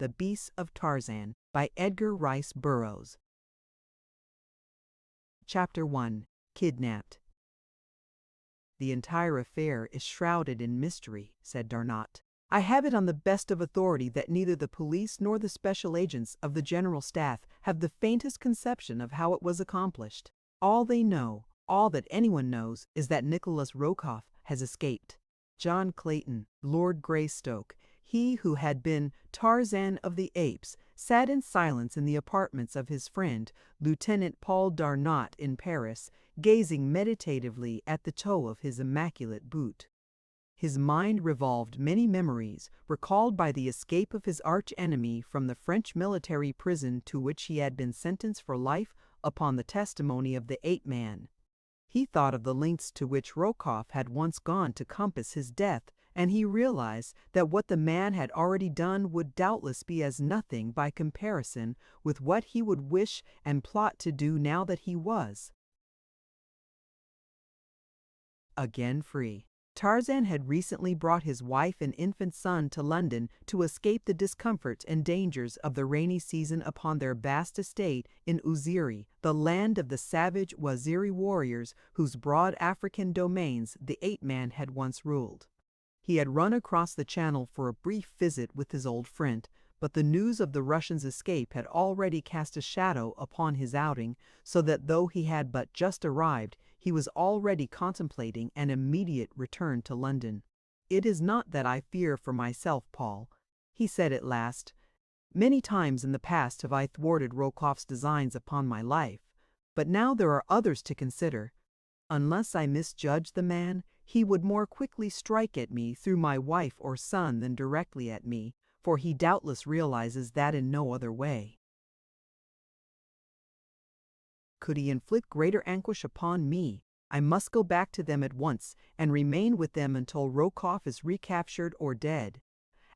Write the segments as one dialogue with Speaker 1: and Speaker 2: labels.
Speaker 1: The Beasts of Tarzan by Edgar Rice Burroughs. Chapter 1. Kidnapped. The entire affair is shrouded in mystery, said Darnot. I have it on the best of authority that neither the police nor the special agents of the General Staff have the faintest conception of how it was accomplished. All they know, all that anyone knows, is that Nikolas Rokoff has escaped. John Clayton, Lord Greystoke, he who had been Tarzan of the Apes, sat in silence in the apartments of his friend, Lieutenant Paul Darnot in Paris, gazing meditatively at the toe of his immaculate boot. His mind revolved many memories, recalled by the escape of his arch-enemy from the French military prison to which he had been sentenced for life upon the testimony of the ape-man. He thought of the lengths to which Rokoff had once gone to compass his death, and he realized that what the man had already done would doubtless be as nothing by comparison with what he would wish and plot to do now that he was again free. Tarzan had recently brought his wife and infant son to London to escape the discomforts and dangers of the rainy season upon their vast estate in Uziri, the land of the savage Waziri warriors whose broad African domains the ape-man had once ruled. He had run across the channel for a brief visit with his old friend, but the news of the Russian's escape had already cast a shadow upon his outing, so that though he had but just arrived, he was already contemplating an immediate return to London. "It is not that I fear for myself, Paul," he said at last. "Many times in the past have I thwarted Rokoff's designs upon my life, but now there are others to consider. Unless I misjudge the man, he would more quickly strike at me through my wife or son than directly at me, for he doubtless realizes that in no other way. Could he inflict greater anguish upon me, I must go back to them at once and remain with them until Rokoff is recaptured or dead."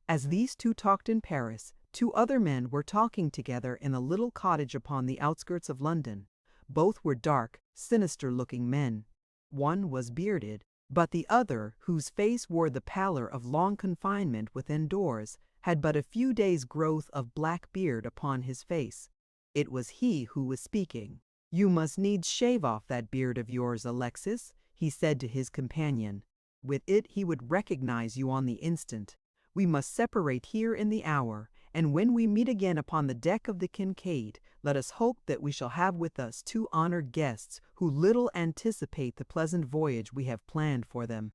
Speaker 1: As these two talked in Paris, two other men were talking together in a little cottage upon the outskirts of London. Both were dark, sinister-looking men. One was bearded, but the other, whose face wore the pallor of long confinement within doors, had but a few days' growth of black beard upon his face. It was he who was speaking. "You must needs shave off that beard of yours, Alexis," he said to his companion. "With it he would recognize you on the instant. We must separate here in the hour, and when we meet again upon the deck of the Kincaid, let us hope that we shall have with us two honored guests who little anticipate the pleasant voyage we have planned for them.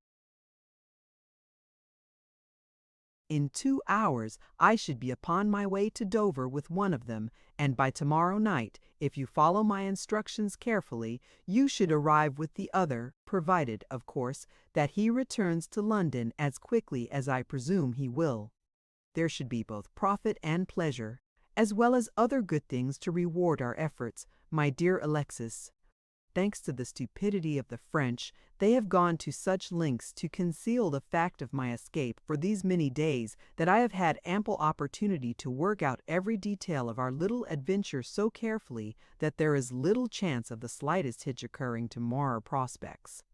Speaker 1: In 2 hours I should be upon my way to Dover with one of them, and by tomorrow night, if you follow my instructions carefully, you should arrive with the other, provided, of course, that he returns to London as quickly as I presume he will. There should be both profit and pleasure, as well as other good things to reward our efforts, my dear Alexis. Thanks to the stupidity of the French, they have gone to such lengths to conceal the fact of my escape for these many days that I have had ample opportunity to work out every detail of our little adventure so carefully that there is little chance of the slightest hitch occurring to mar our prospects.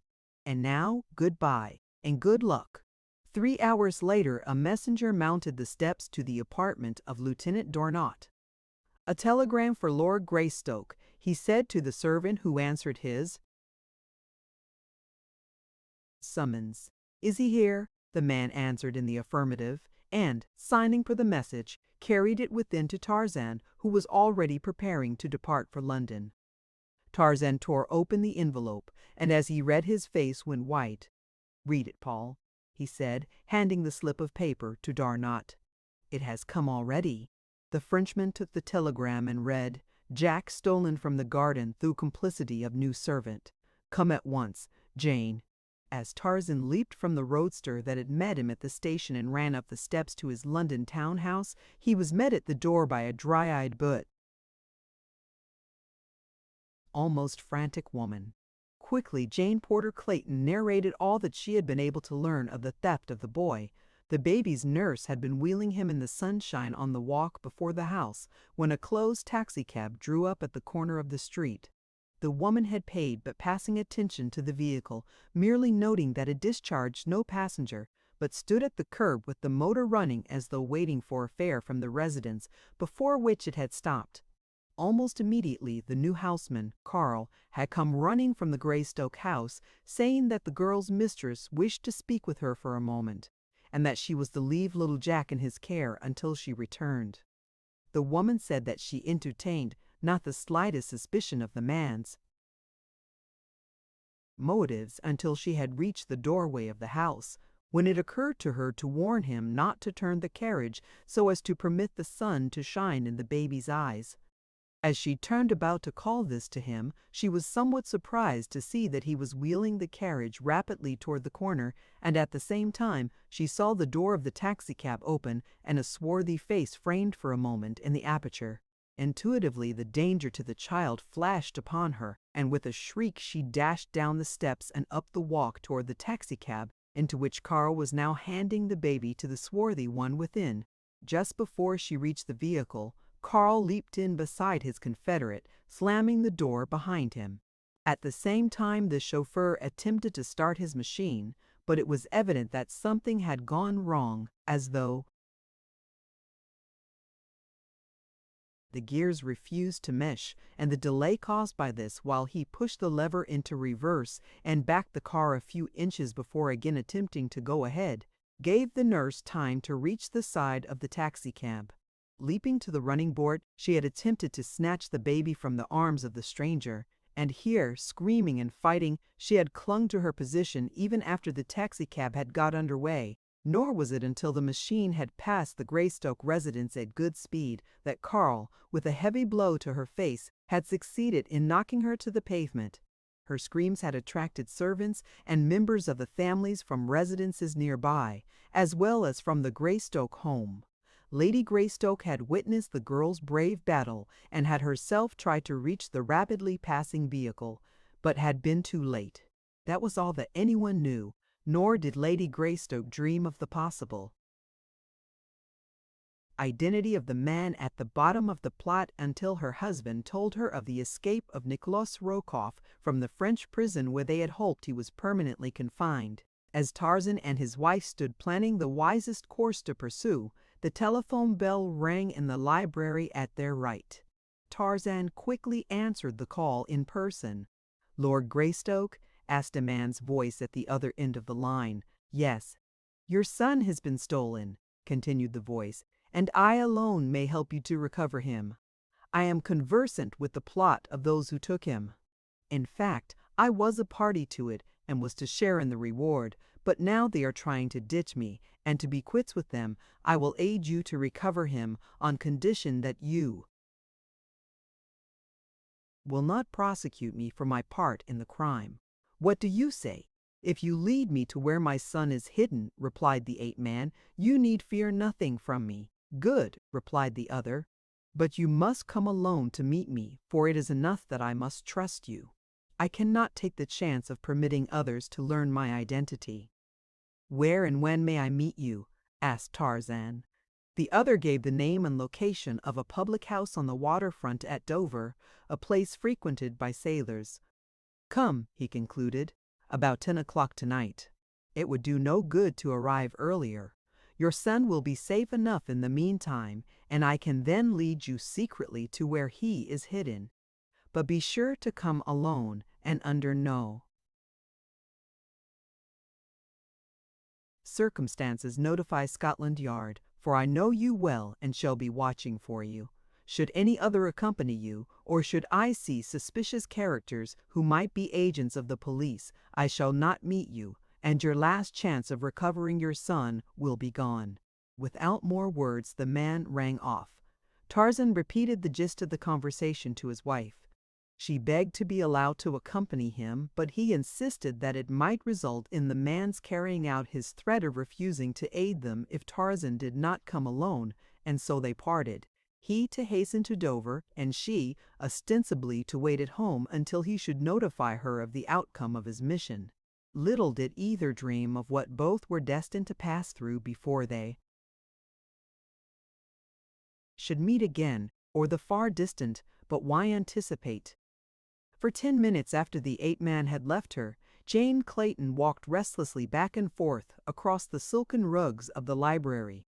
Speaker 1: And now, goodbye, and good luck." 3 hours later, a messenger mounted the steps to the apartment of Lieutenant Darnot. "A telegram for Lord Greystoke," he said to the servant who answered his summons. "Is he here?" The man answered in the affirmative, and, signing for the message, carried it within to Tarzan, who was already preparing to depart for London. Tarzan tore open the envelope, and as he read his face went white. "Read it, Paul," he said, handing the slip of paper to Darnot. "It has come already." The Frenchman took the telegram and read, "Jack stolen from the garden through complicity of new servant. Come at once, Jane." As Tarzan leaped from the roadster that had met him at the station and ran up the steps to his London townhouse, he was met at the door by a dry-eyed but almost frantic woman. Quickly, Jane Porter Clayton narrated all that she had been able to learn of the theft of the boy. The baby's nurse had been wheeling him in the sunshine on the walk before the house when a closed taxicab drew up at the corner of the street. The woman had paid but passing attention to the vehicle, merely noting that it discharged no passenger, but stood at the curb with the motor running as though waiting for a fare from the residence before which it had stopped. Almost immediately, the new houseman, Carl, had come running from the Greystoke house, saying that the girl's mistress wished to speak with her for a moment, and that she was to leave little Jack in his care until she returned. The woman said that she entertained not the slightest suspicion of the man's motives until she had reached the doorway of the house, when it occurred to her to warn him not to turn the carriage so as to permit the sun to shine in the baby's eyes. As she turned about to call this to him, she was somewhat surprised to see that he was wheeling the carriage rapidly toward the corner, and at the same time she saw the door of the taxicab open and a swarthy face framed for a moment in the aperture. Intuitively, the danger to the child flashed upon her, and with a shriek she dashed down the steps and up the walk toward the taxicab, into which Carl was now handing the baby to the swarthy one within. Just before she reached the vehicle, Carl leaped in beside his confederate, slamming the door behind him. At the same time, the chauffeur attempted to start his machine, but it was evident that something had gone wrong, as though the gears refused to mesh, and the delay caused by this while he pushed the lever into reverse and backed the car a few inches before again attempting to go ahead, gave the nurse time to reach the side of the taxicab. Leaping to the running board, she had attempted to snatch the baby from the arms of the stranger, and here, screaming and fighting, she had clung to her position even after the taxicab had got under way. Nor was it until the machine had passed the Greystoke residence at good speed that Carl, with a heavy blow to her face, had succeeded in knocking her to the pavement. Her screams had attracted servants and members of the families from residences nearby, as well as from the Greystoke home. Lady Greystoke had witnessed the girl's brave battle and had herself tried to reach the rapidly passing vehicle, but had been too late. That was all that anyone knew, nor did Lady Greystoke dream of the possible identity of the man at the bottom of the plot until her husband told her of the escape of Nikolas Rokoff from the French prison where they had hoped he was permanently confined. As Tarzan and his wife stood planning the wisest course to pursue, the telephone bell rang in the library at their right. Tarzan quickly answered the call in person. "Lord Greystoke?" asked a man's voice at the other end of the line. "Yes." "Your son has been stolen," continued the voice, "and I alone may help you to recover him. I am conversant with the plot of those who took him. In fact, I was a party to it and was to share in the reward, but now they are trying to ditch me, and to be quits with them, I will aid you to recover him on condition that you will not prosecute me for my part in the crime. What do you say?" "If you lead me to where my son is hidden," replied the ape man, "you need fear nothing from me." "Good," replied the other, "but you must come alone to meet me, for it is enough that I must trust you. I cannot take the chance of permitting others to learn my identity." "Where and when may I meet you?" asked Tarzan. The other gave the name and location of a public house on the waterfront at Dover, a place frequented by sailors. "Come," he concluded, "about 10 o'clock tonight. It would do no good to arrive earlier. Your son will be safe enough in the meantime, and I can then lead you secretly to where he is hidden. But be sure to come alone and under no circumstances notify Scotland Yard, for I know you well and shall be watching for you. Should any other accompany you, or should I see suspicious characters who might be agents of the police, I shall not meet you, and your last chance of recovering your son will be gone." Without more words, the man rang off. Tarzan repeated the gist of the conversation to his wife. She begged to be allowed to accompany him, but he insisted that it might result in the man's carrying out his threat of refusing to aid them if Tarzan did not come alone, and so they parted. He to hasten to Dover, and she, ostensibly, to wait at home until he should notify her of the outcome of his mission. Little did either dream of what both were destined to pass through before they should meet again, or the far distant, but why anticipate? For 10 minutes after the ape man had left her, John Clayton walked restlessly back and forth across the silken rugs of the library.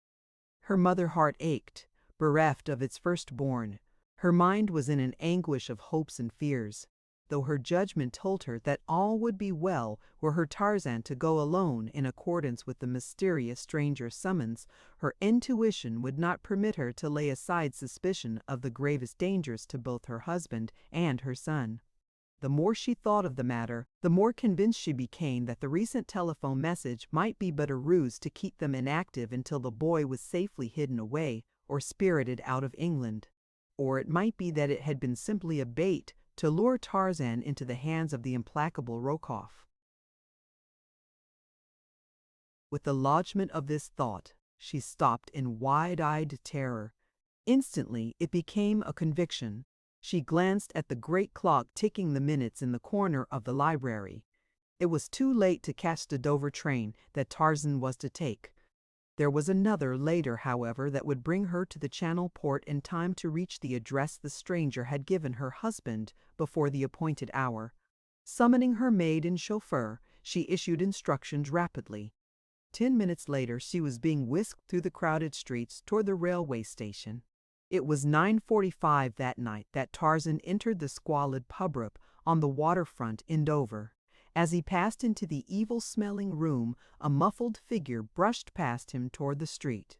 Speaker 1: Her mother heart ached, bereft of its firstborn. Her mind was in an anguish of hopes and fears. Though her judgment told her that all would be well were her Tarzan to go alone in accordance with the mysterious stranger's summons, her intuition would not permit her to lay aside suspicion of the gravest dangers to both her husband and her son. The more she thought of the matter, the more convinced she became that the recent telephone message might be but a ruse to keep them inactive until the boy was safely hidden away or spirited out of England. Or it might be that it had been simply a bait to lure Tarzan into the hands of the implacable Rokoff. With the lodgment of this thought, she stopped in wide-eyed terror. Instantly, it became a conviction. She glanced at the great clock ticking the minutes in the corner of the library. It was too late to catch the Dover train that Tarzan was to take. There was another later, however, that would bring her to the Channel port in time to reach the address the stranger had given her husband before the appointed hour. Summoning her maid and chauffeur, she issued instructions rapidly. 10 minutes later, she was being whisked through the crowded streets toward the railway station. It was 9:45 that night that Tarzan entered the squalid pub on the waterfront in Dover. As he passed into the evil-smelling room, a muffled figure brushed past him toward the street.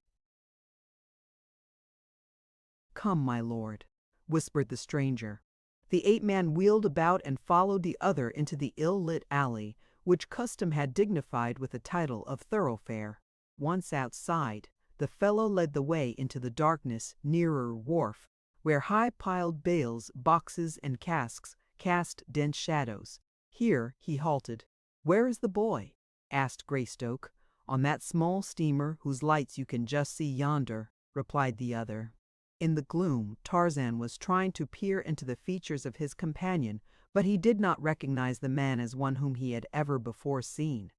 Speaker 1: "Come, my lord," whispered the stranger. The ape-man wheeled about and followed the other into the ill-lit alley, which custom had dignified with the title of thoroughfare. Once outside, the fellow led the way into the darkness nearer wharf, where high-piled bales, boxes, and casks cast dense shadows. Here he halted. "Where is the boy?" asked Greystoke. "On that small steamer whose lights you can just see yonder," replied the other. In the gloom, Tarzan was trying to peer into the features of his companion, but he did not recognize the man as one whom he had ever before seen.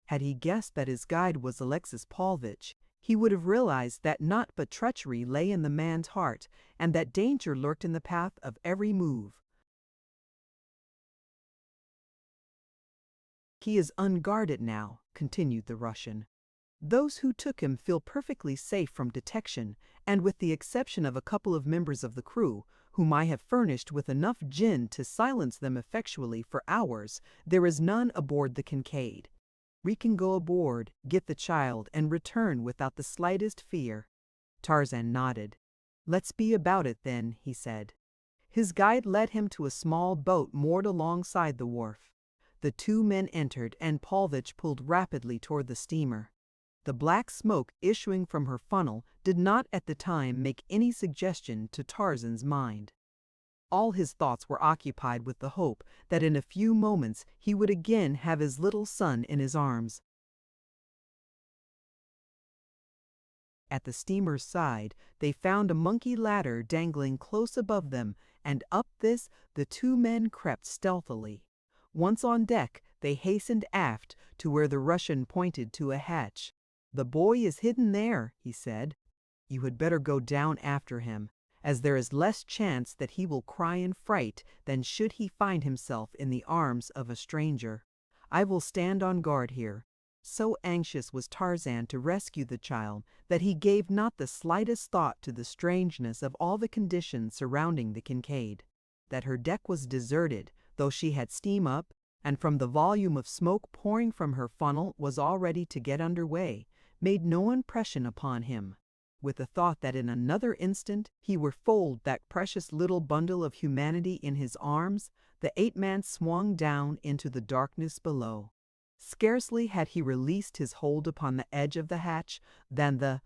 Speaker 1: Had he guessed that his guide was Alexis Paulvitch, he would have realized that naught but treachery lay in the man's heart, and that danger lurked in the path of every move. "He is unguarded now," continued the Russian. "Those who took him feel perfectly safe from detection, and with the exception of a couple of members of the crew, whom I have furnished with enough gin to silence them effectually for hours, there is none aboard the Kincaid. We can go aboard, get the child, and return without the slightest fear." Tarzan nodded. "Let's be about it, then," he said. His guide led him to a small boat moored alongside the wharf. The two men entered, and Paulvitch pulled rapidly toward the steamer. The black smoke issuing from her funnel did not at the time make any suggestion to Tarzan's mind. All his thoughts were occupied with the hope that in a few moments he would again have his little son in his arms. At the steamer's side, they found a monkey ladder dangling close above them, and up this the two men crept stealthily. Once on deck, they hastened aft to where the Russian pointed to a hatch. "The boy is hidden there," he said. "You had better go down after him, as there is less chance that he will cry in fright than should he find himself in the arms of a stranger. I will stand on guard here." So anxious was Tarzan to rescue the child that he gave not the slightest thought to the strangeness of all the conditions surrounding the Kincaid. That her deck was deserted, though she had steam up, and from the volume of smoke pouring from her funnel was all ready to get under way, made no impression upon him. With the thought that in another instant he would fold that precious little bundle of humanity in his arms, the ape-man swung down into the darkness below. Scarcely had he released his hold upon the edge of the hatch than the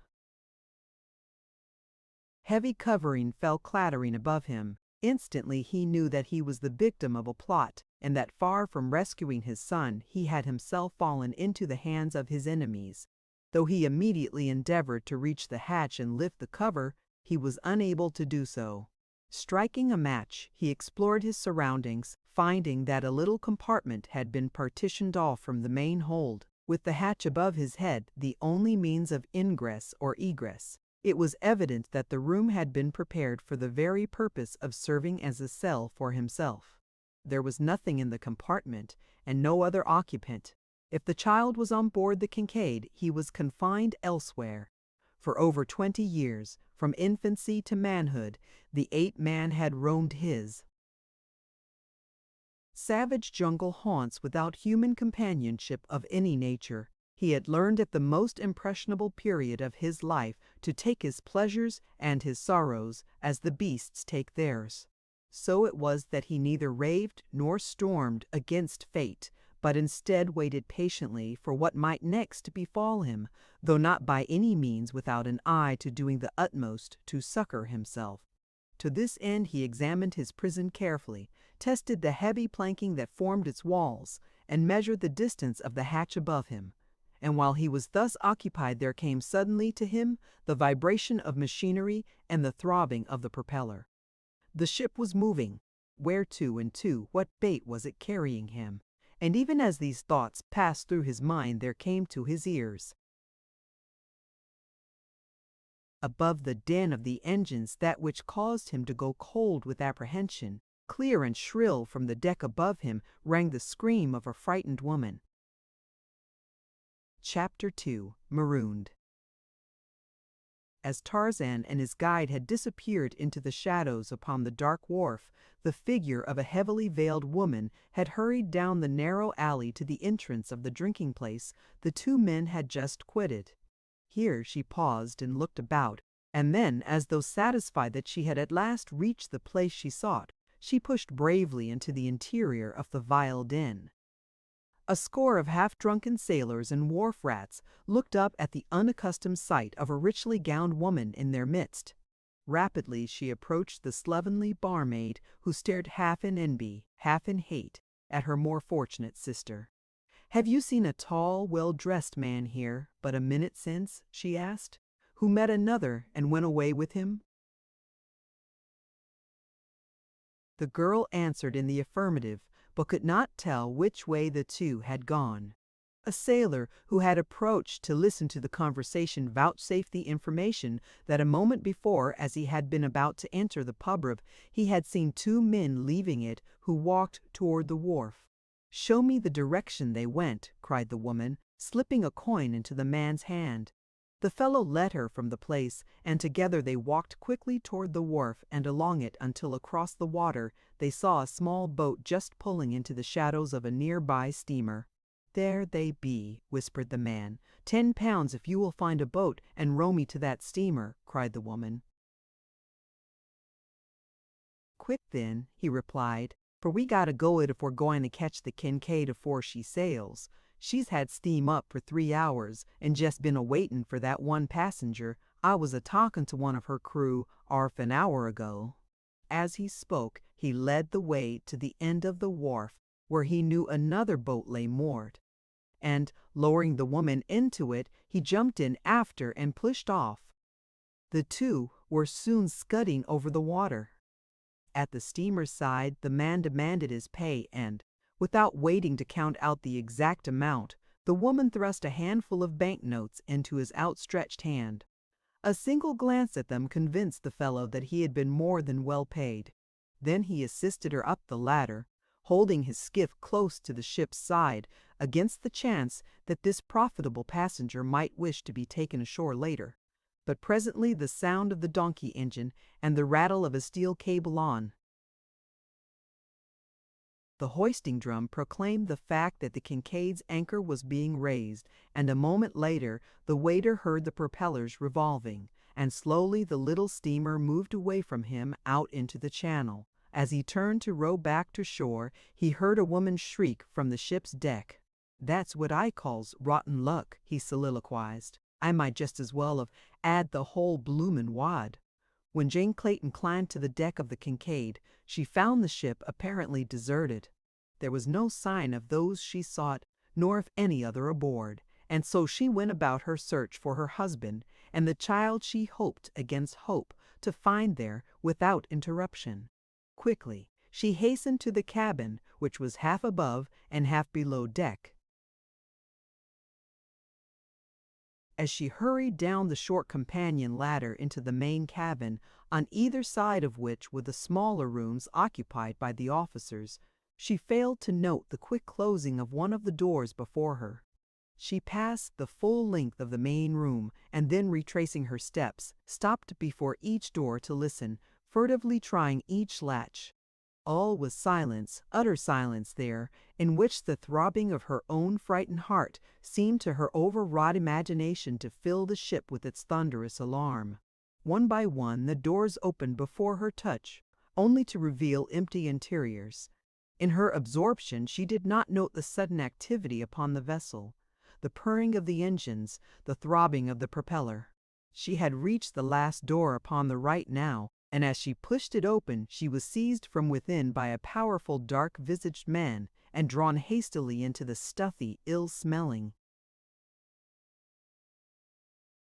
Speaker 1: heavy covering fell clattering above him. Instantly he knew that he was the victim of a plot, and that far from rescuing his son, he had himself fallen into the hands of his enemies. Though he immediately endeavored to reach the hatch and lift the cover, he was unable to do so. Striking a match, he explored his surroundings, finding that a little compartment had been partitioned off from the main hold, with the hatch above his head the only means of ingress or egress. It was evident that the room had been prepared for the very purpose of serving as a cell for himself. There was nothing in the compartment, and no other occupant. If the child was on board the Kincaid, he was confined elsewhere. For over 20 years, from infancy to manhood, the ape-man had roamed his savage jungle haunts without human companionship of any nature. He had learned at the most impressionable period of his life to take his pleasures and his sorrows as the beasts take theirs. So it was that he neither raved nor stormed against fate, but instead waited patiently for what might next befall him, though not by any means without an eye to doing the utmost to succor himself. To this end he examined his prison carefully, tested the heavy planking that formed its walls, and measured the distance of the hatch above him. And while he was thus occupied there came suddenly to him the vibration of machinery and the throbbing of the propeller. The ship was moving. Where to and to what bait was it carrying him? And even as these thoughts passed through his mind there came to his ears, above the din of the engines, that which caused him to go cold with apprehension. Clear and shrill from the deck above him rang the scream of a frightened woman. Chapter 2. Marooned. As Tarzan and his guide had disappeared into the shadows upon the dark wharf, the figure of a heavily veiled woman had hurried down the narrow alley to the entrance of the drinking place the two men had just quitted. Here she paused and looked about, and then, as though satisfied that she had at last reached the place she sought, she pushed bravely into the interior of the vile den. A score of half-drunken sailors and wharf rats looked up at the unaccustomed sight of a richly gowned woman in their midst. Rapidly she approached the slovenly barmaid, who stared half in envy, half in hate, at her more fortunate sister. "Have you seen a tall, well-dressed man here but a minute since?" she asked, "who met another and went away with him?" The girl answered in the affirmative, but could not tell which way the two had gone. A sailor who had approached to listen to the conversation vouchsafed the information that a moment before, as he had been about to enter the pub, he had seen two men leaving it who walked toward the wharf. "Show me the direction they went," cried the woman, slipping a coin into the man's hand. The fellow led her from the place, and together they walked quickly toward the wharf and along it until across the water they saw a small boat just pulling into the shadows of a nearby steamer. "There they be," whispered the man. £10 if you will find a boat and row me to that steamer," cried the woman. "Quick then," he replied, "for we gotta go it if we're going to catch the Kincaid afore she sails. She's had steam up for 3 hours and just been a-waitin' for that one passenger. I was a-talkin' to one of her crew 'arf an hour ago." As he spoke, he led the way to the end of the wharf, where he knew another boat lay moored, and, lowering the woman into it, he jumped in after and pushed off. The two were soon scudding over the water. At the steamer's side, the man demanded his pay and, without waiting to count out the exact amount, the woman thrust a handful of banknotes into his outstretched hand. A single glance at them convinced the fellow that he had been more than well paid. Then he assisted her up the ladder, holding his skiff close to the ship's side against the chance that this profitable passenger might wish to be taken ashore later. But presently the sound of the donkey engine and the rattle of a steel cable on the hoisting drum proclaimed the fact that the Kincaid's anchor was being raised, and a moment later the waiter heard the propellers revolving, and slowly the little steamer moved away from him out into the channel. As he turned to row back to shore, he heard a woman shriek from the ship's deck. "That's what I calls rotten luck," he soliloquized. "I might just as well have 'ad the whole bloomin' wad." When John Clayton climbed to the deck of the Kincaid, she found the ship apparently deserted. There was no sign of those she sought, nor of any other aboard, and so she went about her search for her husband and the child she hoped against hope to find there without interruption. Quickly she hastened to the cabin, which was half above and half below deck. As she hurried down the short companion ladder into the main cabin, on either side of which were the smaller rooms occupied by the officers, She failed to note the quick closing of one of the doors before her. She passed the full length of the main room and then, retracing her steps, stopped before each door to listen, furtively trying each latch. All was silence, utter silence there, in which the throbbing of her own frightened heart seemed to her overwrought imagination to fill the ship with its thunderous alarm. One by one the doors opened before her touch, only to reveal empty interiors. In her absorption she did not note the sudden activity upon the vessel, the purring of the engines, the throbbing of the propeller. She had reached the last door upon the right now, and as she pushed it open she was seized from within by a powerful dark-visaged man and drawn hastily into the stuffy, ill-smelling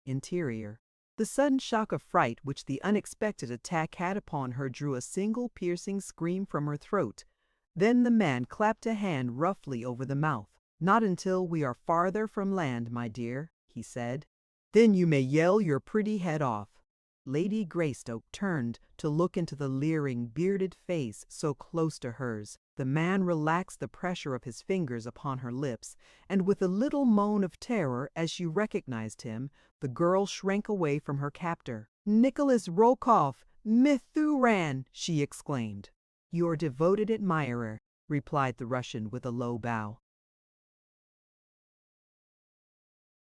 Speaker 1: interior. The sudden shock of fright which the unexpected attack had upon her drew a single piercing scream from her throat. Then the man clapped a hand roughly over the mouth. "Not until we are farther from land, my dear," he said. "Then you may yell your pretty head off." Lady Greystoke turned to look into the leering, bearded face so close to hers. The man relaxed the pressure of his fingers upon her lips, and with a little moan of terror as she recognized him, the girl shrank away from her captor. "Nikolas Rokoff, Mithuran!" she exclaimed. "Your devoted admirer," replied the Russian with a low bow.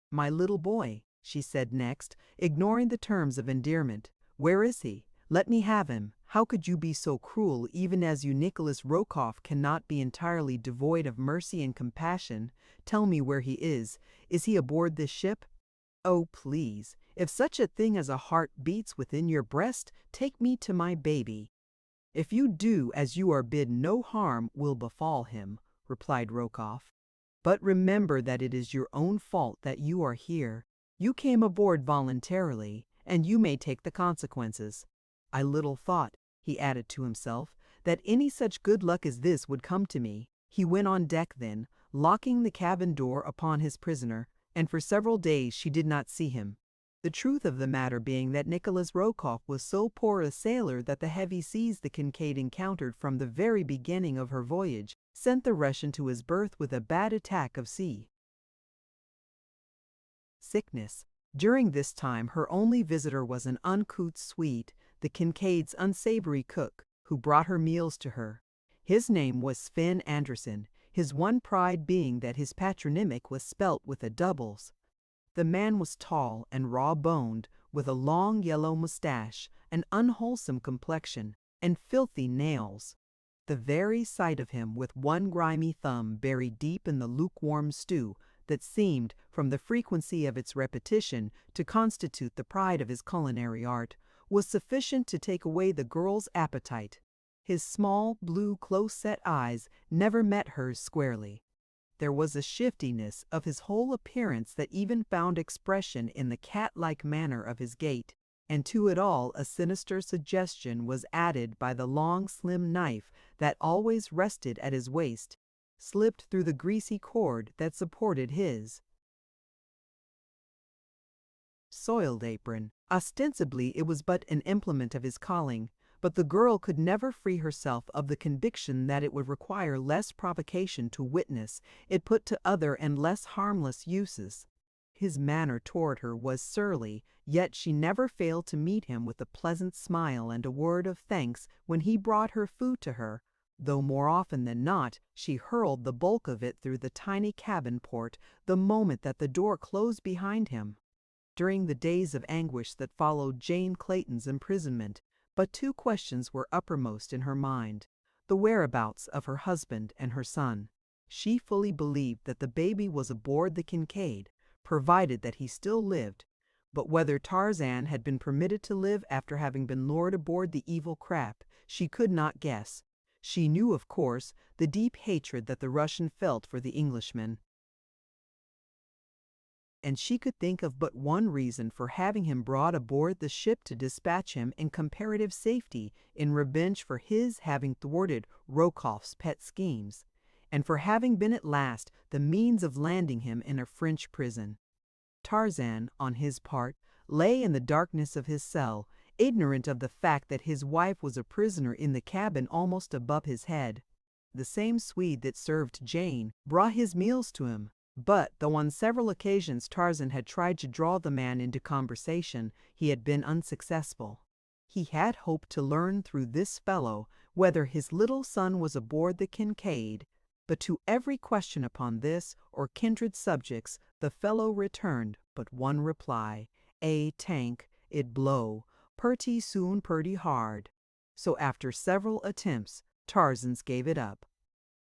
Speaker 1: "My little boy," she said next, ignoring the terms of endearment. "Where is he? Let me have him. How could you be so cruel, even as you Nikolas Rokoff cannot be entirely devoid of mercy and compassion? Tell me where he is. Is he aboard this ship? Oh, please, if such a thing as a heart beats within your breast, take me to my baby." "If you do as you are bid, no harm will befall him," replied Rokoff. "But remember that it is your own fault that you are here. You came aboard voluntarily, and you may take the consequences. I little thought," he added to himself, "that any such good luck as this would come to me." He went on deck then, locking the cabin door upon his prisoner, and for several days she did not see him. The truth of the matter being that Nikolas Rokoff was so poor a sailor that the heavy seas the Kincaid encountered from the very beginning of her voyage sent the Russian to his berth with a bad attack of sea sickness. During this time her only visitor was an uncouth Swede, the Kincaid's unsavory cook, who brought her meals to her. His name was Sven Anderson, his one pride being that his patronymic was spelt with a doubles. The man was tall and raw-boned, with a long yellow mustache, an unwholesome complexion, and filthy nails. The very sight of him with one grimy thumb buried deep in the lukewarm stew that seemed, from the frequency of its repetition, to constitute the pride of his culinary art, was sufficient to take away the girl's appetite. His small, blue, close-set eyes never met hers squarely. There was a shiftiness of his whole appearance that even found expression in the cat-like manner of his gait, and to it all a sinister suggestion was added by the long, slim knife that always rested at his waist, slipped through the greasy cord that supported his soiled apron. Ostensibly it was but an implement of his calling, but the girl could never free herself of the conviction that it would require less provocation to witness it put to other and less harmless uses. His manner toward her was surly, yet she never failed to meet him with a pleasant smile and a word of thanks when he brought her food to her, though more often than not she hurled the bulk of it through the tiny cabin port the moment that the door closed behind him. During the days of anguish that followed John Clayton's imprisonment, but two questions were uppermost in her mind: the whereabouts of her husband and her son. She fully believed that the baby was aboard the Kincaid, provided that he still lived, but whether Tarzan had been permitted to live after having been lured aboard the evil craft, she could not guess. She knew, of course, the deep hatred that the Russian felt for the Englishman, and she could think of but one reason for having him brought aboard the ship to dispatch him in comparative safety in revenge for his having thwarted Rokoff's pet schemes, and for having been at last the means of landing him in a French prison. Tarzan, on his part, lay in the darkness of his cell, ignorant of the fact that his wife was a prisoner in the cabin almost above his head. the same Swede that served Jane, brought his meals to him. But, though on several occasions Tarzan had tried to draw the man into conversation, he had been unsuccessful. He had hoped to learn through this fellow whether his little son was aboard the Kincaid, but to every question upon this or kindred subjects the fellow returned but one reply: "A tank, it blow, purty soon purty hard." So after several attempts, Tarzan gave it up.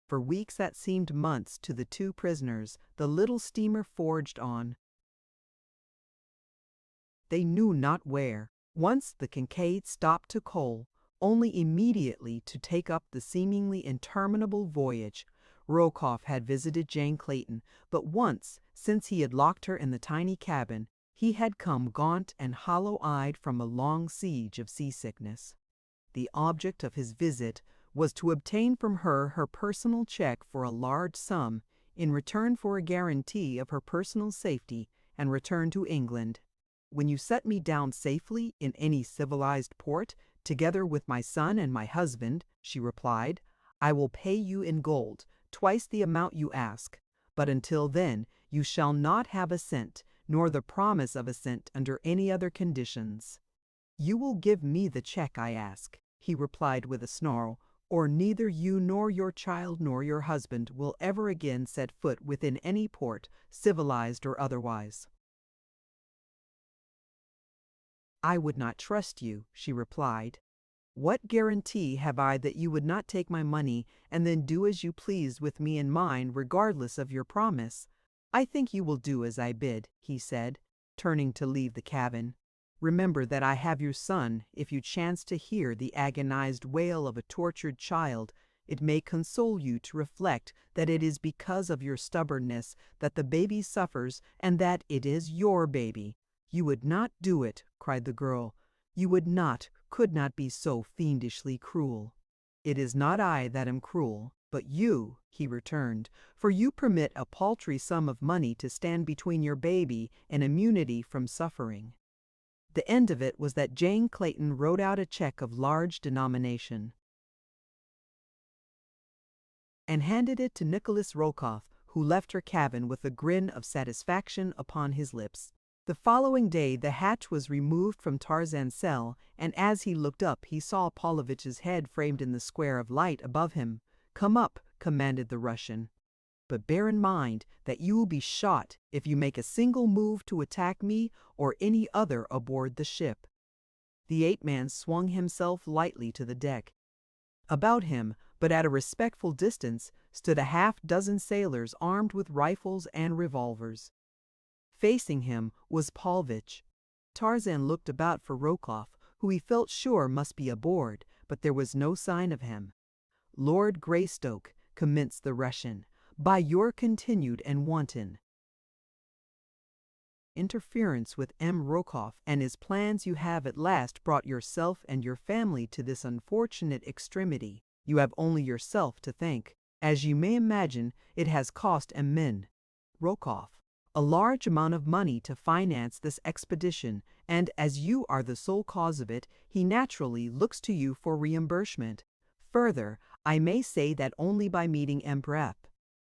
Speaker 1: For weeks that seemed months to the two prisoners, the little steamer forged on. They knew not where. Once the Kincaid stopped to coal, only immediately to take up the seemingly interminable voyage. Rokoff had visited Jane Clayton but once since he had locked her in the tiny cabin. He had come gaunt and hollow-eyed from a long siege of seasickness. The object of his visit was to obtain from her her personal check for a large sum in return for a guarantee of her personal safety and return to England. "When you set me down safely in any civilized port, together with my son and my husband," she replied, "I will pay you in gold, twice the amount you ask. But until then you shall not have a cent, nor the promise of a cent under any other conditions." "You will give me the check I ask," he replied with a snarl, "or neither you nor your child nor your husband will ever again set foot within any port, civilized or otherwise." "I would not trust you," she replied. "What guarantee have I that you would not take my money and then do as you pleased with me and mine, regardless of your promise?" "I think you will do as I bid," he said, turning to leave the cabin. "Remember that I have your son. If you chance to hear the agonized wail of a tortured child, it may console you to reflect that it is because of your stubbornness that the baby suffers and that it is your baby." "You would not do it," cried the girl. "You would not, could not be so fiendishly cruel." "It is not I that am cruel, but you," he returned, "for you permit a paltry sum of money to stand between your baby and immunity from suffering." The end of it was that Jane Clayton wrote out a check of large denomination and handed it to Nikolas Rokoff, who left her cabin with a grin of satisfaction upon his lips. The following day the hatch was removed from Tarzan's cell, and as he looked up he saw Paulvitch's head framed in the square of light above him. "Come up," commanded the Russian. "But bear in mind that you will be shot if you make a single move to attack me or any other aboard the ship." The ape-man swung himself lightly to the deck. About him, but at a respectful distance, stood a half-dozen sailors armed with rifles and revolvers. Facing him was Paulvitch. Tarzan looked about for Rokoff, who he felt sure must be aboard, but there was no sign of him. "Lord Greystoke," commenced the Russian, "by your continued and wanton interference with M. Rokoff and his plans you have at last brought yourself and your family to this unfortunate extremity. You have only yourself to thank. As you may imagine, it has cost M. Rokoff a large amount of money to finance this expedition, and as you are the sole cause of it, he naturally looks to you for reimbursement. Further, I may say that only by meeting Emperor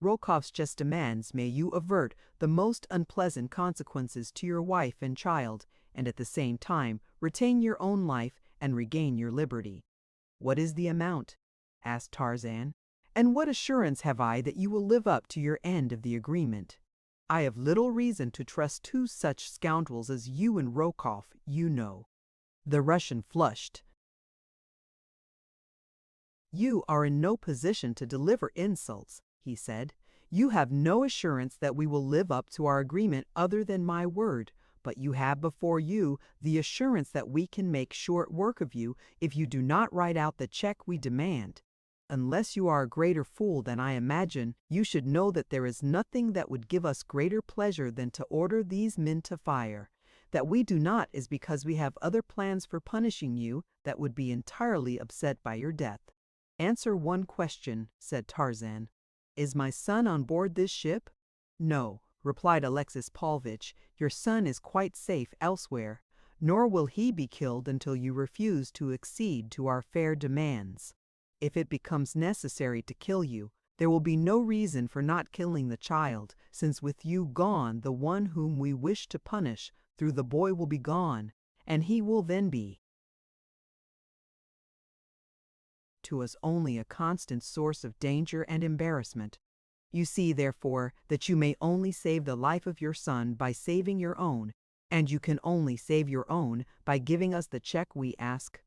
Speaker 1: Rokoff's just demands may you avert the most unpleasant consequences to your wife and child, and at the same time retain your own life and regain your liberty." "What is the amount?" asked Tarzan. "And what assurance have I that you will live up to your end of the agreement?" "I have little reason to trust two such scoundrels as you and Rokoff, you know." The Russian flushed. "You are in no position to deliver insults," he said. "You have no assurance that we will live up to our agreement other than my word, but you have before you the assurance that we can make short work of you if you do not write out the check we demand. Unless you are a greater fool than I imagine, you should know that there is nothing that would give us greater pleasure than to order these men to fire. That we do not is because we have other plans for punishing you that would be entirely upset by your death." "Answer one question," said Tarzan. "Is my son on board this ship?" "No," replied Alexis Paulvitch. "Your son is quite safe elsewhere, nor will he be killed until you refuse to accede to our fair demands." If it becomes necessary to kill you, there will be no reason for not killing the child, since with you gone, the one whom we wish to punish through the boy will be gone, and he will then be to us only a constant source of danger and embarrassment. You see, therefore, that you may only save the life of your son by saving your own, and you can only save your own by giving us the check we ask."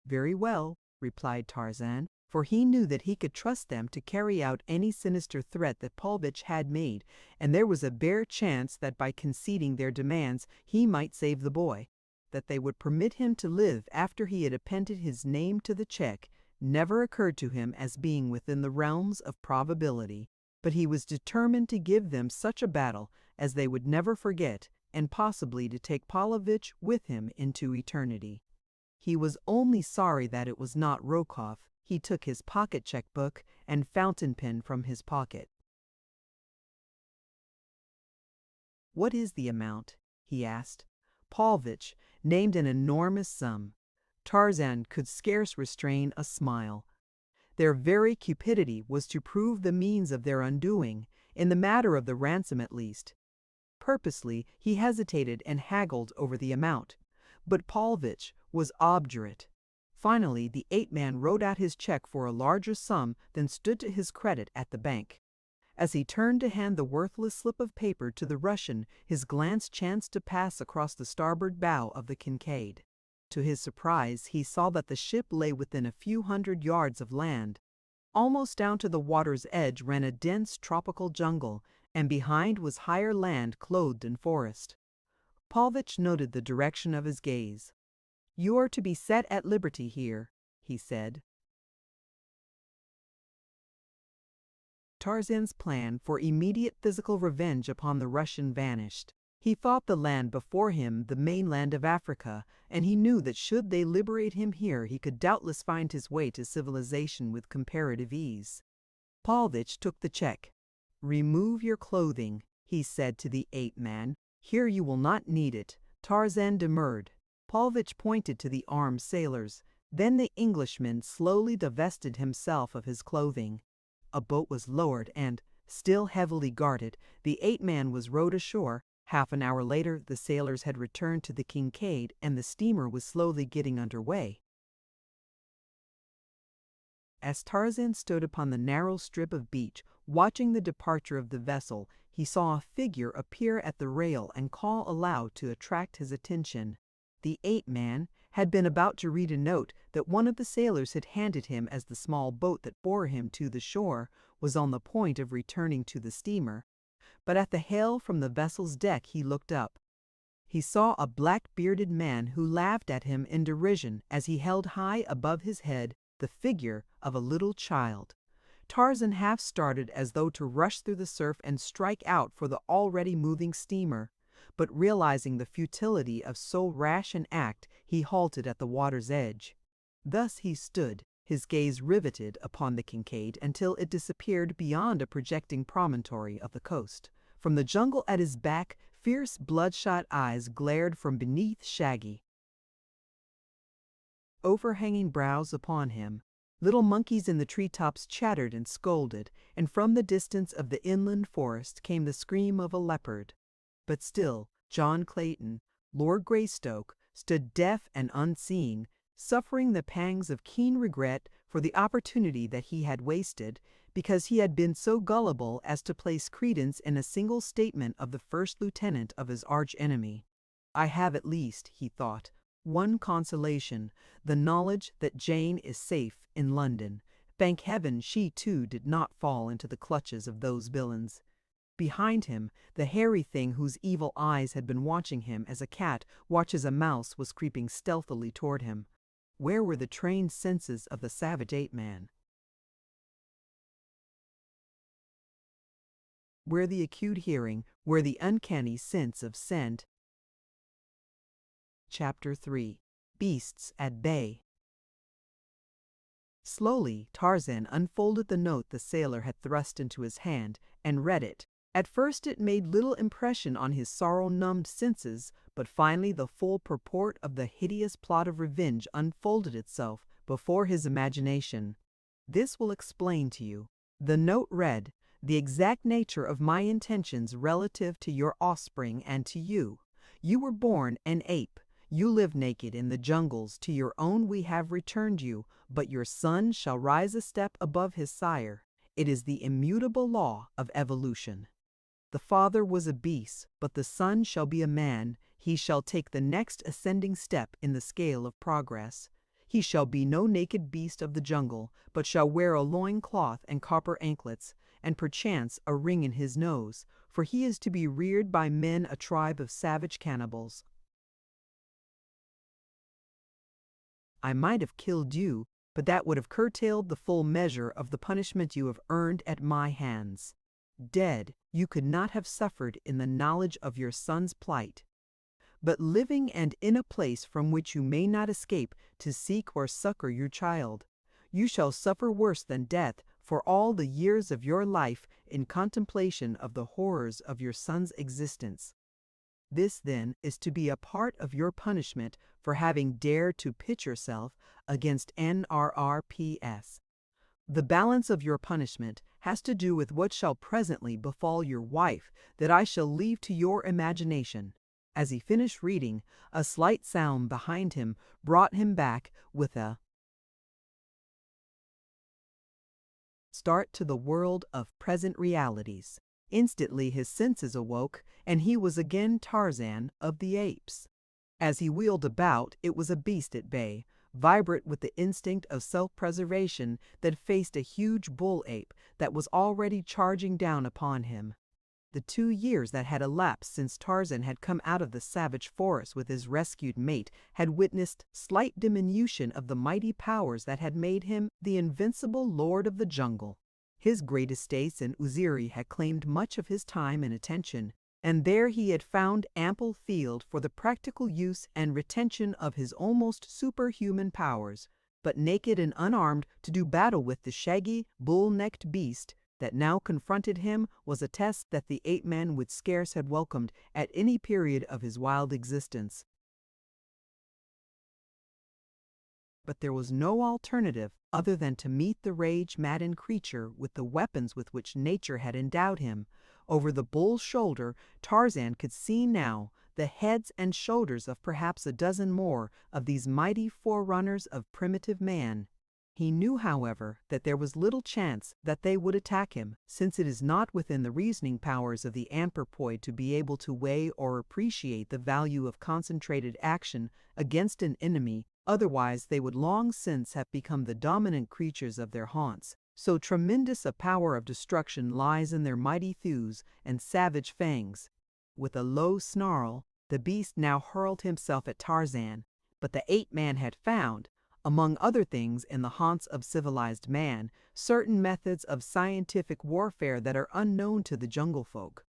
Speaker 1: "Very well," replied Tarzan, for he knew that he could trust them to carry out any sinister threat that Paulvitch had made, and there was a bare chance that by conceding their demands he might save the boy. That they would permit him to live after he had appended his name to the check never occurred to him as being within the realms of probability, but he was determined to give them such a battle as they would never forget, and possibly to take Paulvitch with him into eternity. He was only sorry that it was not Rokoff. He took his pocket checkbook and fountain pen from his pocket. "What is the amount?" he asked. Paulvitch named an enormous sum. Tarzan could scarce restrain a smile. Their very cupidity was to prove the means of their undoing, in the matter of the ransom at least. Purposely he hesitated and haggled over the amount, but Paulvitch was obdurate. Finally the ape-man wrote out his check for a larger sum than stood to his credit at the bank. As he turned to hand the worthless slip of paper to the Russian, his glance chanced to pass across the starboard bow of the Kincaid. To his surprise, he saw that the ship lay within a few hundred yards of land. Almost down to the water's edge ran a dense tropical jungle, and behind was higher land clothed in forest. Paulvitch noted the direction of his gaze. "You are to be set at liberty here," he said. Tarzan's plan for immediate physical revenge upon the Russian vanished. He thought the land before him the mainland of Africa, and he knew that should they liberate him here he could doubtless find his way to civilization with comparative ease. Paulvitch took the check. "Remove your clothing," he said to the ape-man. "Here you will not need it." Tarzan demurred. Paulvitch pointed to the armed sailors. Then the Englishman slowly divested himself of his clothing. A boat was lowered and, still heavily guarded, the ape-man was rowed ashore. Half an hour later the sailors had returned to the Kincaid and the steamer was slowly getting under way. As Tarzan stood upon the narrow strip of beach, watching the departure of the vessel, he saw a figure appear at the rail and call aloud to attract his attention. The ape-man had been about to read a note that one of the sailors had handed him as the small boat that bore him to the shore was on the point of returning to the steamer. But at the hail from the vessel's deck he looked up. He saw a black-bearded man who laughed at him in derision as he held high above his head the figure of a little child. Tarzan half started as though to rush through the surf and strike out for the already moving steamer, but realizing the futility of so rash an act, he halted at the water's edge. Thus he stood, his gaze riveted upon the Kincaid until it disappeared beyond a projecting promontory of the coast. From the jungle at his back, fierce bloodshot eyes glared from beneath shaggy, overhanging brows upon him. Little monkeys in the treetops chattered and scolded, and from the distance of the inland forest came the scream of a leopard. But still John Clayton, Lord Greystoke, stood deaf and unseeing, suffering the pangs of keen regret for the opportunity that he had wasted, because he had been so gullible as to place credence in a single statement of the first lieutenant of his arch-enemy. "I have at least," he thought, "one consolation, the knowledge that Jane is safe in London. Thank heaven she too did not fall into the clutches of those villains." Behind him, the hairy thing whose evil eyes had been watching him as a cat watches a mouse was creeping stealthily toward him. Where were the trained senses of the savage ape-man? Where the acute hearing, where the uncanny sense of scent? Chapter 3. Beasts at Bay. Slowly Tarzan unfolded the note the sailor had thrust into his hand and read it. At first it made little impression on his sorrow-numbed senses, but finally the full purport of the hideous plot of revenge unfolded itself before his imagination. This will explain to you. The note read, "The exact nature of my intentions relative to your offspring and to you. You were born an ape. You live naked in the jungles. To your own we have returned you, but your son shall rise a step above his sire. It is the immutable law of evolution. The father was a beast, but the son shall be a man. He shall take the next ascending step in the scale of progress. He shall be no naked beast of the jungle, but shall wear a loin cloth and copper anklets, and perchance a ring in his nose, for he is to be reared by men, a tribe of savage cannibals. I might have killed you, but that would have curtailed the full measure of the punishment you have earned at my hands. Dead, you could not have suffered in the knowledge of your son's plight. But living and in a place from which you may not escape to seek or succor your child, you shall suffer worse than death for all the years of your life in contemplation of the horrors of your son's existence. This, then, is to be a part of your punishment for having dared to pitch yourself against NRRPS. The balance of your punishment has to do with what shall presently befall your wife, that I shall leave to your imagination." As he finished reading, a slight sound behind him brought him back with a start to the world of present realities. Instantly his senses awoke, and he was again Tarzan of the Apes. As he wheeled about, it was a beast at bay, vibrant with the instinct of self-preservation, that faced a huge bull ape that was already charging down upon him. The 2 years that had elapsed since Tarzan had come out of the savage forest with his rescued mate had witnessed slight diminution of the mighty powers that had made him the invincible lord of the jungle. His great estates in Uziri had claimed much of his time and attention, and there he had found ample field for the practical use and retention of his almost superhuman powers. But naked and unarmed to do battle with the shaggy, bull-necked beast that now confronted him was a test that the ape-man would scarce have welcomed at any period of his wild existence. But there was no alternative other than to meet the rage-maddened creature with the weapons with which nature had endowed him. Over the bull's shoulder, Tarzan could see now the heads and shoulders of perhaps a dozen more of these mighty forerunners of primitive man. He knew, however, that there was little chance that they would attack him, since it is not within the reasoning powers of the anthropoid to be able to weigh or appreciate the value of concentrated action against an enemy. Otherwise they would long since have become the dominant creatures of their haunts. So tremendous a power of destruction lies in their mighty thews and savage fangs. With a low snarl, the beast now hurled himself at Tarzan, but the ape-man had found, among other things in the haunts of civilized man, certain methods of scientific warfare that are unknown to the jungle folk.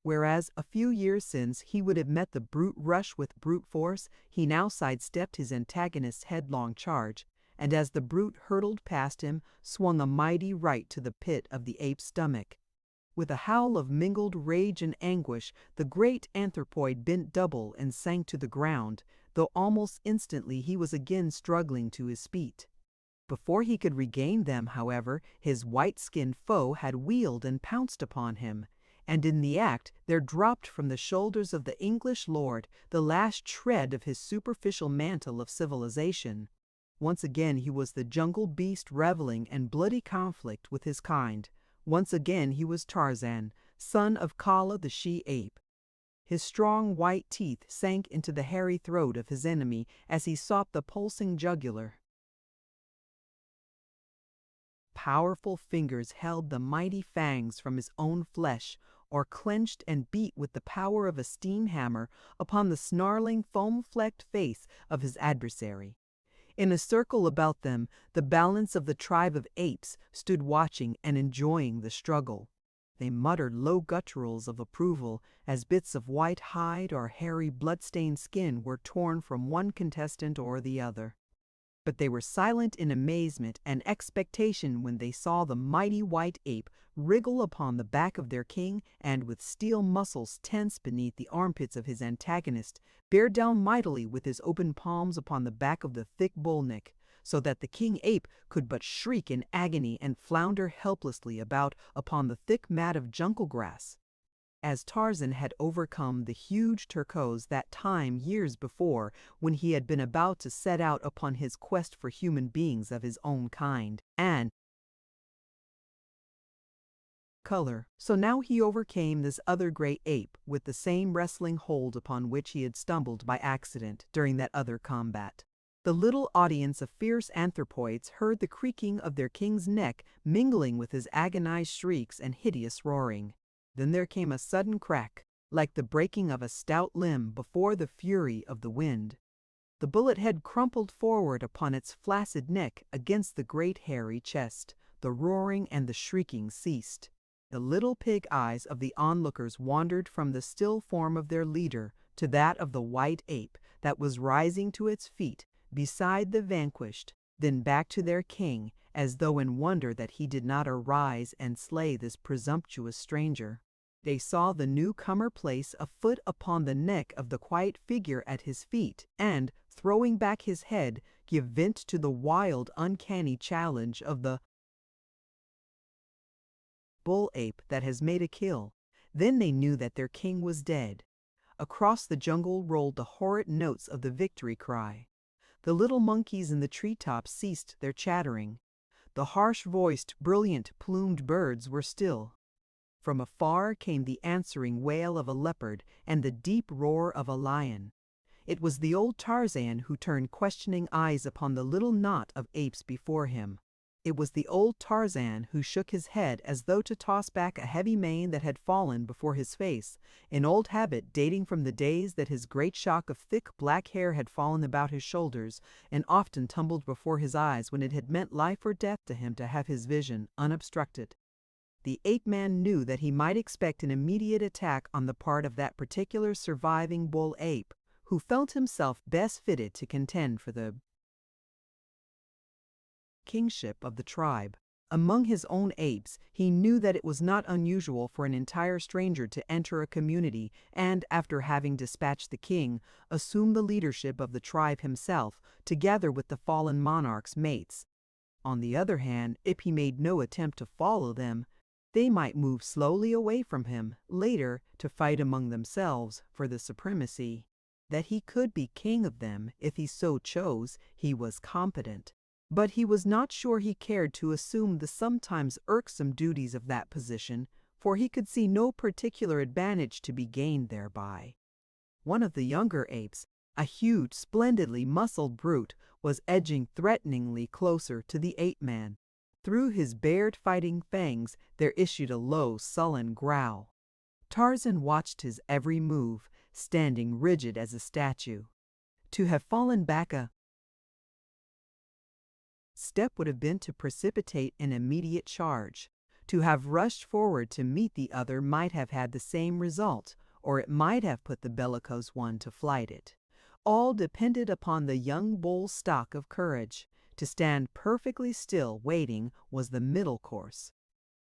Speaker 1: Whereas a few years since he would have met the brute rush with brute force, he now sidestepped his antagonist's headlong charge, and as the brute hurtled past him, swung a mighty right to the pit of the ape's stomach. With a howl of mingled rage and anguish, the great anthropoid bent double and sank to the ground, though almost instantly he was again struggling to his feet. Before he could regain them, however, his white-skinned foe had wheeled and pounced upon him, and in the act there dropped from the shoulders of the English lord the last shred of his superficial mantle of civilization. Once again he was the jungle beast reveling in bloody conflict with his kind. Once again he was Tarzan, son of Kala the she-ape. His strong white teeth sank into the hairy throat of his enemy as he sought the pulsing jugular. Powerful fingers held the mighty fangs from his own flesh, or clenched and beat with the power of a steam hammer upon the snarling, foam-flecked face of his adversary. In a circle about them, the balance of the tribe of apes stood watching and enjoying the struggle. They muttered low gutturals of approval as bits of white hide or hairy blood-stained skin were torn from one contestant or the other. But they were silent in amazement and expectation when they saw the mighty white ape wriggle upon the back of their king and, with steel muscles tense beneath the armpits of his antagonist, bear down mightily with his open palms upon the back of the thick bull neck. so that the king ape could but shriek in agony and flounder helplessly about upon the thick mat of jungle grass. As Tarzan had overcome the huge turcos that time years before when he had been about to set out upon his quest for human beings of his own kind and color, so now he overcame this other great ape with the same wrestling hold upon which he had stumbled by accident during that other combat. The little audience of fierce anthropoids heard the creaking of their king's neck mingling with his agonized shrieks and hideous roaring. Then there came a sudden crack, like the breaking of a stout limb before the fury of the wind. The bullet head crumpled forward upon its flaccid neck against the great hairy chest. The roaring and the shrieking ceased. The little pig eyes of the onlookers wandered from the still form of their leader to that of the white ape that was rising to its feet beside the vanquished, then back to their king, as though in wonder that he did not arise and slay this presumptuous stranger. They saw the newcomer place a foot upon the neck of the quiet figure at his feet and, throwing back his head, give vent to the wild, uncanny challenge of the bull ape that has made a kill. Then they knew that their king was dead. Across the jungle rolled the horrid notes of the victory cry. The little monkeys in the treetops ceased their chattering. The harsh-voiced, brilliant-plumed birds were still. From afar came the answering wail of a leopard and the deep roar of a lion. It was the old Tarzan who turned questioning eyes upon the little knot of apes before him. It was the old Tarzan who shook his head as though to toss back a heavy mane that had fallen before his face, an old habit dating from the days that his great shock of thick black hair had fallen about his shoulders and often tumbled before his eyes when it had meant life or death to him to have his vision unobstructed. The ape-man knew that he might expect an immediate attack on the part of that particular surviving bull ape, who felt himself best fitted to contend for the kingship of the tribe. Among his own apes, he knew that it was not unusual for an entire stranger to enter a community and, after having dispatched the king, assume the leadership of the tribe himself, together with the fallen monarch's mates. On the other hand, if he made no attempt to follow them, they might move slowly away from him, later, to fight among themselves for the supremacy. That he could be king of them, if he so chose, he was competent. But he was not sure he cared to assume the sometimes irksome duties of that position, for he could see no particular advantage to be gained thereby. One of the younger apes, a huge, splendidly muscled brute, was edging threateningly closer to the ape-man. Through his bared fighting fangs there issued a low, sullen growl. Tarzan watched his every move, standing rigid as a statue. To have fallen back a step would have been to precipitate an immediate charge. To have rushed forward to meet the other might have had the same result, or it might have put the bellicose one to flight. It all depended upon the young bull's stock of courage. To stand perfectly still, waiting, was the middle course.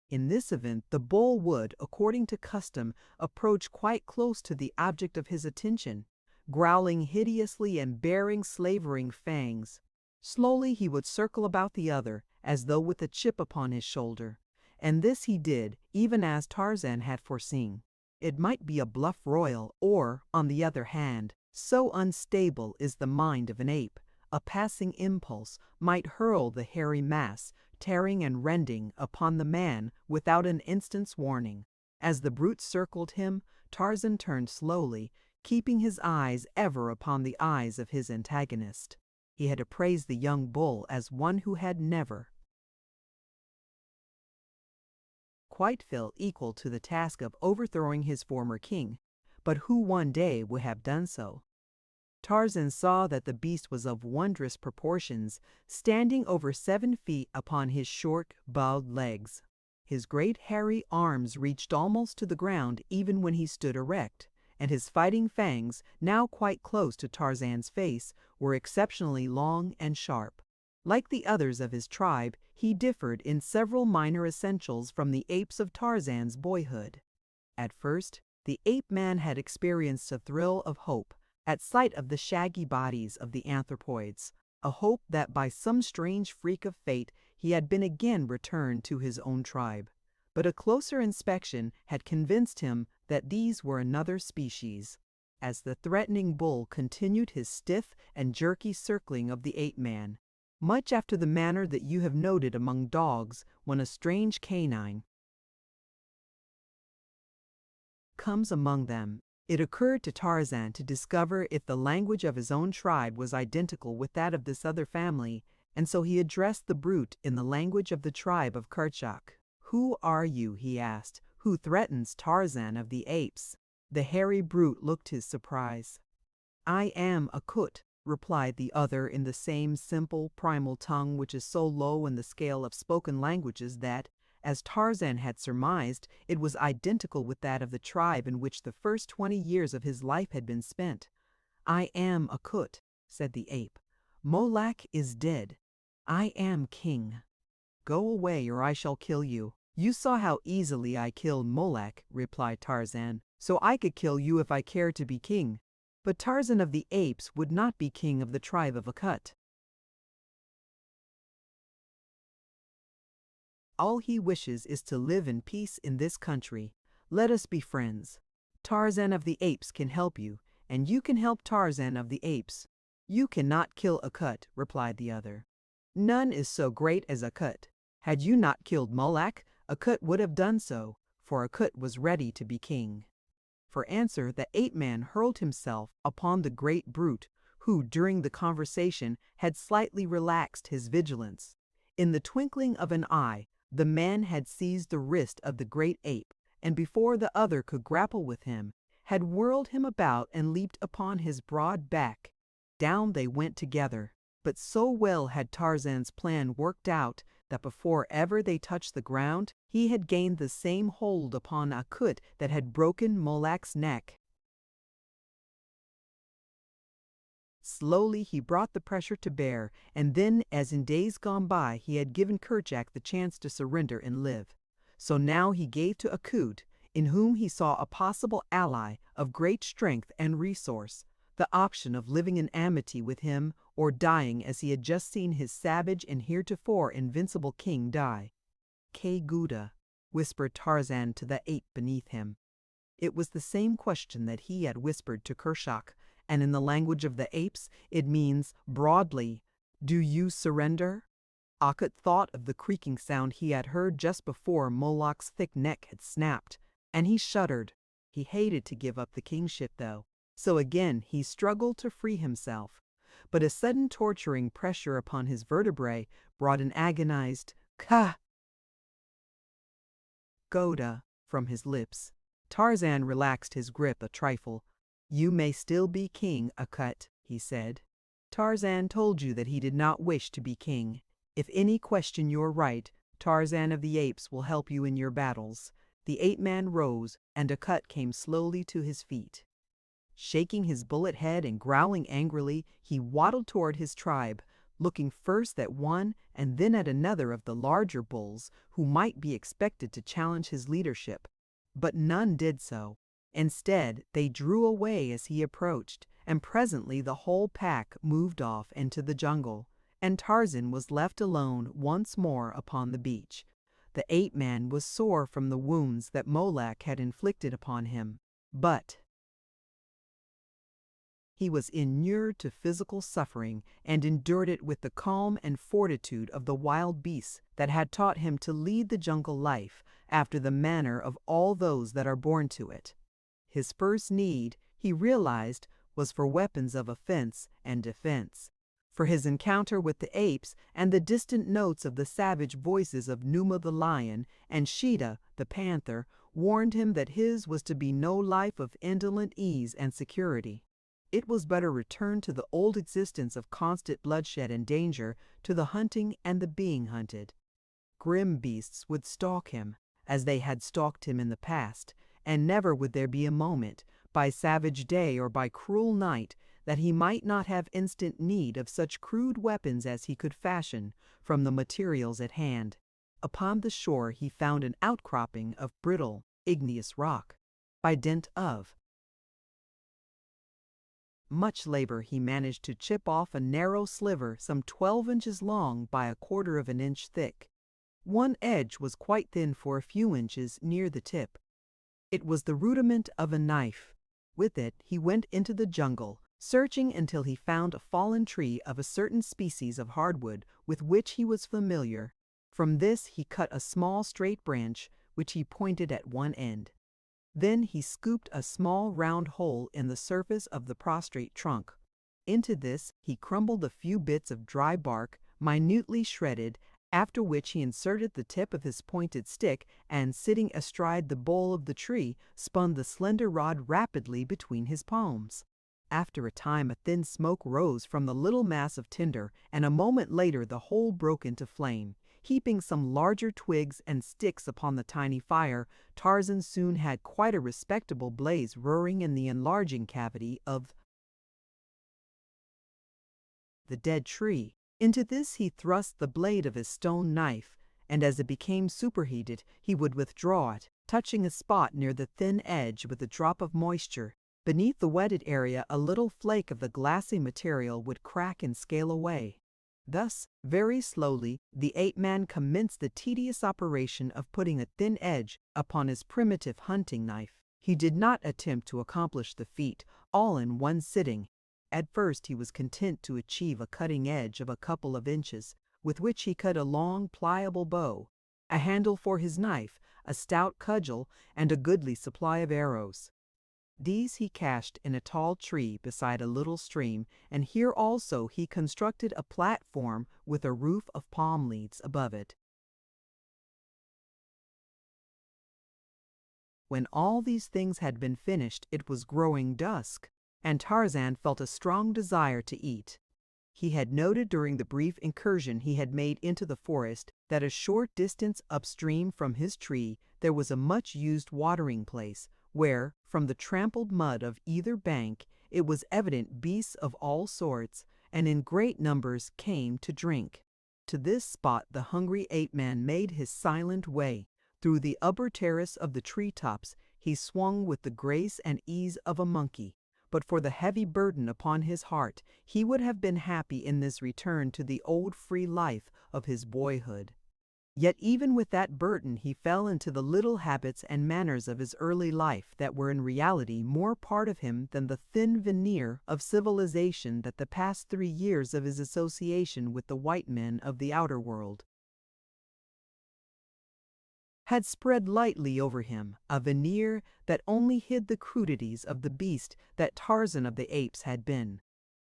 Speaker 1: In this event, the bull would, according to custom, approach quite close to the object of his attention, growling hideously and baring slavering fangs. Slowly he would circle about the other, as though with a chip upon his shoulder. And this he did, even as Tarzan had foreseen. It might be a bluff royal, or, on the other hand, so unstable is the mind of an ape, a passing impulse might hurl the hairy mass, tearing and rending, upon the man without an instant's warning. As the brute circled him, Tarzan turned slowly, keeping his eyes ever upon the eyes of his antagonist. He had appraised the young bull as one who had never quite felt equal to the task of overthrowing his former king, but who one day would have done so. Tarzan saw that the beast was of wondrous proportions, standing over 7 feet upon his short, bowed legs. His great hairy arms reached almost to the ground even when he stood erect, and his fighting fangs, now quite close to Tarzan's face, were exceptionally long and sharp. Like the others of his tribe, he differed in several minor essentials from the apes of Tarzan's boyhood. At first, the ape-man had experienced a thrill of hope at sight of the shaggy bodies of the anthropoids, a hope that by some strange freak of fate he had been again returned to his own tribe. But a closer inspection had convinced him that these were another species. As the threatening bull continued his stiff and jerky circling of the ape-man, much after the manner that you have noted among dogs when a strange canine comes among them, it occurred to Tarzan to discover if the language of his own tribe was identical with that of this other family, and so he addressed the brute in the language of the tribe of Kerchak. "Who are you," he asked, "who threatens Tarzan of the Apes?" The hairy brute looked his surprise. "I am a Kut," replied the other in the same simple, primal tongue which is so low in the scale of spoken languages that, as Tarzan had surmised, it was identical with that of the tribe in which the first 20 years of his life had been spent. "I am a Kut," said the ape. "Molak is dead. I am king. Go away or I shall kill you." "You saw how easily I killed Molak," replied Tarzan, "so I could kill you if I cared to be king. But Tarzan of the Apes would not be king of the tribe of Akut. All he wishes is to live in peace in this country. Let us be friends. Tarzan of the Apes can help you, and you can help Tarzan of the Apes." "You cannot kill Akut," replied the other. "None is so great as Akut. Had you not killed Molak, Akut would have done so, for Akut was ready to be king." For answer, the ape-man hurled himself upon the great brute, who, during the conversation, had slightly relaxed his vigilance. In the twinkling of an eye, the man had seized the wrist of the great ape, and before the other could grapple with him, had whirled him about and leaped upon his broad back. Down they went together, but so well had Tarzan's plan worked out that before ever they touched the ground, he had gained the same hold upon Akut that had broken Molak's neck. Slowly he brought the pressure to bear, and then, as in days gone by, he had given Kerchak the chance to surrender and live. So now he gave to Akut, in whom he saw a possible ally of great strength and resource, the option of living in amity with him or dying as he had just seen his savage and heretofore invincible king die. "Ke Gouda," whispered Tarzan to the ape beneath him. It was the same question that he had whispered to Kerchak, and in the language of the apes it means, broadly, "Do you surrender?" Akut thought of the creaking sound he had heard just before Molak's thick neck had snapped, and he shuddered. He hated to give up the kingship, though, so again he struggled to free himself. But a sudden torturing pressure upon his vertebrae brought an agonized "Ka Gouda" from his lips. Tarzan relaxed his grip a trifle. "You may still be king, Akut," he said. "Tarzan told you that he did not wish to be king. If any question your right, Tarzan of the Apes will help you in your battles." The ape-man rose, and Akut came slowly to his feet. Shaking his bullet head and growling angrily, he waddled toward his tribe, looking first at one and then at another of the larger bulls who might be expected to challenge his leadership. But none did so. Instead, they drew away as he approached, and presently the whole pack moved off into the jungle, and Tarzan was left alone once more upon the beach. The ape-man was sore from the wounds that Molak had inflicted upon him, but he was inured to physical suffering and endured it with the calm and fortitude of the wild beasts that had taught him to lead the jungle life after the manner of all those that are born to it. His first need, he realized, was for weapons of offense and defense. For his encounter with the apes and the distant notes of the savage voices of Numa the lion and Sheeta the panther warned him that his was to be no life of indolent ease and security. It was but a return to the old existence of constant bloodshed and danger, to the hunting and the being hunted. Grim beasts would stalk him, as they had stalked him in the past, and never would there be a moment, by savage day or by cruel night, that he might not have instant need of such crude weapons as he could fashion from the materials at hand. Upon the shore he found an outcropping of brittle, igneous rock. By dint of much labor he managed to chip off a narrow sliver some 12 inches long by a quarter of an inch thick. One edge was quite thin for a few inches near the tip. It was the rudiment of a knife. With it he went into the jungle, searching until he found a fallen tree of a certain species of hardwood with which he was familiar. From this he cut a small straight branch, which he pointed at one end. Then he scooped a small round hole in the surface of the prostrate trunk. Into this he crumbled a few bits of dry bark, minutely shredded, after which he inserted the tip of his pointed stick and, sitting astride the bole of the tree, spun the slender rod rapidly between his palms. After a time a thin smoke rose from the little mass of tinder, and a moment later the whole broke into flame. Heaping some larger twigs and sticks upon the tiny fire, Tarzan soon had quite a respectable blaze roaring in the enlarging cavity of the dead tree. Into this he thrust the blade of his stone knife, and as it became superheated, he would withdraw it, touching a spot near the thin edge with a drop of moisture. Beneath the wetted area, a little flake of the glassy material would crack and scale away. Thus, very slowly, the ape-man commenced the tedious operation of putting a thin edge upon his primitive hunting knife. He did not attempt to accomplish the feat all in one sitting. At first he was content to achieve a cutting edge of a couple of inches, with which he cut a long, pliable bow, a handle for his knife, a stout cudgel, and a goodly supply of arrows. These he cached in a tall tree beside a little stream, and here also he constructed a platform with a roof of palm leaves above it. When all these things had been finished, it was growing dusk, and Tarzan felt a strong desire to eat. He had noted during the brief incursion he had made into the forest that a short distance upstream from his tree there was a much-used watering place, where, from the trampled mud of either bank, it was evident beasts of all sorts, and in great numbers, came to drink. To this spot the hungry ape-man made his silent way. Through the upper terrace of the tree-tops he swung with the grace and ease of a monkey. But for the heavy burden upon his heart, he would have been happy in this return to the old free life of his boyhood. Yet even with that burden he fell into the little habits and manners of his early life that were in reality more part of him than the thin veneer of civilization that the past 3 years of his association with the white men of the outer world had spread lightly over him, a veneer that only hid the crudities of the beast that Tarzan of the Apes had been.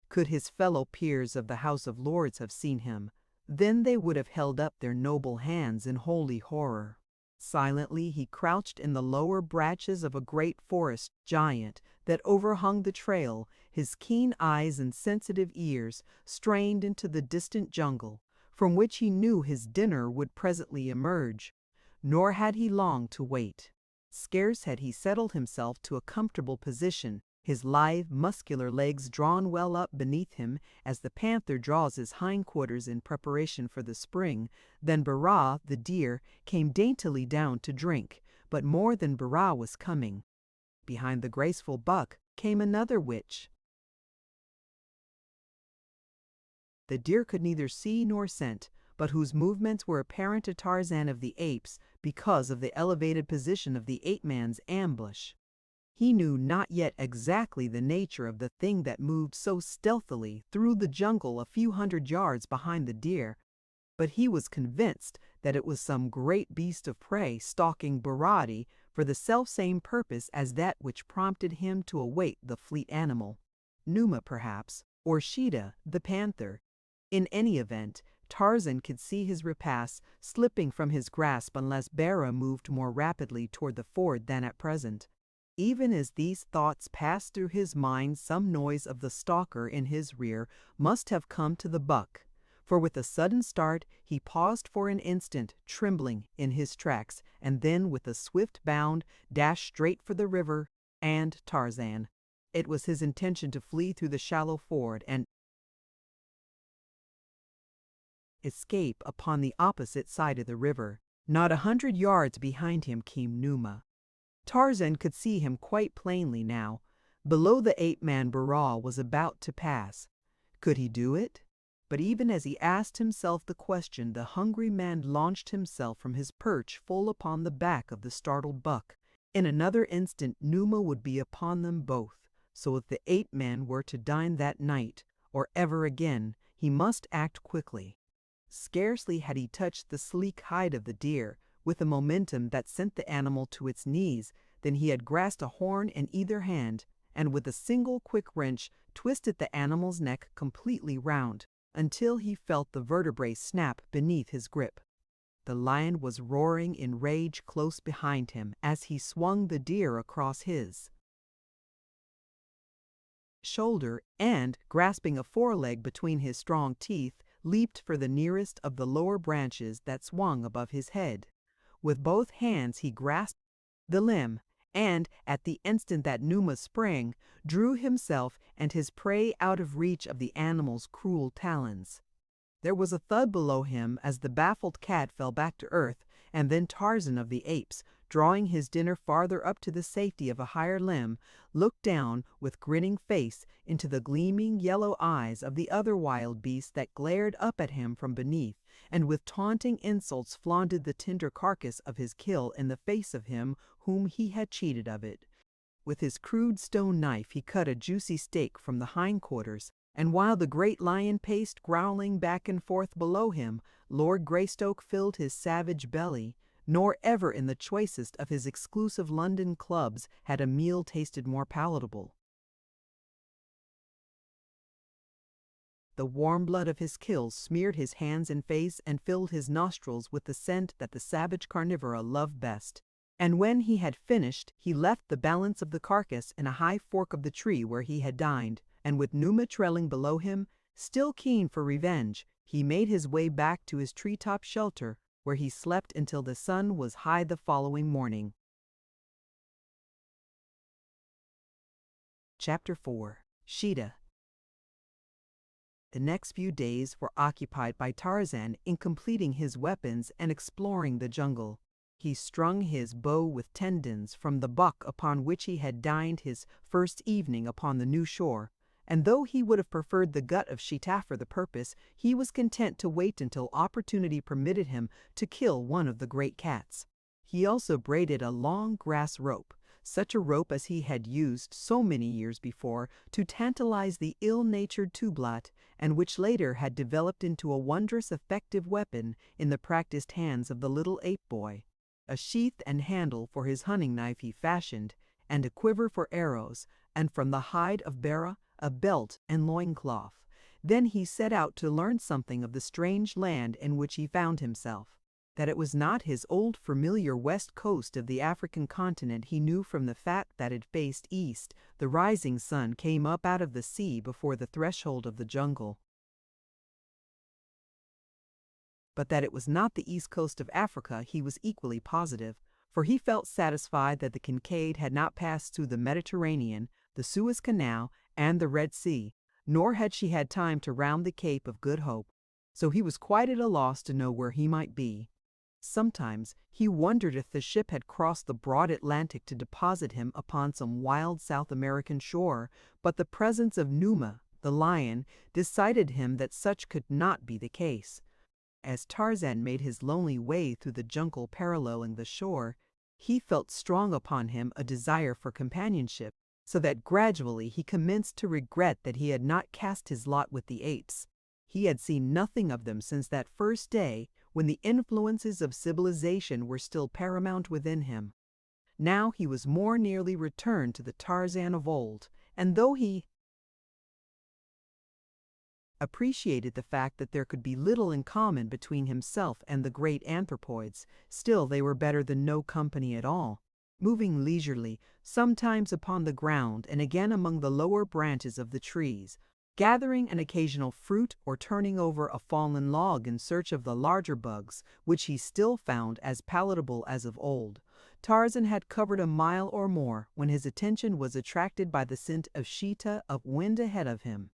Speaker 1: Could his fellow peers of the House of Lords have seen him, then they would have held up their noble hands in holy horror. Silently he crouched in the lower branches of a great forest giant that overhung the trail, his keen eyes and sensitive ears strained into the distant jungle, from which he knew his dinner would presently emerge. Nor had he long to wait. Scarce had he settled himself to a comfortable position, his lithe, muscular legs drawn well up beneath him as the panther draws his hindquarters in preparation for the spring, than Bara, the deer, came daintily down to drink. But more than Bara was coming. Behind the graceful buck came another witch. The deer could neither see nor scent, but whose movements were apparent to Tarzan of the Apes because of the elevated position of the ape-man's ambush. He knew not yet exactly the nature of the thing that moved so stealthily through the jungle a few hundred yards behind the deer, but he was convinced that it was some great beast of prey stalking Baradi for the selfsame purpose as that which prompted him to await the fleet animal. Numa, perhaps, or Sheeta, the panther. In any event, Tarzan could see his repast slipping from his grasp unless Bara moved more rapidly toward the ford than at present. Even as these thoughts passed through his mind, some noise of the stalker in his rear must have come to the buck, for with a sudden start he paused for an instant, trembling in his tracks, and then with a swift bound dashed straight for the river and Tarzan. It was his intention to flee through the shallow ford and escape upon the opposite side of the river. Not 100 yards behind him came Numa. Tarzan could see him quite plainly now. Below, the ape-man Burrell was about to pass. Could he do it? But even as he asked himself the question, the hungry man launched himself from his perch full upon the back of the startled buck. In another instant Numa would be upon them both. So if the ape-man were to dine that night, or ever again, he must act quickly. Scarcely had he touched the sleek hide of the deer, with a momentum that sent the animal to its knees, than he had grasped a horn in either hand, and with a single quick wrench twisted the animal's neck completely round, until he felt the vertebrae snap beneath his grip. The lion was roaring in rage close behind him as he swung the deer across his shoulder and, grasping a foreleg between his strong teeth, leaped for the nearest of the lower branches that swung above his head. With both hands he grasped the limb, and, at the instant that Numa sprang, drew himself and his prey out of reach of the animal's cruel talons. There was a thud below him as the baffled cat fell back to earth, and then Tarzan of the Apes, drawing his dinner farther up to the safety of a higher limb, looked down with grinning face into the gleaming yellow eyes of the other wild beast that glared up at him from beneath, and with taunting insults flaunted the tender carcass of his kill in the face of him whom he had cheated of it. With his crude stone knife he cut a juicy steak from the hindquarters, and while the great lion paced growling back and forth below him, Lord Greystoke filled his savage belly, nor ever in the choicest of his exclusive London clubs had a meal tasted more palatable. The warm blood of his kills smeared his hands and face and filled his nostrils with the scent that the savage carnivora love best. And when he had finished, he left the balance of the carcass in a high fork of the tree where he had dined, and with Numa trailing below him, still keen for revenge, he made his way back to his treetop shelter, where he slept until the sun was high the following morning. Chapter 4. Sheeta. The next few days were occupied by Tarzan in completing his weapons and exploring the jungle. He strung his bow with tendons from the buck upon which he had dined his first evening upon the new shore, and though he would have preferred the gut of Sheeta for the purpose, he was content to wait until opportunity permitted him to kill one of the great cats. He also braided a long grass rope, such a rope as he had used so many years before to tantalize the ill-natured Tublat, and which later had developed into a wondrous effective weapon in the practiced hands of the little ape boy. A sheath and handle for his hunting knife he fashioned, and a quiver for arrows, and from the hide of Bara a belt and loincloth. Then he set out to learn something of the strange land in which he found himself. That it was not his old familiar west coast of the African continent he knew from the fact that it faced east. The rising sun came up out of the sea before the threshold of the jungle. But that it was not the east coast of Africa he was equally positive, for he felt satisfied that the Kincaid had not passed through the Mediterranean, the Suez Canal, and the Red Sea, nor had she had time to round the Cape of Good Hope, so he was quite at a loss to know where he might be. Sometimes he wondered if the ship had crossed the broad Atlantic to deposit him upon some wild South American shore, but the presence of Numa, the lion, decided him that such could not be the case. As Tarzan made his lonely way through the jungle paralleling the shore, he felt strong upon him a desire for companionship, so that gradually he commenced to regret that he had not cast his lot with the apes. He had seen nothing of them since that first day when the influences of civilization were still paramount within him. Now he was more nearly returned to the Tarzan of old, and though he appreciated the fact that there could be little in common between himself and the great anthropoids, still they were better than no company at all. Moving leisurely, sometimes upon the ground and again among the lower branches of the trees, gathering an occasional fruit or turning over a fallen log in search of the larger bugs, which he still found as palatable as of old, Tarzan had covered a mile or more when his attention was attracted by the scent of Sheeta upwind ahead of him.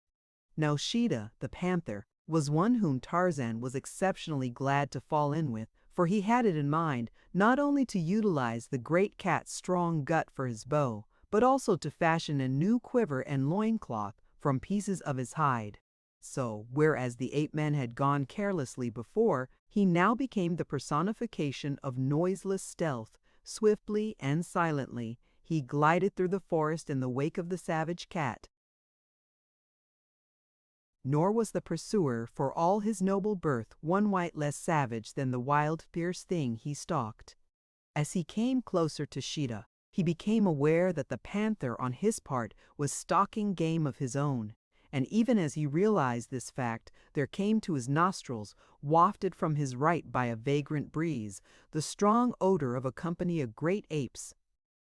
Speaker 1: Now Sheeta, the panther, was one whom Tarzan was exceptionally glad to fall in with, for he had it in mind not only to utilize the great cat's strong gut for his bow, but also to fashion a new quiver and loincloth from pieces of his hide. So, whereas the ape-man had gone carelessly before, he now became the personification of noiseless stealth. Swiftly and silently, he glided through the forest in the wake of the savage cat. Nor was the pursuer, for all his noble birth, one whit less savage than the wild, fierce thing he stalked. As he came closer to Sheeta, he became aware that the panther, on his part, was stalking game of his own. And even as he realized this fact, there came to his nostrils, wafted from his right by a vagrant breeze, the strong odor of a company of great apes.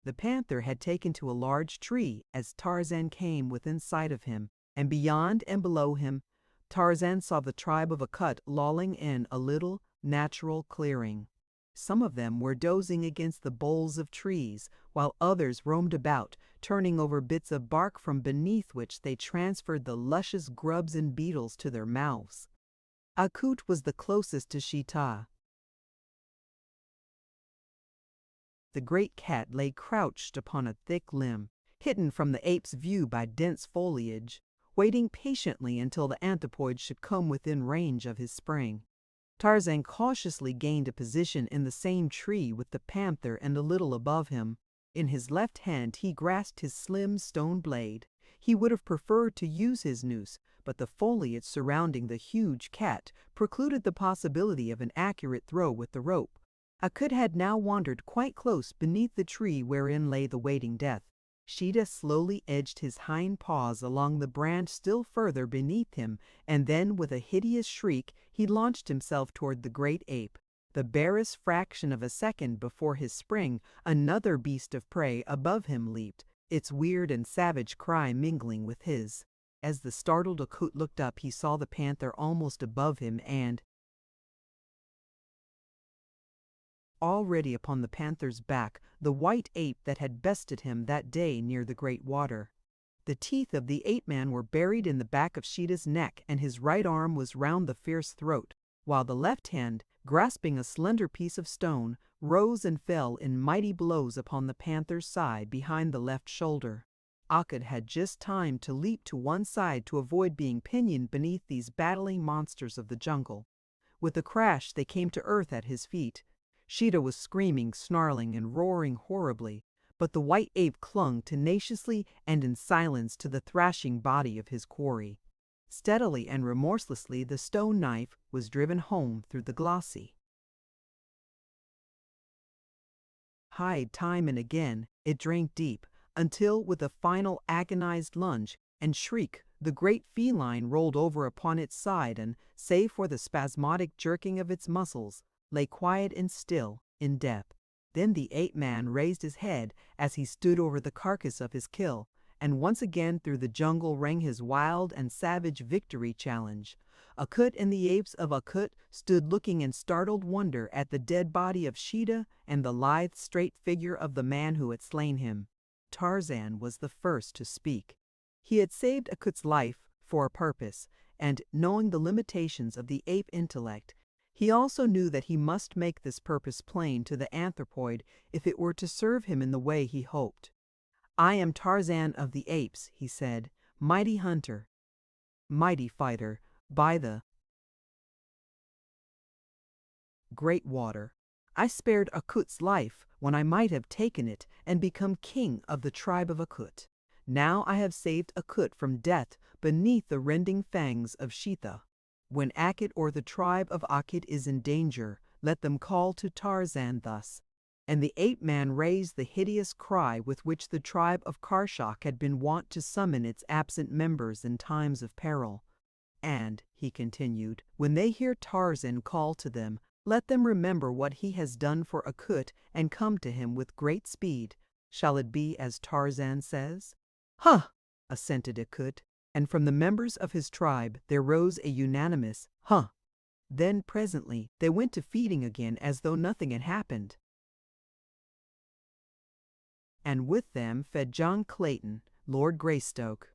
Speaker 1: The panther had taken to a large tree as Tarzan came within sight of him, and beyond and below him, Tarzan saw the tribe of Akut lolling in a little natural clearing. Some of them were dozing against the boles of trees, while others roamed about, turning over bits of bark from beneath which they transferred the luscious grubs and beetles to their mouths. Akut was the closest to Sheeta. The great cat lay crouched upon a thick limb, hidden from the ape's view by dense foliage, waiting patiently until the anthropoid should come within range of his spring. Tarzan cautiously gained a position in the same tree with the panther and a little above him. In his left hand he grasped his slim stone blade. He would have preferred to use his noose, but the foliage surrounding the huge cat precluded the possibility of an accurate throw with the rope. Akut had now wandered quite close beneath the tree wherein lay the waiting death. Sheeta slowly edged his hind paws along the branch still further beneath him, and then, with a hideous shriek, he launched himself toward the great ape. The barest fraction of a second before his spring, another beast of prey above him leaped, its weird and savage cry mingling with his. As the startled Akut looked up, he saw the panther almost above him and, already upon the panther's back, the white ape that had bested him that day near the great water. The teeth of the ape-man were buried in the back of Sheeta's neck, and his right arm was round the fierce throat, while the left hand, grasping a slender piece of stone, rose and fell in mighty blows upon the panther's side behind the left shoulder. Akut had just time to leap to one side to avoid being pinioned beneath these battling monsters of the jungle. With a crash they came to earth at his feet. Sheeta was screaming, snarling, and roaring horribly, but the white ape clung tenaciously and in silence to the thrashing body of his quarry. Steadily and remorselessly the stone knife was driven home through the glossy hide time and again. It drank deep, until with a final agonized lunge and shriek, the great feline rolled over upon its side and, save for the spasmodic jerking of its muscles, lay quiet and still in death. Then the ape-man raised his head as he stood over the carcass of his kill, and once again through the jungle rang his wild and savage victory challenge. Akut and the apes of Akut stood looking in startled wonder at the dead body of Sheeta and the lithe, straight figure of the man who had slain him. Tarzan was the first to speak. He had saved Akut's life for a purpose, and, knowing the limitations of the ape intellect, he also knew that he must make this purpose plain to the anthropoid if it were to serve him in the way he hoped. "I am Tarzan of the Apes," he said, "mighty hunter, mighty fighter, by the great water. I spared Akut's life when I might have taken it and become king of the tribe of Akut. Now I have saved Akut from death beneath the rending fangs of Sheeta. When Akut or the tribe of Akut is in danger, let them call to Tarzan thus." And the ape-man raised the hideous cry with which the tribe of Karshak had been wont to summon its absent members in times of peril. "And," he continued, "when they hear Tarzan call to them, let them remember what he has done for Akut and come to him with great speed. Shall it be as Tarzan says?" "Huh!" assented Akut, and from the members of his tribe there rose a unanimous "huh." Then presently they went to feeding again as though nothing had happened. And with them fed John Clayton, Lord Greystoke.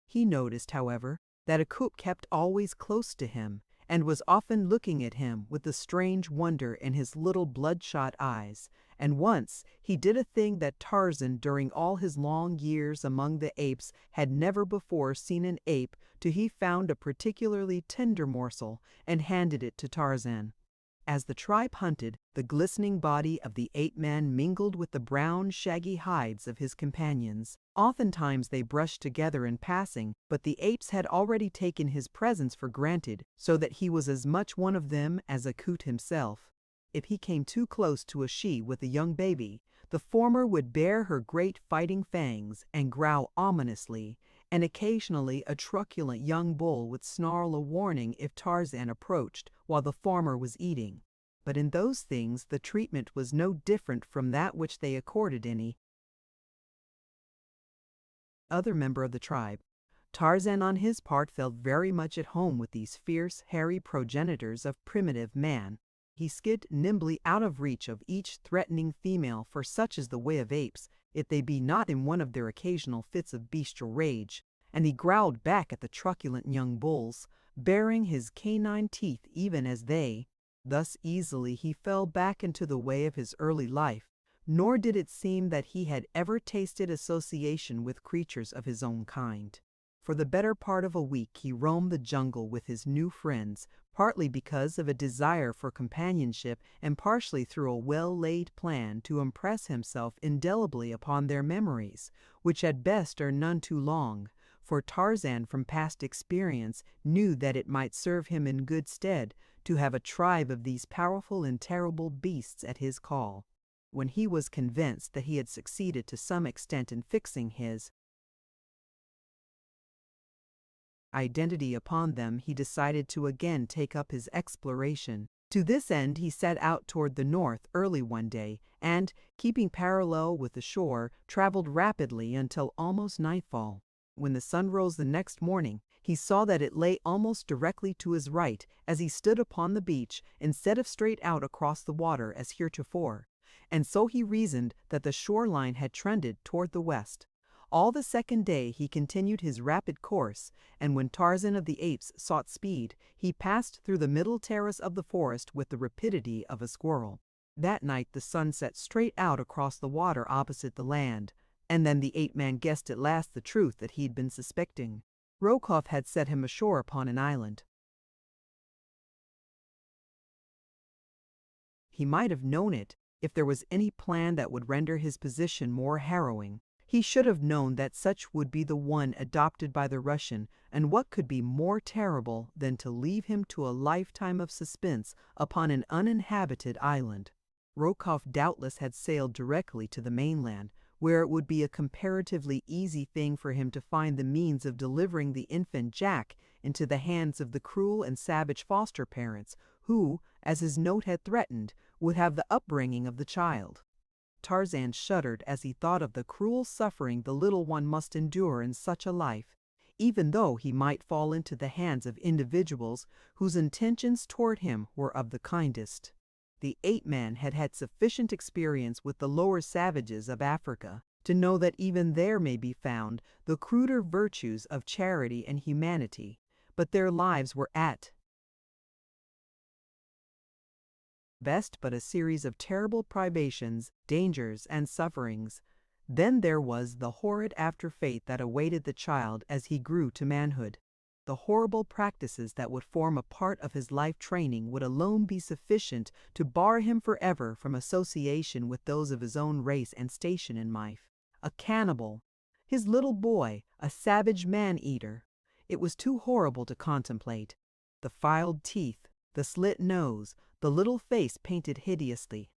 Speaker 1: He noticed, however, that Akut kept always close to him, and was often looking at him with a strange wonder in his little bloodshot eyes. And once he did a thing that Tarzan, during all his long years among the apes, had never before seen an ape, till he found a particularly tender morsel and handed it to Tarzan. As the tribe hunted, the glistening body of the ape-man mingled with the brown, shaggy hides of his companions. Oftentimes they brushed together in passing, but the apes had already taken his presence for granted, so that he was as much one of them as Akut himself. If he came too close to a she with a young baby, the former would bare her great fighting fangs and growl ominously, and occasionally a truculent young bull would snarl a warning if Tarzan approached while the former was eating. But in those things the treatment was no different from that which they accorded any other member of the tribe. Tarzan on his part felt very much at home with these fierce, hairy progenitors of primitive man. He skid nimbly out of reach of each threatening female, for such is the way of apes, if they be not in one of their occasional fits of bestial rage, and he growled back at the truculent young bulls, baring his canine teeth even as they. Thus easily he fell back into the way of his early life, nor did it seem that he had ever tasted association with creatures of his own kind. For the better part of a week he roamed the jungle with his new friends, partly because of a desire for companionship and partially through a well-laid plan to impress himself indelibly upon their memories, which at best are none too long, for Tarzan from past experience knew that it might serve him in good stead to have a tribe of these powerful and terrible beasts at his call. When he was convinced that he had succeeded to some extent in fixing his identity upon them, he decided to again take up his exploration. To this end he set out toward the north early one day, and, keeping parallel with the shore, traveled rapidly until almost nightfall. When the sun rose the next morning, he saw that it lay almost directly to his right as he stood upon the beach, instead of straight out across the water as heretofore, and so he reasoned that the shoreline had trended toward the west. All the second day he continued his rapid course, and when Tarzan of the Apes sought speed, he passed through the middle terrace of the forest with the rapidity of a squirrel. That night the sun set straight out across the water opposite the land, and then the ape-man guessed at last the truth that he'd been suspecting. Rokoff had set him ashore upon an island. He might have known it if there was any plan that would render his position more harrowing. He should have known that such would be the one adopted by the Russian, and what could be more terrible than to leave him to a lifetime of suspense upon an uninhabited island? Rokoff doubtless had sailed directly to the mainland, where it would be a comparatively easy thing for him to find the means of delivering the infant Jack into the hands of the cruel and savage foster parents, who, as his note had threatened, would have the upbringing of the child. Tarzan shuddered as he thought of the cruel suffering the little one must endure in such a life, even though he might fall into the hands of individuals whose intentions toward him were of the kindest. The ape-man had had sufficient experience with the lower savages of Africa to know that even there may be found the cruder virtues of charity and humanity, but their lives were at best but a series of terrible privations, dangers, and sufferings. Then there was the horrid after-fate that awaited the child as he grew to manhood. The horrible practices that would form a part of his life training would alone be sufficient to bar him forever from association with those of his own race and station in life. A cannibal, his little boy, a savage man-eater. It was too horrible to contemplate. The filed teeth, the slit nose, the little face painted hideously.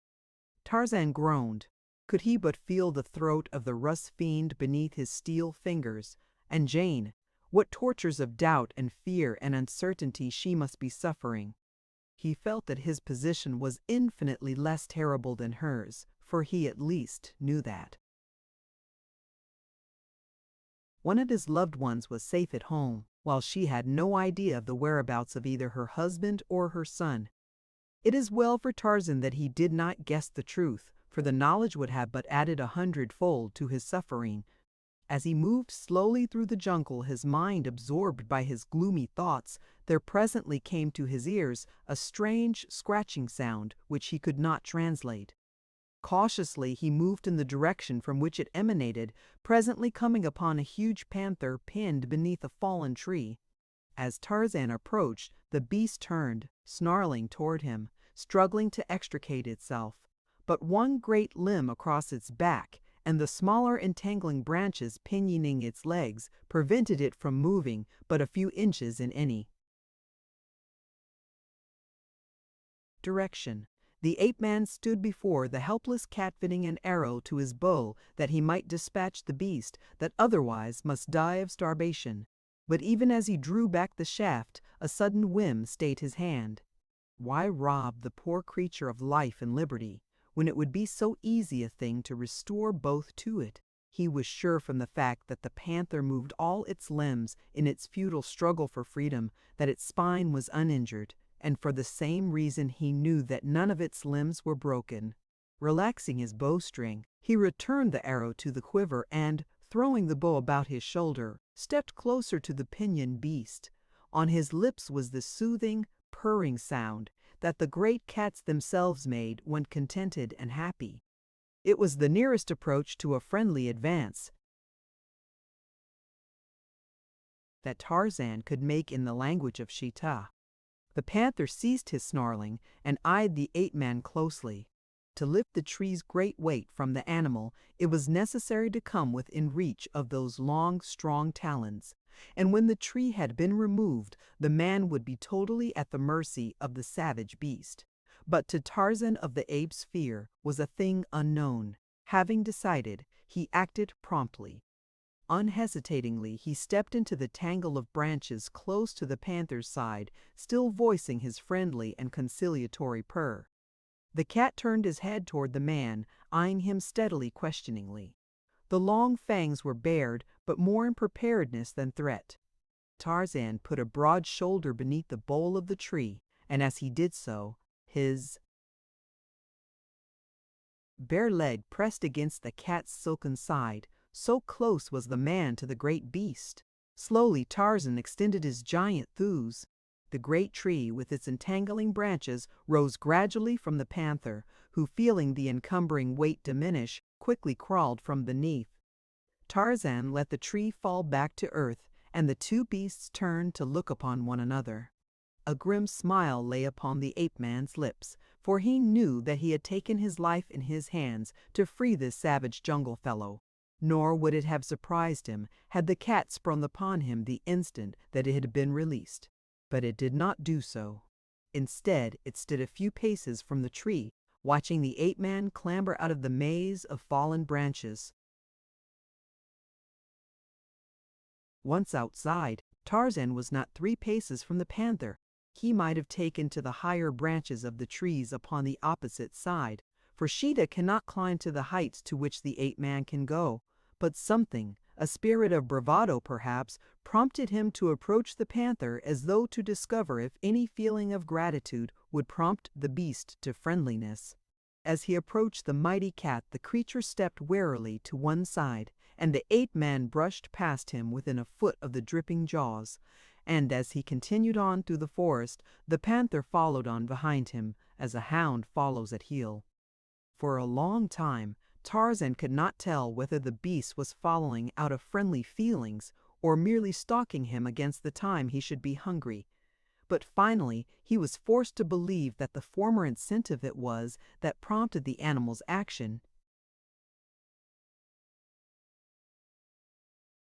Speaker 1: Tarzan groaned. Could he but feel the throat of the rust fiend beneath his steel fingers, and Jane, what tortures of doubt and fear and uncertainty she must be suffering. He felt that his position was infinitely less terrible than hers, for he at least knew that one of his loved ones was safe at home, while she had no idea of the whereabouts of either her husband or her son. It is well for Tarzan that he did not guess the truth, for the knowledge would have but added 100-fold to his suffering. As he moved slowly through the jungle, his mind absorbed by his gloomy thoughts, there presently came to his ears a strange scratching sound which he could not translate. Cautiously he moved in the direction from which it emanated, presently coming upon a huge panther pinned beneath a fallen tree. As Tarzan approached, the beast turned, snarling toward him, struggling to extricate itself. But one great limb across its back, and the smaller entangling branches pinioning its legs, prevented it from moving but a few inches in any direction. The ape-man stood before the helpless cat, fitting an arrow to his bow that he might dispatch the beast that otherwise must die of starvation. But even as he drew back the shaft, a sudden whim stayed his hand. Why rob the poor creature of life and liberty, when it would be so easy a thing to restore both to it? He was sure from the fact that the panther moved all its limbs in its futile struggle for freedom that its spine was uninjured, and for the same reason he knew that none of its limbs were broken. Relaxing his bowstring, he returned the arrow to the quiver and, throwing the bow about his shoulder, stepped closer to the pinioned beast. On his lips was the soothing, purring sound that the great cats themselves made when contented and happy. It was the nearest approach to a friendly advance that Tarzan could make in the language of Cheetah. The panther ceased his snarling and eyed the ape-man closely. To lift the tree's great weight from the animal, it was necessary to come within reach of those long, strong talons, and when the tree had been removed, the man would be totally at the mercy of the savage beast. But to Tarzan of the Apes fear was a thing unknown. Having decided, he acted promptly. Unhesitatingly, he stepped into the tangle of branches close to the panther's side, still voicing his friendly and conciliatory purr. The cat turned his head toward the man, eyeing him steadily, questioningly. The long fangs were bared, but more in preparedness than threat. Tarzan put a broad shoulder beneath the bole of the tree, and as he did so, his bare leg pressed against the cat's silken side. So close was the man to the great beast. Slowly Tarzan extended his giant thews. The great tree, with its entangling branches, rose gradually from the panther, who, feeling the encumbering weight diminish, quickly crawled from beneath. Tarzan let the tree fall back to earth, and the two beasts turned to look upon one another. A grim smile lay upon the ape-man's lips, for he knew that he had taken his life in his hands to free this savage jungle fellow. Nor would it have surprised him had the cat sprung upon him the instant that it had been released. But it did not do so. Instead, it stood a few paces from the tree, watching the ape-man clamber out of the maze of fallen branches. Once outside, Tarzan was not 3 paces from the panther. He might have taken to the higher branches of the trees upon the opposite side, for Sheeta cannot climb to the heights to which the ape-man can go. But something, a spirit of bravado perhaps, prompted him to approach the panther as though to discover if any feeling of gratitude would prompt the beast to friendliness. As he approached the mighty cat, the creature stepped warily to one side, and the ape-man brushed past him within a foot of the dripping jaws. And as he continued on through the forest, the panther followed on behind him, as a hound follows at heel. For a long time, Tarzan could not tell whether the beast was following out of friendly feelings or merely stalking him against the time he should be hungry. But finally he was forced to believe that the former incentive it was that prompted the animal's action.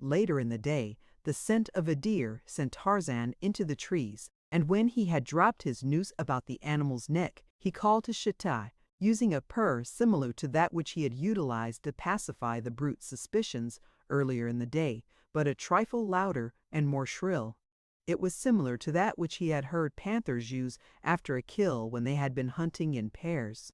Speaker 1: Later in the day, the scent of a deer sent Tarzan into the trees, and when he had dropped his noose about the animal's neck, he called to Cheetah, using a purr similar to that which he had utilized to pacify the brute's suspicions earlier in the day, but a trifle louder and more shrill. It was similar to that which he had heard panthers use after a kill when they had been hunting in pairs.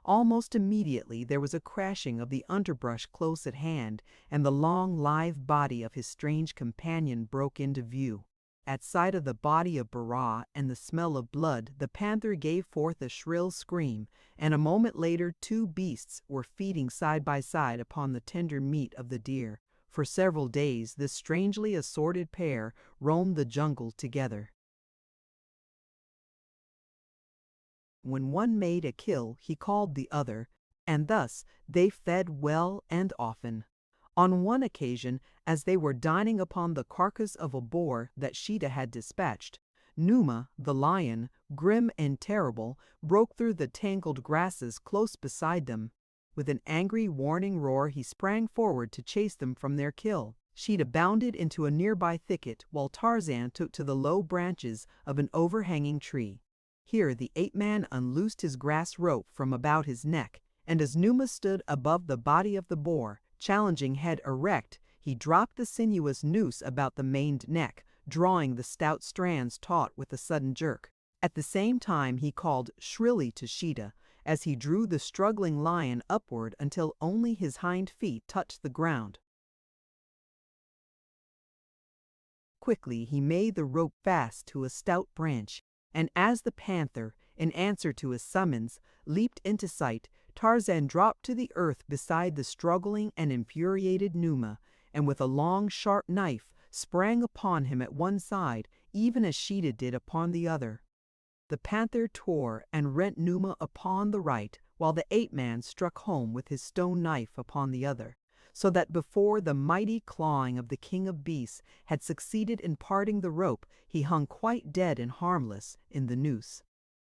Speaker 1: Almost immediately there was a crashing of the underbrush close at hand, and the long, lithe body of his strange companion broke into view. At sight of the body of Bara and the smell of blood, the panther gave forth a shrill scream, and a moment later 2 beasts were feeding side by side upon the tender meat of the deer, For several days, this strangely assorted pair roamed the jungle together. When one made a kill, he called the other, and thus they fed well and often. On one occasion, as they were dining upon the carcass of a boar that Sheeta had dispatched, Numa, the lion, grim and terrible, broke through the tangled grasses close beside them. With an angry warning roar, he sprang forward to chase them from their kill. Sheeta bounded into a nearby thicket, while Tarzan took to the low branches of an overhanging tree. Here the ape-man unloosed his grass rope from about his neck, and as Numa stood above the body of the boar, challenging head erect, he dropped the sinuous noose about the maned neck, drawing the stout strands taut with a sudden jerk. At the same time he called shrilly to Sheeta, as he drew the struggling lion upward until only his hind feet touched the ground. Quickly he made the rope fast to a stout branch, and as the panther, in answer to his summons, leaped into sight, Tarzan dropped to the earth beside the struggling and infuriated Numa, and with a long, sharp knife sprang upon him at one side, even as Sheeta did upon the other. The panther tore and rent Numa upon the right, while the ape-man struck home with his stone knife upon the other, so that before the mighty clawing of the king of beasts had succeeded in parting the rope, he hung quite dead and harmless in the noose.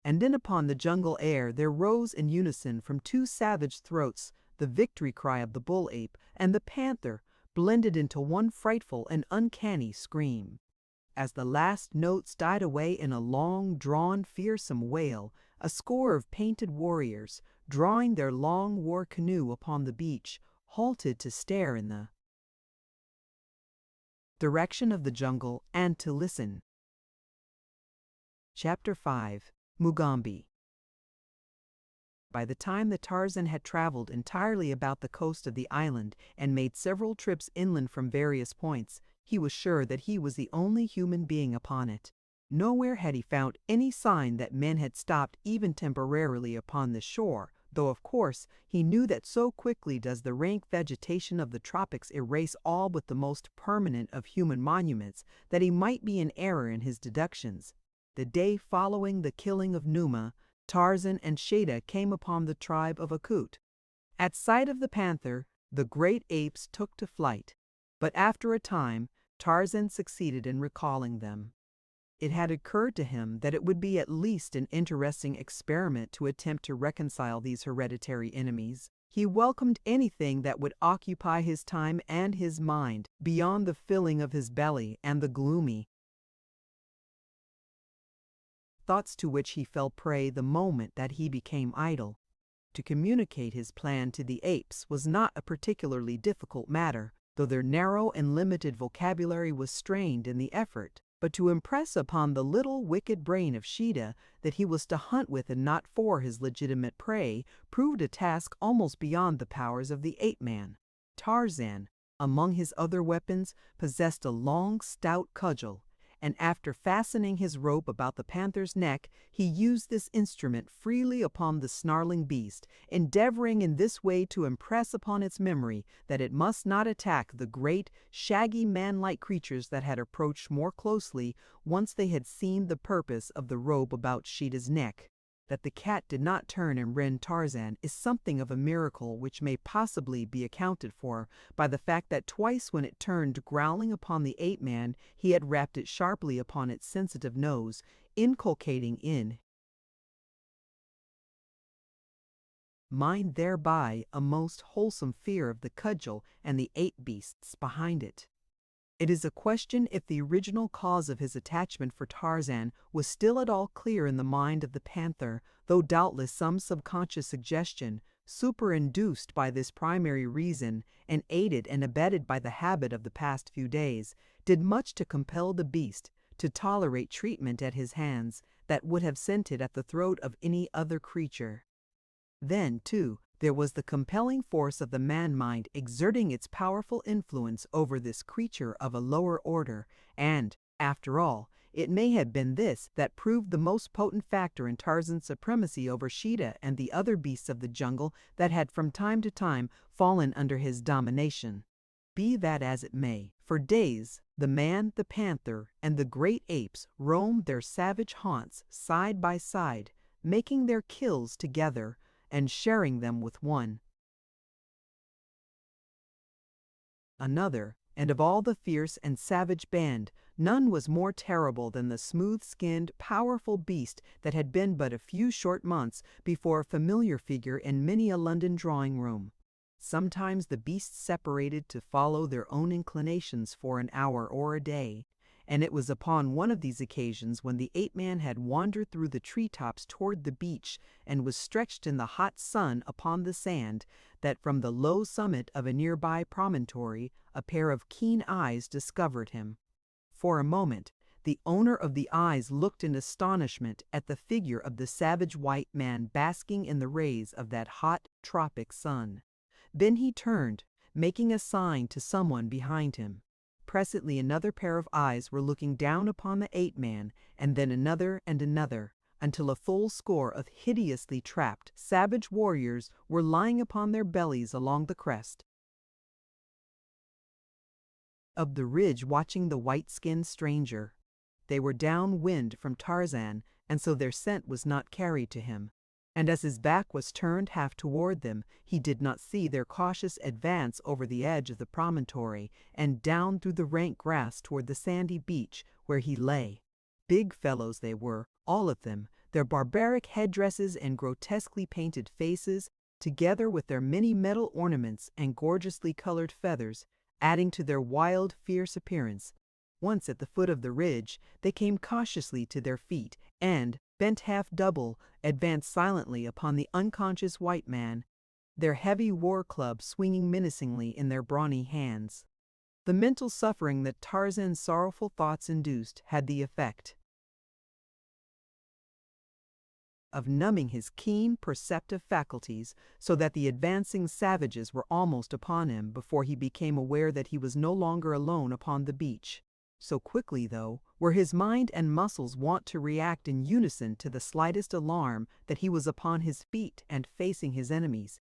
Speaker 1: And then upon the jungle air there rose in unison from two savage throats the victory cry of the bull-ape and the panther, blended into one frightful and uncanny scream. As the last notes died away in a long-drawn, fearsome wail, a score of painted warriors, drawing their long war canoe upon the beach, halted to stare in the direction of the jungle and to listen. Chapter 5. Mugambi. By the time that Tarzan had traveled entirely about the coast of the island and made several trips inland from various points, he was sure that he was the only human being upon it. Nowhere had he found any sign that men had stopped even temporarily upon the shore, though of course he knew that so quickly does the rank vegetation of the tropics erase all but the most permanent of human monuments that he might be in error in his deductions. The day following the killing of Numa, Tarzan and Sheeta came upon the tribe of Akut. At sight of the panther, the great apes took to flight, but after a time Tarzan succeeded in recalling them. It had occurred to him that it would be at least an interesting experiment to attempt to reconcile these hereditary enemies. He welcomed anything that would occupy his time and his mind beyond the filling of his belly and the gloomy thoughts to which he fell prey the moment that he became idle. To communicate his plan to the apes was not a particularly difficult matter, though their narrow and limited vocabulary was strained in the effort. But to impress upon the little wicked brain of Sheeta that he was to hunt with and not for his legitimate prey proved a task almost beyond the powers of the ape-man. Tarzan, among his other weapons, possessed a long, stout cudgel, and after fastening his rope about the panther's neck, he used this instrument freely upon the snarling beast, endeavoring in this way to impress upon its memory that it must not attack the great, shaggy, man-like creatures that had approached more closely once they had seen the purpose of the rope about Sheeta's neck. That the cat did not turn and rend Tarzan is something of a miracle which may possibly be accounted for by the fact that twice when it turned growling upon the ape-man, he had rapped it sharply upon its sensitive nose, inculcating in mind thereby a most wholesome fear of the cudgel and the ape beasts behind it. It is a question if the original cause of his attachment for Tarzan was still at all clear in the mind of the panther, though doubtless some subconscious suggestion, superinduced by this primary reason and aided and abetted by the habit of the past few days, did much to compel the beast to tolerate treatment at his hands that would have sent it at the throat of any other creature. Then, too, there was the compelling force of the man-mind exerting its powerful influence over this creature of a lower order, and, after all, it may have been this that proved the most potent factor in Tarzan's supremacy over Sheeta and the other beasts of the jungle that had from time to time fallen under his domination. Be that as it may, for days the man, the panther, and the great apes roamed their savage haunts side by side, making their kills together and sharing them with one another, and of all the fierce and savage band, none was more terrible than the smooth-skinned, powerful beast that had been but a few short months before a familiar figure in many a London drawing-room. Sometimes the beasts separated to follow their own inclinations for an hour or a day, and it was upon one of these occasions when the ape-man had wandered through the tree-tops toward the beach and was stretched in the hot sun upon the sand, that from the low summit of a nearby promontory a pair of keen eyes discovered him. For a moment, the owner of the eyes looked in astonishment at the figure of the savage white man basking in the rays of that hot tropic sun. Then he turned, making a sign to someone behind him. Presently another pair of eyes were looking down upon the ape-man, and then another and another, until a full score of hideously trapped, savage warriors were lying upon their bellies along the crest of the ridge watching the white-skinned stranger. They were downwind from Tarzan, and so their scent was not carried to him. And as his back was turned half toward them, he did not see their cautious advance over the edge of the promontory and down through the rank grass toward the sandy beach where he lay. Big fellows they were, all of them, their barbaric headdresses and grotesquely painted faces, together with their many metal ornaments and gorgeously colored feathers, adding to their wild, fierce appearance. Once at the foot of the ridge, they came cautiously to their feet and, bent half double, advanced silently upon the unconscious white man, their heavy war clubs swinging menacingly in their brawny hands. The mental suffering that Tarzan's sorrowful thoughts induced had the effect of numbing his keen, perceptive faculties, so that the advancing savages were almost upon him before he became aware that he was no longer alone upon the beach. So quickly, though, were his mind and muscles wont to react in unison to the slightest alarm, that he was upon his feet and facing his enemies.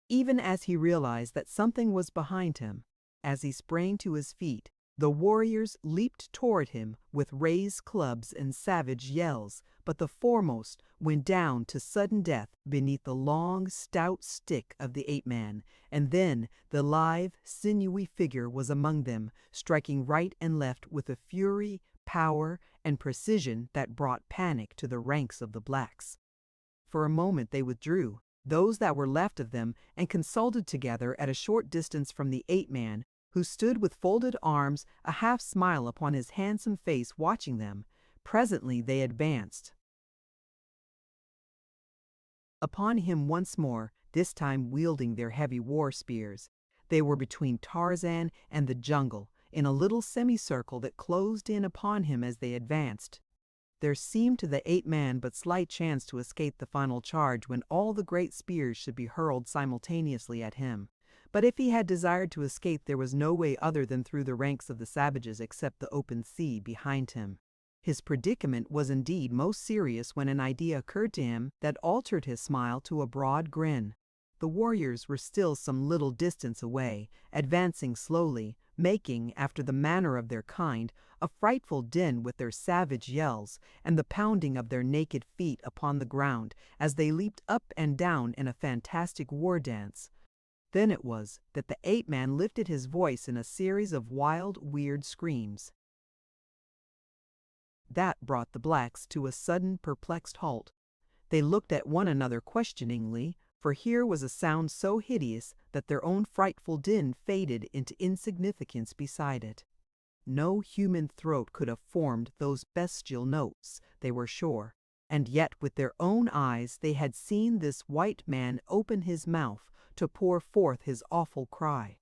Speaker 1: Even as he realized that something was behind him, as he sprang to his feet, the warriors leaped toward him with raised clubs and savage yells, but the foremost went down to sudden death beneath the long, stout stick of the ape-man, and then the lithe, sinewy figure was among them, striking right and left with a fury, power, and precision that brought panic to the ranks of the blacks. For a moment they withdrew, those that were left of them, and consulted together at a short distance from the ape-man, who stood with folded arms, a half-smile upon his handsome face, watching them. Presently they advanced upon him once more, this time wielding their heavy war spears. They were between Tarzan and the jungle, in a little semicircle that closed in upon him as they advanced. There seemed to the ape-man but slight chance to escape the final charge when all the great spears should be hurled simultaneously at him. But if he had desired to escape, there was no way other than through the ranks of the savages except the open sea behind him. His predicament was indeed most serious when an idea occurred to him that altered his smile to a broad grin. The warriors were still some little distance away, advancing slowly, making, after the manner of their kind, a frightful din with their savage yells and the pounding of their naked feet upon the ground as they leaped up and down in a fantastic war dance. Then it was that the ape-man lifted his voice in a series of wild, weird screams. That brought the blacks to a sudden, perplexed halt. They looked at one another questioningly, for here was a sound so hideous that their own frightful din faded into insignificance beside it. No human throat could have formed those bestial notes, they were sure, and yet with their own eyes they had seen this white man open his mouth to pour forth his awful cry.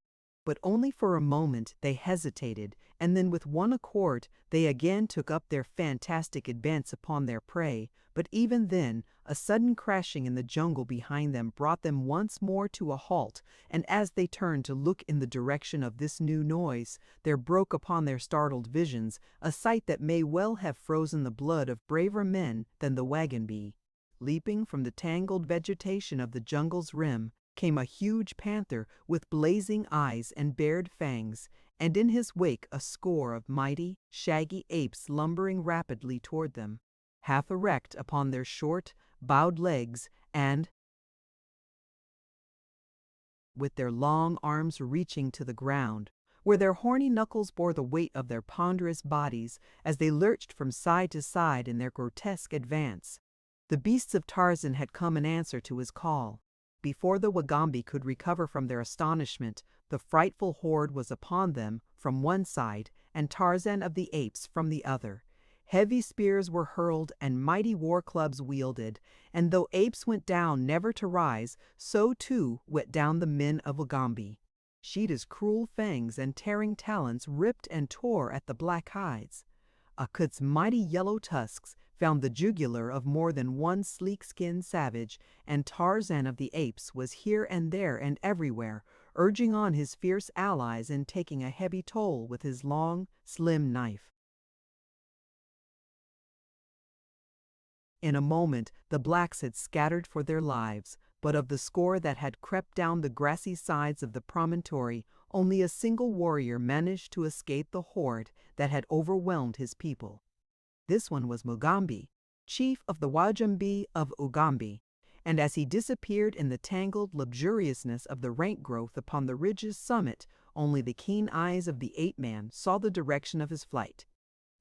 Speaker 1: But only for a moment they hesitated, and then with one accord they again took up their fantastic advance upon their prey. But even then, a sudden crashing in the jungle behind them brought them once more to a halt, and as they turned to look in the direction of this new noise, there broke upon their startled visions a sight that may well have frozen the blood of braver men than the wagon bee. Leaping from the tangled vegetation of the jungle's rim came a huge panther with blazing eyes and bared fangs, and in his wake a score of mighty, shaggy apes lumbering rapidly toward them, half erect upon their short, bowed legs and with their long arms reaching to the ground, where their horny knuckles bore the weight of their ponderous bodies as they lurched from side to side in their grotesque advance. The beasts of Tarzan had come in answer to his call. Before the Wagambi could recover from their astonishment, the frightful horde was upon them from one side and Tarzan of the Apes from the other. Heavy spears were hurled and mighty war clubs wielded, and though apes went down never to rise, so too went down the men of Wagambi. Sheeta's cruel fangs and tearing talons ripped and tore at the black hides. Akut's mighty yellow tusks found the jugular of more than one sleek-skinned savage, and Tarzan of the Apes was here and there and everywhere, urging on his fierce allies and taking a heavy toll with his long, slim knife. In a moment the blacks had scattered for their lives, but of the score that had crept down the grassy sides of the promontory, only a single warrior managed to escape the horde that had overwhelmed his people. This one was Mugambi, chief of the Wajambi of Ugambi, and as he disappeared in the tangled luxuriousness of the rank growth upon the ridge's summit, only the keen eyes of the ape-man saw the direction of his flight.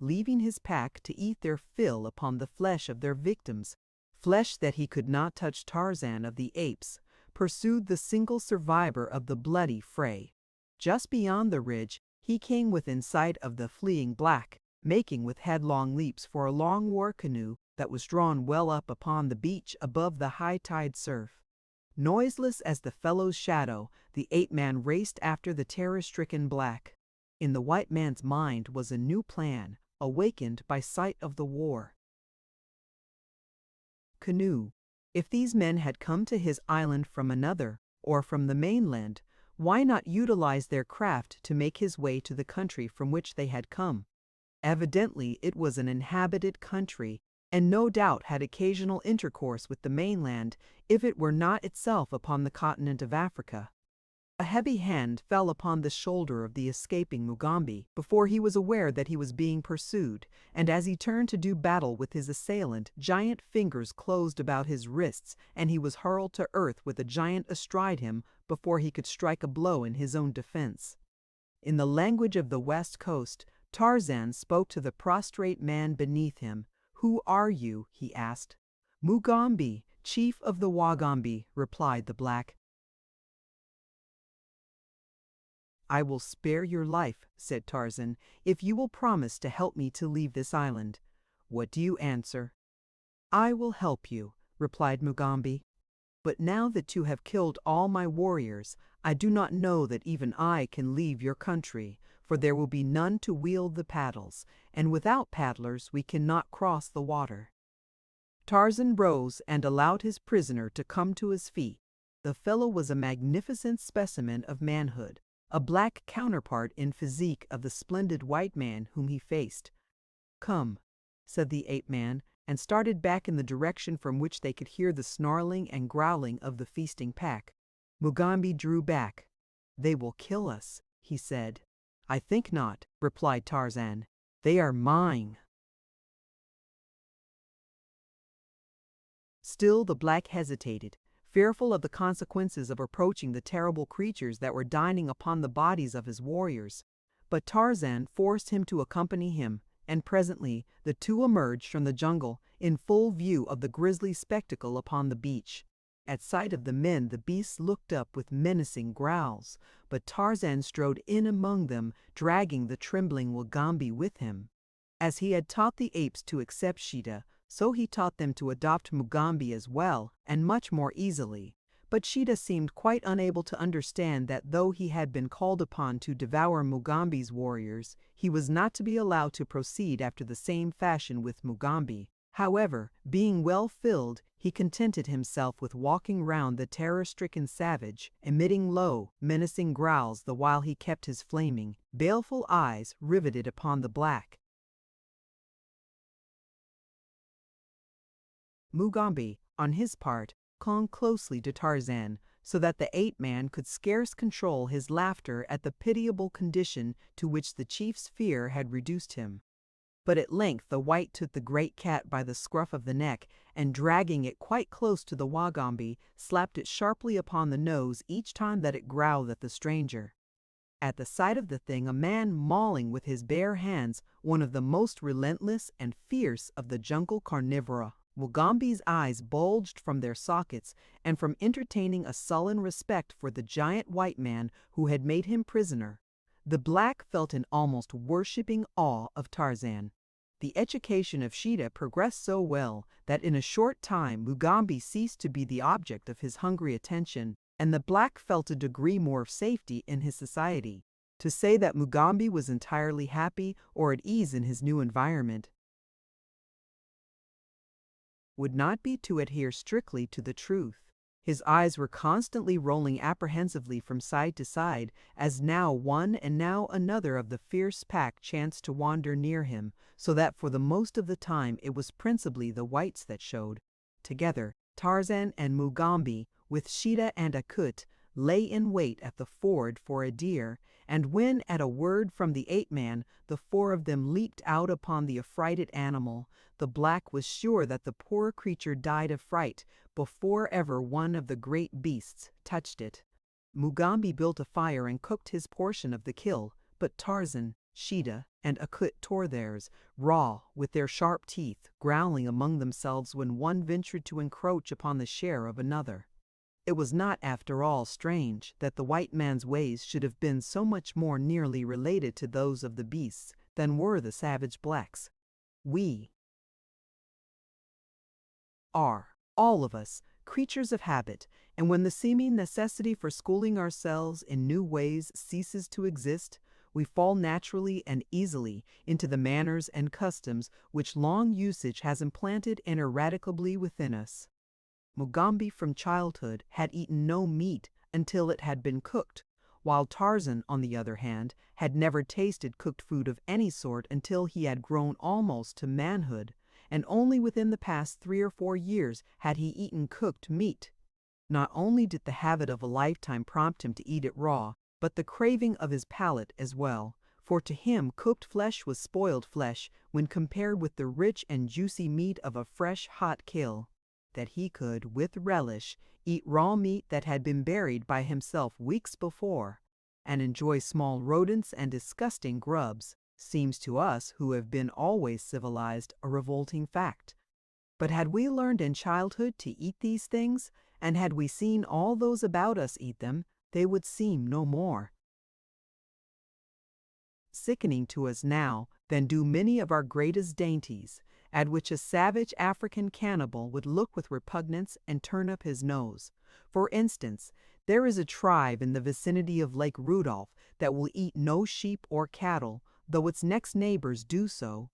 Speaker 1: Leaving his pack to eat their fill upon the flesh of their victims, flesh that he could not touch, Tarzan of the Apes pursued the single survivor of the bloody fray. Just beyond the ridge, he came within sight of the fleeing black, making with headlong leaps for a long war canoe that was drawn well up upon the beach above the high-tide surf. Noiseless as the fellow's shadow, the ape-man raced after the terror-stricken black. In the white man's mind was a new plan, awakened by sight of the war. Canoe. If these men had come to his island from another, or from the mainland, why not utilize their craft to make his way to the country from which they had come? Evidently it was an inhabited country, and no doubt had occasional intercourse with the mainland, if it were not itself upon the continent of Africa. A heavy hand fell upon the shoulder of the escaping Mugambi before he was aware that he was being pursued, and as he turned to do battle with his assailant, giant fingers closed about his wrists, and he was hurled to earth with a giant astride him before he could strike a blow in his own defense. In the language of the West Coast, Tarzan spoke to the prostrate man beneath him. "Who are you?" he asked. "Mugambi, chief of the Wagambi," replied the black. "I will spare your life," said Tarzan, "if you will promise to help me to leave this island. What do you answer?" "I will help you," replied Mugambi. "But now that you have killed all my warriors, I do not know that even I can leave your country, for there will be none to wield the paddles, and without paddlers we cannot cross the water." Tarzan rose and allowed his prisoner to come to his feet. The fellow was a magnificent specimen of manhood, a black counterpart in physique of the splendid white man whom he faced. "Come," said the ape-man, and started back in the direction from which they could hear the snarling and growling of the feasting pack. Mugambi drew back. "They will kill us," he said. "I think not," replied Tarzan. "They are mine." Still the black hesitated, fearful of the consequences of approaching the terrible creatures that were dining upon the bodies of his warriors. But Tarzan forced him to accompany him, and presently the two emerged from the jungle in full view of the grisly spectacle upon the beach. At sight of the men the beasts looked up with menacing growls, but Tarzan strode in among them, dragging the trembling Wagambi with him. As he had taught the apes to accept Sheeta, so he taught them to adopt Mugambi as well, and much more easily. But Sheeta seemed quite unable to understand that though he had been called upon to devour Mugambi's warriors, he was not to be allowed to proceed after the same fashion with Mugambi. However, being well filled, he contented himself with walking round the terror-stricken savage, emitting low, menacing growls the while he kept his flaming, baleful eyes riveted upon the black. Mugambi, on his part, clung closely to Tarzan, so that the ape-man could scarce control his laughter at the pitiable condition to which the chief's fear had reduced him. But at length the white took the great cat by the scruff of the neck, and dragging it quite close to the Wagambi, slapped it sharply upon the nose each time that it growled at the stranger. At the sight of the thing, a man mauling with his bare hands one of the most relentless and fierce of the jungle carnivora, Mugambi's eyes bulged from their sockets, and from entertaining a sullen respect for the giant white man who had made him prisoner, the black felt an almost worshipping awe of Tarzan. The education of Sheeta progressed so well that in a short time Mugambi ceased to be the object of his hungry attention, and the black felt a degree more of safety in his society. To say that Mugambi was entirely happy or at ease in his new environment would not be to adhere strictly to the truth. His eyes were constantly rolling apprehensively from side to side, as now one and now another of the fierce pack chanced to wander near him, so that for the most of the time it was principally the whites that showed. Together, Tarzan and Mugambi, with Sheeta and Akut, lay in wait at the ford for a deer, and when at a word from the ape-man the four of them leaped out upon the affrighted animal, the black was sure that the poor creature died of fright before ever one of the great beasts touched it. Mugambi built a fire and cooked his portion of the kill, but Tarzan, Sheeta, and Akut tore theirs, raw, with their sharp teeth, growling among themselves when one ventured to encroach upon the share of another. It was not, after all, strange that the white man's ways should have been so much more nearly related to those of the beasts than were the savage blacks. We are, all of us, creatures of habit, and when the seeming necessity for schooling ourselves in new ways ceases to exist, we fall naturally and easily into the manners and customs which long usage has implanted ineradicably within us. Mugambi from childhood had eaten no meat until it had been cooked, while Tarzan, on the other hand, had never tasted cooked food of any sort until he had grown almost to manhood, and only within the past 3 or 4 years had he eaten cooked meat. Not only did the habit of a lifetime prompt him to eat it raw, but the craving of his palate as well, for to him cooked flesh was spoiled flesh when compared with the rich and juicy meat of a fresh, hot kill. That he could, with relish, eat raw meat that had been buried by himself weeks before, and enjoy small rodents and disgusting grubs, seems to us who have been always civilized a revolting fact. But had we learned in childhood to eat these things, and had we seen all those about us eat them, they would seem no more sickening to us now than do many of our greatest dainties, at which a savage African cannibal would look with repugnance and turn up his nose. For instance, there is a tribe in the vicinity of Lake Rudolph that will eat no sheep or cattle, though its next neighbors do so.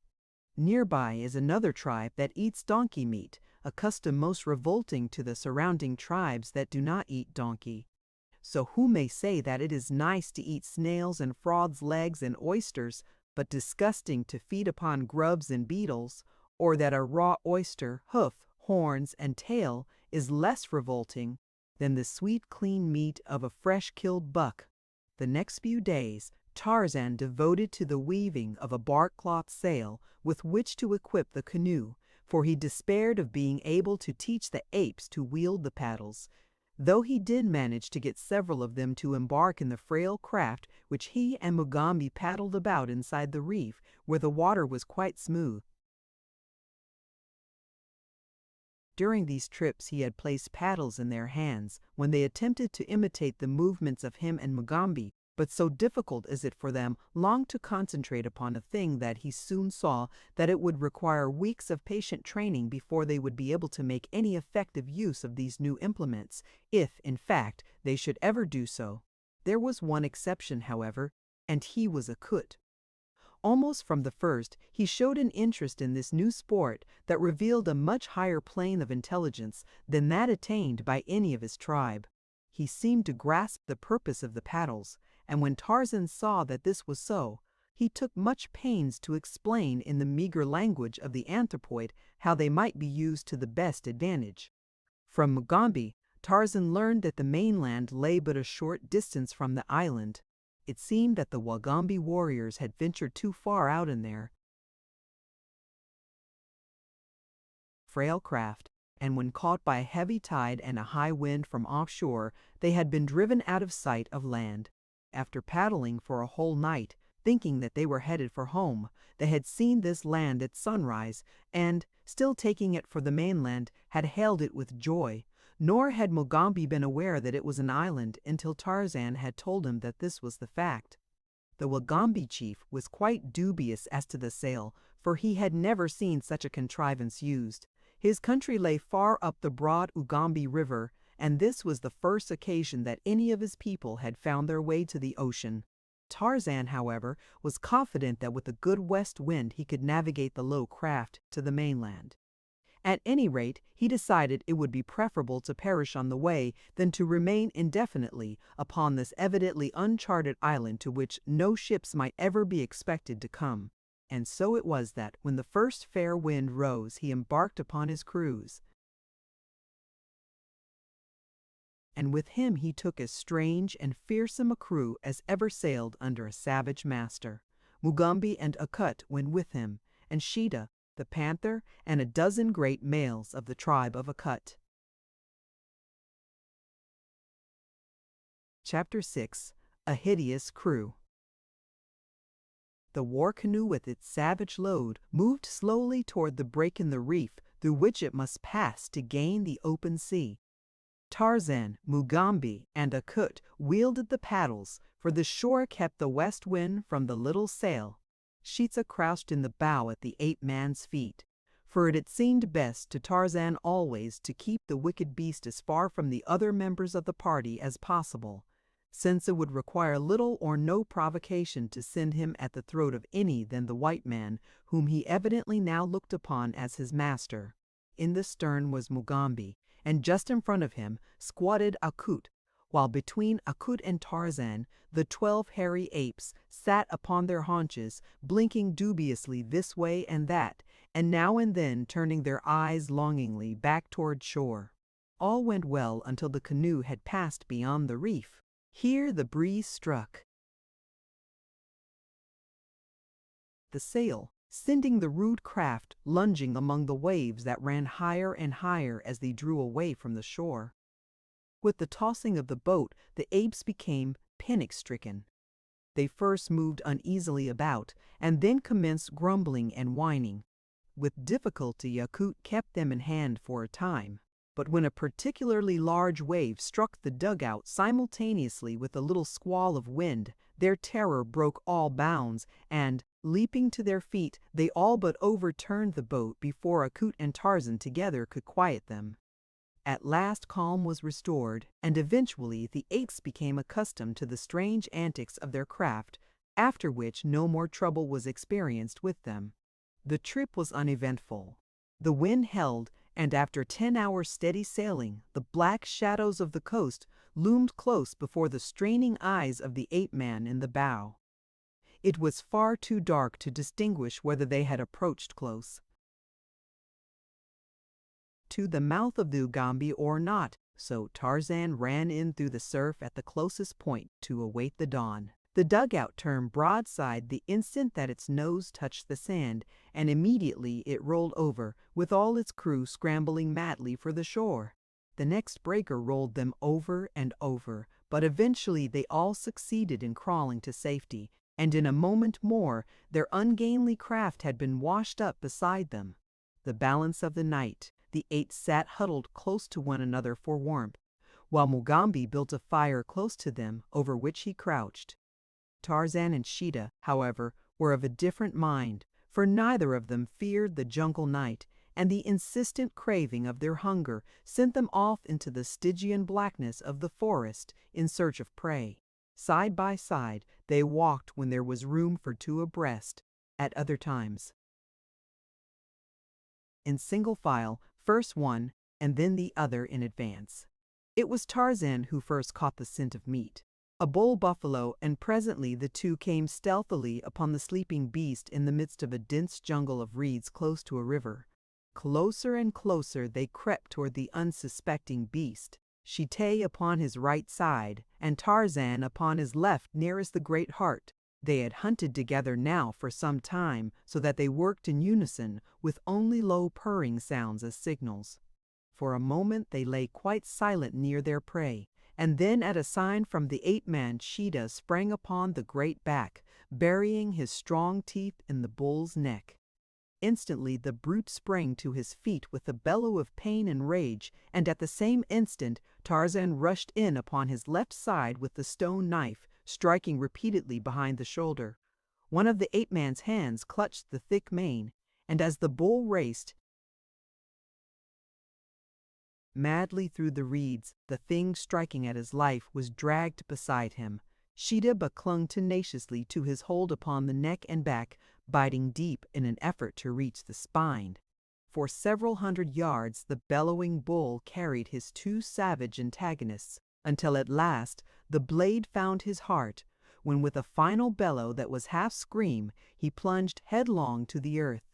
Speaker 1: Nearby is another tribe that eats donkey meat, a custom most revolting to the surrounding tribes that do not eat donkey. So who may say that it is nice to eat snails and frogs' legs and oysters, but disgusting to feed upon grubs and beetles, or that a raw oyster, hoof, horns, and tail is less revolting than the sweet clean meat of a fresh-killed buck? The next few days Tarzan devoted to the weaving of a bark-cloth sail with which to equip the canoe, for he despaired of being able to teach the apes to wield the paddles, though he did manage to get several of them to embark in the frail craft which he and Mugambi paddled about inside the reef, where the water was quite smooth. During these trips he had placed paddles in their hands when they attempted to imitate the movements of him and Mugambi, but so difficult is it for them long to concentrate upon a thing that he soon saw that it would require weeks of patient training before they would be able to make any effective use of these new implements, if, in fact, they should ever do so. There was one exception, however, and he was Akut. Almost from the first, he showed an interest in this new sport that revealed a much higher plane of intelligence than that attained by any of his tribe. He seemed to grasp the purpose of the paddles, and when Tarzan saw that this was so, he took much pains to explain in the meager language of the anthropoid how they might be used to the best advantage. From Mugambi, Tarzan learned that the mainland lay but a short distance from the island. It seemed that the Wagambi warriors had ventured too far out in their frail craft, and when caught by a heavy tide and a high wind from offshore, they had been driven out of sight of land. After paddling for a whole night, thinking that they were headed for home, they had seen this land at sunrise, and, still taking it for the mainland, had hailed it with joy. Nor had Mugambi been aware that it was an island until Tarzan had told him that this was the fact. The Wagambi chief was quite dubious as to the sail, for he had never seen such a contrivance used. His country lay far up the broad Ugambi River, and this was the first occasion that any of his people had found their way to the ocean. Tarzan, however, was confident that with a good west wind he could navigate the low craft to the mainland. At any rate, he decided it would be preferable to perish on the way than to remain indefinitely upon this evidently uncharted island to which no ships might ever be expected to come. And so it was that, when the first fair wind rose, he embarked upon his cruise. And with him he took as strange and fearsome a crew as ever sailed under a savage master. Mugambi and Akut went with him, and Sheeta, the panther, and a dozen great males of the tribe of Akut. Chapter 6. A Hideous Crew. The war canoe with its savage load moved slowly toward the break in the reef through which it must pass to gain the open sea. Tarzan, Mugambi, and Akut wielded the paddles, for the shore kept the west wind from the little sail. Sheeta crouched in the bow at the ape-man's feet, for it had seemed best to Tarzan always to keep the wicked beast as far from the other members of the party as possible, since it would require little or no provocation to send him at the throat of any than the white man, whom he evidently now looked upon as his master. In the stern was Mugambi, and just in front of him squatted Akut, while between Akut and Tarzan, the 12 hairy apes sat upon their haunches, blinking dubiously this way and that, and now and then turning their eyes longingly back toward shore. All went well until the canoe had passed beyond the reef. Here the breeze struck the sail, sending the rude craft lunging among the waves that ran higher and higher as they drew away from the shore. With the tossing of the boat, the apes became panic-stricken. They first moved uneasily about, and then commenced grumbling and whining. With difficulty Akut kept them in hand for a time, but when a particularly large wave struck the dugout simultaneously with a little squall of wind, their terror broke all bounds, and, leaping to their feet, they all but overturned the boat before Akut and Tarzan together could quiet them. At last calm was restored, and eventually the apes became accustomed to the strange antics of their craft, after which no more trouble was experienced with them. The trip was uneventful. The wind held, and after 10 hours' steady sailing, the black shadows of the coast loomed close before the straining eyes of the ape-man in the bow. It was far too dark to distinguish whether they had approached close to the mouth of the Ugambi or not, so Tarzan ran in through the surf at the closest point to await the dawn. The dugout turned broadside the instant that its nose touched the sand, and immediately it rolled over, with all its crew scrambling madly for the shore. The next breaker rolled them over and over, but eventually they all succeeded in crawling to safety, and in a moment more their ungainly craft had been washed up beside them. The balance of the night the eight sat huddled close to one another for warmth, while Mugambi built a fire close to them over which he crouched. Tarzan and Sheeta, however, were of a different mind, for neither of them feared the jungle night, and the insistent craving of their hunger sent them off into the Stygian blackness of the forest in search of prey. Side by side they walked when there was room for two abreast, at other times in single file, first one and then the other in advance. It was Tarzan who first caught the scent of meat, a bull buffalo, and presently the two came stealthily upon the sleeping beast in the midst of a dense jungle of reeds close to a river. Closer and closer they crept toward the unsuspecting beast. Shite upon his right side, and Tarzan upon his left nearest the great heart. They had hunted together now for some time, so that they worked in unison, with only low purring sounds as signals. For a moment they lay quite silent near their prey, and then at a sign from the ape-man Sheeta sprang upon the great back, burying his strong teeth in the bull's neck. Instantly the brute sprang to his feet with a bellow of pain and rage, and at the same instant Tarzan rushed in upon his left side with the stone knife, striking repeatedly behind the shoulder. One of the ape-man's hands clutched the thick mane, and as the bull raced madly through the reeds, the thing striking at his life was dragged beside him. Sheeta but clung tenaciously to his hold upon the neck and back, biting deep in an effort to reach the spine. For several hundred yards the bellowing bull carried his two savage antagonists, until at last the blade found his heart, when with a final bellow that was half scream, he plunged headlong to the earth.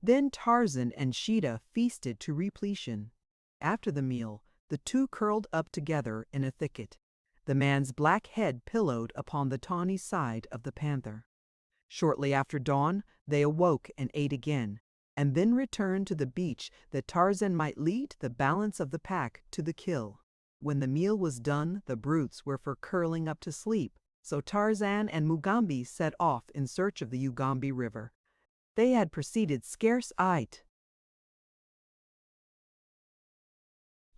Speaker 1: Then Tarzan and Sheeta feasted to repletion. After the meal, the two curled up together in a thicket, the man's black head pillowed upon the tawny side of the panther. Shortly after dawn, they awoke and ate again, and then returned to the beach that Tarzan might lead the balance of the pack to the kill. When the meal was done, the brutes were for curling up to sleep, so Tarzan and Mugambi set off in search of the Ugambi River. They had proceeded scarce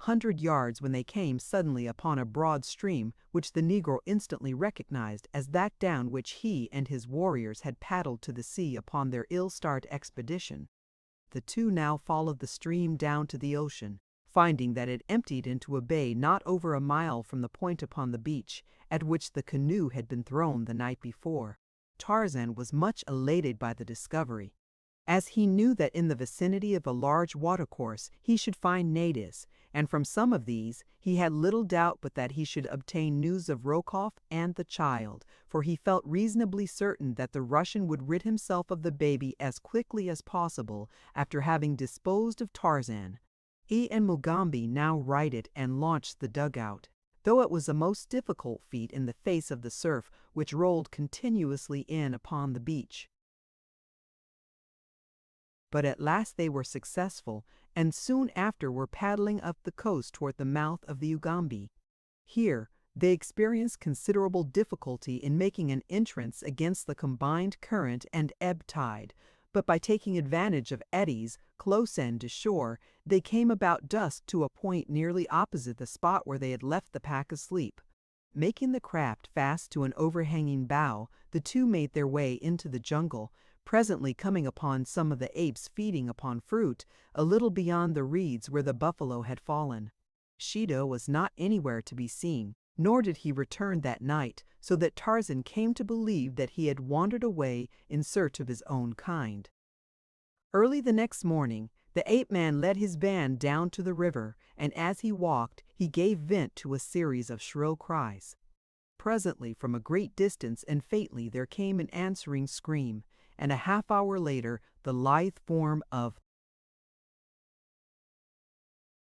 Speaker 1: 100 yards when they came suddenly upon a broad stream which the Negro instantly recognized as that down which he and his warriors had paddled to the sea upon their ill-starred expedition. The two now followed the stream down to the ocean, finding that it emptied into a bay not over a mile from the point upon the beach at which the canoe had been thrown the night before. Tarzan was much elated by the discovery, as he knew that in the vicinity of a large watercourse he should find natives, and from some of these he had little doubt but that he should obtain news of Rokoff and the child, for he felt reasonably certain that the Russian would rid himself of the baby as quickly as possible after having disposed of Tarzan. He and Mugambi now righted and launched the dugout, though it was a most difficult feat in the face of the surf which rolled continuously in upon the beach. But at last they were successful, and soon after were paddling up the coast toward the mouth of the Ugambi. Here they experienced considerable difficulty in making an entrance against the combined current and ebb tide, but by taking advantage of eddies close in to shore, they came about dusk to a point nearly opposite the spot where they had left the pack asleep. Making the craft fast to an overhanging bough, the two made their way into the jungle, presently coming upon some of the apes feeding upon fruit, a little beyond the reeds where the buffalo had fallen. Sheeta was not anywhere to be seen, nor did he return that night, so that Tarzan came to believe that he had wandered away in search of his own kind. Early the next morning, the ape-man led his band down to the river, and as he walked, he gave vent to a series of shrill cries. Presently, from a great distance and faintly, there came an answering scream, and a half-hour later the lithe form of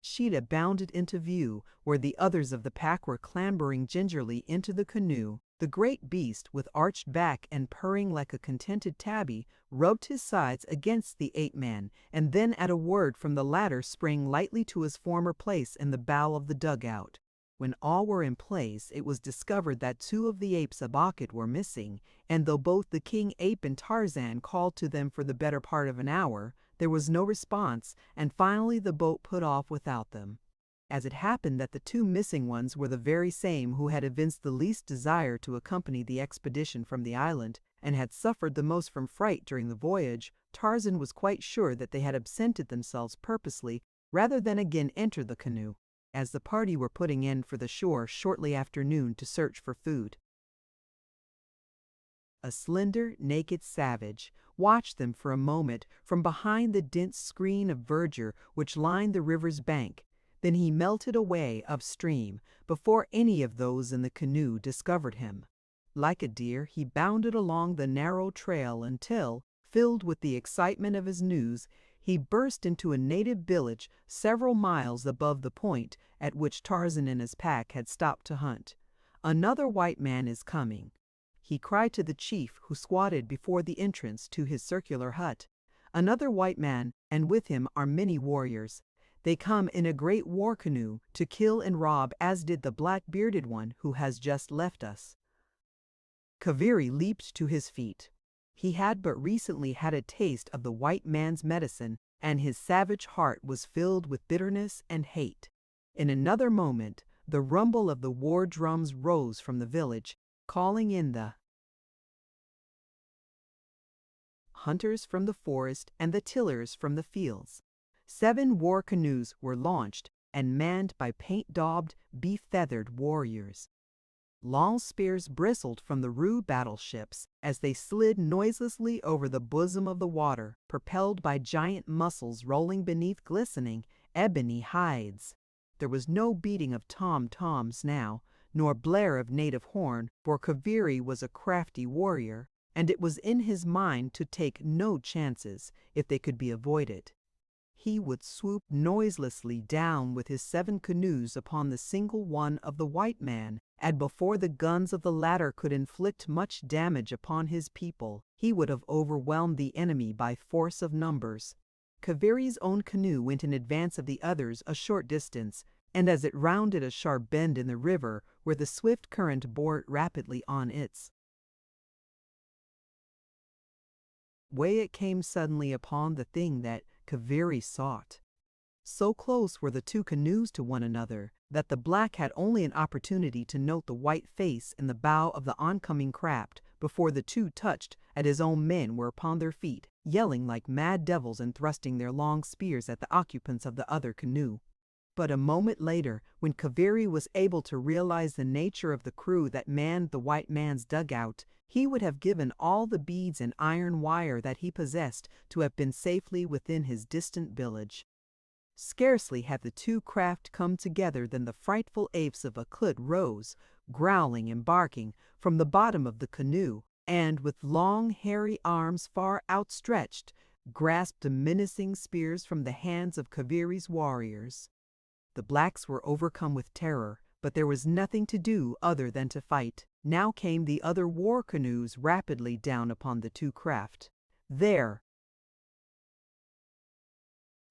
Speaker 1: Sheeta bounded into view, where the others of the pack were clambering gingerly into the canoe. The great beast, with arched back and purring like a contented tabby, rubbed his sides against the ape-man, and then at a word from the latter sprang lightly to his former place in the bow of the dugout. When all were in place, it was discovered that two of the apes about it were missing, and though both the king ape and Tarzan called to them for the better part of an hour, there was no response, and finally the boat put off without them. As it happened that the two missing ones were the very same who had evinced the least desire to accompany the expedition from the island, and had suffered the most from fright during the voyage, Tarzan was quite sure that they had absented themselves purposely rather than again enter the canoe, as the party were putting in for the shore shortly after noon to search for food. A slender, naked savage watched them for a moment from behind the dense screen of verdure which lined the river's bank. Then he melted away upstream before any of those in the canoe discovered him. Like a deer, he bounded along the narrow trail until, filled with the excitement of his news, He burst into a native village several miles above the point at which Tarzan and his pack had stopped to hunt. "Another white man is coming," he cried to the chief who squatted before the entrance to his circular hut. "Another white man, and with him are many warriors. They come in a great war canoe to kill and rob, as did the black-bearded one who has just left us." Kaviri leaped to his feet. He had but recently had a taste of the white man's medicine, and his savage heart was filled with bitterness and hate. In another moment, the rumble of the war drums rose from the village, calling in the hunters from the forest and the tillers from the fields. 7 war canoes were launched and manned by paint-daubed, be-feathered warriors. Long spears bristled from the rude battleships as they slid noiselessly over the bosom of the water, propelled by giant muscles rolling beneath glistening, ebony hides. There was no beating of tom-toms now, nor blare of native horn, for Kaviri was a crafty warrior, and it was in his mind to take no chances if they could be avoided. He would swoop noiselessly down with his 7 canoes upon the single one of the white man, and before the guns of the latter could inflict much damage upon his people, he would have overwhelmed the enemy by force of numbers. Kaviri's own canoe went in advance of the others a short distance, and as it rounded a sharp bend in the river where the swift current bore it rapidly on its way, it came suddenly upon the thing that Kaviri sought. So close were the 2 canoes to one another that the black had only an opportunity to note the white face in the bow of the oncoming craft before the 2 touched at his own men were upon their feet, yelling like mad devils and thrusting their long spears at the occupants of the other canoe. But a moment later, when Kaviri was able to realize the nature of the crew that manned the white man's dugout, he would have given all the beads and iron wire that he possessed to have been safely within his distant village. Scarcely had the 2 craft come together than the frightful apes of Akut rose, growling and barking, from the bottom of the canoe, and with long hairy arms far outstretched, grasped the menacing spears from the hands of Kaviri's warriors. The blacks were overcome with terror, but there was nothing to do other than to fight. Now came the other war canoes rapidly down upon the 2 craft. Their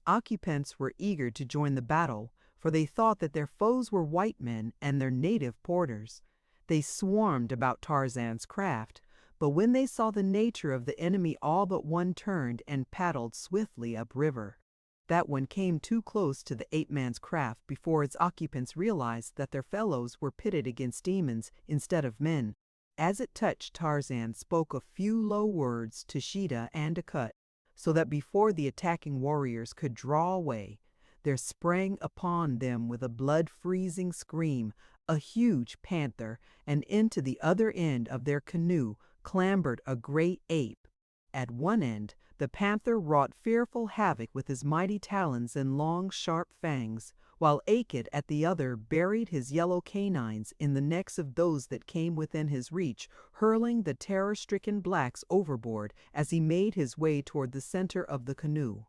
Speaker 1: occupants were eager to join the battle, for they thought that their foes were white men and their native porters. They swarmed about Tarzan's craft, but when they saw the nature of the enemy, all but one turned and paddled swiftly upriver. That one came too close to the ape-man's craft before its occupants realized that their fellows were pitted against demons instead of men. As it touched, Tarzan spoke a few low words to Sheeta and Akut, so that before the attacking warriors could draw away, there sprang upon them with a blood-freezing scream a huge panther, and into the other end of their canoe clambered a great ape. At one end, the panther wrought fearful havoc with his mighty talons and long, sharp fangs, while Akut at the other buried his yellow canines in the necks of those that came within his reach, hurling the terror-stricken blacks overboard as he made his way toward the center of the canoe.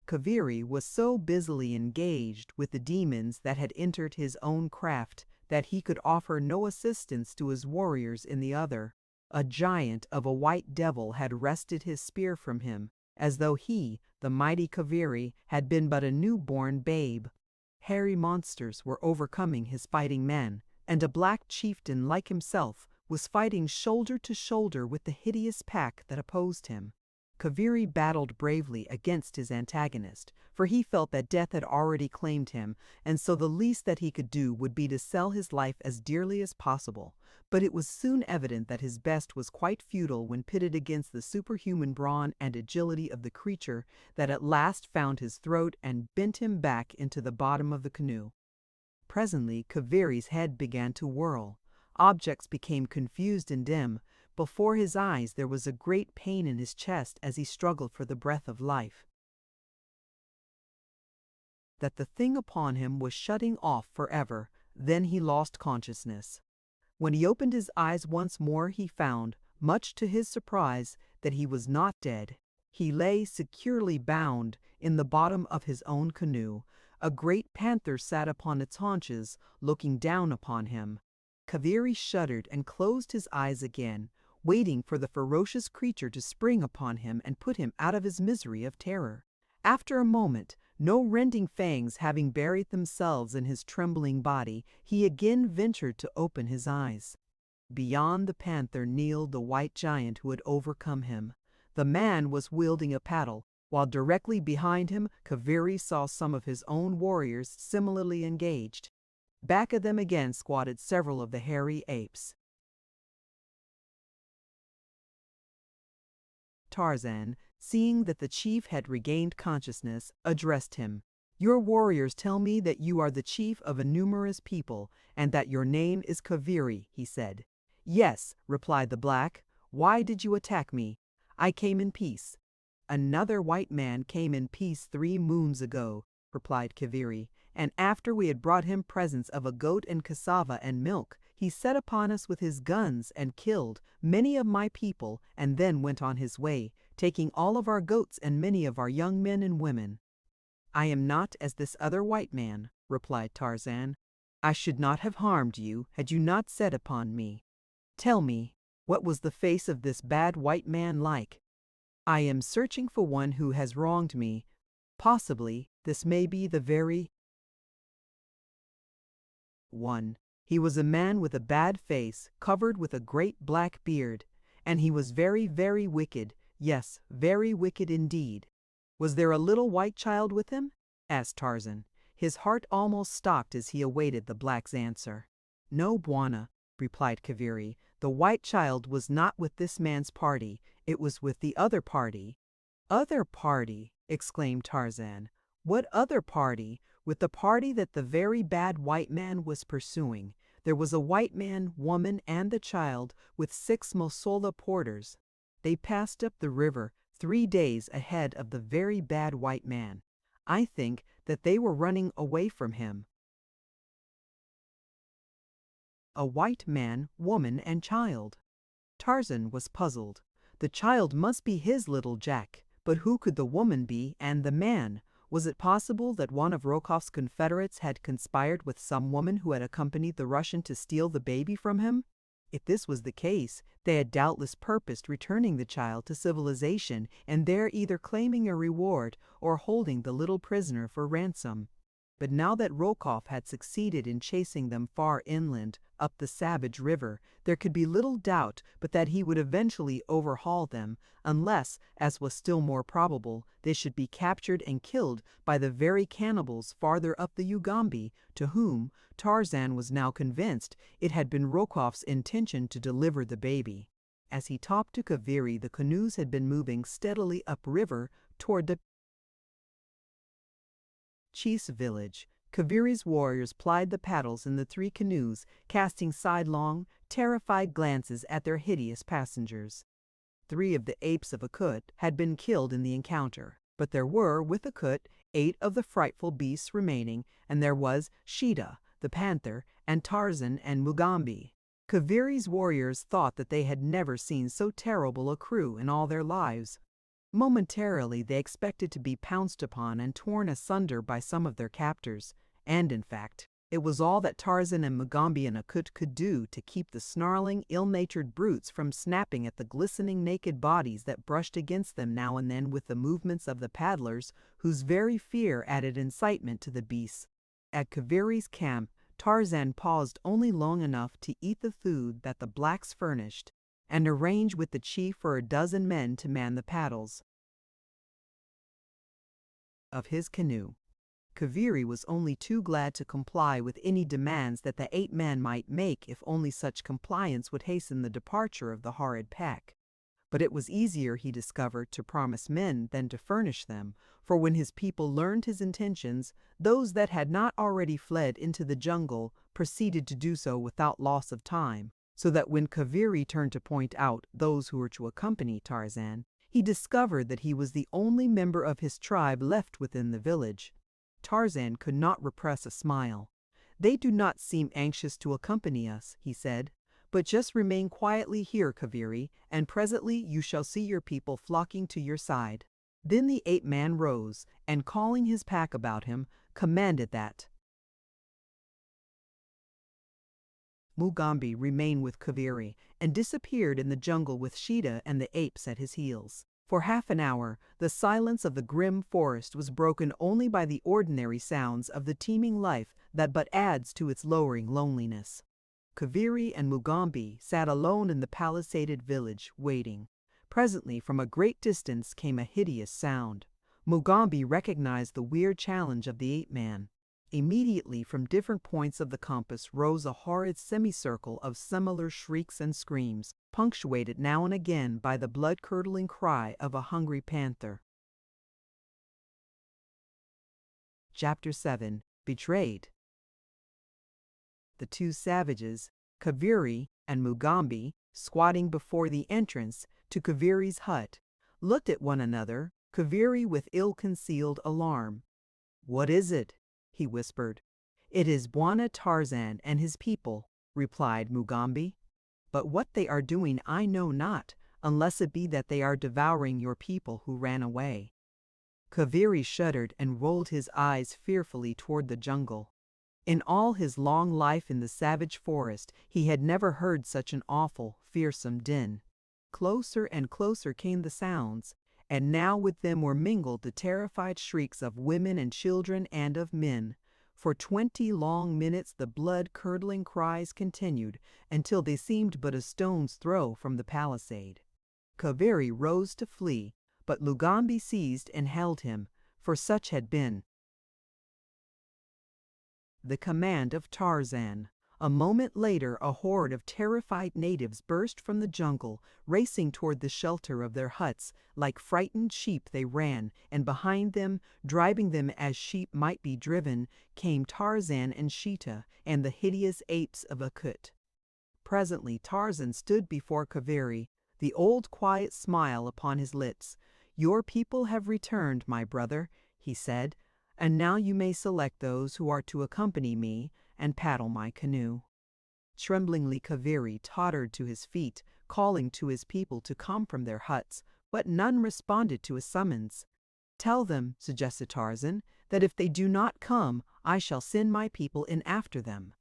Speaker 1: Kaviri was so busily engaged with the demons that had entered his own craft that he could offer no assistance to his warriors in the other. A giant of a white devil had wrested his spear from him, as though he, the mighty Kaviri, had been but a new-born babe. Hairy monsters were overcoming his fighting men, and a black chieftain like himself was fighting shoulder to shoulder with the hideous pack that opposed him. Kaviri battled bravely against his antagonist, for he felt that death had already claimed him, and so the least that he could do would be to sell his life as dearly as possible. But it was soon evident that his best was quite futile when pitted against the superhuman brawn and agility of the creature that at last found his throat and bent him back into the bottom of the canoe. Presently Kaviri's head began to whirl. Objects became confused and dim. Before his eyes there was a great pain in his chest as he struggled for the breath of life. That the thing upon him was shutting off forever, then he lost consciousness. When he opened his eyes once more he found, much to his surprise, that he was not dead. He lay securely bound in the bottom of his own canoe. A great panther sat upon its haunches, looking down upon him. Kaviri shuddered and closed his eyes again, waiting for the ferocious creature to spring upon him and put him out of his misery of terror. After a moment, no rending fangs having buried themselves in his trembling body, he again ventured to open his eyes. Beyond the panther kneeled the white giant who had overcome him. The man was wielding a paddle, while directly behind him Kaviri saw some of his own warriors similarly engaged. Back of them again squatted several of the hairy apes. Tarzan, seeing that the chief had regained consciousness, addressed him. "Your warriors tell me that you are the chief of a numerous people, and that your name is Kaviri," he said. "Yes," replied the black. "Why did you attack me?" "I came in peace." "Another white man came in peace 3 moons ago," replied Kaviri, "and after we had brought him presents of a goat and cassava and milk, he set upon us with his guns and killed many of my people, and then went on his way, taking all of our goats and many of our young men and women." "I am not as this other white man," replied Tarzan. "I should not have harmed you had you not set upon me. Tell me, what was the face of this bad white man like?" "I am searching for one who has wronged me. Possibly this may be the very one. He was a man with a bad face, covered with a great black beard, and he was very, very wicked. Yes, very wicked indeed." "Was there a little white child with him?" asked Tarzan. His heart almost stopped as he awaited the black's answer. "No, Bwana," replied Kaviri. "The white child was not with this man's party. It was with the other party." "Other party!" exclaimed Tarzan. "What other party?" "With the party that the very bad white man was pursuing. There was a white man, woman, and the child, with 6 Mosola porters. They passed up the river 3 days ahead of the very bad white man. I think that they were running away from him." A white man, woman, and child. Tarzan was puzzled. The child must be his little Jack, but who could the woman be and the man? Was it possible that one of Rokoff's confederates had conspired with some woman who had accompanied the Russian to steal the baby from him? If this was the case, they had doubtless purposed returning the child to civilization and there either claiming a reward or holding the little prisoner for ransom. But now that Rokoff had succeeded in chasing them far inland, up the savage river, there could be little doubt but that he would eventually overhaul them, unless, as was still more probable, they should be captured and killed by the very cannibals farther up the Ugambi, to whom, Tarzan was now convinced, it had been Rokoff's intention to deliver the baby. As he talked to Kaviri, the canoes had been moving steadily upriver toward the chief's village. Kaviri's warriors plied the paddles in the 3 canoes, casting sidelong, terrified glances at their hideous passengers. 3 of the apes of Akut had been killed in the encounter, but there were, with Akut, 8 of the frightful beasts remaining, and there was Sheeta, the panther, and Tarzan and Mugambi. Kaviri's warriors thought that they had never seen so terrible a crew in all their lives. Momentarily they expected to be pounced upon and torn asunder by some of their captors, and in fact, it was all that Tarzan and Mugambi and Akut could do to keep the snarling, ill-natured brutes from snapping at the glistening naked bodies that brushed against them now and then with the movements of the paddlers, whose very fear added incitement to the beasts. At Kaviri's camp, Tarzan paused only long enough to eat the food that the blacks furnished, and arrange with the chief for a dozen men to man the paddles of his canoe. Kaviri was only too glad to comply with any demands that the 8 men might make if only such compliance would hasten the departure of the horrid pack. But it was easier, he discovered, to promise men than to furnish them, for when his people learned his intentions, those that had not already fled into the jungle proceeded to do so without loss of time, so that when Kaviri turned to point out those who were to accompany Tarzan, he discovered that he was the only member of his tribe left within the village. Tarzan could not repress a smile. "They do not seem anxious to accompany us," he said, But just remain quietly here, Kaviri, and presently you shall see your people flocking to your side." Then the ape man rose, and calling his pack about him, commanded that Mugambi remain with Kaviri, and disappeared in the jungle with Sheeta and the apes at his heels. For half an hour, the silence of the grim forest was broken only by the ordinary sounds of the teeming life that but adds to its lowering loneliness. Kaviri and Mugambi sat alone in the palisaded village, waiting. Presently, from a great distance came a hideous sound. Mugambi recognized the weird challenge of the ape-man. Immediately from different points of the compass rose a horrid semicircle of similar shrieks and screams, punctuated now and again by the blood-curdling cry of a hungry panther. Chapter 7. Betrayed. The two savages, Kaviri and Mugambi, squatting before the entrance to Kaviri's hut, looked at one another, Kaviri with ill-concealed alarm. "What is it?" he whispered. "It is Bwana Tarzan and his people," replied Mugambi. "But what they are doing I know not, unless it be that they are devouring your people who ran away." Kaviri shuddered and rolled his eyes fearfully toward the jungle. In all his long life in the savage forest, he had never heard such an awful, fearsome din. Closer and closer came the sounds, and now with them were mingled the terrified shrieks of women and children and of men. For 20 long minutes the blood-curdling cries continued, until they seemed but a stone's throw from the palisade. Kaviri rose to flee, but Mugambi seized and held him, for such had been the command of Tarzan. A moment later a horde of terrified natives burst from the jungle, racing toward the shelter of their huts. Like frightened sheep they ran, and behind them, driving them as sheep might be driven, came Tarzan and Sheeta and the hideous apes of Akut. Presently Tarzan stood before Kaviri, the old quiet smile upon his lips. "Your people have returned, my brother," he said, "and now you may select those who are to accompany me and paddle my canoe." Tremblingly Kaviri tottered to his feet, calling to his people to come from their huts, but none responded to his summons. "Tell them," suggested Tarzan, "that if they do not come, I shall send my people in after them."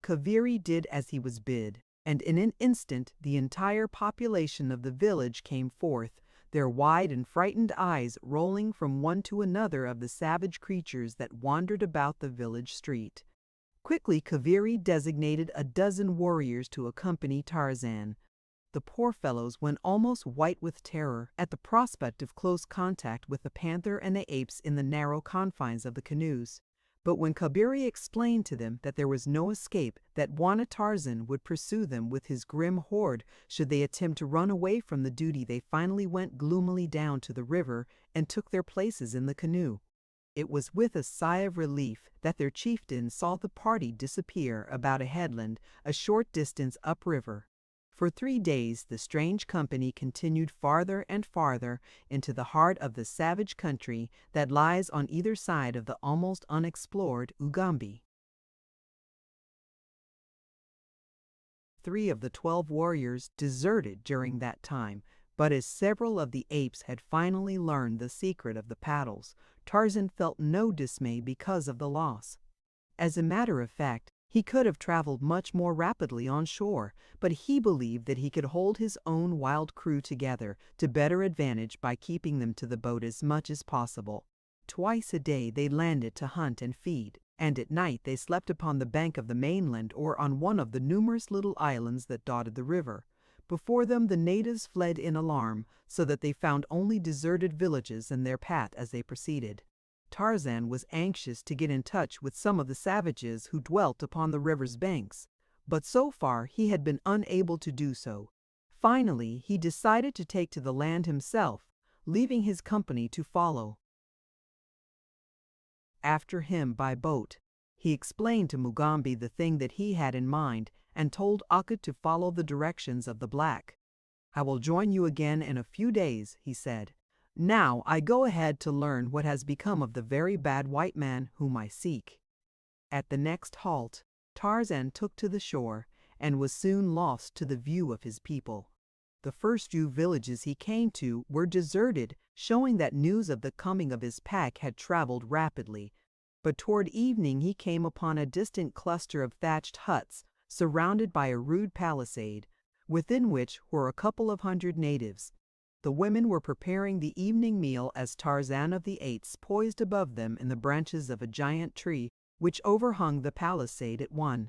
Speaker 1: Kaviri did as he was bid, and in an instant the entire population of the village came forth, their wide and frightened eyes rolling from one to another of the savage creatures that wandered about the village street. Quickly Kaviri designated a dozen warriors to accompany Tarzan. The poor fellows went almost white with terror at the prospect of close contact with the panther and the apes in the narrow confines of the canoes. But when Kaviri explained to them that there was no escape, that Bwana Tarzan would pursue them with his grim horde should they attempt to run away from the duty, they finally went gloomily down to the river and took their places in the canoe. It was with a sigh of relief that their chieftain saw the party disappear about a headland a short distance upriver. For 3 days the strange company continued farther and farther into the heart of the savage country that lies on either side of the almost unexplored Ugambi. 3 of the 12 warriors deserted during that time, but as several of the apes had finally learned the secret of the paddles, Tarzan felt no dismay because of the loss. As a matter of fact, he could have traveled much more rapidly on shore, but he believed that he could hold his own wild crew together to better advantage by keeping them to the boat as much as possible. Twice a day they landed to hunt and feed, and at night they slept upon the bank of the mainland or on one of the numerous little islands that dotted the river. Before them the natives fled in alarm, so that they found only deserted villages in their path as they proceeded. Tarzan was anxious to get in touch with some of the savages who dwelt upon the river's banks, but so far he had been unable to do so. Finally, he decided to take to the land himself, leaving his company to follow after him by boat. He explained to Mugambi the thing that he had in mind and told Akut to follow the directions of the black. "I will join you again in a few days," he said. "Now I go ahead to learn what has become of the very bad white man whom I seek." At the next halt, Tarzan took to the shore and was soon lost to the view of his people. The first few villages he came to were deserted, showing that news of the coming of his pack had traveled rapidly. But toward evening he came upon a distant cluster of thatched huts surrounded by a rude palisade, within which were a couple of hundred natives. The women were preparing the evening meal as Tarzan of the Apes poised above them in the branches of a giant tree which overhung the palisade at one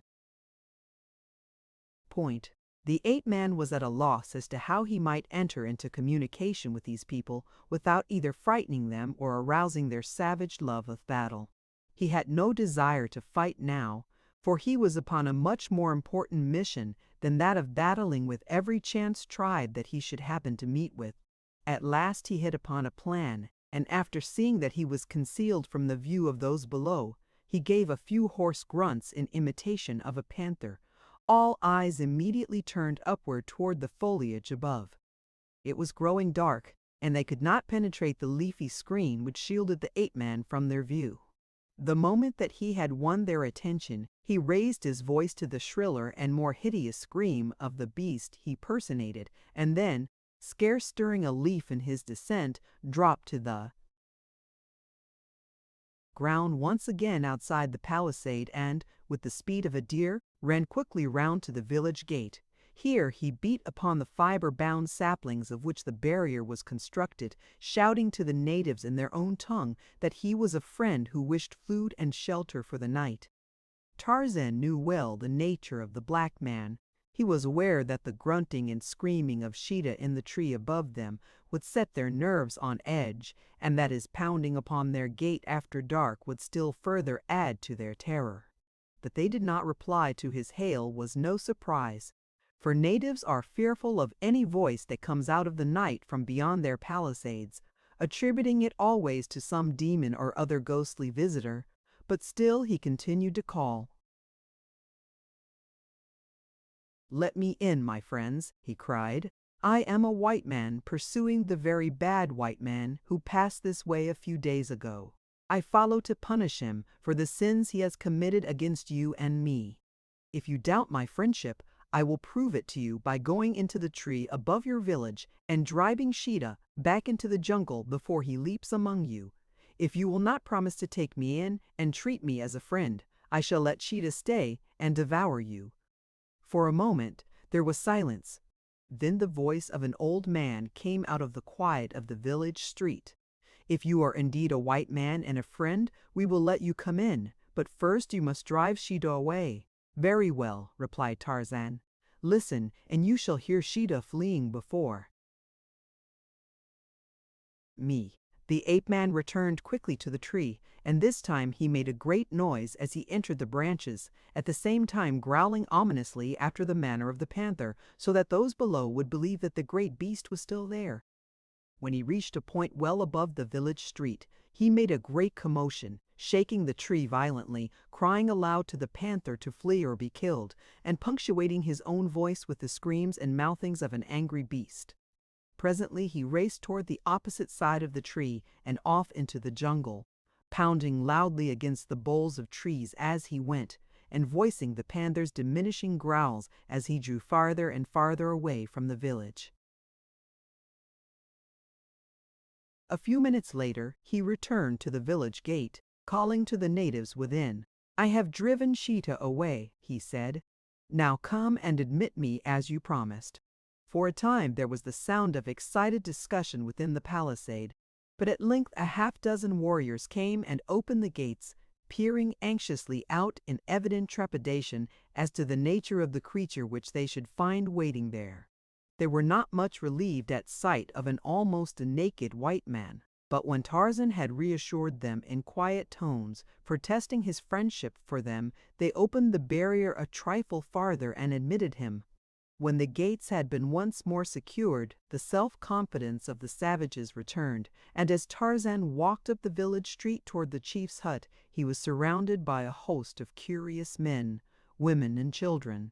Speaker 1: point. The ape-man was at a loss as to how he might enter into communication with these people without either frightening them or arousing their savage love of battle. He had no desire to fight now, for he was upon a much more important mission than that of battling with every chance tribe that he should happen to meet with. At last he hit upon a plan, and after seeing that he was concealed from the view of those below, he gave a few hoarse grunts in imitation of a panther. All eyes immediately turned upward toward the foliage above. It was growing dark, and they could not penetrate the leafy screen which shielded the ape-man from their view. The moment that he had won their attention, he raised his voice to the shriller and more hideous scream of the beast he personated, and then, scarce stirring a leaf in his descent, dropped to the ground once again outside the palisade and, with the speed of a deer, ran quickly round to the village gate. Here he beat upon the fiber-bound saplings of which the barrier was constructed, shouting to the natives in their own tongue that he was a friend who wished food and shelter for the night. Tarzan knew well the nature of the black man. He was aware that the grunting and screaming of Sheeta in the tree above them would set their nerves on edge, and that his pounding upon their gate after dark would still further add to their terror. That they did not reply to his hail was no surprise, for natives are fearful of any voice that comes out of the night from beyond their palisades, attributing it always to some demon or other ghostly visitor. But still he continued to call. "Let me in, my friends," he cried. "I am a white man pursuing the very bad white man who passed this way a few days ago. I follow to punish him for the sins he has committed against you and me. If you doubt my friendship, I will prove it to you by going into the tree above your village and driving Sheeta back into the jungle before he leaps among you. If you will not promise to take me in and treat me as a friend, I shall let Sheeta stay and devour you." For a moment there was silence. Then the voice of an old man came out of the quiet of the village street. "If you are indeed a white man and a friend, we will let you come in, but first you must drive Sheeta away." "Very well," replied Tarzan. "Listen, and you shall hear Sheeta fleeing before me." The ape-man returned quickly to the tree, and this time he made a great noise as he entered the branches, at the same time growling ominously after the manner of the panther, so that those below would believe that the great beast was still there. When he reached a point well above the village street, he made a great commotion, shaking the tree violently, crying aloud to the panther to flee or be killed, and punctuating his own voice with the screams and mouthings of an angry beast. Presently he raced toward the opposite side of the tree and off into the jungle, pounding loudly against the boles of trees as he went, and voicing the panther's diminishing growls as he drew farther and farther away from the village. A few minutes later he returned to the village gate, calling to the natives within. "I have driven Sheeta away," he said. "Now come and admit me as you promised." For a time there was the sound of excited discussion within the palisade, but at length a half-dozen warriors came and opened the gates, peering anxiously out in evident trepidation as to the nature of the creature which they should find waiting there. They were not much relieved at sight of an almost naked white man, but when Tarzan had reassured them in quiet tones, protesting his friendship for them, they opened the barrier a trifle farther and admitted him. When the gates had been once more secured, the self-confidence of the savages returned, and as Tarzan walked up the village street toward the chief's hut, he was surrounded by a host of curious men, women, and children.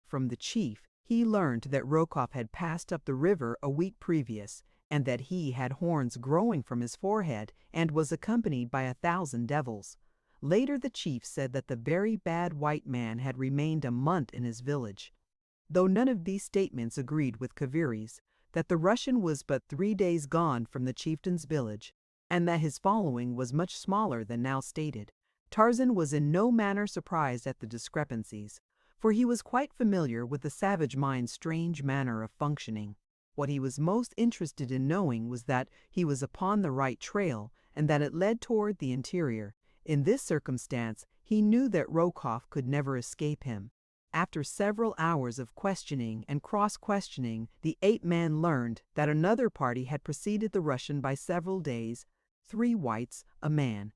Speaker 1: From the chief, he learned that Rokoff had passed up the river a week previous, and that he had horns growing from his forehead and was accompanied by 1,000 devils. Later the chief said that the very bad white man had remained a month in his village. Though none of these statements agreed with Kaviri's, that the Russian was but 3 days gone from the chieftain's village, and that his following was much smaller than now stated, Tarzan was in no manner surprised at the discrepancies, for he was quite familiar with the savage mind's strange manner of functioning. What he was most interested in knowing was that he was upon the right trail and that it led toward the interior. In this circumstance, he knew that Rokoff could never escape him. After several hours of questioning and cross-questioning, the ape-man learned that another party had preceded the Russian by several days, 3 whites, a man,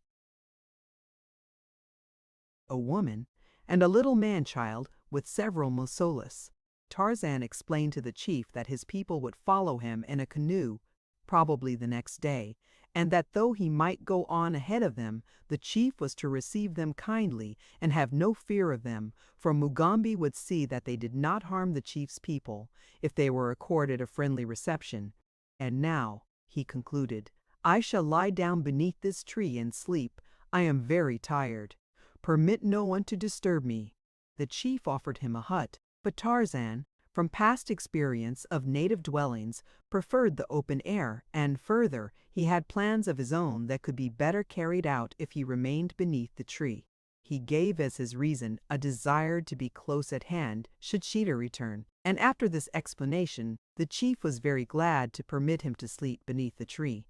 Speaker 1: a woman, and a little man-child with several musolas. Tarzan explained to the chief that his people would follow him in a canoe, probably the next day, and that though he might go on ahead of them, the chief was to receive them kindly and have no fear of them, for Mugambi would see that they did not harm the chief's people if they were accorded a friendly reception. "And now," he concluded, "I shall lie down beneath this tree and sleep. I am very tired. Permit no one to disturb me." The chief offered him a hut, but Tarzan, from past experience of native dwellings, preferred the open air, and further, he had plans of his own that could be better carried out if he remained beneath the tree. He gave as his reason a desire to be close at hand should Sheeta return, and after this explanation, the chief was very glad to permit him to sleep beneath the tree.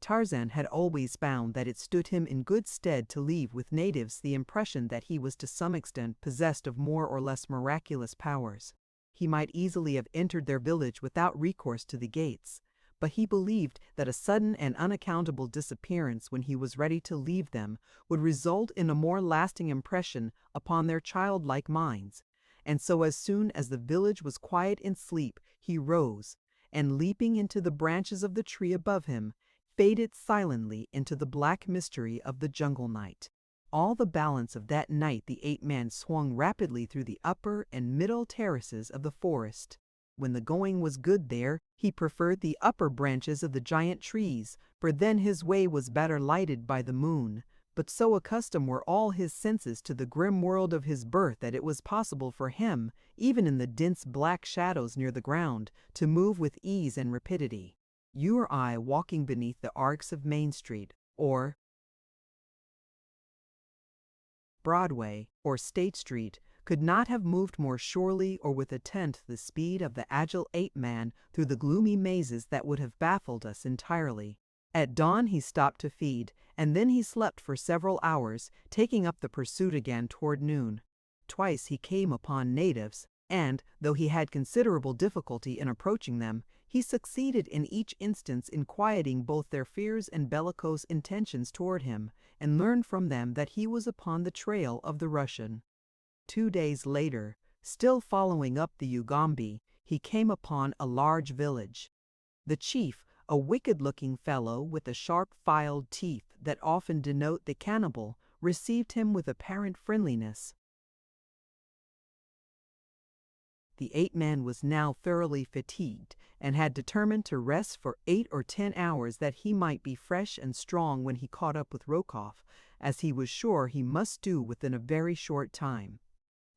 Speaker 1: Tarzan had always found that it stood him in good stead to leave with natives the impression that he was to some extent possessed of more or less miraculous powers. He might easily have entered their village without recourse to the gates, but he believed that a sudden and unaccountable disappearance when he was ready to leave them would result in a more lasting impression upon their childlike minds, and so as soon as the village was quiet in sleep, he rose, and leaping into the branches of the tree above him, faded silently into the black mystery of the jungle night. All the balance of that night the ape-man swung rapidly through the upper and middle terraces of the forest. When the going was good there, he preferred the upper branches of the giant trees, for then his way was better lighted by the moon. But so accustomed were all his senses to the grim world of his birth that it was possible for him, even in the dense black shadows near the ground, to move with ease and rapidity. You or I walking beneath the arcs of Main Street, or Broadway, or State Street, could not have moved more surely or with a tenth the speed of the agile ape-man through the gloomy mazes that would have baffled us entirely. At dawn he stopped to feed, and then he slept for several hours, taking up the pursuit again toward noon. Twice he came upon natives, and, though he had considerable difficulty in approaching them, he succeeded in each instance in quieting both their fears and bellicose intentions toward him, and learned from them that he was upon the trail of the Russian. 2 days later, still following up the Ugambi, he came upon a large village. The chief, a wicked-looking fellow with the sharp filed teeth that often denote the cannibal, received him with apparent friendliness. The ape-man was now thoroughly fatigued, and had determined to rest for 8 or 10 hours that he might be fresh and strong when he caught up with Rokoff, as he was sure he must do within a very short time.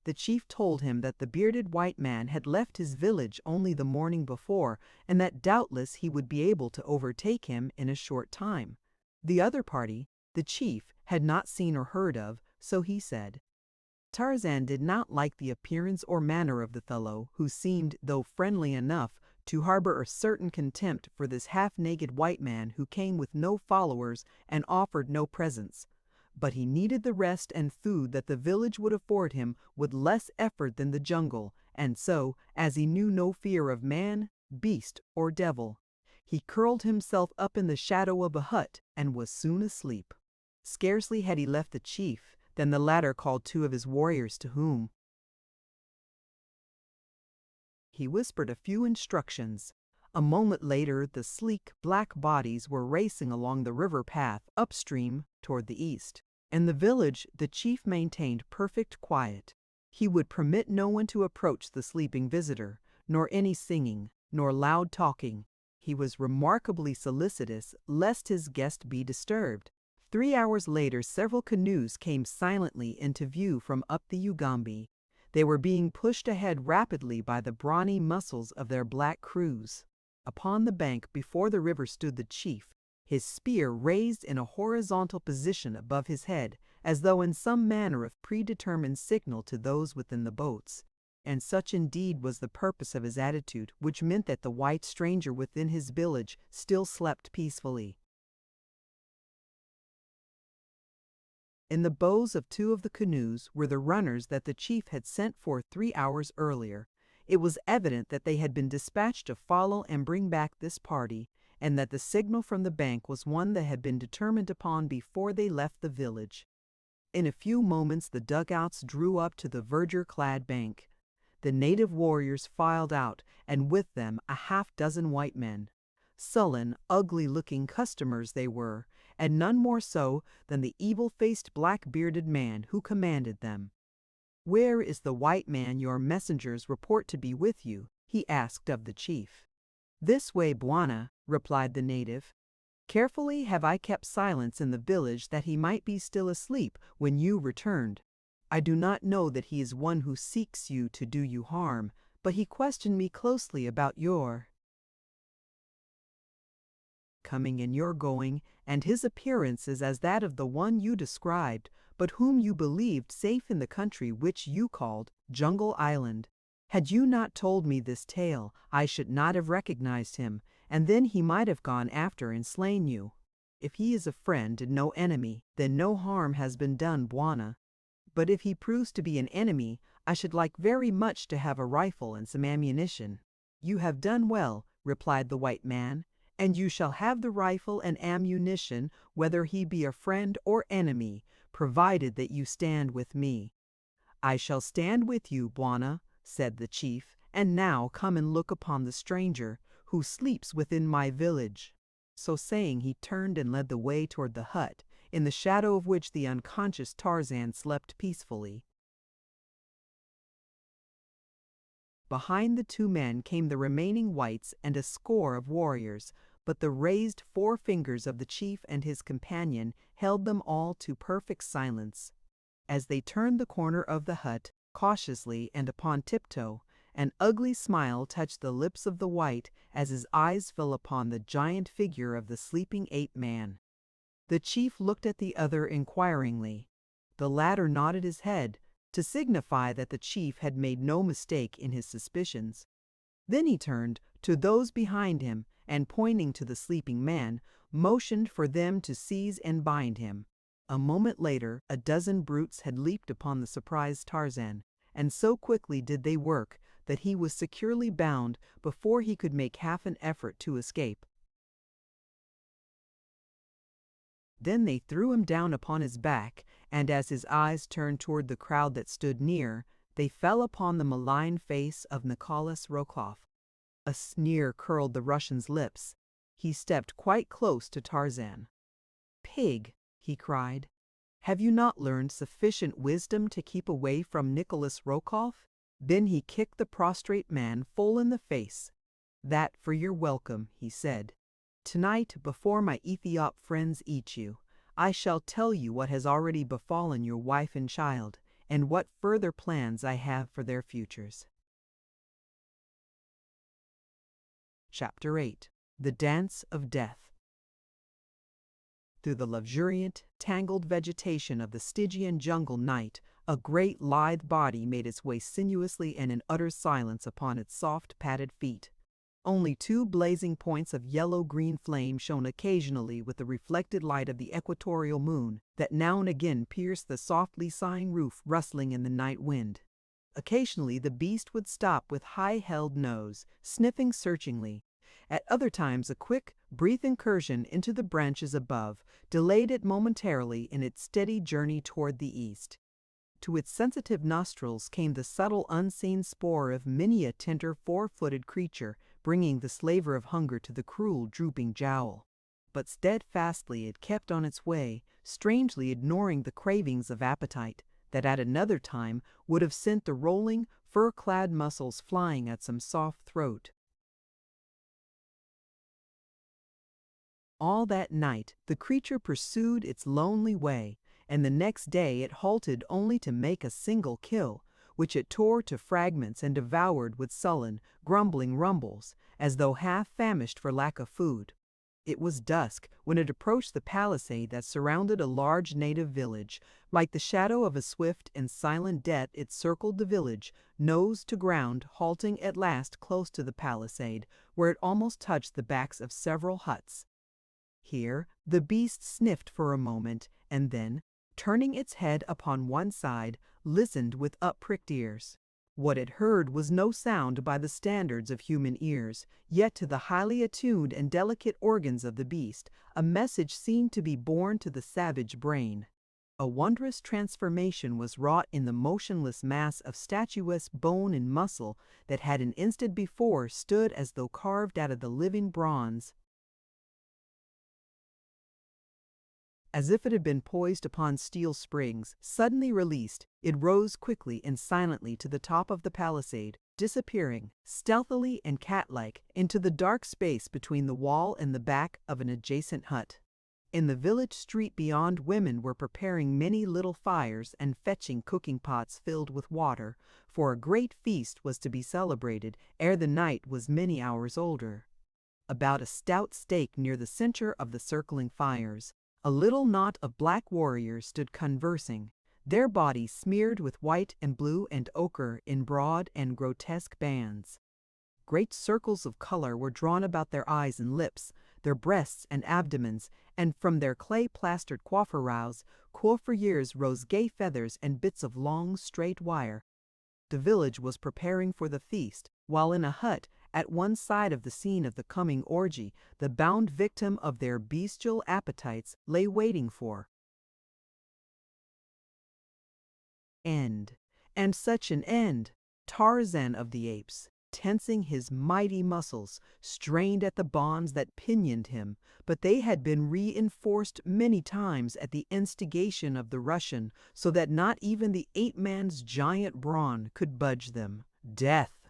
Speaker 1: The chief told him that the bearded white man had left his village only the morning before, and that doubtless he would be able to overtake him in a short time. The other party, the chief, had not seen or heard of, so he said. Tarzan did not like the appearance or manner of the fellow, who seemed, though friendly enough, to harbor a certain contempt for this half-naked white man who came with no followers and offered no presents. But he needed the rest and food that the village would afford him with less effort than the jungle, and so, as he knew no fear of man, beast, or devil, he curled himself up in the shadow of a hut and was soon asleep. Scarcely had he left the chief than the latter called 2 of his warriors to whom he whispered a few instructions. A moment later the sleek, black bodies were racing along the river path upstream toward the east. In the village the chief maintained perfect quiet. He would permit no one to approach the sleeping visitor, nor any singing, nor loud talking. He was remarkably solicitous lest his guest be disturbed. 3 hours later, several canoes came silently into view from up the Ugambi. They were being pushed ahead rapidly by the brawny muscles of their black crews. Upon the bank before the river stood the chief, his spear raised in a horizontal position above his head, as though in some manner of predetermined signal to those within the boats. And such indeed was the purpose of his attitude, which meant that the white stranger within his village still slept peacefully. In the bows of 2 of the canoes were the runners that the chief had sent for 3 hours earlier. It was evident that they had been dispatched to follow and bring back this party, and that the signal from the bank was one that had been determined upon before they left the village. In a few moments the dugouts drew up to the verdure-clad bank. The native warriors filed out, and with them a half-dozen white men. Sullen, ugly-looking customers they were, and none more so than the evil-faced black-bearded man who commanded them. "Where is the white man your messengers report to be with you?" he asked of the chief. "This way, Bwana," replied the native. "Carefully have I kept silence in the village that he might be still asleep when you returned. I do not know that he is one who seeks you to do you harm, but he questioned me closely about your coming and your going, and his appearance is as that of the one you described, but whom you believed safe in the country which you called Jungle Island. Had you not told me this tale, I should not have recognized him, and then he might have gone after and slain you. If he is a friend and no enemy, then no harm has been done, Bwana. But if he proves to be an enemy, I should like very much to have a rifle and some ammunition." "You have done well," replied the white man, "and you shall have the rifle and ammunition, whether he be a friend or enemy, provided that you stand with me." "I shall stand with you, Bwana," said the chief, "and now come and look upon the stranger, who sleeps within my village." So saying, he turned and led the way toward the hut, in the shadow of which the unconscious Tarzan slept peacefully. Behind the 2 men came the remaining whites and a score of warriors, but the raised forefingers of the chief and his companion held them all to perfect silence. As they turned the corner of the hut, cautiously and upon tiptoe, an ugly smile touched the lips of the white as his eyes fell upon the giant figure of the sleeping ape-man. The chief looked at the other inquiringly. The latter nodded his head, to signify that the chief had made no mistake in his suspicions. Then he turned to those behind him, and pointing to the sleeping man, motioned for them to seize and bind him. A moment later, a dozen brutes had leaped upon the surprised Tarzan, and so quickly did they work that he was securely bound before he could make half an effort to escape. Then they threw him down upon his back, and as his eyes turned toward the crowd that stood near, they fell upon the malign face of Nikolas Rokoff. A sneer curled the Russian's lips. He stepped quite close to Tarzan. "Pig," he cried, "have you not learned sufficient wisdom to keep away from Nikolas Rokoff?" Then he kicked the prostrate man full in the face. "That for your welcome," he said. "Tonight, before my Ethiop friends eat you, I shall tell you what has already befallen your wife and child, and what further plans I have for their futures." Chapter 8. The Dance of Death. Through the luxuriant, tangled vegetation of the Stygian jungle night, a great lithe body made its way sinuously and in utter silence upon its soft padded feet. Only 2 blazing points of yellow-green flame shone occasionally with the reflected light of the equatorial moon that now and again pierced the softly sighing roof rustling in the night wind. Occasionally the beast would stop with high-held nose, sniffing searchingly. At other times a quick, brief incursion into the branches above delayed it momentarily in its steady journey toward the east. To its sensitive nostrils came the subtle unseen spoor of many a tender 4-footed creature, bringing the slaver of hunger to the cruel drooping jowl. But steadfastly it kept on its way, strangely ignoring the cravings of appetite, that at another time would have sent the rolling, fur-clad muscles flying at some soft throat. All that night the creature pursued its lonely way, and the next day it halted only to make a single kill, which it tore to fragments and devoured with sullen, grumbling rumbles, as though half famished for lack of food. It was dusk when it approached the palisade that surrounded a large native village. Like the shadow of a swift and silent death, it circled the village, nose to ground, halting at last close to the palisade, where it almost touched the backs of several huts. Here the beast sniffed for a moment, and then, turning its head upon one side, listened with up-pricked ears. What it heard was no sound by the standards of human ears, yet to the highly attuned and delicate organs of the beast, a message seemed to be borne to the savage brain. A wondrous transformation was wrought in the motionless mass of statuesque bone and muscle that had an instant before stood as though carved out of the living bronze. As if it had been poised upon steel springs, suddenly released, it rose quickly and silently to the top of the palisade, disappearing, stealthily and cat-like, into the dark space between the wall and the back of an adjacent hut. In the village street beyond, women were preparing many little fires and fetching cooking pots filled with water, for a great feast was to be celebrated ere the night was many hours older. About a stout stake near the center of the circling fires, a little knot of black warriors stood conversing, their bodies smeared with white and blue and ochre in broad and grotesque bands. Great circles of color were drawn about their eyes and lips, their breasts and abdomens, and from their clay-plastered coiffures rose gay feathers and bits of long, straight wire. The village was preparing for the feast, while in a hut, at one side of the scene of the coming orgy, the bound victim of their bestial appetites lay waiting for. End. And such an end! Tarzan of the Apes, tensing his mighty muscles, strained at the bonds that pinioned him, but they had been reinforced many times at the instigation of the Russian, so that not even the ape-man's giant brawn could budge them. Death!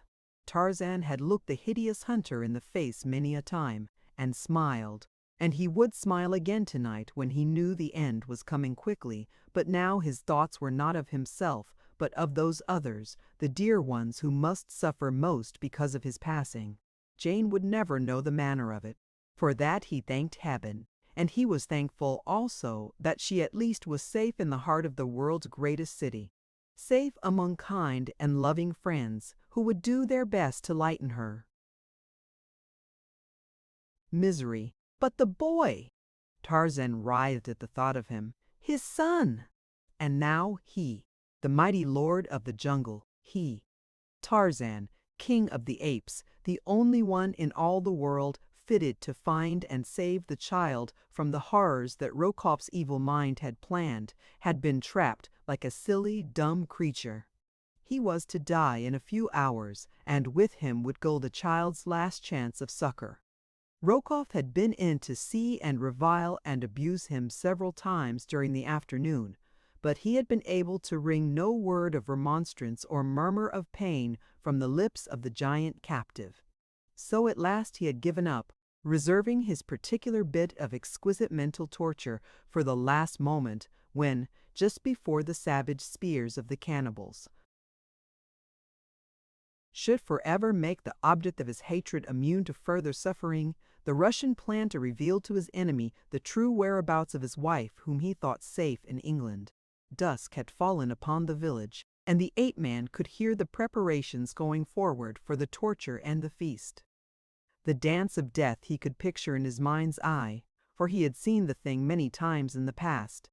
Speaker 1: Tarzan had looked the hideous hunter in the face many a time, and smiled. And he would smile again tonight when he knew the end was coming quickly, but now his thoughts were not of himself, but of those others, the dear ones who must suffer most because of his passing. Jane would never know the manner of it. For that he thanked Heaven, and he was thankful also that she at least was safe in the heart of the world's greatest city, safe among kind and loving friends who would do their best to lighten her misery. But the boy! Tarzan writhed at the thought of him. His son! And now he, the mighty lord of the jungle, he, Tarzan, king of the apes, the only one in all the world fitted to find and save the child from the horrors that Rokoff's evil mind had planned, had been trapped like a silly, dumb creature. He was to die in a few hours, and with him would go the child's last chance of succor. Rokoff had been in to see and revile and abuse him several times during the afternoon, but he had been able to wring no word of remonstrance or murmur of pain from the lips of the giant captive. So at last he had given up, reserving his particular bit of exquisite mental torture for the last moment when, just before the savage spears of the cannibals should forever make the object of his hatred immune to further suffering, the Russian planned to reveal to his enemy the true whereabouts of his wife, whom he thought safe in England. Dusk had fallen upon the village, and the ape-man could hear the preparations going forward for the torture and the feast. The dance of death he could picture in his mind's eye, for he had seen the thing many times in the past.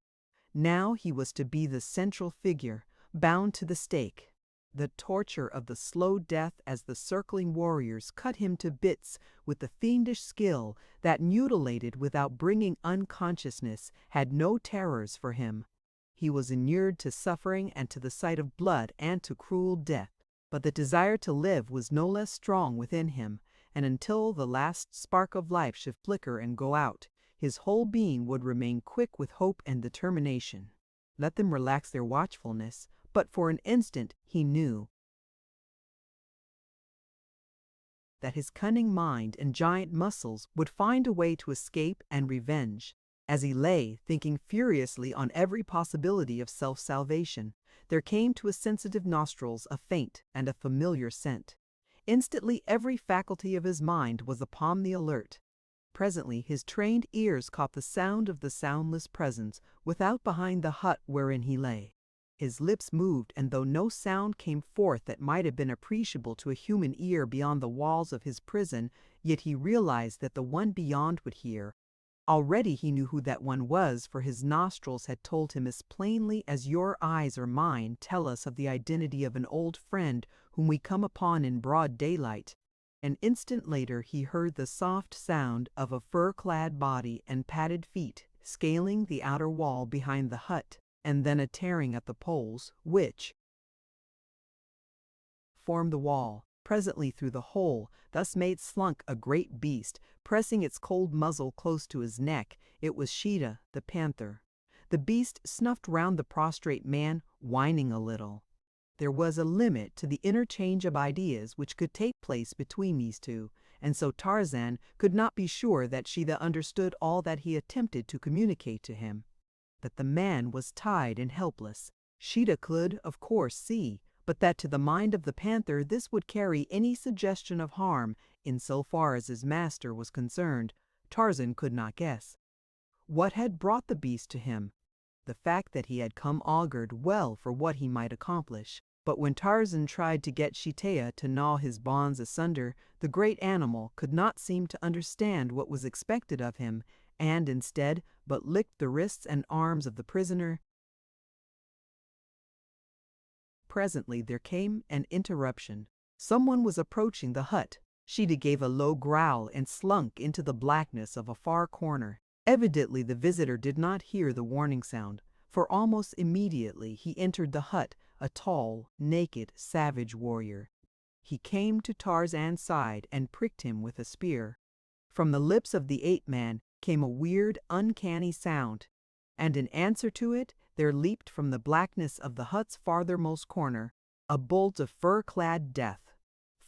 Speaker 1: Now he was to be the central figure, bound to the stake. The torture of the slow death as the circling warriors cut him to bits with the fiendish skill that mutilated without bringing unconsciousness had no terrors for him. He was inured to suffering and to the sight of blood and to cruel death, but the desire to live was no less strong within him, and until the last spark of life should flicker and go out, his whole being would remain quick with hope and determination. let them relax their watchfulness, but for an instant he knew that his cunning mind and giant muscles would find a way to escape and revenge. As he lay, thinking furiously on every possibility of self-salvation, there came to his sensitive nostrils a faint and a familiar scent. Instantly every faculty of his mind was upon the alert. Presently his trained ears caught the sound of the soundless presence without behind the hut wherein he lay. His lips moved, and though no sound came forth that might have been appreciable to a human ear beyond the walls of his prison, yet he realized that the one beyond would hear. Already he knew who that one was, for his nostrils had told him as plainly as your eyes or mine tell us of the identity of an old friend whom we come upon in broad daylight. An instant later he heard the soft sound of a fur-clad body and padded feet scaling the outer wall behind the hut, and then a tearing at the poles, which formed the wall. Presently through the hole thus made slunk a great beast, pressing its cold muzzle close to his neck. It was Sheeta, the panther. The beast snuffed round the prostrate man, whining a little. There was a limit to the interchange of ideas which could take place between these two, and so Tarzan could not be sure that Sheeta understood all that he attempted to communicate to him. That the man was tied and helpless, Sheeta could, of course, see, but that to the mind of the panther this would carry any suggestion of harm, in so far as his master was concerned, Tarzan could not guess. What had brought the beast to him? The fact that he had come augured well for what he might accomplish. But when Tarzan tried to get Sheeta to gnaw his bonds asunder, the great animal could not seem to understand what was expected of him, and instead but licked the wrists and arms of the prisoner. Presently there came an interruption. Someone was approaching the hut. Sheeta gave a low growl and slunk into the blackness of a far corner. Evidently the visitor did not hear the warning sound, for almost immediately he entered the hut, a tall, naked, savage warrior. He came to Tarzan's side and pricked him with a spear. From the lips of the ape-man came a weird, uncanny sound, and in answer to it there leaped from the blackness of the hut's farthermost corner a bolt of fur-clad death.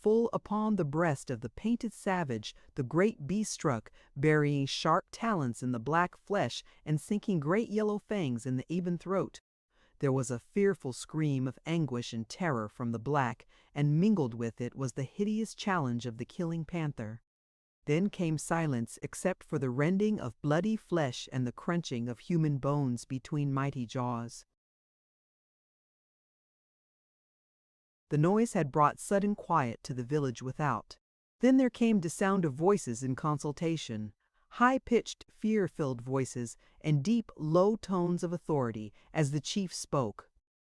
Speaker 1: Full upon the breast of the painted savage the great beast struck, burying sharp talons in the black flesh and sinking great yellow fangs in the even throat. There was a fearful scream of anguish and terror from the black, and mingled with it was the hideous challenge of the killing panther. Then came silence except for the rending of bloody flesh and the crunching of human bones between mighty jaws. The noise had brought sudden quiet to the village without. Then there came the sound of voices in consultation, high-pitched, fear-filled voices, and deep, low tones of authority as the chief spoke.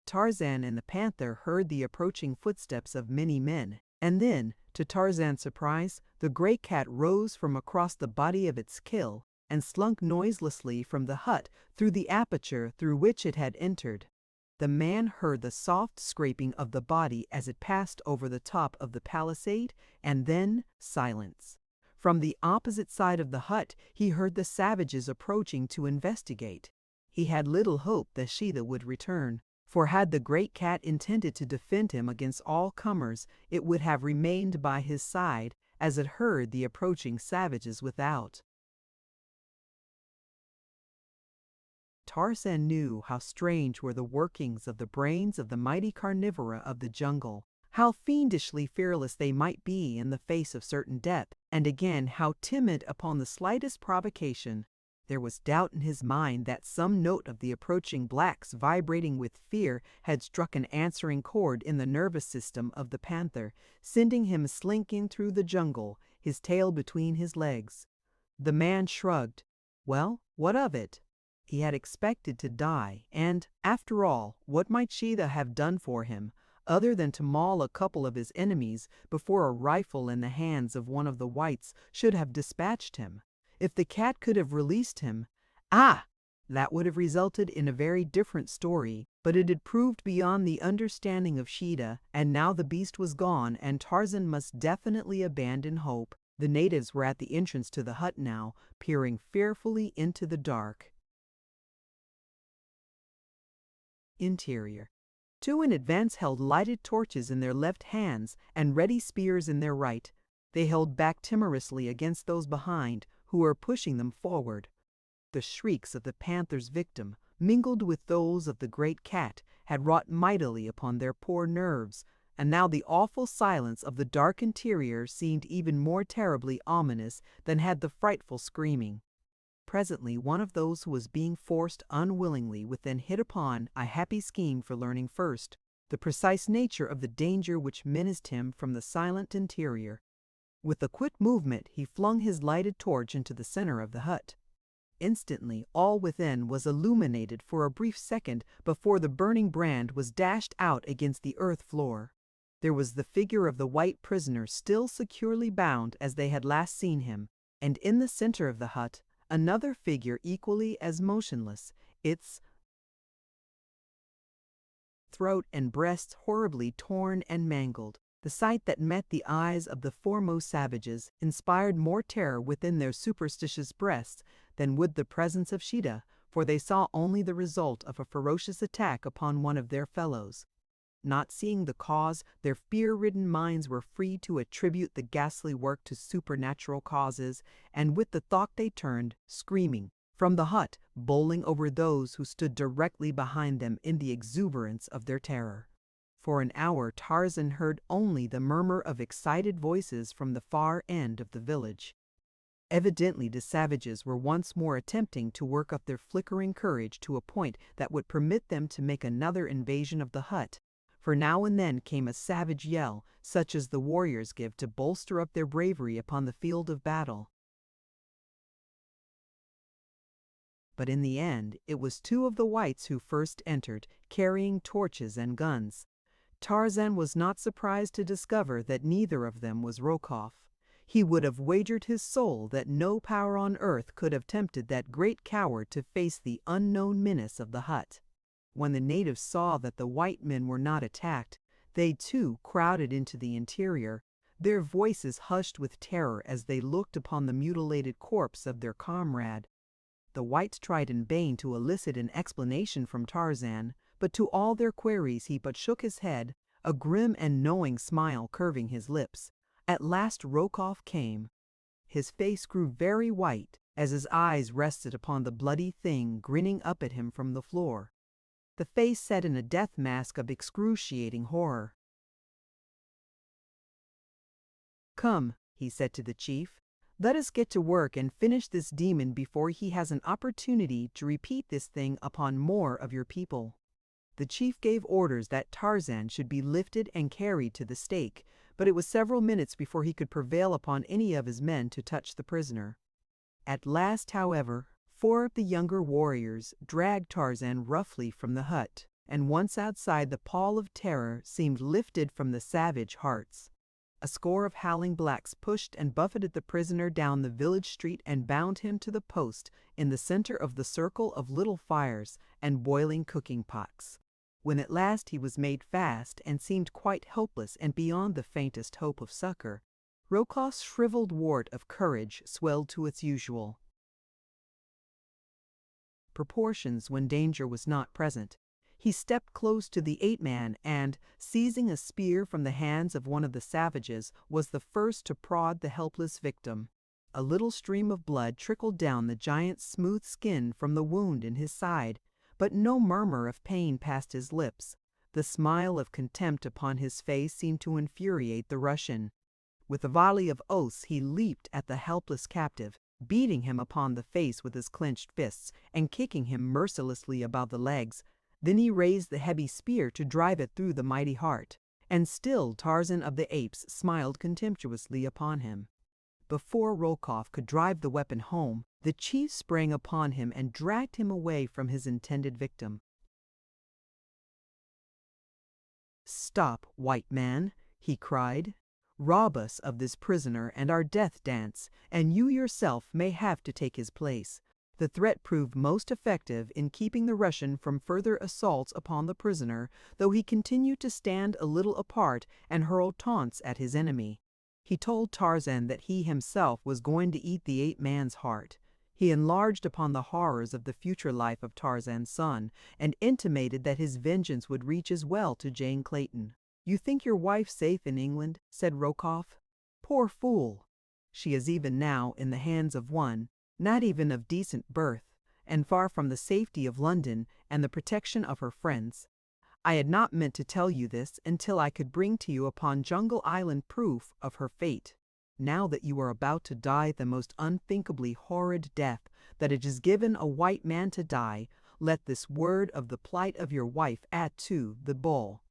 Speaker 1: Tarzan and the panther heard the approaching footsteps of many men, and then, to Tarzan's surprise, the great cat rose from across the body of its kill and slunk noiselessly from the hut through the aperture through which it had entered. The man heard the soft scraping of the body as it passed over the top of the palisade, and then silence. From the opposite side of the hut he heard the savages approaching to investigate. He had little hope that Sheeta would return, for had the great cat intended to defend him against all comers, it would have remained by his side as it heard the approaching savages without. Tarzan knew how strange were the workings of the brains of the mighty carnivora of the jungle, how fiendishly fearless they might be in the face of certain death, and again how timid upon the slightest provocation. There was doubt in his mind that some note of the approaching blacks vibrating with fear had struck an answering chord in the nervous system of the panther, sending him slinking through the jungle, his tail between his legs. The man shrugged. Well, what of it? He had expected to die, and, after all, what might Sheeta have done for him, other than to maul a couple of his enemies before a rifle in the hands of one of the whites should have dispatched him? If the cat could have released him, that would have resulted in a very different story, but it had proved beyond the understanding of Sheeta, and now the beast was gone and Tarzan must definitely abandon hope. The natives were at the entrance to the hut now, peering fearfully into the dark. Interior. Two in advance held lighted torches in their left hands and ready spears in their right. They held back timorously against those behind, who were pushing them forward. The shrieks of the panther's victim, mingled with those of the great cat, had wrought mightily upon their poor nerves, and now the awful silence of the dark interior seemed even more terribly ominous than had the frightful screaming. Presently one of those who was being forced unwillingly within hit upon a happy scheme for learning first the precise nature of the danger which menaced him from the silent interior. With a quick movement he flung his lighted torch into the center of the hut. Instantly all within was illuminated for a brief second before the burning brand was dashed out against the earth floor. There was the figure of the white prisoner still securely bound as they had last seen him, and in the center of the hut another figure equally as motionless, its throat and breasts horribly torn and mangled. The sight that met the eyes of the foremost savages inspired more terror within their superstitious breasts than would the presence of Sheeta, for they saw only the result of a ferocious attack upon one of their fellows. Not seeing the cause, their fear-ridden minds were free to attribute the ghastly work to supernatural causes, and with the thought they turned, screaming, from the hut, bowling over those who stood directly behind them in the exuberance of their terror. For an hour Tarzan heard only the murmur of excited voices from the far end of the village. Evidently the savages were once more attempting to work up their flickering courage to a point that would permit them to make another invasion of the hut, for now and then came a savage yell, such as the warriors give to bolster up their bravery upon the field of battle. But in the end it was two of the whites who first entered, carrying torches and guns. Tarzan was not surprised to discover that neither of them was Rokoff. He would have wagered his soul that no power on earth could have tempted that great coward to face the unknown menace of the hut. When the natives saw that the white men were not attacked, they too crowded into the interior, their voices hushed with terror as they looked upon the mutilated corpse of their comrade. The whites tried in vain to elicit an explanation from Tarzan, but to all their queries he but shook his head, a grim and knowing smile curving his lips. At last Rokoff came. His face grew very white as his eyes rested upon the bloody thing grinning up at him from the floor. The face set in a death mask of excruciating horror. "Come," he said to the chief, "let us get to work and finish this demon before he has an opportunity to repeat this thing upon more of your people." The chief gave orders that Tarzan should be lifted and carried to the stake, but it was several minutes before he could prevail upon any of his men to touch the prisoner. At last, however, 4 of the younger warriors dragged Tarzan roughly from the hut, and once outside the pall of terror seemed lifted from the savage hearts. A score of howling blacks pushed and buffeted the prisoner down the village street and bound him to the post in the center of the circle of little fires and boiling cooking pots. When at last he was made fast and seemed quite helpless and beyond the faintest hope of succor, Rokoff's shriveled wart of courage swelled to its usual proportions when danger was not present. He stepped close to the ape-man and, seizing a spear from the hands of one of the savages, was the first to prod the helpless victim. A little stream of blood trickled down the giant's smooth skin from the wound in his side, but no murmur of pain passed his lips. The smile of contempt upon his face seemed to infuriate the Russian. With a volley of oaths he leaped at the helpless captive, beating him upon the face with his clenched fists and kicking him mercilessly about the legs. Then he raised the heavy spear to drive it through the mighty heart, and still Tarzan of the Apes smiled contemptuously upon him. Before Rokoff could drive the weapon home, the chief sprang upon him and dragged him away from his intended victim. "Stop, white man," he cried. "Rob us of this prisoner and our death dance, and you yourself may have to take his place." The threat proved most effective in keeping the Russian from further assaults upon the prisoner, though he continued to stand a little apart and hurl taunts at his enemy. He told Tarzan that he himself was going to eat the ape-man's heart. He enlarged upon the horrors of the future life of Tarzan's son and intimated that his vengeance would reach as well to Jane Clayton. "You think your wife safe in England?" said Rokoff. "Poor fool! She is even now in the hands of one, not even of decent birth, and far from the safety of London and the protection of her friends. I had not meant to tell you this until I could bring to you upon Jungle Island proof of her fate. Now that you are about to die the most unthinkably horrid death that it is given a white man to die, let this word of the plight of your wife add to the bull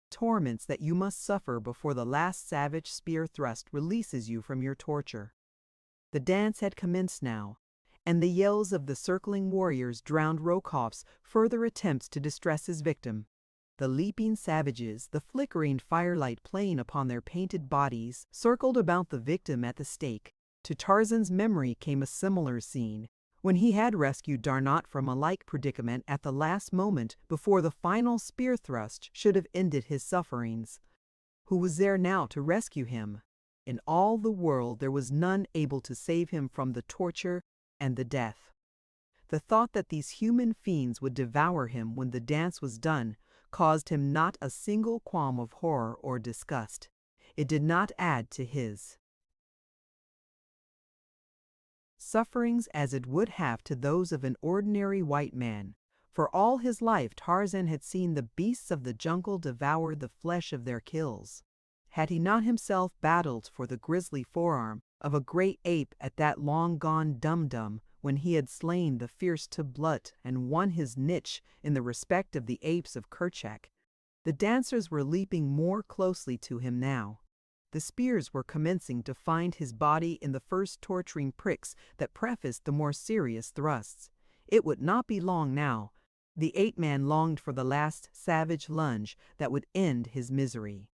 Speaker 1: torments that you must suffer before the last savage spear thrust releases you from your torture." The dance had commenced now, and the yells of the circling warriors drowned Rokoff's further attempts to distress his victim. The leaping savages, the flickering firelight playing upon their painted bodies, circled about the victim at the stake. To Tarzan's memory came a similar scene, when he had rescued Darnot from a like predicament at the last moment before the final spear thrust should have ended his sufferings. Who was there now to rescue him? In all the world there was none able to save him from the torture and the death. The thought that these human fiends would devour him when the dance was done caused him not a single qualm of horror or disgust. It did not add to his sufferings as it would have to those of an ordinary white man. For all his life Tarzan had seen the beasts of the jungle devour the flesh of their kills. Had he not himself battled for the grisly forearm of a great ape at that long-gone Dum-Dum when he had slain the fierce Tublut and won his niche in the respect of the apes of Kerchak? The dancers were leaping more closely to him now. The spears were commencing to find his body in the first torturing pricks that prefaced the more serious thrusts. It would not be long now. The ape-man longed for the last savage lunge that would end his misery.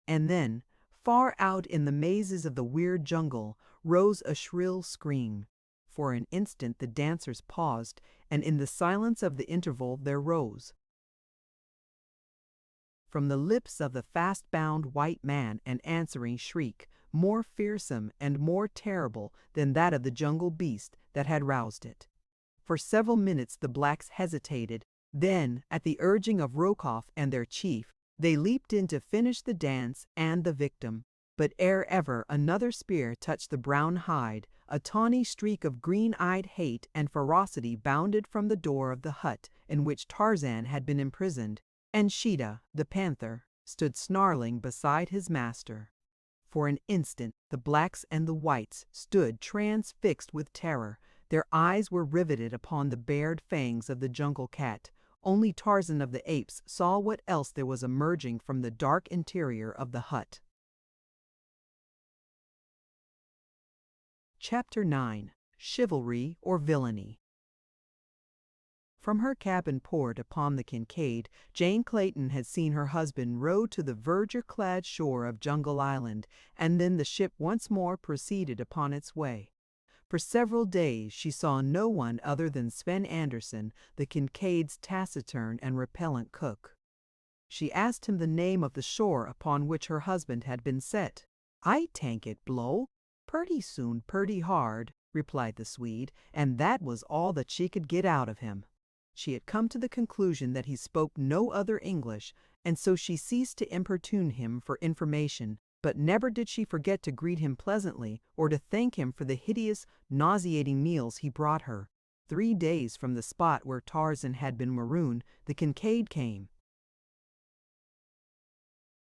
Speaker 1: And then, far out in the mazes of the weird jungle, rose a shrill scream. For an instant the dancers paused, and in the silence of the interval there rose, from the lips of the fast-bound white man, an answering shriek, more fearsome and more terrible than that of the jungle beast that had roused it. For several minutes the blacks hesitated. Then, at the urging of Rokoff and their chief, they leaped in to finish the dance and the victim. But ere ever another spear touched the brown hide, a tawny streak of green-eyed hate and ferocity bounded from the door of the hut in which Tarzan had been imprisoned, and Sheeta, the panther, stood snarling beside his master. For an instant the blacks and the whites stood transfixed with terror. Their eyes were riveted upon the bared fangs of the jungle cat. Only Tarzan of the Apes saw what else there was emerging from the dark interior of the hut. Chapter 9. Chivalry or Villainy. From her cabin port upon the Kincaid, Jane Clayton had seen her husband row to the verdure-clad shore of Jungle Island, and then the ship once more proceeded upon its way. For several days she saw no one other than Sven Anderson, the Kincaid's taciturn and repellent cook. She asked him the name of the shore upon which her husband had been set. "I tank it blow, purty soon, purty hard," replied the Swede, and that was all that she could get out of him. She had come to the conclusion that he spoke no other English, and so she ceased to importune him for information, but never did she forget to greet him pleasantly or to thank him for the hideous, nauseating meals he brought her. 3 days from the spot where Tarzan had been marooned, the Kincaid came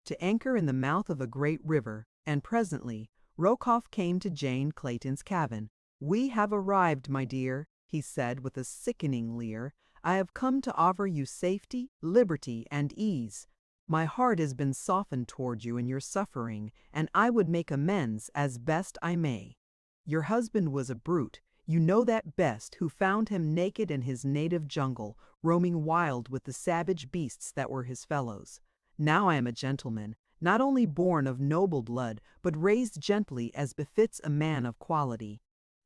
Speaker 1: to anchor in the mouth of a great river, and presently Rokoff came to Jane Clayton's cabin. "We have arrived, my dear," he said with a sickening leer. "I have come to offer you safety, liberty, and ease. My heart has been softened toward you in your suffering, and I would make amends as best I may. Your husband was a brute, you know that best, who found him naked in his native jungle, roaming wild with the savage beasts that were his fellows. Now I am a gentleman, not only born of noble blood, but raised gently as befits a man of quality.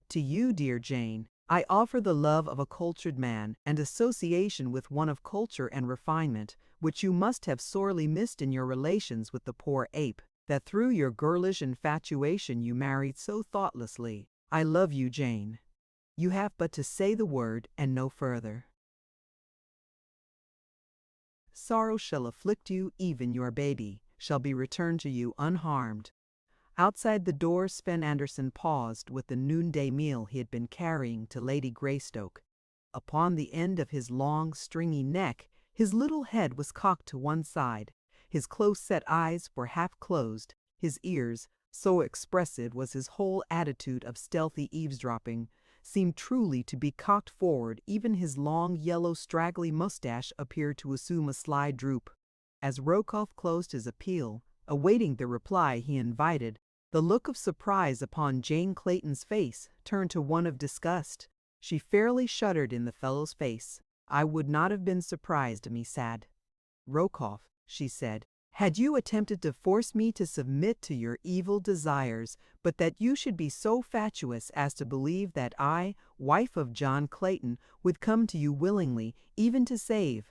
Speaker 1: To you, dear Jane, I offer the love of a cultured man and association with one of culture and refinement, which you must have sorely missed in your relations with the poor ape, that through your girlish infatuation you married so thoughtlessly. I love you, Jane. You have but to say the word and no further. Sorrow shall afflict you, even your baby shall be returned to you unharmed. Outside the door, Sven Anderson paused with the noonday meal he had been carrying to Lady Greystoke. Upon the end of his long, stringy neck, his little head was cocked to one side. His close-set eyes were half closed. His ears, so expressive was his whole attitude of stealthy eavesdropping, seemed truly to be cocked forward. Even his long, yellow, straggly mustache appeared to assume a sly droop. As Rokoff closed his appeal, awaiting the reply he invited, the look of surprise upon Jane Clayton's face turned to one of disgust. She fairly shuddered in the fellow's face. I would not have been surprised, me sad. Rokoff, she said, had you attempted to force me to submit to your evil desires, but that you should be so fatuous as to believe that I, wife of John Clayton, would come to you willingly, even to save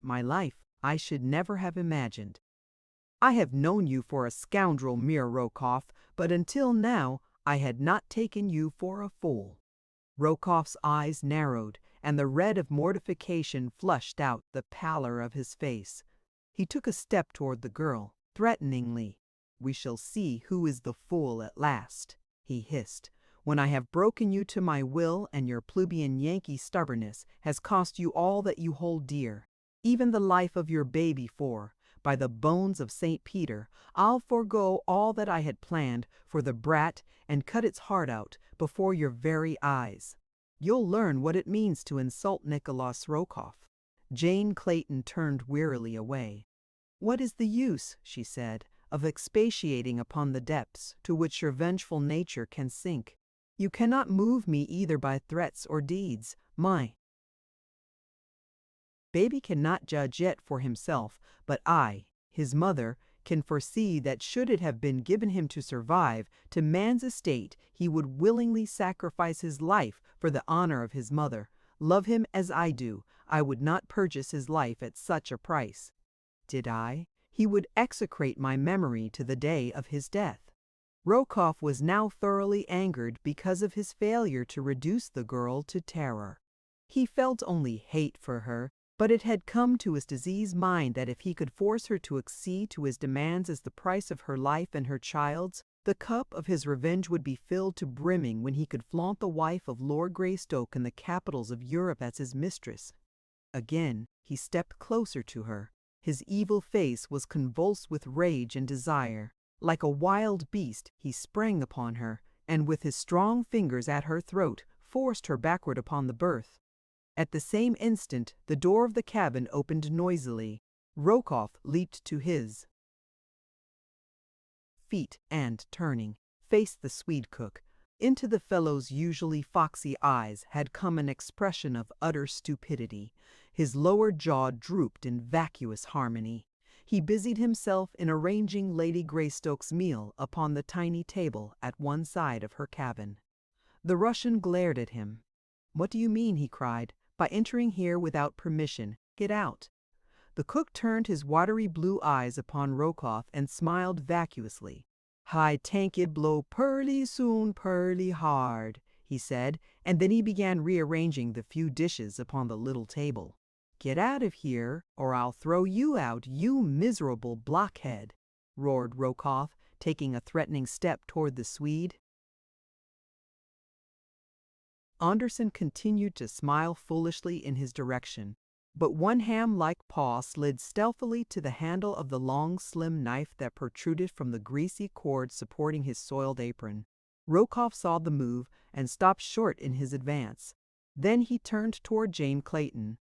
Speaker 1: my life, I should never have imagined. I have known you for a scoundrel, mere Rokoff, but until now I had not taken you for a fool. Rokoff's eyes narrowed, and the red of mortification flushed out the pallor of his face. He took a step toward the girl, threateningly. We shall see who is the fool at last, he hissed, when I have broken you to my will and your plebeian Yankee stubbornness has cost you all that you hold dear, even the life of your baby, for, by the bones of St. Peter, I'll forego all that I had planned for the brat and cut its heart out before your very eyes. You'll learn what it means to insult Nikolas Rokoff. Jane Clayton turned wearily away. What is the use, she said, of expatiating upon the depths to which your vengeful nature can sink? You cannot move me either by threats or deeds. My baby cannot judge yet for himself, but I, his mother, can foresee that should it have been given him to survive to man's estate, he would willingly sacrifice his life for the honor of his mother. Love him as I do, I would not purchase his life at such a price. Did I, he would execrate my memory to the day of his death. Rokoff was now thoroughly angered because of his failure to reduce the girl to terror. He felt only hate for her, but it had come to his diseased mind that if he could force her to accede to his demands as the price of her life and her child's, the cup of his revenge would be filled to brimming when he could flaunt the wife of Lord Greystoke in the capitals of Europe as his mistress. Again he stepped closer to her. His evil face was convulsed with rage and desire. Like a wild beast, he sprang upon her, and with his strong fingers at her throat, forced her backward upon the berth. At the same instant, the door of the cabin opened noisily. Rokoff leaped to his feet and, turning, faced the Swede cook. Into the fellow's usually foxy eyes had come an expression of utter stupidity. His lower jaw drooped in vacuous harmony. He busied himself in arranging Lady Greystoke's meal upon the tiny table at one side of her cabin. The Russian glared at him. "What do you mean," he cried, "by entering here without permission? Get out." The cook turned his watery blue eyes upon Rokoff and smiled vacuously. "I tank it blow purly soon, purly hard," he said, and then he began rearranging the few dishes upon the little table. "Get out of here, or I'll throw you out, you miserable blockhead," roared Rokoff, taking a threatening step toward the Swede. Anderson continued to smile foolishly in his direction, but one ham-like paw slid stealthily to the handle of the long, slim knife that protruded from the greasy cord supporting his soiled apron. Rokoff saw the move and stopped short in his advance. Then he turned toward Jane Clayton.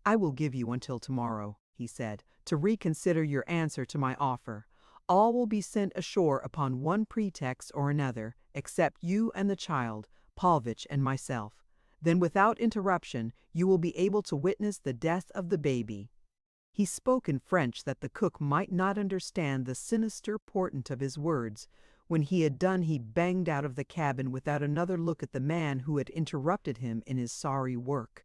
Speaker 1: "I will give you until tomorrow," he said, "to reconsider your answer to my offer. All will be sent ashore upon one pretext or another, except you and the child, Paulvitch and myself. Then without interruption you will be able to witness the death of the baby." He spoke in French that the cook might not understand the sinister portent of his words. When he had done he banged out of the cabin without another look at the man who had interrupted him in his sorry work.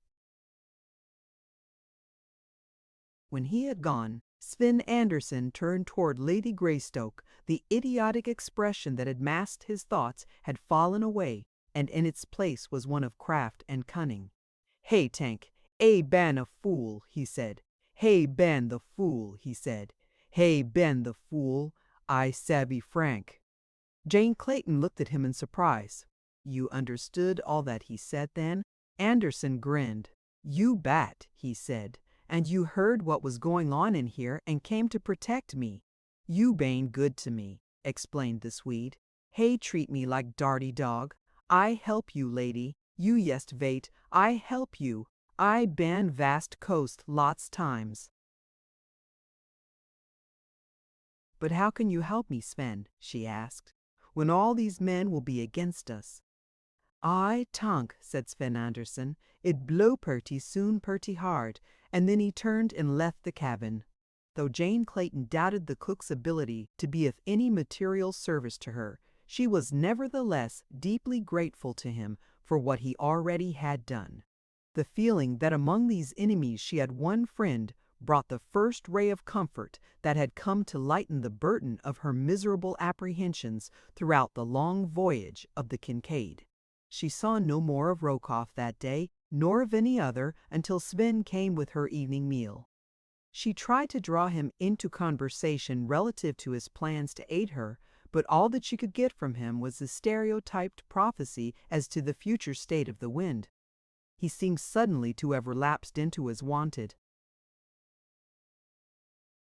Speaker 1: When he had gone, Sven Anderson turned toward Lady Greystoke. The idiotic expression that had masked his thoughts had fallen away, and in its place was one of craft and cunning. "Hey, Tank, ban a fool," he said. "Hey, ban the fool," he said. "Hey, ban the fool, I savvy Frank." Jane Clayton looked at him in surprise. "You understood all that he said then?" Anderson grinned. "You bet," he said. "And you heard what was going on in here and came to protect me." "You bane good to me," explained the Swede. "Hey, treat me like darty dog. I help you, lady. You yest vate. I help you. I ban vast coast lots times." "But how can you help me, Sven," she asked, "when all these men will be against us?" "I tank," said Sven Anderson. "It blow purty soon purty hard," and then he turned and left the cabin. Though Jane Clayton doubted the cook's ability to be of any material service to her, she was nevertheless deeply grateful to him for what he already had done. The feeling that among these enemies she had one friend brought the first ray of comfort that had come to lighten the burden of her miserable apprehensions throughout the long voyage of the Kincaid. She saw no more of Rokoff that day, nor of any other, until Sven came with her evening meal. She tried to draw him into conversation relative to his plans to aid her, but all that she could get from him was the stereotyped prophecy as to the future state of the wind. He seemed suddenly to have relapsed into his wonted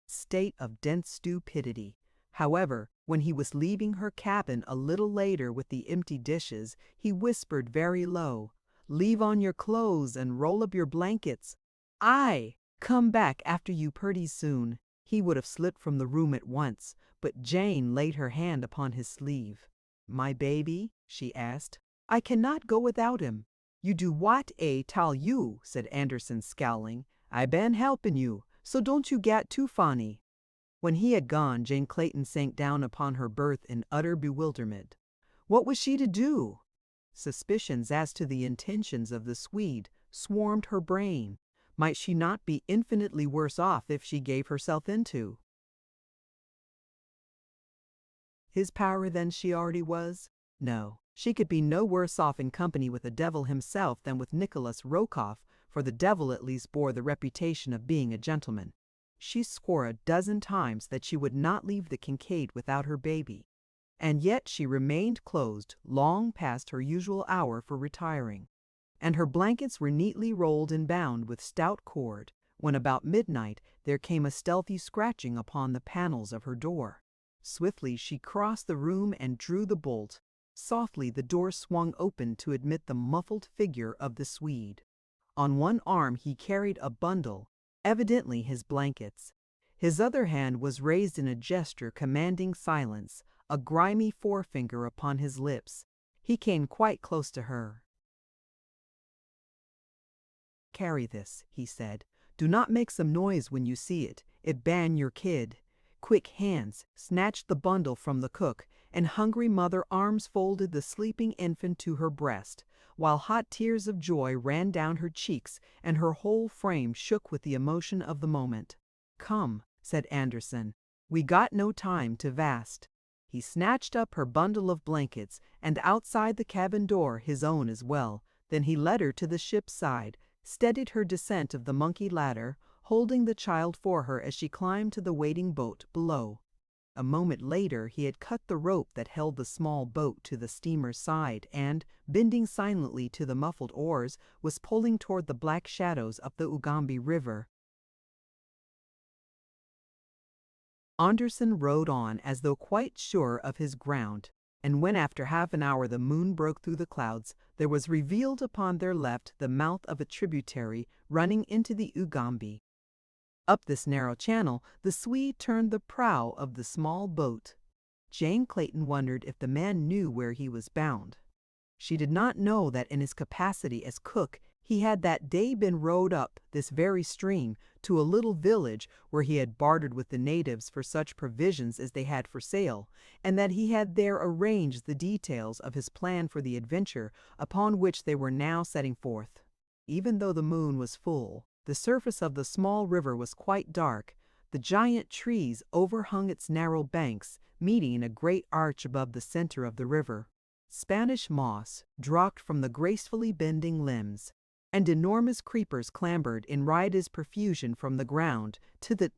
Speaker 1: state of dense stupidity. However, when he was leaving her cabin a little later with the empty dishes, he whispered very low, "Leave on your clothes and roll up your blankets. I come back after you purty soon." He would have slipped from the room at once, but Jane laid her hand upon his sleeve. "My baby?" she asked. "I cannot go without him." "You do what I tell you," said Anderson, scowling. "I been helping you, so don't you get too funny." When he had gone, Jane Clayton sank down upon her berth in utter bewilderment. What was she to do? Suspicions as to the intentions of the Swede swarmed her brain. Might she not be infinitely worse off if she gave herself into his power than she already was? No, she could be no worse off in company with the devil himself than with Nikolas Rokoff, for the devil at least bore the reputation of being a gentleman. She swore a dozen times that she would not leave the Kincaid without her baby, and yet she remained closed long past her usual hour for retiring, and her blankets were neatly rolled and bound with stout cord, when about midnight there came a stealthy scratching upon the panels of her door. Swiftly she crossed the room and drew the bolt. Softly the door swung open to admit the muffled figure of the Swede. On one arm he carried a bundle, evidently his blankets. His other hand was raised in a gesture commanding silence, a grimy forefinger upon his lips. He came quite close to her. "Carry this," he said. "Do not make some noise when you see it. It ban your kid." Quick hands snatched the bundle from the cook, and hungry mother arms folded the sleeping infant to her breast, while hot tears of joy ran down her cheeks and her whole frame shook with the emotion of the moment. "Come," said Anderson. "We got no time to vast." He snatched up her bundle of blankets, and outside the cabin door his own as well. Then he led her to the ship's side, steadied her descent of the monkey ladder, holding the child for her as she climbed to the waiting boat below. A moment later he had cut the rope that held the small boat to the steamer's side and, bending silently to the muffled oars, was pulling toward the black shadows of the Ugambi River. Anderson rode on as though quite sure of his ground, and when after half an hour the moon broke through the clouds, there was revealed upon their left the mouth of a tributary running into the Ugambi. Up this narrow channel the Swede turned the prow of the small boat. Jane Clayton wondered if the man knew where he was bound. She did not know that in his capacity as cook he had that day been rowed up this very stream to a little village where he had bartered with the natives for such provisions as they had for sale, and that he had there arranged the details of his plan for the adventure upon which they were now setting forth. Even though the moon was full, the surface of the small river was quite dark, The giant trees overhung its narrow banks, meeting a great arch above the center of the river. Spanish moss dropped from the gracefully bending limbs, and enormous creepers clambered in riotous profusion from the ground to the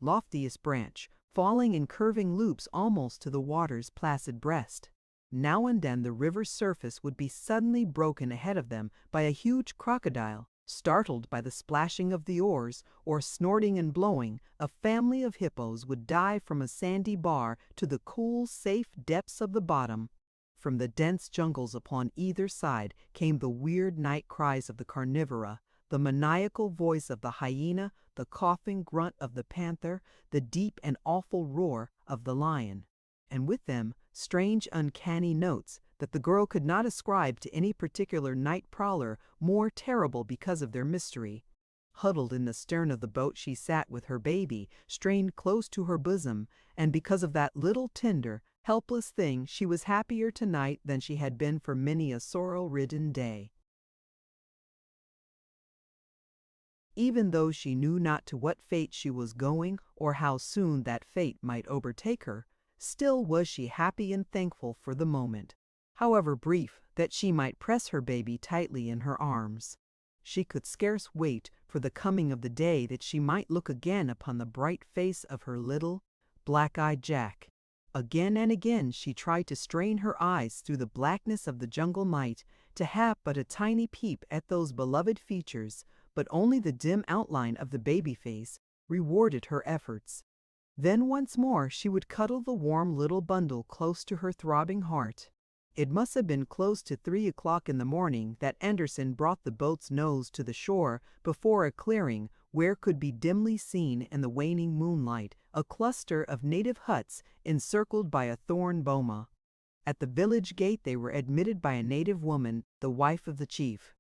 Speaker 1: loftiest branch, falling in curving loops almost to the water's placid breast. Now and then the river's surface would be suddenly broken ahead of them by a huge crocodile. Startled by the splashing of the oars, or snorting and blowing, a family of hippos would dive from a sandy bar to the cool, safe depths of the bottom. From the dense jungles upon either side came the weird night cries of the carnivora, the maniacal voice of the hyena, the coughing grunt of the panther, the deep and awful roar of the lion. And with them, strange, uncanny notes that the girl could not ascribe to any particular night prowler, more terrible because of their mystery. Huddled in the stern of the boat she sat with her baby, strained close to her bosom, and because of that little tender, helpless thing she was happier tonight than she had been for many a sorrow-ridden day. Even though she knew not to what fate she was going, or how soon that fate might overtake her, still was she happy and thankful for the moment, however brief, that she might press her baby tightly in her arms. She could scarce wait for the coming of the day that she might look again upon the bright face of her little, black-eyed Jack. Again and again she tried to strain her eyes through the blackness of the jungle night to have but a tiny peep at those beloved features, but only the dim outline of the baby face rewarded her efforts. Then once more she would cuddle the warm little bundle close to her throbbing heart. It must have been close to 3 o'clock in the morning that Anderson brought the boat's nose to the shore before a clearing where could be dimly seen in the waning moonlight a cluster of native huts encircled by a thorn boma. At the village gate they were admitted by a native woman, the wife of the chief,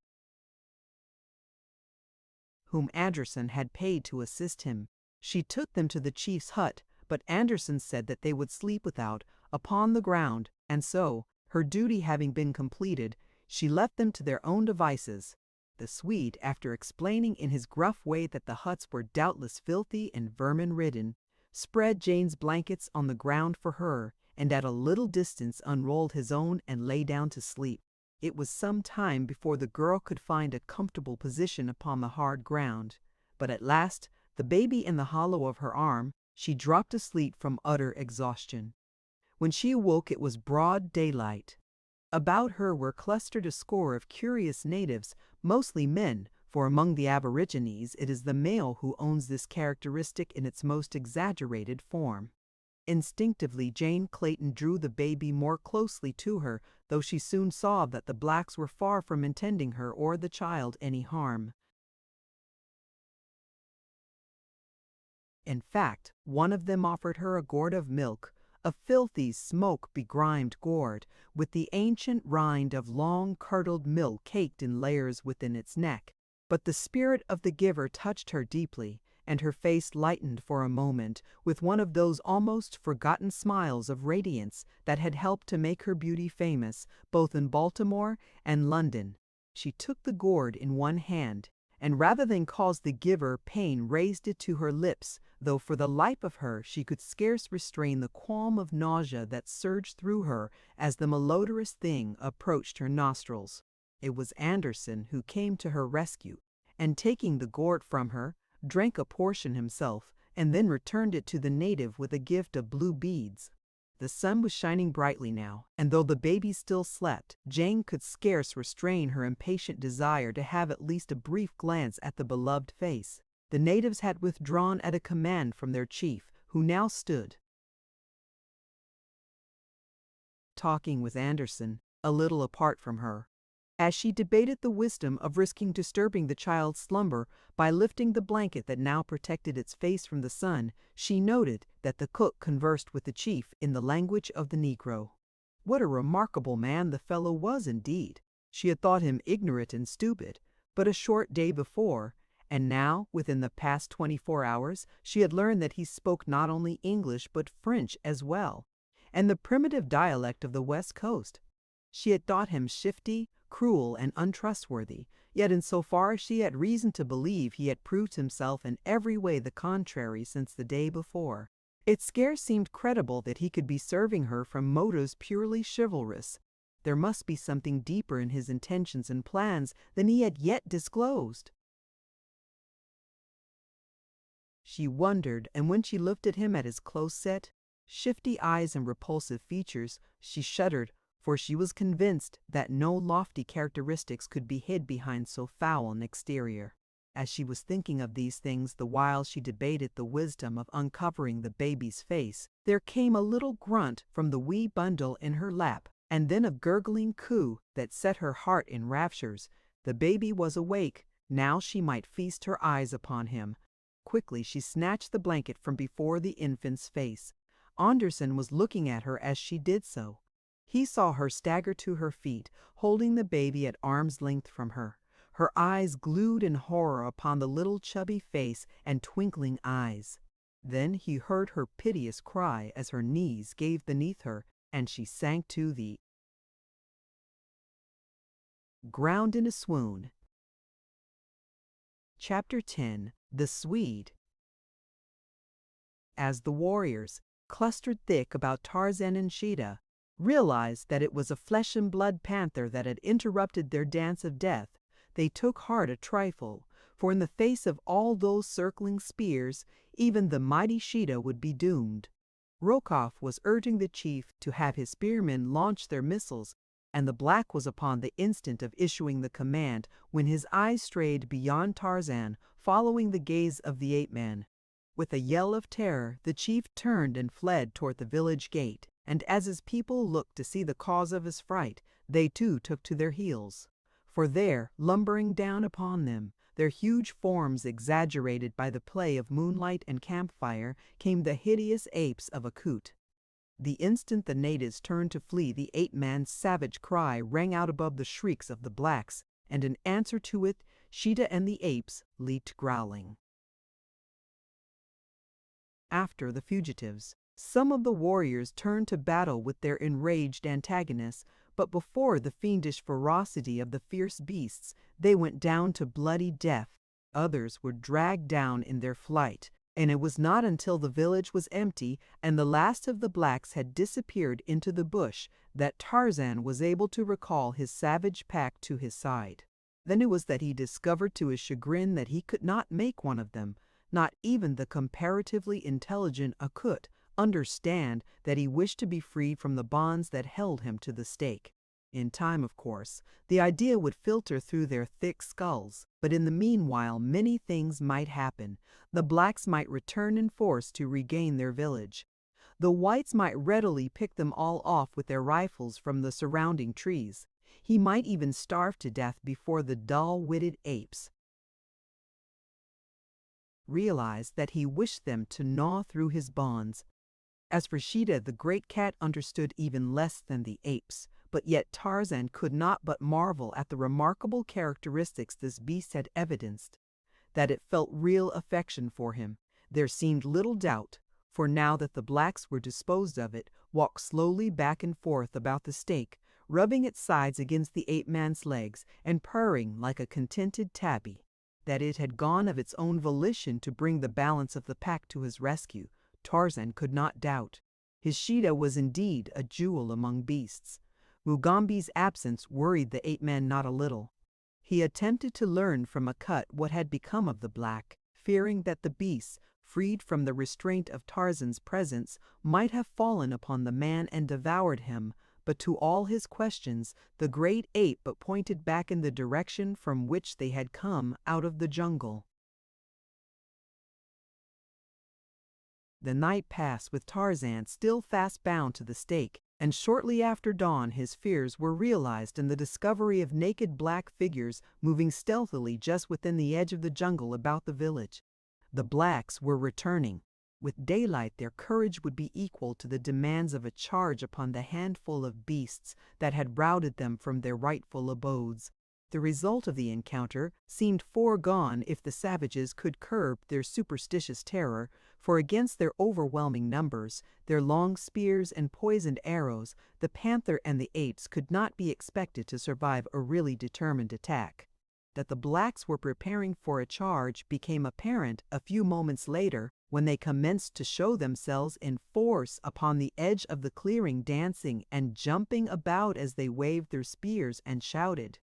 Speaker 1: whom Anderson had paid to assist him. She took them to the chief's hut, but Anderson said that they would sleep without, upon the ground, and so, her duty having been completed, she left them to their own devices. The Swede, after explaining in his gruff way that the huts were doubtless filthy and vermin-ridden, spread Jane's blankets on the ground for her, and at a little distance unrolled his own and lay down to sleep. It was some time before the girl could find a comfortable position upon the hard ground, but at last, the baby in the hollow of her arm, she dropped asleep from utter exhaustion. When she awoke it was broad daylight. About her were clustered a score of curious natives, mostly men, for among the aborigines it is the male who owns this characteristic in its most exaggerated form. Instinctively Jane Clayton drew the baby more closely to her, though she soon saw that the blacks were far from intending her or the child any harm. In fact, one of them offered her a gourd of milk, a filthy, smoke-begrimed gourd, with the ancient rind of long curdled milk caked in layers within its neck. But the spirit of the giver touched her deeply, and her face lightened for a moment with one of those almost forgotten smiles of radiance that had helped to make her beauty famous, both in Baltimore and London. She took the gourd in one hand, and rather than cause the giver pain raised it to her lips, though for the life of her she could scarce restrain the qualm of nausea that surged through her as the malodorous thing approached her nostrils. It was Anderson who came to her rescue, and taking the gourd from her, drank a portion himself, and then returned it to the native with a gift of blue beads. The sun was shining brightly now, and though the baby still slept, Jane could scarce restrain her impatient desire to have at least a brief glance at the beloved face. The natives had withdrawn at a command from their chief, who now stood talking with Anderson, a little apart from her. As she debated the wisdom of risking disturbing the child's slumber by lifting the blanket that now protected its face from the sun, she noted that the cook conversed with the chief in the language of the Negro. What a remarkable man the fellow was indeed! She had thought him ignorant and stupid but a short day before, and now, within the past 24 hours, she had learned that he spoke not only English but French as well, and the primitive dialect of the West Coast. She had thought him shifty, cruel, and untrustworthy, Yet in so far she had reason to believe he had proved himself in every way the contrary since the day before. It scarce seemed credible that he could be serving her from motives purely chivalrous. There must be something deeper in his intentions and plans than he had yet disclosed. She wondered, and when she looked at him at his close-set, shifty eyes and repulsive features, she shuddered, for she was convinced that no lofty characteristics could be hid behind so foul an exterior. As she was thinking of these things the while she debated the wisdom of uncovering the baby's face, there came a little grunt from the wee bundle in her lap, and then a gurgling coo that set her heart in raptures. The baby was awake. Now she might feast her eyes upon him. Quickly she snatched the blanket from before the infant's face. Anderson was looking at her as she did so. He saw her stagger to her feet, holding the baby at arm's length from her, her eyes glued in horror upon the little chubby face and twinkling eyes. Then he heard her piteous cry as her knees gave beneath her, and she sank to the ground in a swoon. Chapter 10. The Swede. As the warriors, clustered thick about Tarzan and Sheeta, realized that it was a flesh-and-blood panther that had interrupted their dance of death, they took heart a trifle, for in the face of all those circling spears, even the mighty Sheeta would be doomed. Rokoff was urging the chief to have his spearmen launch their missiles, and the black was upon the instant of issuing the command when his eyes strayed beyond Tarzan, following the gaze of the ape-man. With a yell of terror, the chief turned and fled toward the village gate, and as his people looked to see the cause of his fright, they too took to their heels. For there, lumbering down upon them, their huge forms exaggerated by the play of moonlight and campfire, came the hideous apes of Akut. The instant the natives turned to flee, the ape-man's savage cry rang out above the shrieks of the blacks, and in answer to it, Sheeta and the apes leaped growling after the fugitives. Some of the warriors turned to battle with their enraged antagonists, but before the fiendish ferocity of the fierce beasts, they went down to bloody death. Others were dragged down in their flight, and it was not until the village was empty and the last of the blacks had disappeared into the bush that Tarzan was able to recall his savage pack to his side. Then it was that he discovered to his chagrin that he could not make one of them, not even the comparatively intelligent Akut, understand that he wished to be freed from the bonds that held him to the stake. In time, of course, the idea would filter through their thick skulls, but in the meanwhile many things might happen. The blacks might return in force to regain their village. The whites might readily pick them all off with their rifles from the surrounding trees. He might even starve to death before the dull-witted apes realized that he wished them to gnaw through his bonds. As for Sheeta, the great cat understood even less than the apes, but yet Tarzan could not but marvel at the remarkable characteristics this beast had evidenced. That it felt real affection for him, there seemed little doubt, for now that the blacks were disposed of, it walked slowly back and forth about the stake, rubbing its sides against the ape-man's legs and purring like a contented tabby. That it had gone of its own volition to bring the balance of the pack to his rescue, Tarzan could not doubt. His Sheeta was indeed a jewel among beasts. Mugambi's absence worried the ape-man not a little. He attempted to learn from Akut what had become of the black, fearing that the beasts, freed from the restraint of Tarzan's presence, might have fallen upon the man and devoured him, but to all his questions, the great ape but pointed back in the direction from which they had come out of the jungle. The night passed with Tarzan still fast bound to the stake, and shortly after dawn his fears were realized in the discovery of naked black figures moving stealthily just within the edge of the jungle about the village. The blacks were returning. With daylight their courage would be equal to the demands of a charge upon the handful of beasts that had routed them from their rightful abodes. The result of the encounter seemed foregone if the savages could curb their superstitious terror, for against their overwhelming numbers, their long spears and poisoned arrows, the panther and the apes could not be expected to survive a really determined attack. that the blacks were preparing for a charge became apparent a few moments later when they commenced to show themselves in force upon the edge of the clearing, dancing and jumping about as they waved their spears and shouted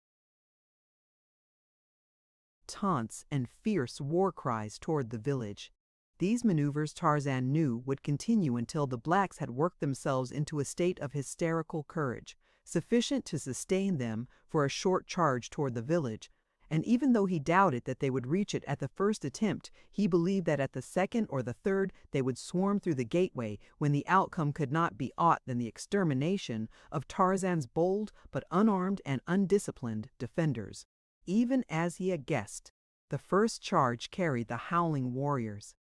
Speaker 1: taunts and fierce war cries toward the village. These maneuvers Tarzan knew would continue until the blacks had worked themselves into a state of hysterical courage, sufficient to sustain them for a short charge toward the village, and even though he doubted that they would reach it at the first attempt, he believed that at the second or the third they would swarm through the gateway, when the outcome could not be aught than the extermination of Tarzan's bold but unarmed and undisciplined defenders. Even as he had guessed, the first charge carried the howling warriors.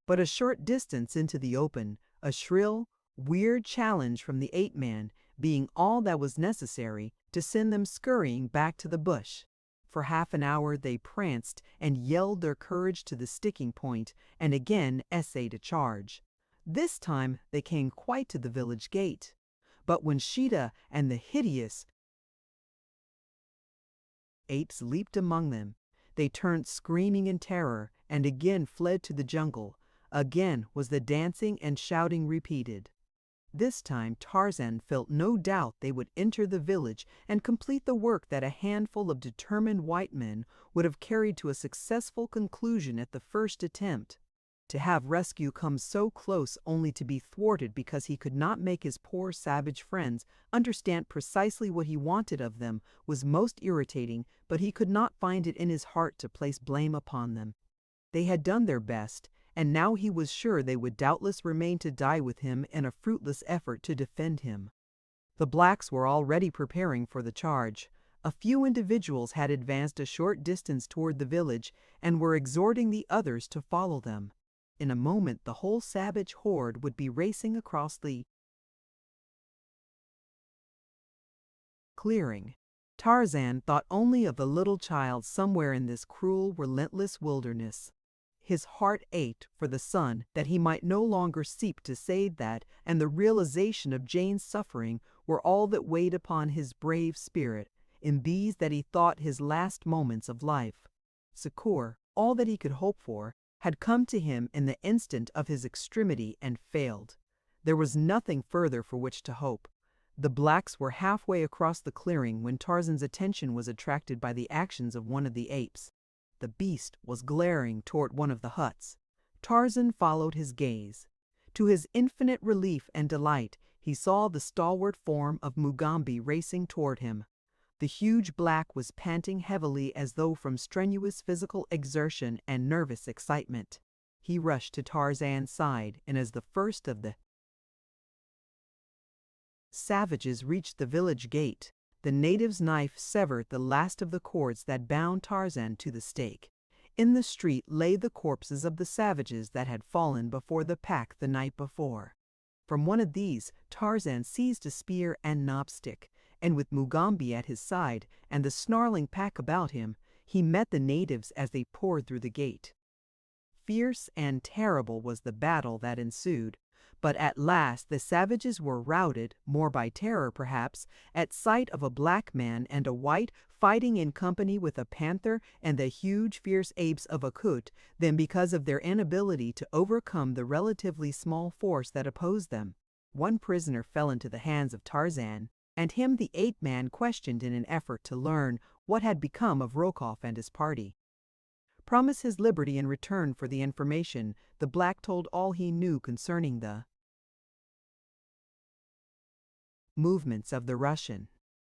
Speaker 1: But a short distance into the open, a shrill, weird challenge from the ape-man being all that was necessary to send them scurrying back to the bush. For half an hour they pranced and yelled their courage to the sticking point and again essayed a charge. This time they came quite to the village gate. But when Sheeta and the hideous apes leaped among them, they turned screaming in terror and again fled to the jungle. Again was the dancing and shouting repeated. This time Tarzan felt no doubt they would enter the village and complete the work that a handful of determined white men would have carried to a successful conclusion at the first attempt. To have rescue come so close only to be thwarted because he could not make his poor savage friends understand precisely what he wanted of them was most irritating, but he could not find it in his heart to place blame upon them. They had done their best, and now he was sure they would doubtless remain to die with him in a fruitless effort to defend him. The blacks were already preparing for the charge. A few individuals had advanced a short distance toward the village and were exhorting the others to follow them. In a moment the whole savage horde would be racing across the clearing. Tarzan thought only of the little child somewhere in this cruel, relentless wilderness. His heart ached for the son that he might no longer seek to save that, and the realization of Jane's suffering were all that weighed upon his brave spirit in these that he thought his last moments of life. Succor, all that he could hope for, had come to him in the instant of his extremity and failed. There was nothing further for which to hope. The blacks were halfway across the clearing when Tarzan's attention was attracted by the actions of one of the apes. The beast was glaring toward one of the huts. Tarzan followed his gaze. To his infinite relief and delight, he saw the stalwart form of Mugambi racing toward him. The huge black was panting heavily as though from strenuous physical exertion and nervous excitement. He rushed to Tarzan's side, and as the first of the savages reached the village gate, the native's knife severed the last of the cords that bound Tarzan to the stake. In the street lay the corpses of the savages that had fallen before the pack the night before. From one of these, Tarzan seized a spear and knobstick, and with Mugambi at his side and the snarling pack about him, he met the natives as they poured through the gate. Fierce and terrible was the battle that ensued, but at last the savages were routed, more by terror perhaps, at sight of a black man and a white fighting in company with a panther and the huge fierce apes of Akut than because of their inability to overcome the relatively small force that opposed them. One prisoner fell into the hands of Tarzan, and him the ape-man questioned in an effort to learn what had become of Rokoff and his party. Promise his liberty in return for the information, the black told all he knew concerning the movements of the Russian.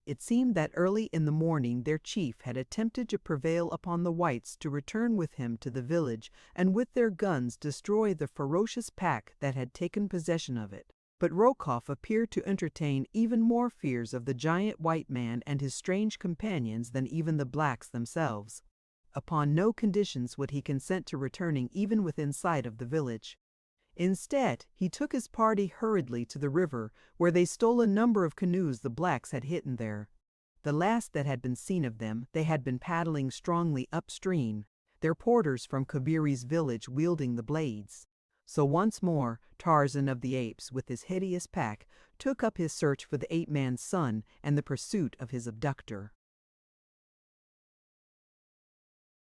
Speaker 1: It seemed that early in the morning their chief had attempted to prevail upon the whites to return with him to the village and with their guns destroy the ferocious pack that had taken possession of it. But Rokoff appeared to entertain even more fears of the giant white man and his strange companions than even the blacks themselves. Upon no conditions would he consent to returning even within sight of the village. Instead, he took his party hurriedly to the river, where they stole a number of canoes the blacks had hidden there. The last that had been seen of them, they had been paddling strongly upstream, their porters from Kaviri's village wielding the blades. So once more, Tarzan of the Apes, with his hideous pack, took up his search for the ape-man's son and the pursuit of his abductor.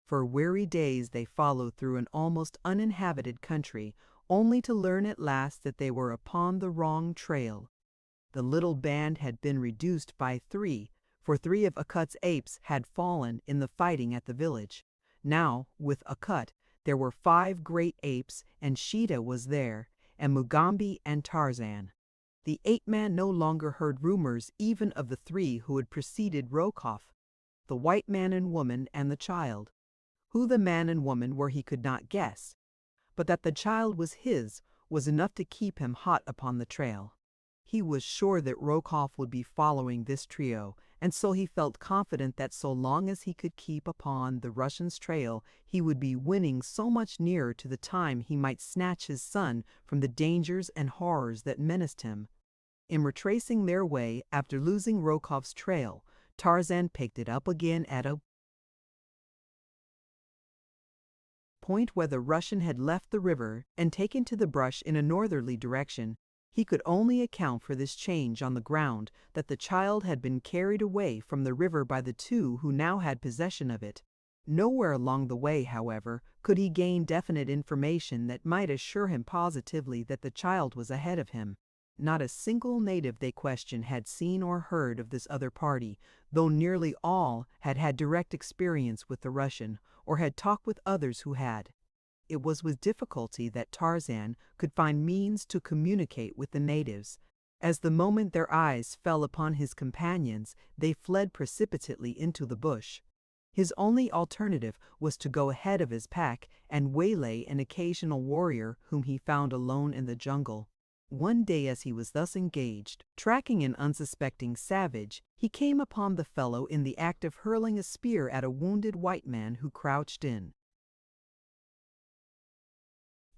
Speaker 1: For weary days they followed through an almost uninhabited country, only to learn at last that they were upon the wrong trail. The little band had been reduced by 3, for 3 of Akut's apes had fallen in the fighting at the village. Now, with Akut, there were 5 great apes, and Sheeta was there, and Mugambi and Tarzan. The ape-man no longer heard rumors even of the 3 who had preceded Rokoff, the white man and woman and the child. Who the man and woman were he could not guess, but that the child was his was enough to keep him hot upon the trail. He was sure that Rokoff would be following this trio, and so he felt confident that so long as he could keep upon the Russian's trail, he would be winning so much nearer to the time he might snatch his son from the dangers and horrors that menaced him. In retracing their way after losing Rokoff's trail, Tarzan picked it up again at a point where the Russian had left the river and taken to the brush in a northerly direction. He could only account for this change on the ground that the child had been carried away from the river by the 2 who now had possession of it. Nowhere along the way, however, could he gain definite information that might assure him positively that the child was ahead of him. Not a single native they questioned had seen or heard of this other party, though nearly all had had direct experience with the Russian, or had talked with others who had. It was with difficulty that Tarzan could find means to communicate with the natives. As the moment their eyes fell upon his companions, they fled precipitately into the bush. His only alternative was to go ahead of his pack and waylay an occasional warrior whom he found alone in the jungle. One day as he was thus engaged, tracking an unsuspecting savage, he came upon the fellow in the act of hurling a spear at a wounded white man who crouched in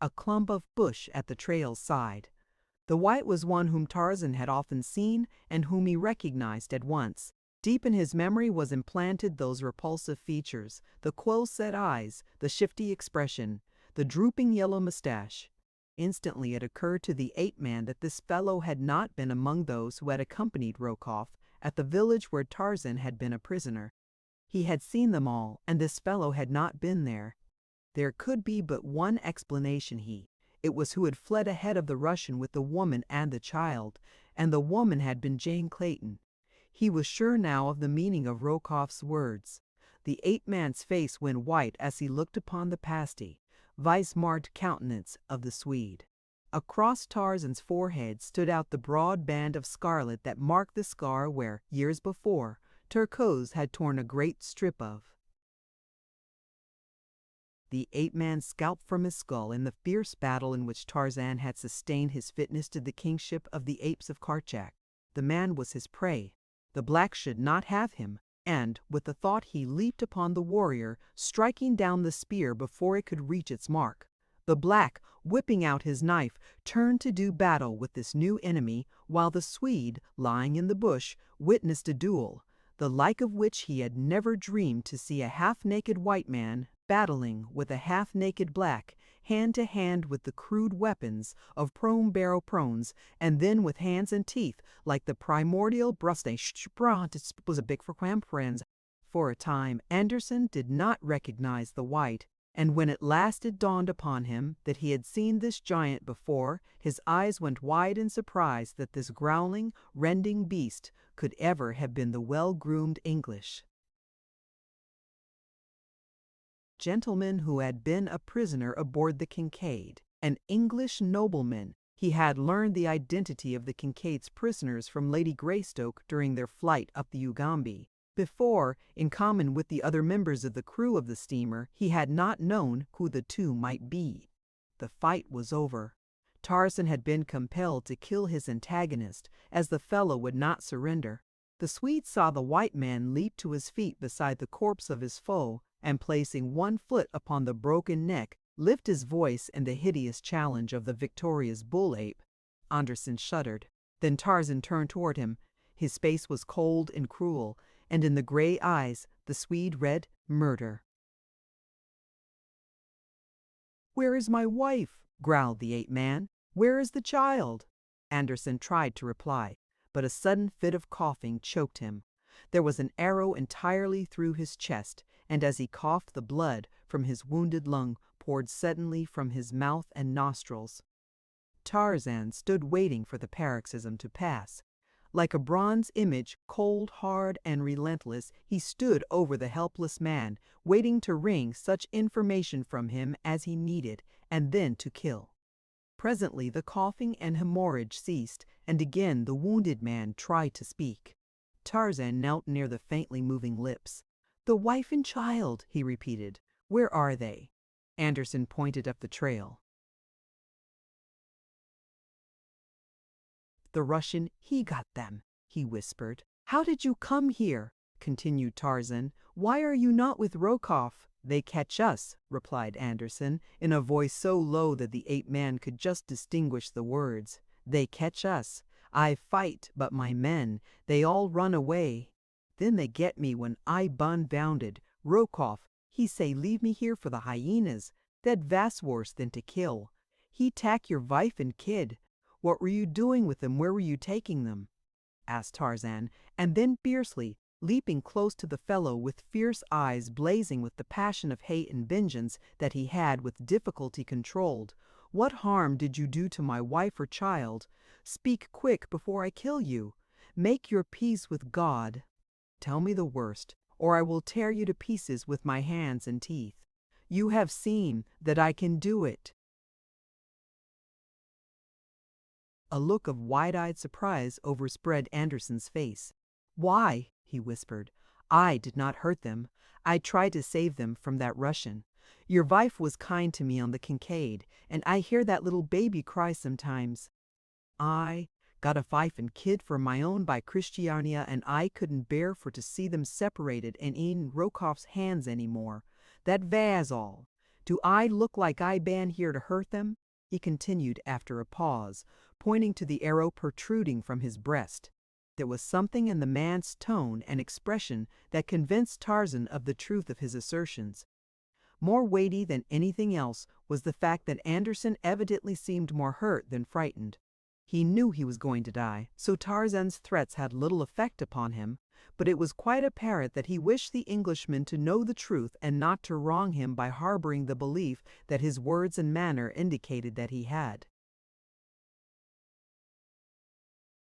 Speaker 1: a clump of bush at the trail's side. The white was one whom Tarzan had often seen and whom he recognized at once. Deep in his memory was implanted those repulsive features, the close-set eyes, the shifty expression, the drooping yellow mustache. Instantly it occurred to the ape-man that this fellow had not been among those who had accompanied Rokoff at the village where Tarzan had been a prisoner. He had seen them all, and this fellow had not been there. There could be but one explanation. It was who had fled ahead of the Russian with the woman and the child, and the woman had been John Clayton. He was sure now of the meaning of Rokoff's words. The ape-man's face went white as he looked upon the pasty, vice-marked countenance of the Swede. Across Tarzan's forehead stood out the broad band of scarlet that marked the scar where, years before, Turcos had torn a great strip of. The ape-man scalped from his skull in the fierce battle in which Tarzan had sustained his fitness to the kingship of the apes of Karchak. The man was his prey. The black should not have him, and, with the thought, he leaped upon the warrior, striking down the spear before it could reach its mark. The black, whipping out his knife, turned to do battle with this new enemy, while the Swede, lying in the bush, witnessed a duel, the like of which he had never dreamed to see a half-naked white man battling with a half-naked black, hand to hand with the crude weapons of prone barrel prones, and then with hands and teeth like the primordial was a big for friends. For a time Anderson did not recognize the white, and when at last it dawned upon him that he had seen this giant before, his eyes went wide in surprise that this growling, rending beast could ever have been the well-groomed English gentleman who had been a prisoner aboard the Kincaid. An English nobleman. He had learned the identity of the Kincaid's prisoners from Lady Greystoke during their flight up the Ugambi. Before, in common with the other members of the crew of the steamer, he had not known who the 2 might be. The fight was over. Tarzan had been compelled to kill his antagonist, as the fellow would not surrender. The Swede saw the white man leap to his feet beside the corpse of his foe, and placing one foot upon the broken neck, lift his voice in the hideous challenge of the victorious bull ape. Anderson shuddered. Then Tarzan turned toward him. His face was cold and cruel, and in the gray eyes the Swede read murder. "Where is my wife?" growled the ape-man. "Where is the child?" Anderson tried to reply, but a sudden fit of coughing choked him. There was an arrow entirely through his chest, and as he coughed the blood from his wounded lung poured suddenly from his mouth and nostrils. Tarzan stood waiting for the paroxysm to pass. Like a bronze image, cold, hard, and relentless, he stood over the helpless man, waiting to wring such information from him as he needed, and then to kill. Presently the coughing and hemorrhage ceased, and again the wounded man tried to speak. Tarzan knelt near the faintly moving lips. "The wife and child," he repeated. "Where are they?" Anderson pointed up the trail. "The Russian, he got them," he whispered. "How did you come here?" continued Tarzan. "Why are you not with Rokoff?" "They catch us," replied Anderson, in a voice so low that the ape-man could just distinguish the words. "They catch us. I fight, but my men, they all run away. Then they get me when I bounded. Rokoff, he say leave me here for the hyenas. That vast worse than to kill. He take your wife and kid. What were you doing with them? Where were you taking them?" asked Tarzan, and then fiercely, leaping close to the fellow with fierce eyes blazing with the passion of hate and vengeance that he had with difficulty controlled. "What harm did you do to my wife or child? Speak quick before I kill you. Make your peace with God. Tell me the worst, or I will tear you to pieces with my hands and teeth. You have seen that I can do it." A look of wide-eyed surprise overspread Anderson's face. "Why?" he whispered. "I did not hurt them. I tried to save them from that Russian. Your wife was kind to me on the Kincaid, and I hear that little baby cry sometimes. I got a wife and kid for my own by Christiania, and I couldn't bear for to see them separated and in Rokoff's hands any more. That was all. Do I look like I ban here to hurt them?" he continued after a pause, pointing to the arrow protruding from his breast. There was something in the man's tone and expression that convinced Tarzan of the truth of his assertions. More weighty than anything else was the fact that Anderson evidently seemed more hurt than frightened. He knew he was going to die, so Tarzan's threats had little effect upon him, but it was quite apparent that he wished the Englishman to know the truth and not to wrong him by harboring the belief that his words and manner indicated that he had.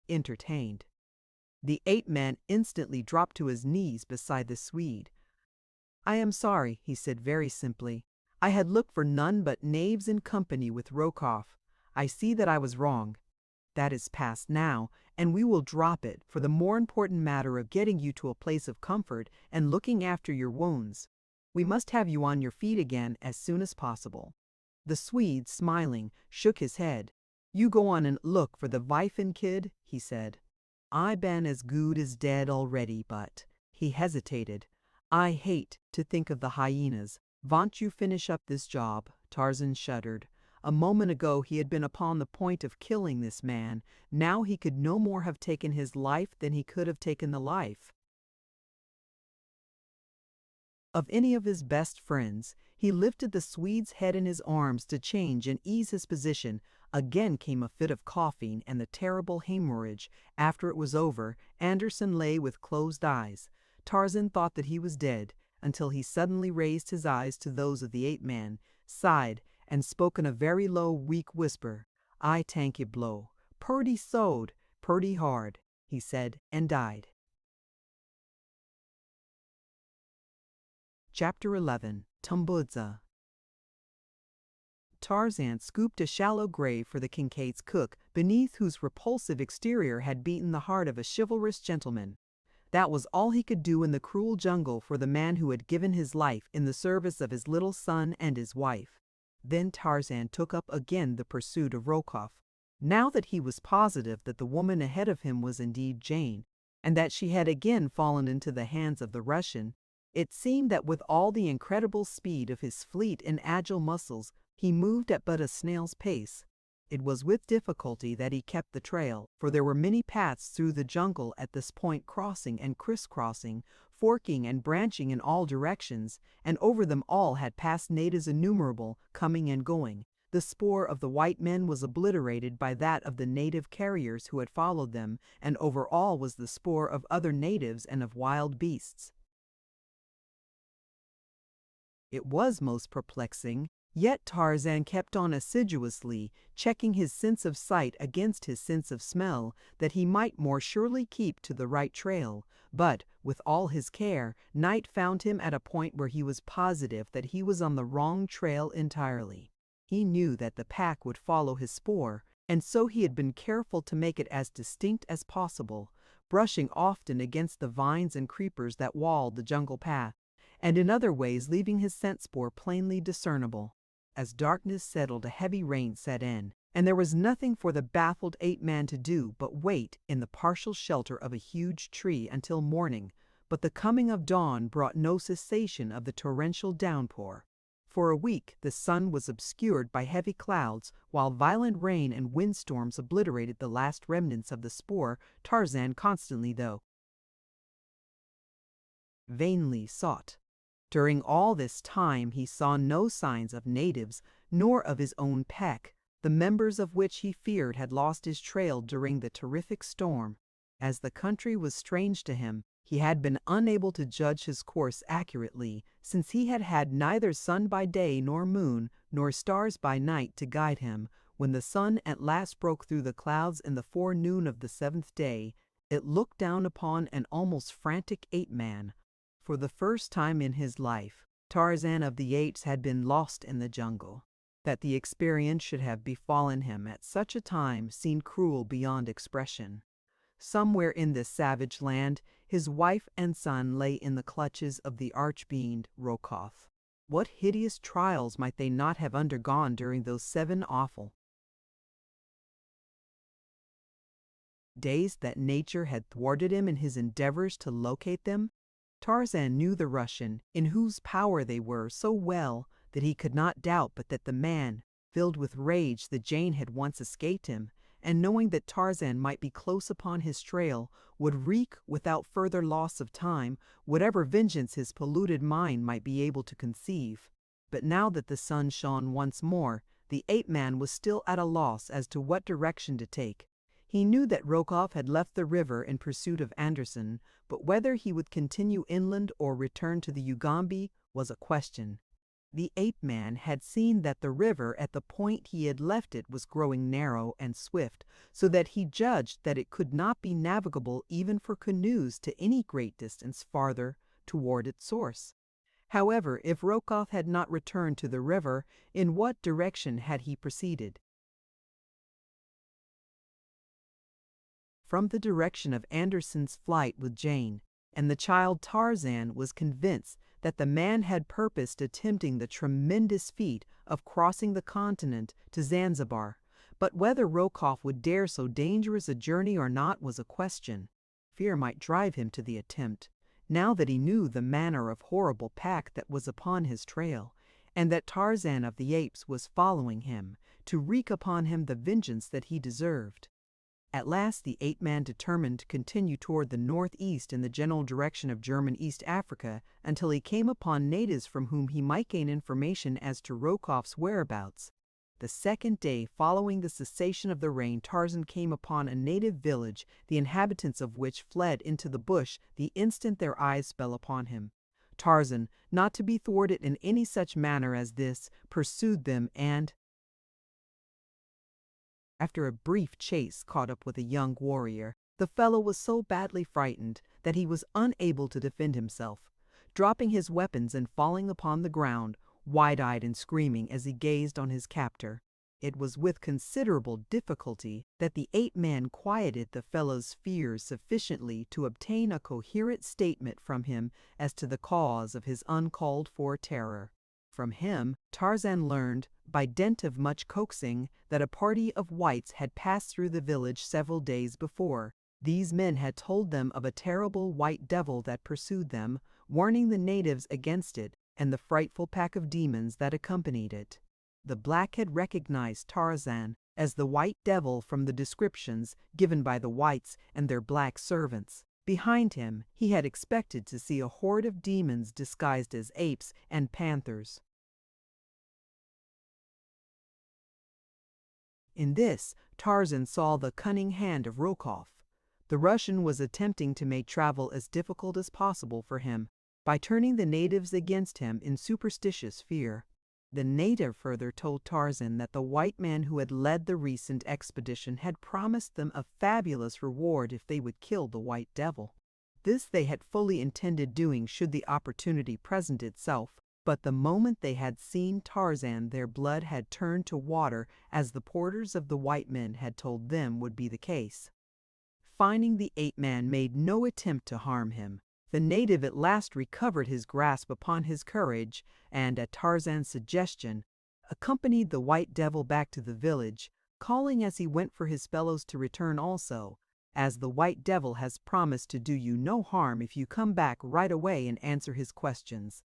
Speaker 1: Entertained. The ape-man instantly dropped to his knees beside the Swede. "I am sorry," he said very simply. "I had looked for none but knaves in company with Rokoff. I see that I was wrong. That is past now, and we will drop it for the more important matter of getting you to a place of comfort and looking after your wounds. We must have you on your feet again as soon as possible." The Swede, smiling, shook his head. "You go on and look for the wife and kid," he said. "I been as good as dead already, but—" he hesitated. "I hate to think of the hyenas. Won't you finish up this job?" Tarzan shuddered. A moment ago he had been upon the point of killing this man. Now he could no more have taken his life than he could have taken the life of any of his best friends. He lifted the Swede's head in his arms to change and ease his position. Again came a fit of coughing and the terrible hemorrhage. After it was over, Anderson lay with closed eyes. Tarzan thought that he was dead, until he suddenly raised his eyes to those of the ape-man, sighed, and spoke in a very low, weak whisper. "I tank you blow. Purty sewed, purty hard," he said, and died. Chapter 11. Tambudza. Tarzan scooped a shallow grave for the Kincaid's cook, beneath whose repulsive exterior had beaten the heart of a chivalrous gentleman. That was all he could do in the cruel jungle for the man who had given his life in the service of his little son and his wife. Then Tarzan took up again the pursuit of Rokoff. Now that he was positive that the woman ahead of him was indeed Jane, and that she had again fallen into the hands of the Russian, it seemed that with all the incredible speed of his fleet and agile muscles, he moved at but a snail's pace. It was with difficulty that he kept the trail, for there were many paths through the jungle at this point, crossing and crisscrossing, forking and branching in all directions, and over them all had passed natives innumerable, coming and going. The spoor of the white men was obliterated by that of the native carriers who had followed them, and over all was the spoor of other natives and of wild beasts. It was most perplexing, yet Tarzan kept on assiduously, checking his sense of sight against his sense of smell, that he might more surely keep to the right trail. But, with all his care, night found him at a point where he was positive that he was on the wrong trail entirely. He knew that the pack would follow his spoor, and so he had been careful to make it as distinct as possible, brushing often against the vines and creepers that walled the jungle path, and in other ways leaving his scent spoor plainly discernible. As darkness settled, a heavy rain set in, and there was nothing for the baffled ape-man to do but wait in the partial shelter of a huge tree until morning. But the coming of dawn brought no cessation of the torrential downpour. For a week the sun was obscured by heavy clouds, while violent rain and windstorms obliterated the last remnants of the spoor Tarzan constantly, though vainly, sought. During all this time he saw no signs of natives, nor of his own pack, the members of which he feared had lost his trail during the terrific storm. As the country was strange to him, he had been unable to judge his course accurately, since he had had neither sun by day nor moon, nor stars by night to guide him. When the sun at last broke through the clouds in the forenoon of the 7th day, it looked down upon an almost frantic ape-man. For the first time in his life, Tarzan of the Apes had been lost in the jungle. That the experience should have befallen him at such a time seemed cruel beyond expression. Somewhere in this savage land, his wife and son lay in the clutches of the arch-beinged Rokoff. What hideous trials might they not have undergone during those 7 awful days that nature had thwarted him in his endeavors to locate them? Tarzan knew the Russian, in whose power they were, so well that he could not doubt but that the man, filled with rage that Jane had once escaped him, and knowing that Tarzan might be close upon his trail, would wreak without further loss of time whatever vengeance his polluted mind might be able to conceive. But now that the sun shone once more, the ape-man was still at a loss as to what direction to take. He knew that Rokoff had left the river in pursuit of Anderson, but whether he would continue inland or return to the Ugambi was a question. The ape-man had seen that the river at the point he had left it was growing narrow and swift, so that he judged that it could not be navigable even for canoes to any great distance farther toward its source. However, if Rokoff had not returned to the river, in what direction had he proceeded? From the direction of Anderson's flight with Jane, and the child Tarzan was convinced that the man had purposed attempting the tremendous feat of crossing the continent to Zanzibar. But whether Rokoff would dare so dangerous a journey or not was a question. Fear might drive him to the attempt, now that he knew the manner of horrible pack that was upon his trail, and that Tarzan of the Apes was following him, to wreak upon him the vengeance that he deserved. At last the ape-man determined to continue toward the northeast in the general direction of German East Africa until he came upon natives from whom he might gain information as to Rokoff's whereabouts. The 2nd day following the cessation of the rain, Tarzan came upon a native village, the inhabitants of which fled into the bush the instant their eyes fell upon him. Tarzan, not to be thwarted in any such manner as this, pursued them and, after a brief chase, caught up with a young warrior. The fellow was so badly frightened that he was unable to defend himself, dropping his weapons and falling upon the ground, wide-eyed and screaming as he gazed on his captor. It was with considerable difficulty that the ape-man quieted the fellow's fears sufficiently to obtain a coherent statement from him as to the cause of his uncalled-for terror. From him, Tarzan learned, by dint of much coaxing, that a party of whites had passed through the village several days before. These men had told them of a terrible white devil that pursued them, warning the natives against it and the frightful pack of demons that accompanied it. The black had recognized Tarzan as the white devil from the descriptions given by the whites and their black servants. Behind him, he had expected to see a horde of demons disguised as apes and panthers. In this, Tarzan saw the cunning hand of Rokoff. The Russian was attempting to make travel as difficult as possible for him. by turning the natives against him in superstitious fear. The native further told Tarzan that the white man who had led the recent expedition had promised them a fabulous reward if they would kill the white devil. This they had fully intended doing should the opportunity present itself, but the moment they had seen Tarzan their blood had turned to water, as the porters of the white men had told them would be the case. Finding the ape-man made no attempt to harm him, the native at last recovered his grasp upon his courage and, at Tarzan's suggestion, accompanied the white devil back to the village, calling as he went for his fellows to return also, as the white devil has promised to do you no harm if you come back right away and answer his questions.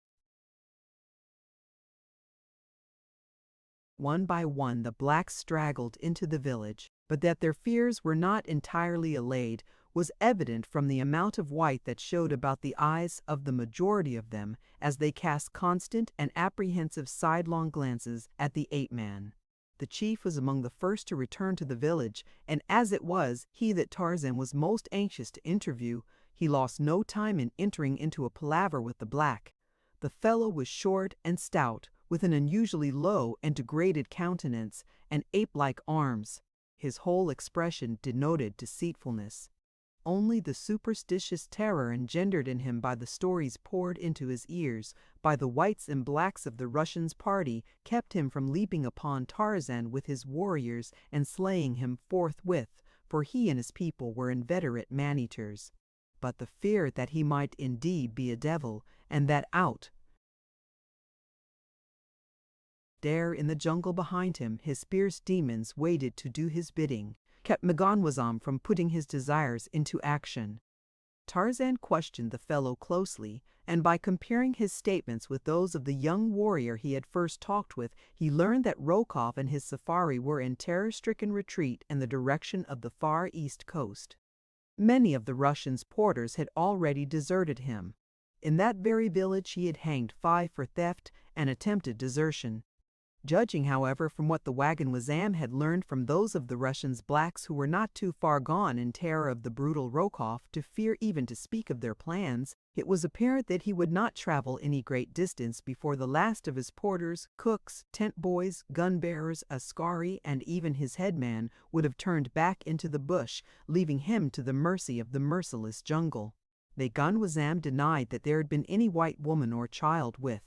Speaker 1: One by one the blacks straggled into the village, but that their fears were not entirely allayed was evident from the amount of white that showed about the eyes of the majority of them as they cast constant and apprehensive sidelong glances at the ape-man. The chief was among the first to return to the village, and as it was he that Tarzan was most anxious to interview, he lost no time in entering into a palaver with the black. The fellow was short and stout, with an unusually low and degraded countenance and ape-like arms. His whole expression denoted deceitfulness. Only the superstitious terror engendered in him by the stories poured into his ears by the whites and blacks of the Russians' party kept him from leaping upon Tarzan with his warriors and slaying him forthwith, for he and his people were inveterate man-eaters. But the fear that he might indeed be a devil, and that out there in the jungle behind him his fierce demons waited to do his bidding, kept Mgwanwazam from putting his desires into action. Tarzan questioned the fellow closely, and by comparing his statements with those of the young warrior he had first talked with, he learned that Rokoff and his safari were in terror-stricken retreat in the direction of the far east coast. Many of the Russians' porters had already deserted him. In that very village he had hanged 5 for theft and attempted desertion. Judging, however, from what the Waggonwazam had learned from those of the Russians' blacks who were not too far gone in terror of the brutal Rokoff to fear even to speak of their plans, it was apparent that he would not travel any great distance before the last of his porters, cooks, tent boys, gun-bearers, askari, and even his headman would have turned back into the bush, leaving him to the mercy of the merciless jungle. The Waggonwazam denied that there had been any white woman or child with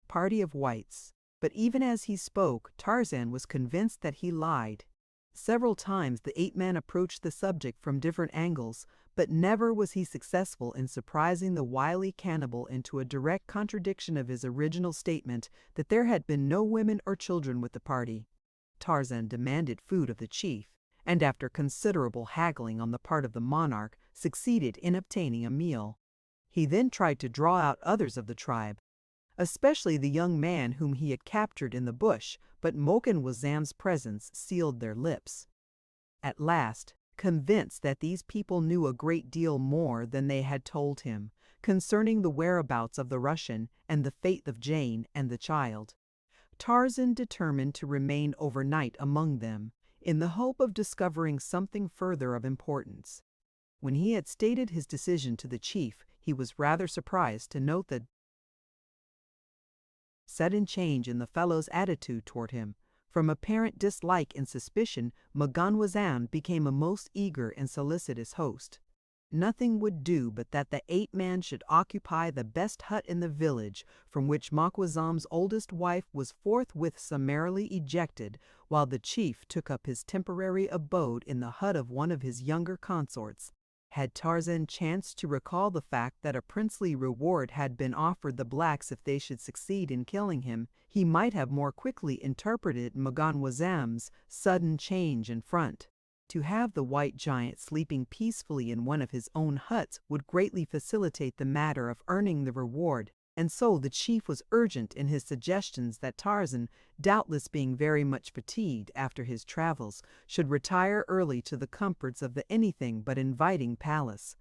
Speaker 1: party of whites, but even as he spoke, Tarzan was convinced that he lied. Several times the ape-man approached the subject from different angles, but never was he successful in surprising the wily cannibal into a direct contradiction of his original statement that there had been no women or children with the party. Tarzan demanded food of the chief, and after considerable haggling on the part of the monarch, succeeded in obtaining a meal. He then tried to draw out others of the tribe, especially the young man whom he had captured in the bush, but Mgwanwazam's presence sealed their lips. At last, convinced that these people knew a great deal more than they had told him concerning the whereabouts of the Russian and the fate of Jane and the child, Tarzan determined to remain overnight among them, in the hope of discovering something further of importance. When he had stated his decision to the chief, he was rather surprised to note the sudden change in the fellow's attitude toward him. From apparent dislike and suspicion, Mgwanwazam became a most eager and solicitous host. Nothing would do but that the ape-man should occupy the best hut in the village, from which Mgwanwazam's oldest wife was forthwith summarily ejected, while the chief took up his temporary abode in the hut of one of his younger consorts. Had Tarzan chanced to recall the fact that a princely reward had been offered the blacks if they should succeed in killing him, he might have more quickly interpreted Mgwanwazam's sudden change in front. To have the white giant sleeping peacefully in one of his own huts would greatly facilitate the matter of earning the reward, and so the chief was urgent in his suggestions that Tarzan, doubtless being very much fatigued after his travels, should retire early to the comforts of the anything but inviting palace.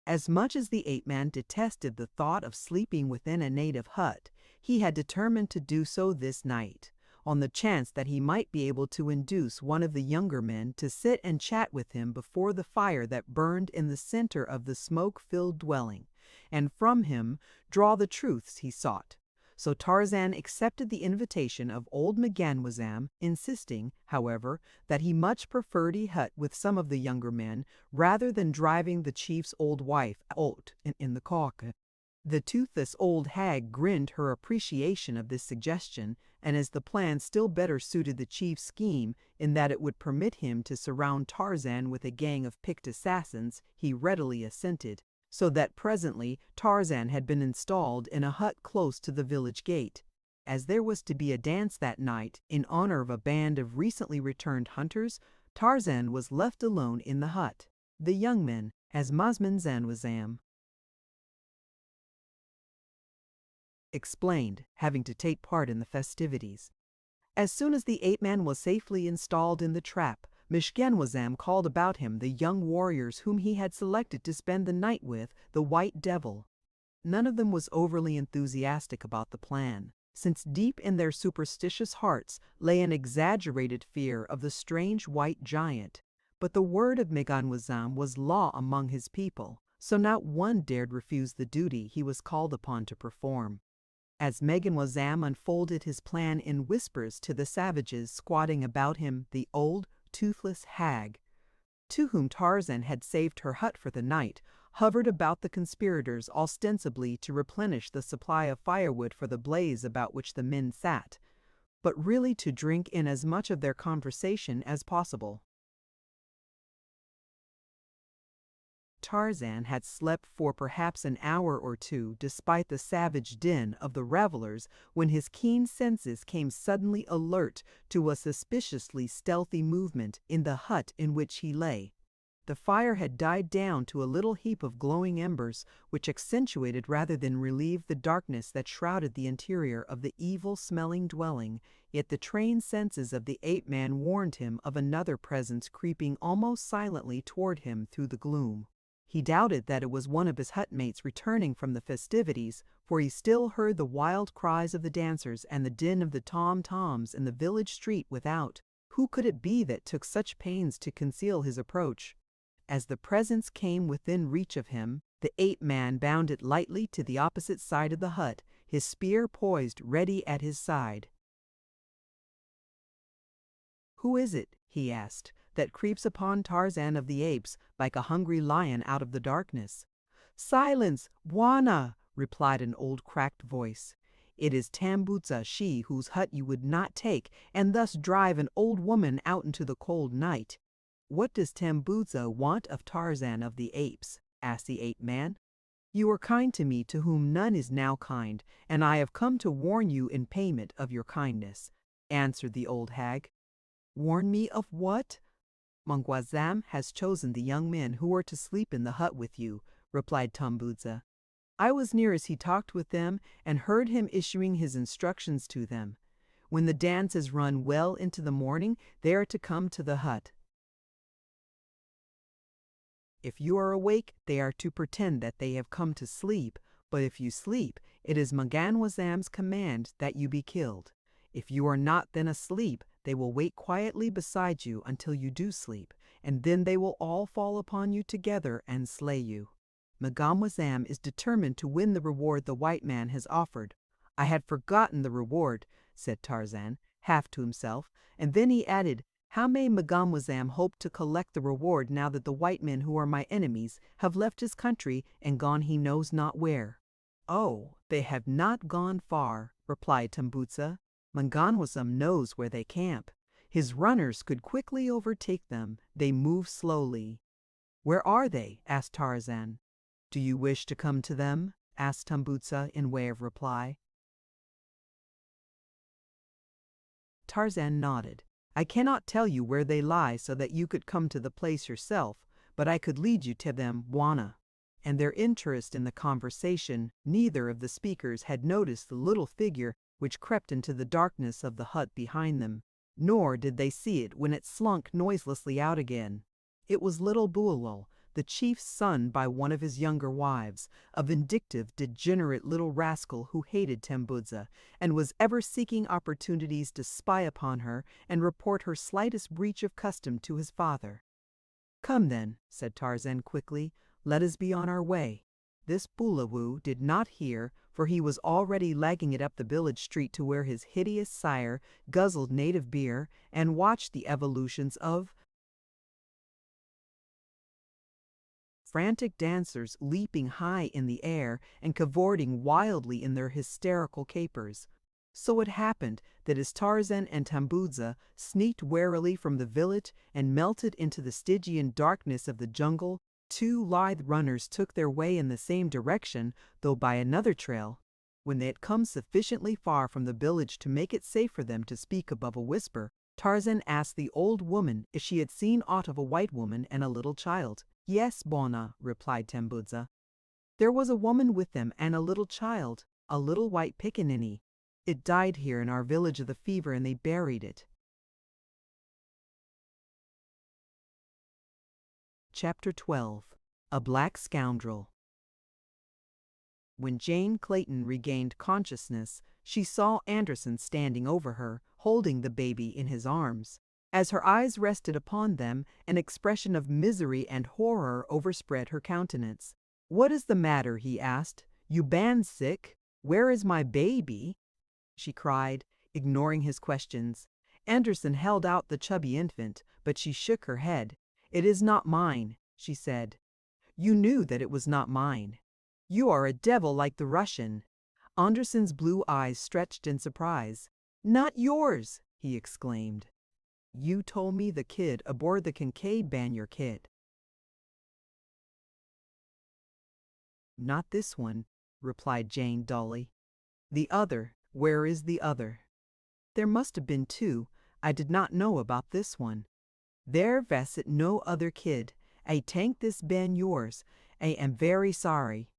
Speaker 1: As much as the ape-man detested the thought of sleeping within a native hut, he had determined to do so this night. on the chance that he might be able to induce one of the younger men to sit and chat with him before the fire that burned in the center of the smoke-filled dwelling, and from him draw the truths he sought. So Tarzan accepted the invitation of old M'ganwazam, insisting, however, that he much preferred a hut with some of the younger men rather than driving the chief's old wife out in the cauca. The toothless old hag grinned her appreciation of this suggestion, and as the plan still better suited the chief's scheme in that it would permit him to surround Tarzan with a gang of picked assassins, he readily assented, so that presently Tarzan had been installed in a hut close to the village gate. As there was to be a dance that night in honor of a band of recently returned hunters, Tarzan was left alone in the hut. The young men, as M'ganwazam explained, having to take part in the festivities. As soon as the ape-man was safely installed in the trap, M'ganwazam called about him the young warriors whom he had selected to spend the night with the White Devil. None of them was overly enthusiastic about the plan, since deep in their superstitious hearts lay an exaggerated fear of the strange white giant. But the word of M'ganwazam was law among his people, so not one dared refuse the duty he was called upon to perform. As M'ganwazam unfolded his plan in whispers to the savages squatting about him, the old, toothless hag, to whom Tarzan had saved her hut for the night, hovered about the conspirators ostensibly to replenish the supply of firewood for the blaze about which the men sat, but really to drink in as much of their conversation as possible. Tarzan had slept for perhaps an hour or two despite the savage din of the revelers when his keen senses came suddenly alert to a suspiciously stealthy movement in the hut in which he lay. The fire had died down to a little heap of glowing embers which accentuated rather than relieved the darkness that shrouded the interior of the evil-smelling dwelling, yet the trained senses of the ape-man warned him of another presence creeping almost silently toward him through the gloom. He doubted that it was one of his hutmates returning from the festivities, for he still heard the wild cries of the dancers and the din of the tom-toms in the village street without. Who could it be that took such pains to conceal his approach? As the presence came within reach of him, the ape-man bounded lightly to the opposite side of the hut, his spear poised ready at his side. "Who is it," he asked, "that creeps upon Tarzan of the Apes like a hungry lion out of the darkness?" "Silence, Bwana!" replied an old cracked voice. "It is Tambutsa, she whose hut you would not take, and thus drive an old woman out into the cold night." "What does Tambutsa want of Tarzan of the Apes?" asked the ape-man. "You are kind to me to whom none is now kind, and I have come to warn you in payment of your kindness," answered the old hag. "Warn me of what?" "M'ganwazam has chosen the young men who are to sleep in the hut with you," replied Tambutsa. "I was near as he talked with them and heard him issuing his instructions to them. When the dance has run well into the morning, they are to come to the hut. If you are awake, they are to pretend that they have come to sleep, but if you sleep, it is M'ganwazam's command that you be killed. If you are not then asleep, they will wait quietly beside you until you do sleep, and then they will all fall upon you together and slay you. M'ganwazam is determined to win the reward the white man has offered." "I had forgotten the reward," said Tarzan, half to himself, and then he added, "How may M'ganwazam hope to collect the reward now that the white men who are my enemies have left his country and gone he knows not where?" "Oh, they have not gone far," replied Tambutsa. "M'ganwazam knows where they camp. His runners could quickly overtake them. They move slowly." "Where are they?" asked Tarzan. "Do you wish to come to them?" asked Tambutsa in way of reply. Tarzan nodded. "I cannot tell you where they lie so that you could come to the place yourself, but I could lead you to them, Bwana." And their interest in the conversation, neither of the speakers had noticed the little figure which crept into the darkness of the hut behind them, nor did they see it when it slunk noiselessly out again. It was little Bualul, the chief's son by one of his younger wives, a vindictive, degenerate little rascal who hated Tambudza and was ever seeking opportunities to spy upon her and report her slightest breach of custom to his father. "Come then," said Tarzan quickly, "let us be on our way." This Bulawu did not hear, for he was already lagging it up the village street to where his hideous sire guzzled native beer and watched the evolutions of frantic dancers leaping high in the air and cavorting wildly in their hysterical capers. So it happened that as Tarzan and Tambudza sneaked warily from the village and melted into the Stygian darkness of the jungle, two lithe runners took their way in the same direction, though by another trail. When they had come sufficiently far from the village to make it safe for them to speak above a whisper, Tarzan asked the old woman if she had seen aught of a white woman and a little child. "Yes, Bona," replied Tambudza. "There was a woman with them and a little child, a little white pickaninny. It died here in our village of the fever and they buried it." Chapter 12. A Black Scoundrel. When Jane Clayton regained consciousness, she saw Anderson standing over her, holding the baby in his arms. As her eyes rested upon them, an expression of misery and horror overspread her countenance. "What is the matter?" he asked. "You ban sick? Where is my baby?" she cried, ignoring his questions. Anderson held out the chubby infant, but she shook her head. "It is not mine," she said. "You knew that it was not mine. You are a devil like the Russian." Anderson's blue eyes stretched in surprise. "Not yours!" he exclaimed. "You told me the kid aboard the Kincaid ban your kid." "Not this one," replied Jane dully. "The other, where is the other?" "There must have been two. I did not know about this one." "There vasset no other kid. I tank this ban yours. I am very sorry."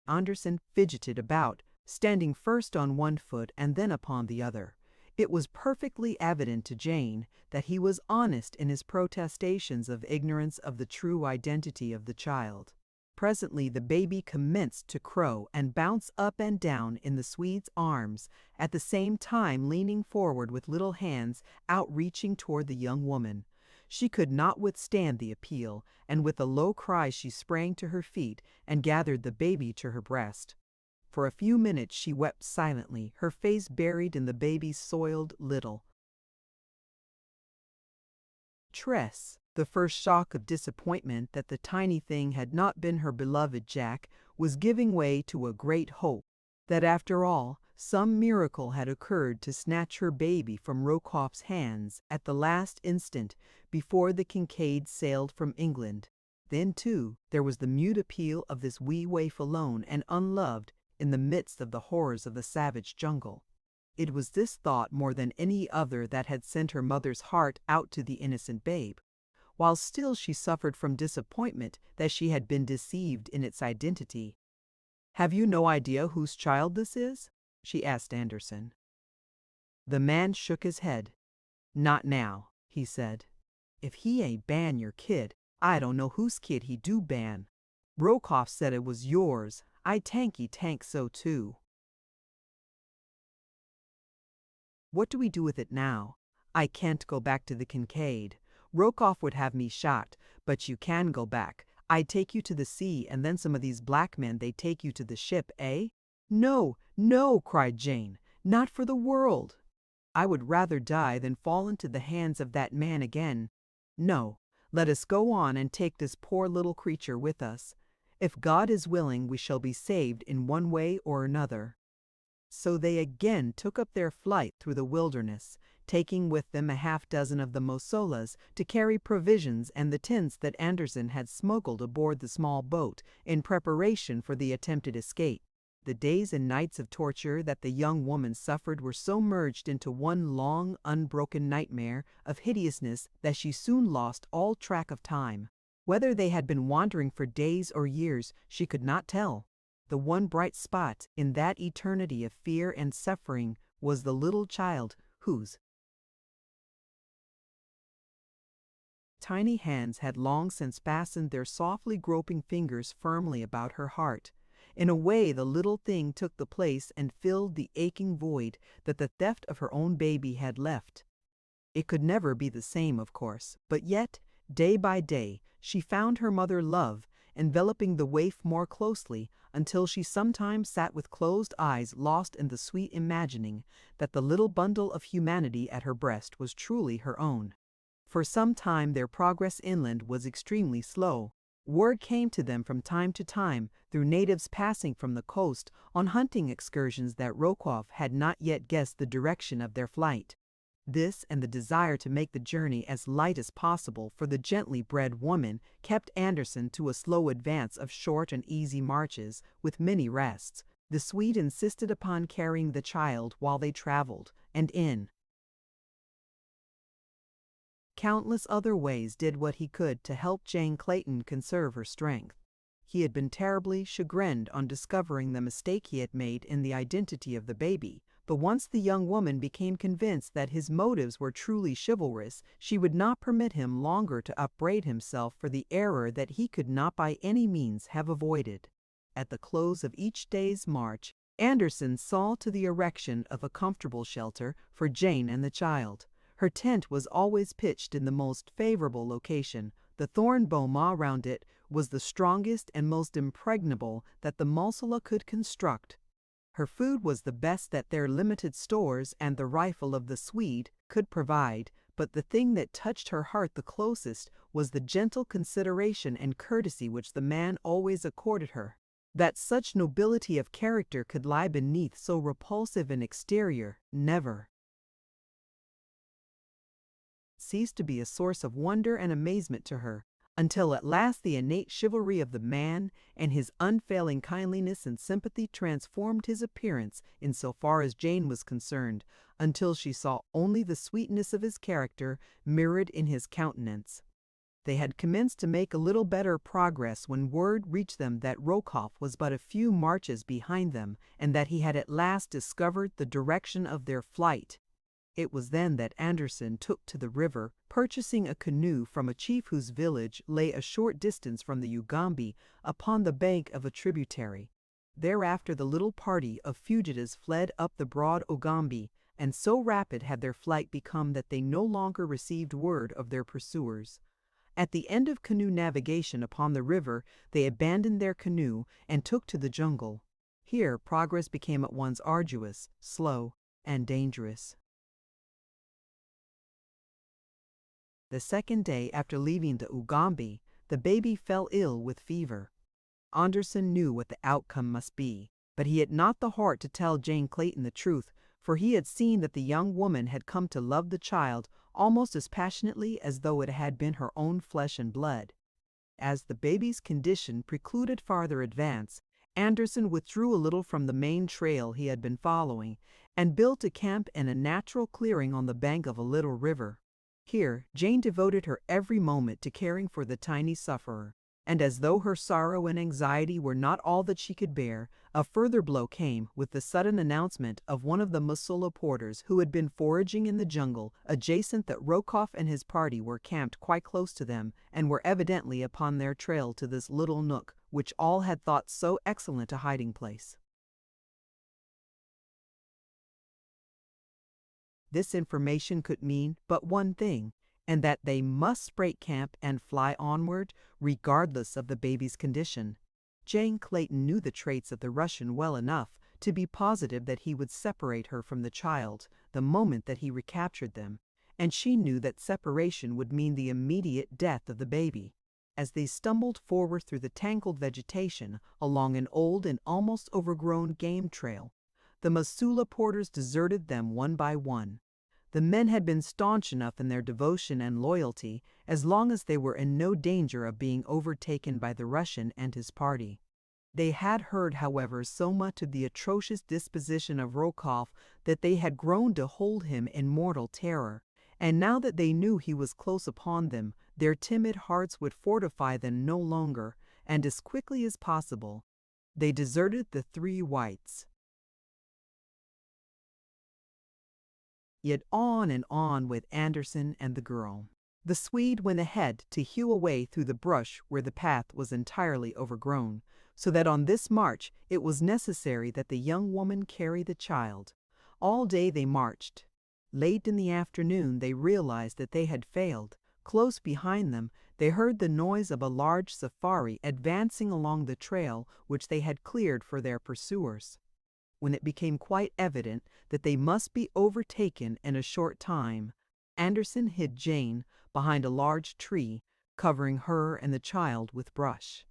Speaker 1: Anderson fidgeted about, standing first on one foot and then upon the other. It was perfectly evident to Jane that he was honest in his protestations of ignorance of the true identity of the child. Presently the baby commenced to crow and bounce up and down in the Swede's arms, at the same time leaning forward with little hands outreaching toward the young woman. She could not withstand the appeal, and with a low cry she sprang to her feet and gathered the baby to her breast. For a few minutes she wept silently, her face buried in the baby's soiled little tress. The first shock of disappointment that the tiny thing had not been her beloved Jack was giving way to a great hope that after all some miracle had occurred to snatch her baby from Rokoff's hands at the last instant before the Kincaid sailed from England. Then, too, there was the mute appeal of this wee waif alone and unloved in the midst of the horrors of the savage jungle. It was this thought more than any other that had sent her mother's heart out to the innocent babe, while still she suffered from disappointment that she had been deceived in its identity. "Have you no idea whose child this is?" she asked Anderson. The man shook his head. "Not now," he said. "If he ain't ban your kid, I don't know whose kid he do ban. Rokoff said it was yours. I tank so too." "What do we do with it now? I can't go back to the Kincaid. Rokoff would have me shot, but you can go back. I'd take you to the sea, and then some of these black men, they'd take you to the ship, eh?" "No, no," cried Jane. "Not for the world. I would rather die than fall into the hands of that man again. No, let us go on and take this poor little creature with us. If God is willing, we shall be saved in one way or another." So they again took up their flight through the wilderness, taking with them a half-dozen of the mosolas to carry provisions and the tents that Anderson had smuggled aboard the small boat in preparation for the attempted escape. The days and nights of torture that the young woman suffered were so merged into one long, unbroken nightmare of hideousness that she soon lost all track of time. Whether they had been wandering for days or years, she could not tell. The one bright spot in that eternity of fear and suffering was the little child whose tiny hands had long since fastened their softly groping fingers firmly about her heart. In a way, the little thing took the place and filled the aching void that the theft of her own baby had left. It could never be the same, of course, but yet, day by day, she found her mother love enveloping the waif more closely, until she sometimes sat with closed eyes, lost in the sweet imagining that the little bundle of humanity at her breast was truly her own. For some time their progress inland was extremely slow. Word came to them from time to time through natives passing from the coast on hunting excursions that Rokoff had not yet guessed the direction of their flight. This and the desire to make the journey as light as possible for the gently bred woman kept Anderson to a slow advance of short and easy marches with many rests. The Swede insisted upon carrying the child while they traveled, and in countless other ways did what he could to help Jane Clayton conserve her strength. He had been terribly chagrined on discovering the mistake he had made in the identity of the baby, but once the young woman became convinced that his motives were truly chivalrous, she would not permit him longer to upbraid himself for the error that he could not by any means have avoided. At the close of each day's march, Anderson saw to the erection of a comfortable shelter for Jane and the child. Her tent was always pitched in the most favorable location. The thorn boma around it was the strongest and most impregnable that the Mulsala could construct. Her food was the best that their limited stores and the rifle of the Swede could provide, but the thing that touched her heart the closest was the gentle consideration and courtesy which the man always accorded her. That such nobility of character could lie beneath so repulsive an exterior never ceased to be a source of wonder and amazement to her, until at last the innate chivalry of the man and his unfailing kindliness and sympathy transformed his appearance in so far as Jane was concerned, until she saw only the sweetness of his character mirrored in his countenance. They had commenced to make a little better progress when word reached them that Rokoff was but a few marches behind them, and that he had at last discovered the direction of their flight. It was then that Anderson took to the river, purchasing a canoe from a chief whose village lay a short distance from the Ugambi upon the bank of a tributary. Thereafter the little party of fugitives fled up the broad Ugambi, and so rapid had their flight become that they no longer received word of their pursuers. At the end of canoe navigation upon the river, they abandoned their canoe and took to the jungle. Here progress became at once arduous, slow, and dangerous. The second day after leaving the Ugambi, the baby fell ill with fever. Anderson knew what the outcome must be, but he had not the heart to tell Jane Clayton the truth, for he had seen that the young woman had come to love the child almost as passionately as though it had been her own flesh and blood. As the baby's condition precluded farther advance, Anderson withdrew a little from the main trail he had been following and built a camp in a natural clearing on the bank of a little river. Here, Jane devoted her every moment to caring for the tiny sufferer, and as though her sorrow and anxiety were not all that she could bear, a further blow came with the sudden announcement of one of the Musula porters who had been foraging in the jungle adjacent that Rokoff and his party were camped quite close to them and were evidently upon their trail to this little nook which all had thought so excellent a hiding place. This information could mean but one thing, and that they must break camp and fly onward, regardless of the baby's condition. Jane Clayton knew the traits of the Russian well enough to be positive that he would separate her from the child the moment that he recaptured them, and she knew that separation would mean the immediate death of the baby. As they stumbled forward through the tangled vegetation along an old and almost overgrown game trail, the Musula porters deserted them one by one. The men had been staunch enough in their devotion and loyalty as long as they were in no danger of being overtaken by the Russian and his party. They had heard, however, so much of the atrocious disposition of Rokoff that they had grown to hold him in mortal terror, and now that they knew he was close upon them, their timid hearts would fortify them no longer, and as quickly as possible, they deserted the three whites. Yet on and on with Anderson and the girl. The Swede went ahead to hew a way through the brush where the path was entirely overgrown, so that on this march it was necessary that the young woman carry the child. All day they marched. Late in the afternoon they realized that they had failed. Close behind them, they heard the noise of a large safari advancing along the trail which they had cleared for their pursuers. When it became quite evident that they must be overtaken in a short time, Anderson hid Jane behind a large tree, covering her and the child with brush.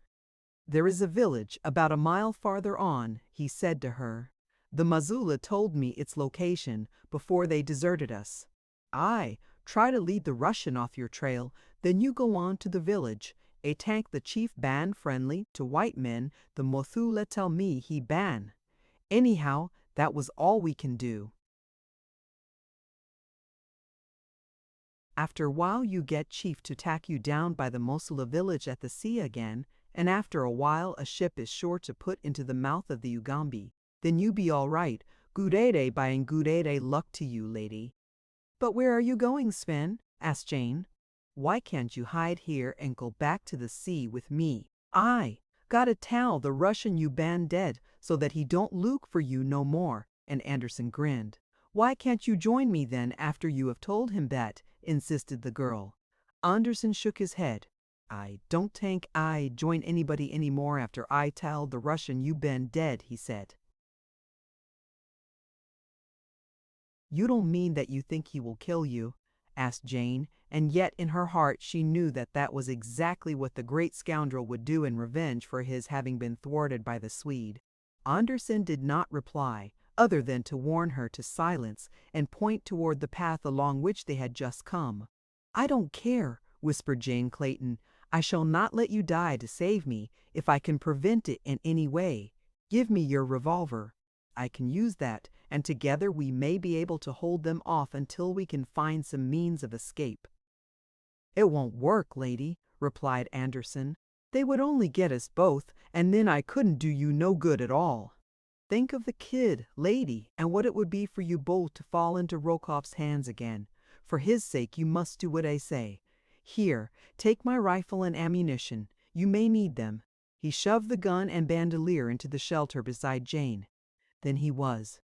Speaker 1: "There is a village about a mile farther on," he said to her. "The Missoula told me its location before they deserted us. I try to lead the Russian off your trail, then you go on to the village. A tank the chief ban friendly to white men, the Mothula tell me he ban. Anyhow, that was all we can do. After a while you get chief to tack you down by the Mosula village at the sea again, and after a while a ship is sure to put into the mouth of the Ugambi. Then you be all right. Gudede by and gudede luck to you, lady." "But where are you going, Sven?" asked Jane. "Why can't you hide here and go back to the sea with me? I gotta tell the Russian you ban dead so that he don't look for you no more," and Anderson grinned. "Why can't you join me then after you have told him that?" insisted the girl. Anderson shook his head. "I don't think I join anybody anymore after I tell the Russian you been dead," he said. "You don't mean that you think he will kill you?" asked Jane, and yet in her heart she knew that that was exactly what the great scoundrel would do in revenge for his having been thwarted by the Swede. Anderson did not reply, other than to warn her to silence and point toward the path along which they had just come. "I don't care," whispered John Clayton. "I shall not let you die to save me if I can prevent it in any way. Give me your revolver. I can use that, and together we may be able to hold them off until we can find some means of escape." "It won't work, lady," replied Anderson. "They would only get us both, and then I couldn't do you no good at all. Think of the kid, lady, and what it would be for you both to fall into Rokoff's hands again. For his sake you must do what I say. Here, take my rifle and ammunition. You may need them." He shoved the gun and bandolier into the shelter beside Jane. Then he was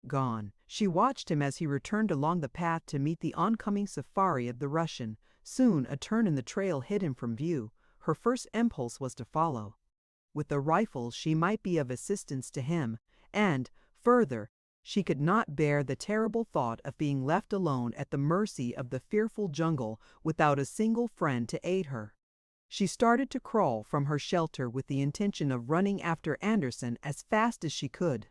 Speaker 1: gone. She watched him as he returned along the path to meet the oncoming safari of the Russian. Soon a turn in the trail hid him from view. Her first impulse was to follow. With the rifle she might be of assistance to him, and, further, she could not bear the terrible thought of being left alone at the mercy of the fearful jungle without a single friend to aid her. She started to crawl from her shelter with the intention of running after Anderson as fast as she could.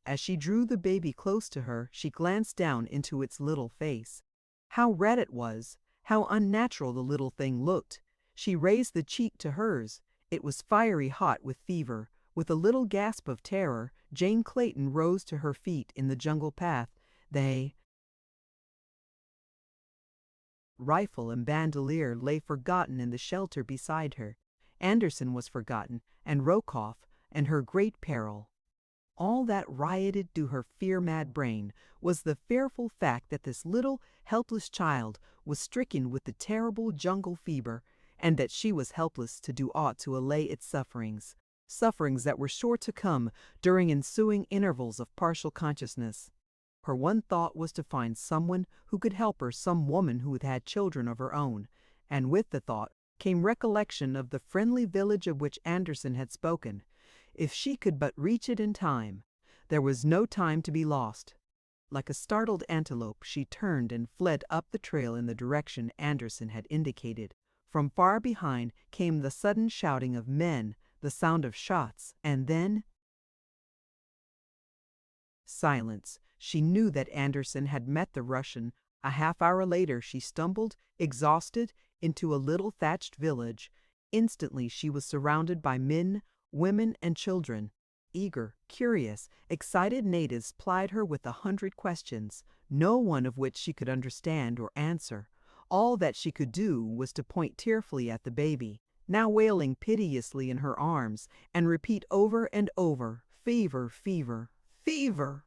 Speaker 1: As she drew the baby close to her, she glanced down into its little face. How red it was! How unnatural the little thing looked! She raised the cheek to hers. It was fiery hot with fever. With a little gasp of terror, Jane Clayton rose to her feet in the jungle path. The rifle and bandolier lay forgotten in the shelter beside her. Anderson was forgotten, and Rokoff, and her great peril. All that rioted through her fear-mad brain was the fearful fact that this little, helpless child was stricken with the terrible jungle fever, and that she was helpless to do aught to allay its sufferings, sufferings that were sure to come during ensuing intervals of partial consciousness. Her one thought was to find someone who could help her, some woman who had had children of her own, and with the thought came recollection of the friendly village of which Anderson had spoken. If she could but reach it in time. There was no time to be lost. Like a startled antelope, she turned and fled up the trail in the direction Anderson had indicated. From far behind came the sudden shouting of men, the sound of shots, and then silence. She knew that Anderson had met the Russian. A half-hour later she stumbled, exhausted, into a little thatched village. Instantly she was surrounded by men, women, and children. Eager, curious, excited natives plied her with 100 questions, no one of which she could understand or answer. All that she could do was to point tearfully at the baby, now wailing piteously in her arms, and repeat over and over, "Fever, fever, fever!"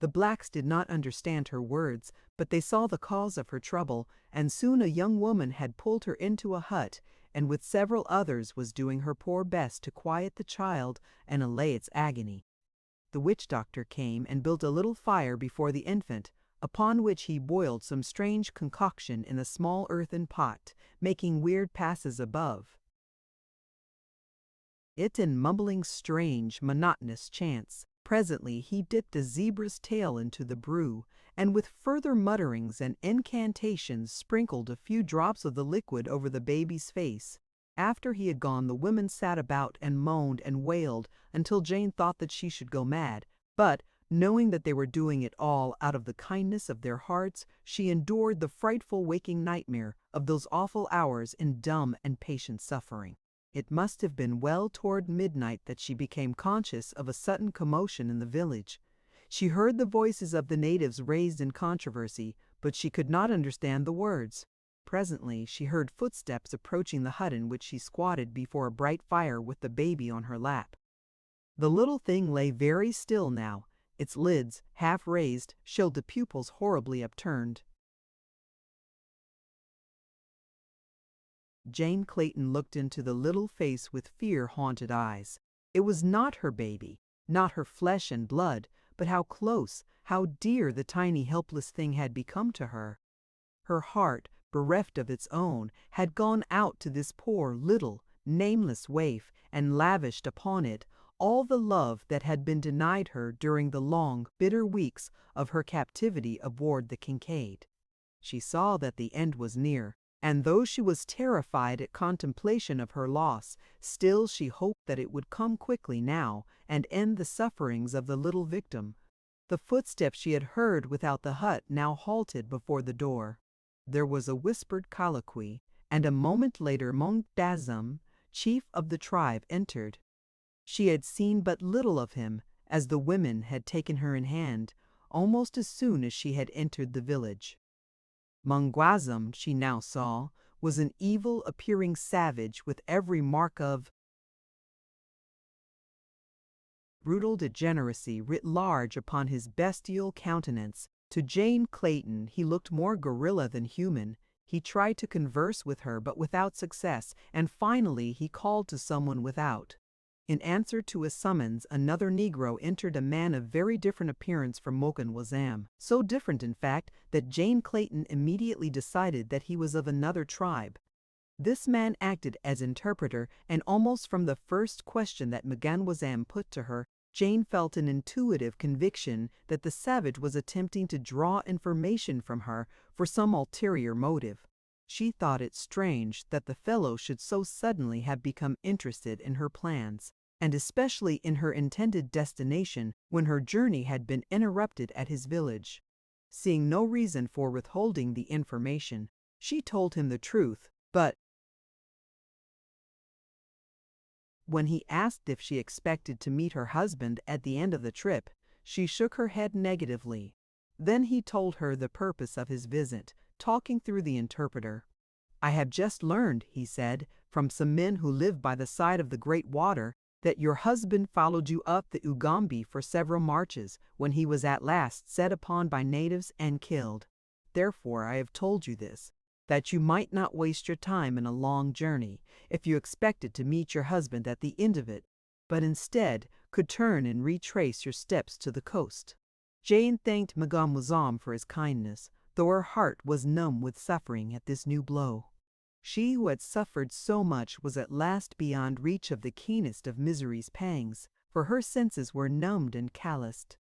Speaker 1: The blacks did not understand her words, but they saw the cause of her trouble, and soon a young woman had pulled her into a hut, and with several others was doing her poor best to quiet the child and allay its agony. The witch doctor came and built a little fire before the infant, upon which he boiled some strange concoction in a small earthen pot, making weird passes above it and mumbling strange, monotonous chants. Presently he dipped a zebra's tail into the brew, and with further mutterings and incantations sprinkled a few drops of the liquid over the baby's face. After he had gone, the women sat about and moaned and wailed until Jane thought that she should go mad, but, knowing that they were doing it all out of the kindness of their hearts, she endured the frightful waking nightmare of those awful hours in dumb and patient suffering. It must have been well toward midnight that she became conscious of a sudden commotion in the village. She heard the voices of the natives raised in controversy, but she could not understand the words. Presently she heard footsteps approaching the hut in which she squatted before a bright fire with the baby on her lap. The little thing lay very still now. Its lids, half raised, showed the pupils horribly upturned. Jane Clayton looked into the little face with fear-haunted eyes. It was not her baby, not her flesh and blood, but how close, how dear the tiny helpless thing had become to her. Her heart, bereft of its own, had gone out to this poor, little, nameless waif and lavished upon it all the love that had been denied her during the long, bitter weeks of her captivity aboard the Kincaid. She saw that the end was near, and though she was terrified at contemplation of her loss, still she hoped that it would come quickly now and end the sufferings of the little victim. The footsteps she had heard without the hut now halted before the door. There was a whispered colloquy, and a moment later Montazam, chief of the tribe, entered. She had seen but little of him, as the women had taken her in hand, almost as soon as she had entered the village. Mungwazam, she now saw, was an evil-appearing savage with every mark of brutal degeneracy writ large upon his bestial countenance. To Jane Clayton he looked more gorilla than human. He tried to converse with her, but without success, and finally he called to someone without. In answer to a summons, another Negro entered, a man of very different appearance from Mungwazam, so different, in fact, that Jane Clayton immediately decided that he was of another tribe. This man acted as interpreter, and almost from the first question that Mungwazam put to her, Jane felt an intuitive conviction that the savage was attempting to draw information from her for some ulterior motive. She thought it strange that the fellow should so suddenly have become interested in her plans, and especially in her intended destination when her journey had been interrupted at his village. Seeing no reason for withholding the information, she told him the truth, but when he asked if she expected to meet her husband at the end of the trip, she shook her head negatively. Then he told her the purpose of his visit, talking through the interpreter. "I have just learned," he said, "from some men who live by the side of the great water, that your husband followed you up the Ugambi for several marches, when he was at last set upon by natives and killed. Therefore I have told you this, that you might not waste your time in a long journey, if you expected to meet your husband at the end of it, but instead could turn and retrace your steps to the coast." Jane thanked Mungwazam for his kindness, though her heart was numb with suffering at this new blow. She who had suffered so much was at last beyond reach of the keenest of misery's pangs, for her senses were numbed and calloused.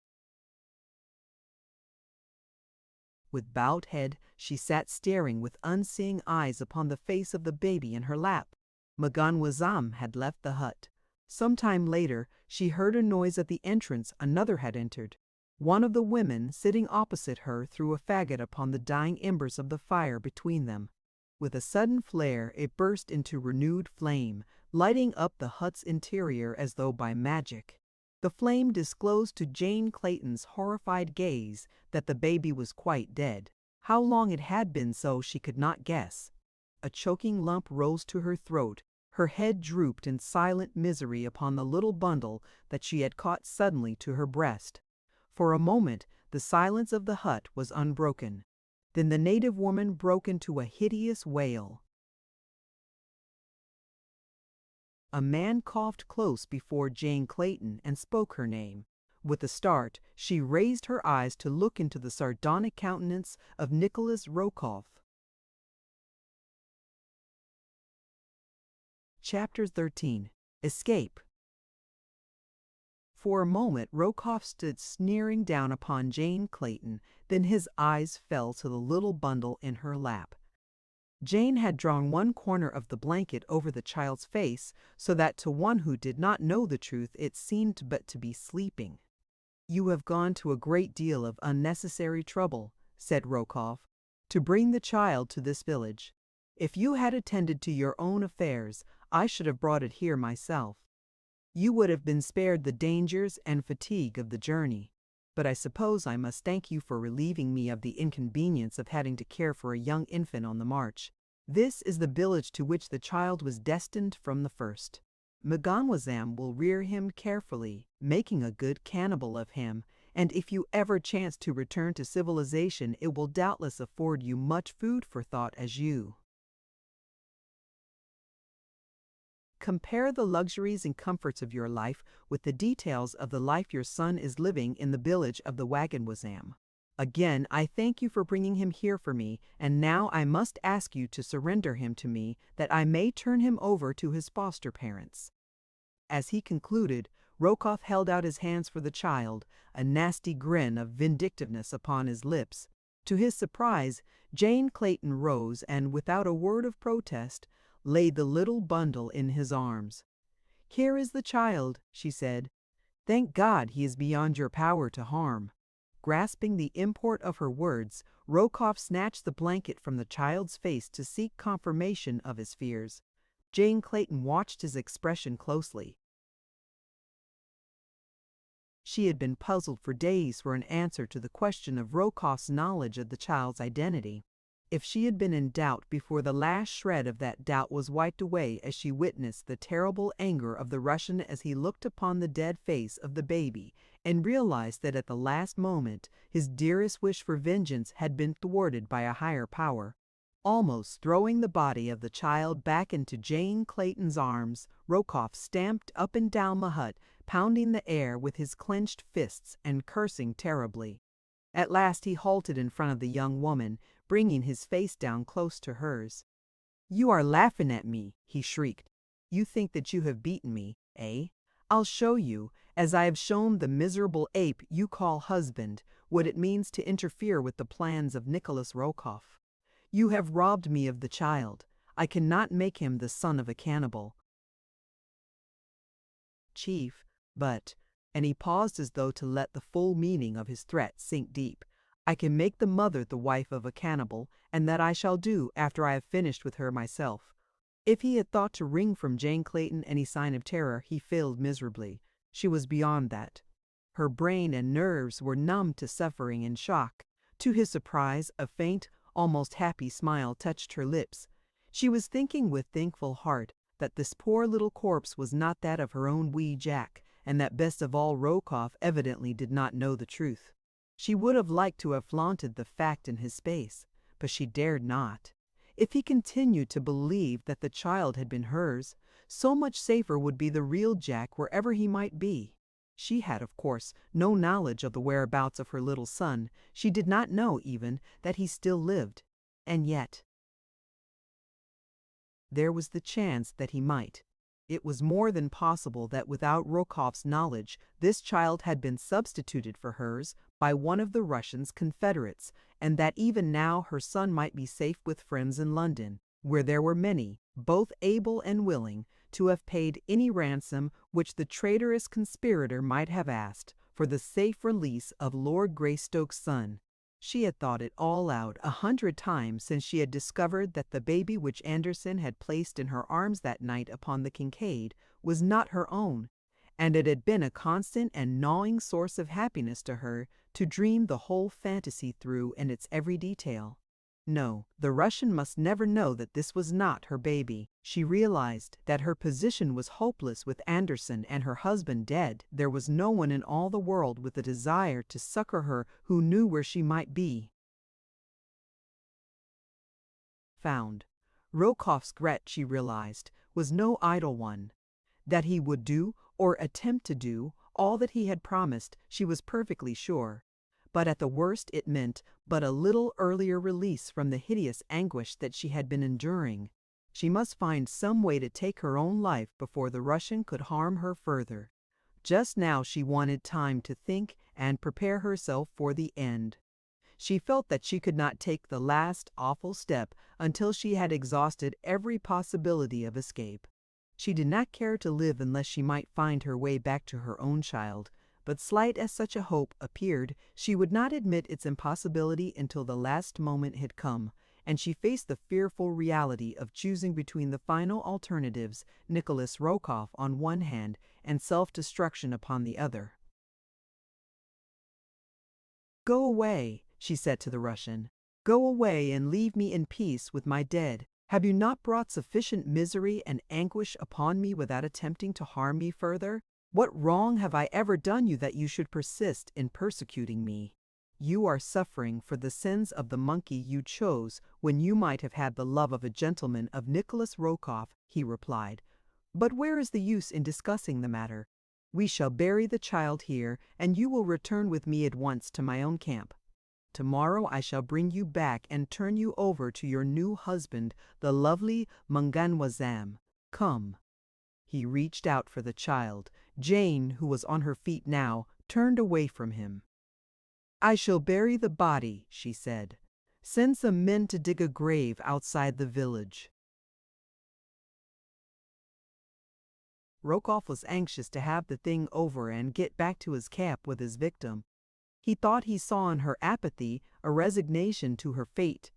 Speaker 1: With bowed head, she sat staring with unseeing eyes upon the face of the baby in her lap. Mungwazam had left the hut. Some time later, she heard a noise at the entrance. Another had entered. One of the women, sitting opposite her, threw a faggot upon the dying embers of the fire between them. With a sudden flare, it burst into renewed flame, lighting up the hut's interior as though by magic. The flame disclosed to Jane Clayton's horrified gaze that the baby was quite dead. How long it had been so she could not guess. A choking lump rose to her throat. Her head drooped in silent misery upon the little bundle that she had caught suddenly to her breast. For a moment the silence of the hut was unbroken. Then the native woman broke into a hideous wail. A man coughed close before Jane Clayton and spoke her name. With a start, she raised her eyes to look into the sardonic countenance of Nikolas Rokoff. Chapter 13. Escape. For a moment Rokoff stood sneering down upon Jane Clayton, then his eyes fell to the little bundle in her lap. Jane had drawn one corner of the blanket over the child's face so that to one who did not know the truth it seemed but to be sleeping. "You have gone to a great deal of unnecessary trouble," said Rokoff, "to bring the child to this village. If you had attended to your own affairs, I should have brought it here myself. You would have been spared the dangers and fatigue of the journey. But I suppose I must thank you for relieving me of the inconvenience of having to care for a young infant on the march. This is the village to which the child was destined from the first. Mganwazam will rear him carefully, making a good cannibal of him, and if you ever chance to return to civilization it will doubtless afford you much food for thought as you compare the luxuries and comforts of your life with the details of the life your son is living in the village of the Waganwazam. Again, I thank you for bringing him here for me, and now I must ask you to surrender him to me, that I may turn him over to his foster parents." As he concluded, Rokoff held out his hands for the child, a nasty grin of vindictiveness upon his lips. To his surprise, Jane Clayton rose and, without a word of protest, laid the little bundle in his arms. "Here is the child," she said. "Thank God he is beyond your power to harm." Grasping the import of her words, Rokoff snatched the blanket from the child's face to seek confirmation of his fears. Jane Clayton watched his expression closely. She had been puzzled for days for an answer to the question of Rokoff's knowledge of the child's identity. If she had been in doubt before the last shred of that doubt was wiped away as she witnessed the terrible anger of the Russian as he looked upon the dead face of the baby and realized that at the last moment his dearest wish for vengeance had been thwarted by a higher power. Almost throwing the body of the child back into Jane Clayton's arms, Rokoff stamped up and down the hut, pounding the air with his clenched fists and cursing terribly. At last he halted in front of the young woman, bringing his face down close to hers. "You are laughing at me," he shrieked. "You think that you have beaten me, eh? I'll show you, as I have shown the miserable ape you call husband, what it means to interfere with the plans of Nikolas Rokoff. You have robbed me of the child. I cannot make him the son of a cannibal, chief, but," and he paused as though to let the full meaning of his threat sink deep, "I can make the mother the wife of a cannibal, and that I shall do after I have finished with her myself." If he had thought to wring from Jane Clayton any sign of terror, he failed miserably. She was beyond that. Her brain and nerves were numb to suffering and shock. To his surprise, a faint, almost happy smile touched her lips. She was thinking with thankful heart that this poor little corpse was not that of her own wee Jack, and that best of all Rokoff evidently did not know the truth. She would have liked to have flaunted the fact in his face, but she dared not. If he continued to believe that the child had been hers, so much safer would be the real Jack wherever he might be. She had, of course, no knowledge of the whereabouts of her little son. She did not know, even, that he still lived. And yet, there was the chance that he might. It was more than possible that without Rokoff's knowledge, this child had been substituted for hers by one of the Russians' confederates, and that even now her son might be safe with friends in London, where there were many, both able and willing, to have paid any ransom which the traitorous conspirator might have asked for the safe release of Lord Greystoke's son. She had thought it all out 100 times since she had discovered that the baby which Anderson had placed in her arms that night upon the Kincaid was not her own, and it had been a constant and gnawing source of happiness to her to dream the whole fantasy through in its every detail. No, the Russian must never know that this was not her baby. She realized that her position was hopeless with Anderson and her husband dead. There was no one in all the world with a desire to succor her who knew where she might be found. Rokoff's regret, she realized, was no idle one. That he would do, or attempt to do, all that he had promised, she was perfectly sure. But at the worst it meant but a little earlier release from the hideous anguish that she had been enduring. She must find some way to take her own life before the Russian could harm her further. Just now she wanted time to think and prepare herself for the end. She felt that she could not take the last awful step until she had exhausted every possibility of escape. She did not care to live unless she might find her way back to her own child, but slight as such a hope appeared, she would not admit its impossibility until the last moment had come, and she faced the fearful reality of choosing between the final alternatives, Nikolas Rokoff on one hand and self-destruction upon the other. "Go away," she said to the Russian. "Go away and leave me in peace with my dead. Have you not brought sufficient misery and anguish upon me without attempting to harm me further? What wrong have I ever done you that you should persist in persecuting me? You are suffering for the sins of the monkey you chose when you might have had the love of a gentleman of Nikolas Rokoff," he replied. "But where is the use in discussing the matter? We shall bury the child here, and you will return with me at once to my own camp. Tomorrow I shall bring you back and turn you over to your new husband, the lovely Mademoiselle. Come." He reached out for the child. Jane, who was on her feet now, turned away from him. "I shall bury the body," she said. "Send some men to dig a grave outside the village." Rokoff was anxious to have the thing over and get back to his camp with his victim. He thought he saw in her apathy a resignation to her fate.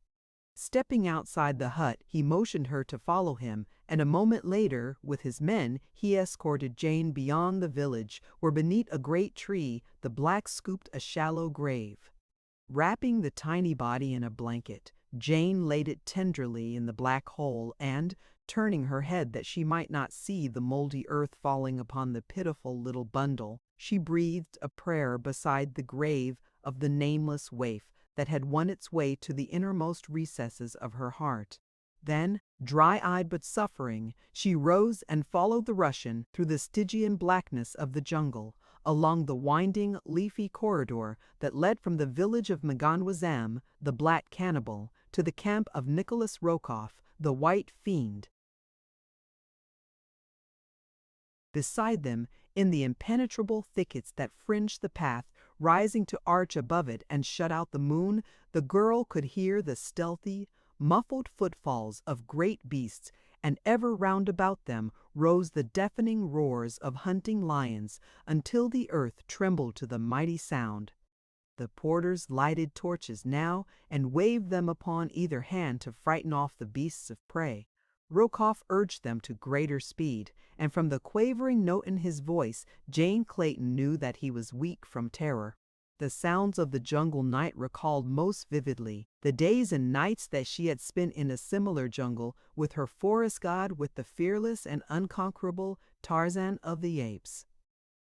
Speaker 1: Stepping outside the hut, he motioned her to follow him, and a moment later, with his men, he escorted Jane beyond the village, where beneath a great tree the black scooped a shallow grave. Wrapping the tiny body in a blanket, Jane laid it tenderly in the black hole and, turning her head that she might not see the moldy earth falling upon the pitiful little bundle, she breathed a prayer beside the grave of the nameless waif that had won its way to the innermost recesses of her heart. Then, dry-eyed but suffering, she rose and followed the Russian through the Stygian blackness of the jungle, along the winding, leafy corridor that led from the village of Mademoiselle, the black cannibal, to the camp of Nikolas Rokoff, the white fiend. Beside them, in the impenetrable thickets that fringed the path, rising to arch above it and shut out the moon, the girl could hear the stealthy, muffled footfalls of great beasts, and ever round about them rose the deafening roars of hunting lions, until the earth trembled to the mighty sound. The porters lighted torches now and waved them upon either hand to frighten off the beasts of prey. Rokoff urged them to greater speed, and from the quavering note in his voice, John Clayton knew that he was weak from terror. The sounds of the jungle night recalled most vividly the days and nights that she had spent in a similar jungle with her forest god, with the fearless and unconquerable Tarzan of the Apes.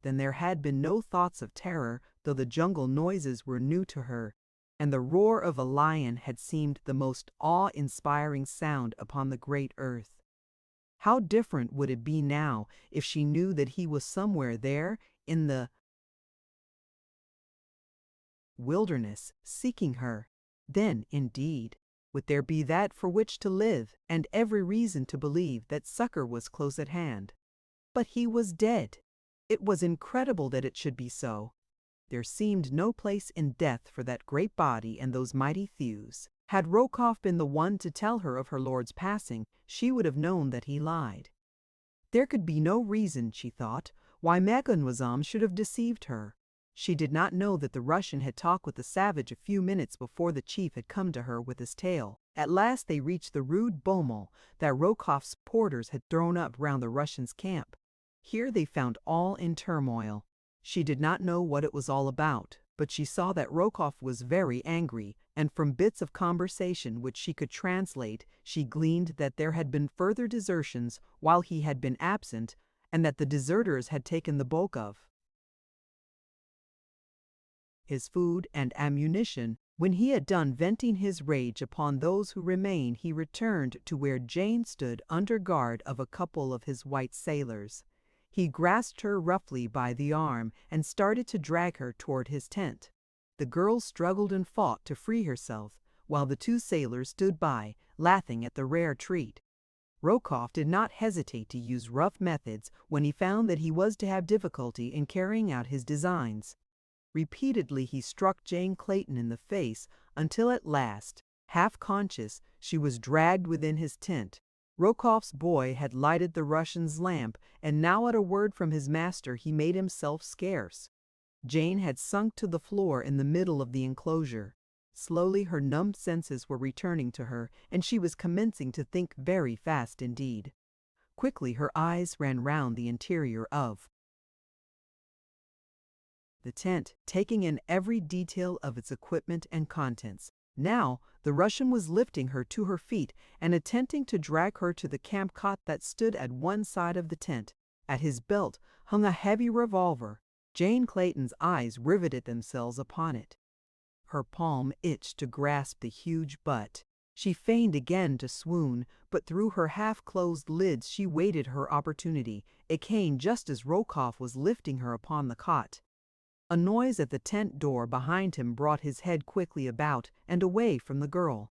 Speaker 1: Then there had been no thoughts of terror, though the jungle noises were new to her, and the roar of a lion had seemed the most awe-inspiring sound upon the great earth. How different would it be now if she knew that he was somewhere there in the wilderness seeking her? Then, indeed, would there be that for which to live, and every reason to believe that succor was close at hand. But he was dead. It was incredible that it should be so. There seemed no place in death for that great body and those mighty thews. Had Rokoff been the one to tell her of her lord's passing, she would have known that he lied. There could be no reason, she thought, why Mademoiselle should have deceived her. She did not know that the Russian had talked with the savage a few minutes before the chief had come to her with his tale. At last they reached the rude boma that Rokoff's porters had thrown up round the Russian's camp. Here they found all in turmoil. She did not know what it was all about, but she saw that Rokoff was very angry, and from bits of conversation which she could translate, she gleaned that there had been further desertions while he had been absent, and that the deserters had taken the bulk of his food and ammunition. When he had done venting his rage upon those who remained, he returned to where Jane stood under guard of a couple of his white sailors. He grasped her roughly by the arm and started to drag her toward his tent. The girl struggled and fought to free herself, while the two sailors stood by, laughing at the rare treat. Rokoff did not hesitate to use rough methods when he found that he was to have difficulty in carrying out his designs. Repeatedly he struck Jane Clayton in the face until at last, half conscious, she was dragged within his tent. Rokoff's boy had lighted the Russian's lamp, and now at a word from his master he made himself scarce. Jane had sunk to the floor in the middle of the enclosure. Slowly her numbed senses were returning to her, and she was commencing to think very fast indeed. Quickly her eyes ran round the interior of the tent, taking in every detail of its equipment and contents. Now the Russian was lifting her to her feet and attempting to drag her to the camp cot that stood at one side of the tent. At his belt hung a heavy revolver. Jane Clayton's eyes riveted themselves upon it. Her palm itched to grasp the huge butt. She feigned again to swoon, but through her half-closed lids she waited her opportunity. It came just as Rokoff was lifting her upon the cot. A noise at the tent door behind him brought his head quickly about and away from the girl.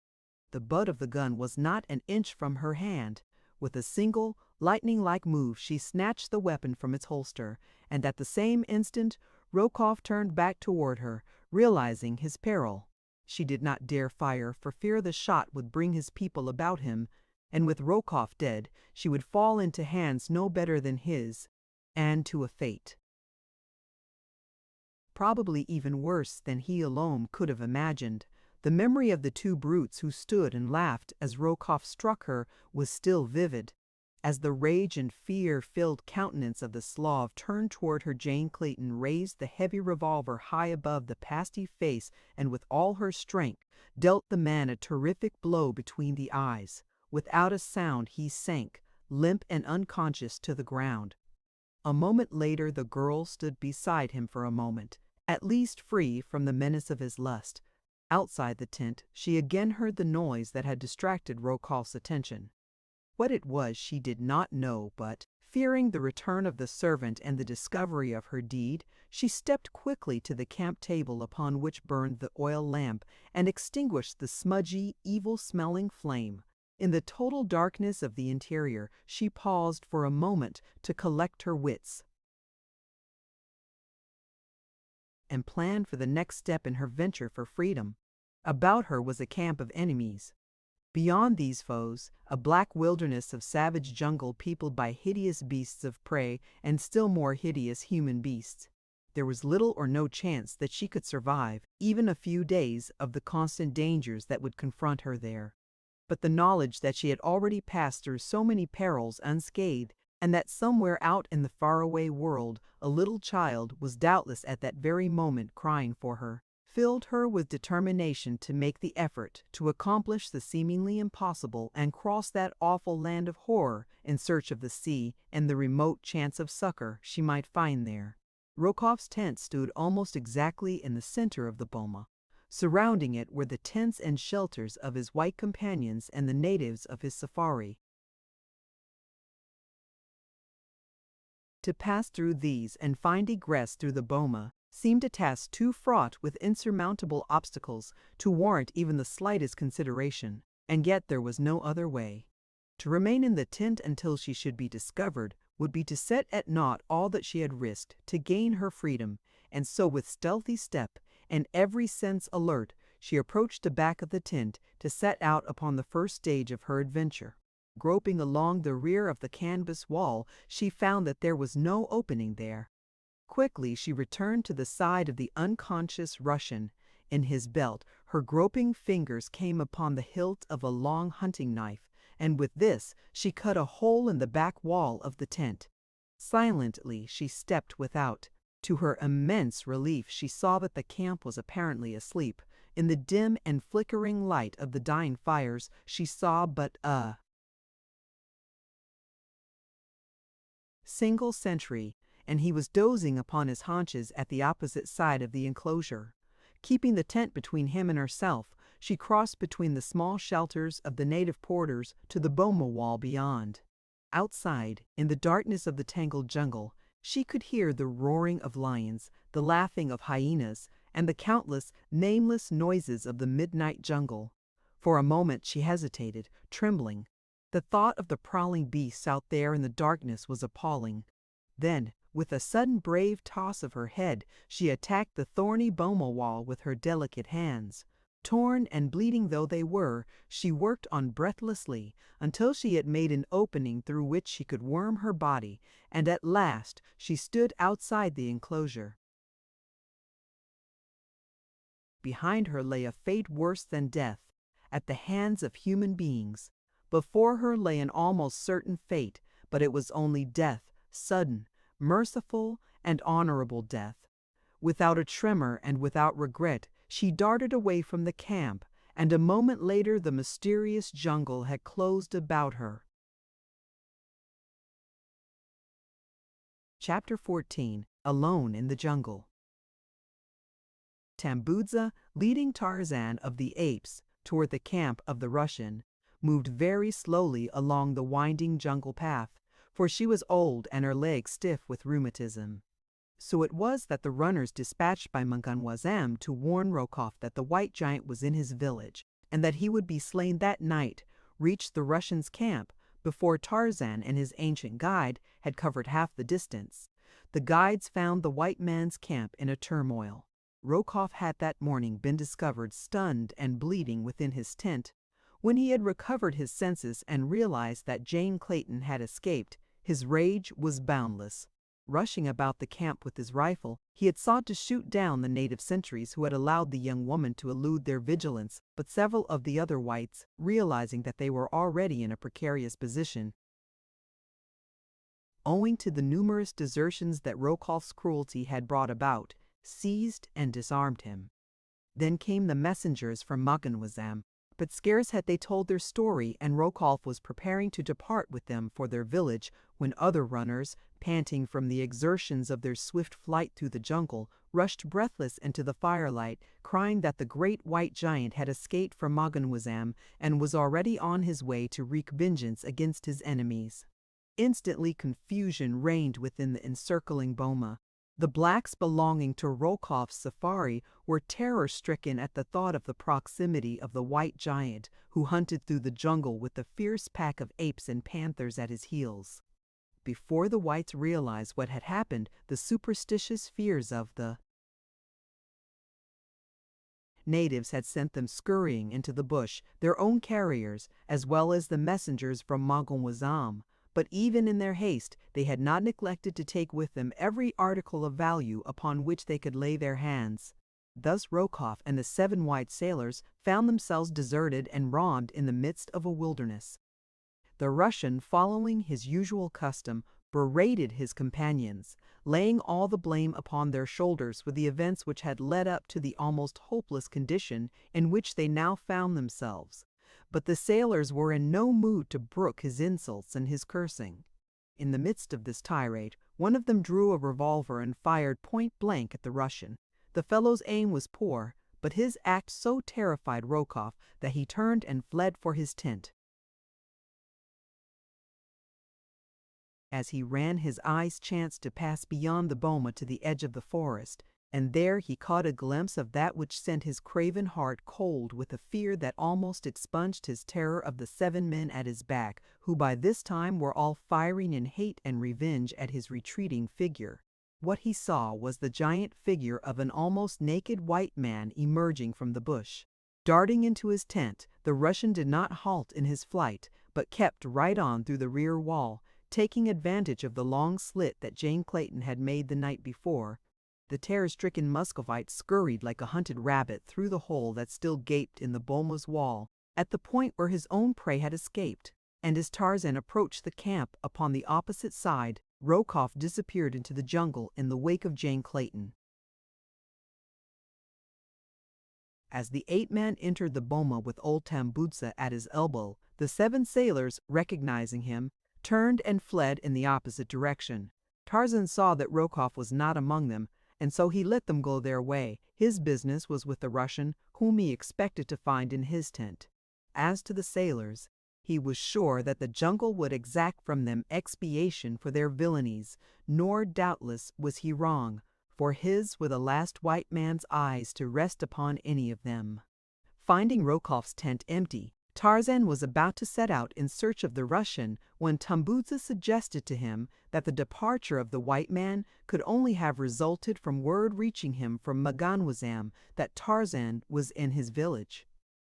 Speaker 1: The butt of the gun was not an inch from her hand. With a single, lightning-like move she snatched the weapon from its holster, and at the same instant Rokoff turned back toward her, realizing his peril. She did not dare fire for fear the shot would bring his people about him, and with Rokoff dead she would fall into hands no better than his, and to a fate probably even worse than he alone could have imagined. The memory of the two brutes who stood and laughed as Rokoff struck her was still vivid. As the rage and fear-filled countenance of the Slav turned toward her, Jane Clayton raised the heavy revolver high above the pasty face and with all her strength dealt the man a terrific blow between the eyes. Without a sound he sank, limp and unconscious, to the ground. A moment later the girl stood beside him for a moment, at least free from the menace of his lust. Outside the tent she again heard the noise that had distracted Rokoff's attention. What it was she did not know, but, fearing the return of the servant and the discovery of her deed, she stepped quickly to the camp table upon which burned the oil lamp and extinguished the smudgy, evil-smelling flame. In the total darkness of the interior she paused for a moment to collect her wits and planned for the next step in her venture for freedom. About her was a camp of enemies. Beyond these foes, a black wilderness of savage jungle peopled by hideous beasts of prey and still more hideous human beasts. There was little or no chance that she could survive even a few days of the constant dangers that would confront her there. But the knowledge that she had already passed through so many perils unscathed, and that somewhere out in the faraway world a little child was doubtless at that very moment crying for her, filled her with determination to make the effort to accomplish the seemingly impossible and cross that awful land of horror in search of the sea and the remote chance of succor she might find there. Rokoff's tent stood almost exactly in the center of the boma. Surrounding it were the tents and shelters of his white companions and the natives of his safari. To pass through these and find egress through the boma seemed a task too fraught with insurmountable obstacles to warrant even the slightest consideration, and yet there was no other way. To remain in the tent until she should be discovered would be to set at naught all that she had risked to gain her freedom, and so with stealthy step and every sense alert she approached the back of the tent to set out upon the first stage of her adventure. Groping along the rear of the canvas wall, she found that there was no opening there. Quickly she returned to the side of the unconscious Russian. In his belt, her groping fingers came upon the hilt of a long hunting knife, and with this she cut a hole in the back wall of the tent. Silently she stepped without. To her immense relief, she saw that the camp was apparently asleep. In the dim and flickering light of the dying fires, she saw but a single sentry, and he was dozing upon his haunches at the opposite side of the enclosure. Keeping the tent between him and herself, she crossed between the small shelters of the native porters to the boma wall beyond. Outside, in the darkness of the tangled jungle, she could hear the roaring of lions, the laughing of hyenas, and the countless, nameless noises of the midnight jungle. For a moment she hesitated, trembling. The thought of the prowling beasts out there in the darkness was appalling. Then, with a sudden brave toss of her head, she attacked the thorny boma wall with her delicate hands. Torn and bleeding though they were, she worked on breathlessly until she had made an opening through which she could worm her body, and at last she stood outside the enclosure. Behind her lay a fate worse than death, at the hands of human beings. Before her lay an almost certain fate, but it was only death, sudden, merciful, and honorable death. Without a tremor and without regret, she darted away from the camp, and a moment later the mysterious jungle had closed about her. Chapter 14. Alone in the Jungle. Tambudza, leading Tarzan of the Apes toward the camp of the Russian, moved very slowly along the winding jungle path, for she was old and her legs stiff with rheumatism. So it was that the runners dispatched by Mngwanazam to warn Rokoff that the white giant was in his village, and that he would be slain that night, reached the Russians' camp before Tarzan and his ancient guide had covered half the distance. The guides found the white man's camp in a turmoil. Rokoff had that morning been discovered stunned and bleeding within his tent. When he had recovered his senses and realized that John Clayton had escaped, his rage was boundless. Rushing about the camp with his rifle, he had sought to shoot down the native sentries who had allowed the young woman to elude their vigilance, but several of the other whites, realizing that they were already in a precarious position, owing to the numerous desertions that Rokoff's cruelty had brought about, seized and disarmed him. Then came the messengers from Mngwanazam, but scarce had they told their story and Rokoff was preparing to depart with them for their village when other runners, panting from the exertions of their swift flight through the jungle, rushed breathless into the firelight, crying that the great white giant had escaped from Mngwanazam and was already on his way to wreak vengeance against his enemies. Instantly confusion reigned within the encircling boma. The blacks belonging to Rokoff's safari were terror-stricken at the thought of the proximity of the white giant who hunted through the jungle with a fierce pack of apes and panthers at his heels. Before the whites realized what had happened, the superstitious fears of the natives had sent them scurrying into the bush, their own carriers, as well as the messengers from Mngwanazam. But even in their haste, they had not neglected to take with them every article of value upon which they could lay their hands. Thus Rokoff and the 7 white sailors found themselves deserted and robbed in the midst of a wilderness. The Russian, following his usual custom, berated his companions, laying all the blame upon their shoulders for the events which had led up to the almost hopeless condition in which they now found themselves. But the sailors were in no mood to brook his insults and his cursing. In the midst of this tirade, one of them drew a revolver and fired point-blank at the Russian. The fellow's aim was poor, but his act so terrified Rokoff that he turned and fled for his tent. As he ran, his eyes chanced to pass beyond the boma to the edge of the forest, and there he caught a glimpse of that which sent his craven heart cold with a fear that almost expunged his terror of the 7 men at his back, who by this time were all firing in hate and revenge at his retreating figure. What he saw was the giant figure of an almost naked white man emerging from the bush. Darting into his tent, the Russian did not halt in his flight, but kept right on through the rear wall, taking advantage of the long slit that John Clayton had made the night before. The terror-stricken Muscovite scurried like a hunted rabbit through the hole that still gaped in the boma's wall, at the point where his own prey had escaped, and as Tarzan approached the camp upon the opposite side, Rokoff disappeared into the jungle in the wake of John Clayton. As the ape-man entered the boma with old Tambudza at his elbow, the 7 sailors, recognizing him, turned and fled in the opposite direction. Tarzan saw that Rokoff was not among them, and so he let them go their way. His business was with the Russian, whom he expected to find in his tent. As to the sailors, he was sure that the jungle would exact from them expiation for their villainies, nor doubtless was he wrong, for his were the last white man's eyes to rest upon any of them. Finding Rokoff's tent empty, Tarzan was about to set out in search of the Russian when Tambudza suggested to him that the departure of the white man could only have resulted from word reaching him from Maganwazam that Tarzan was in his village.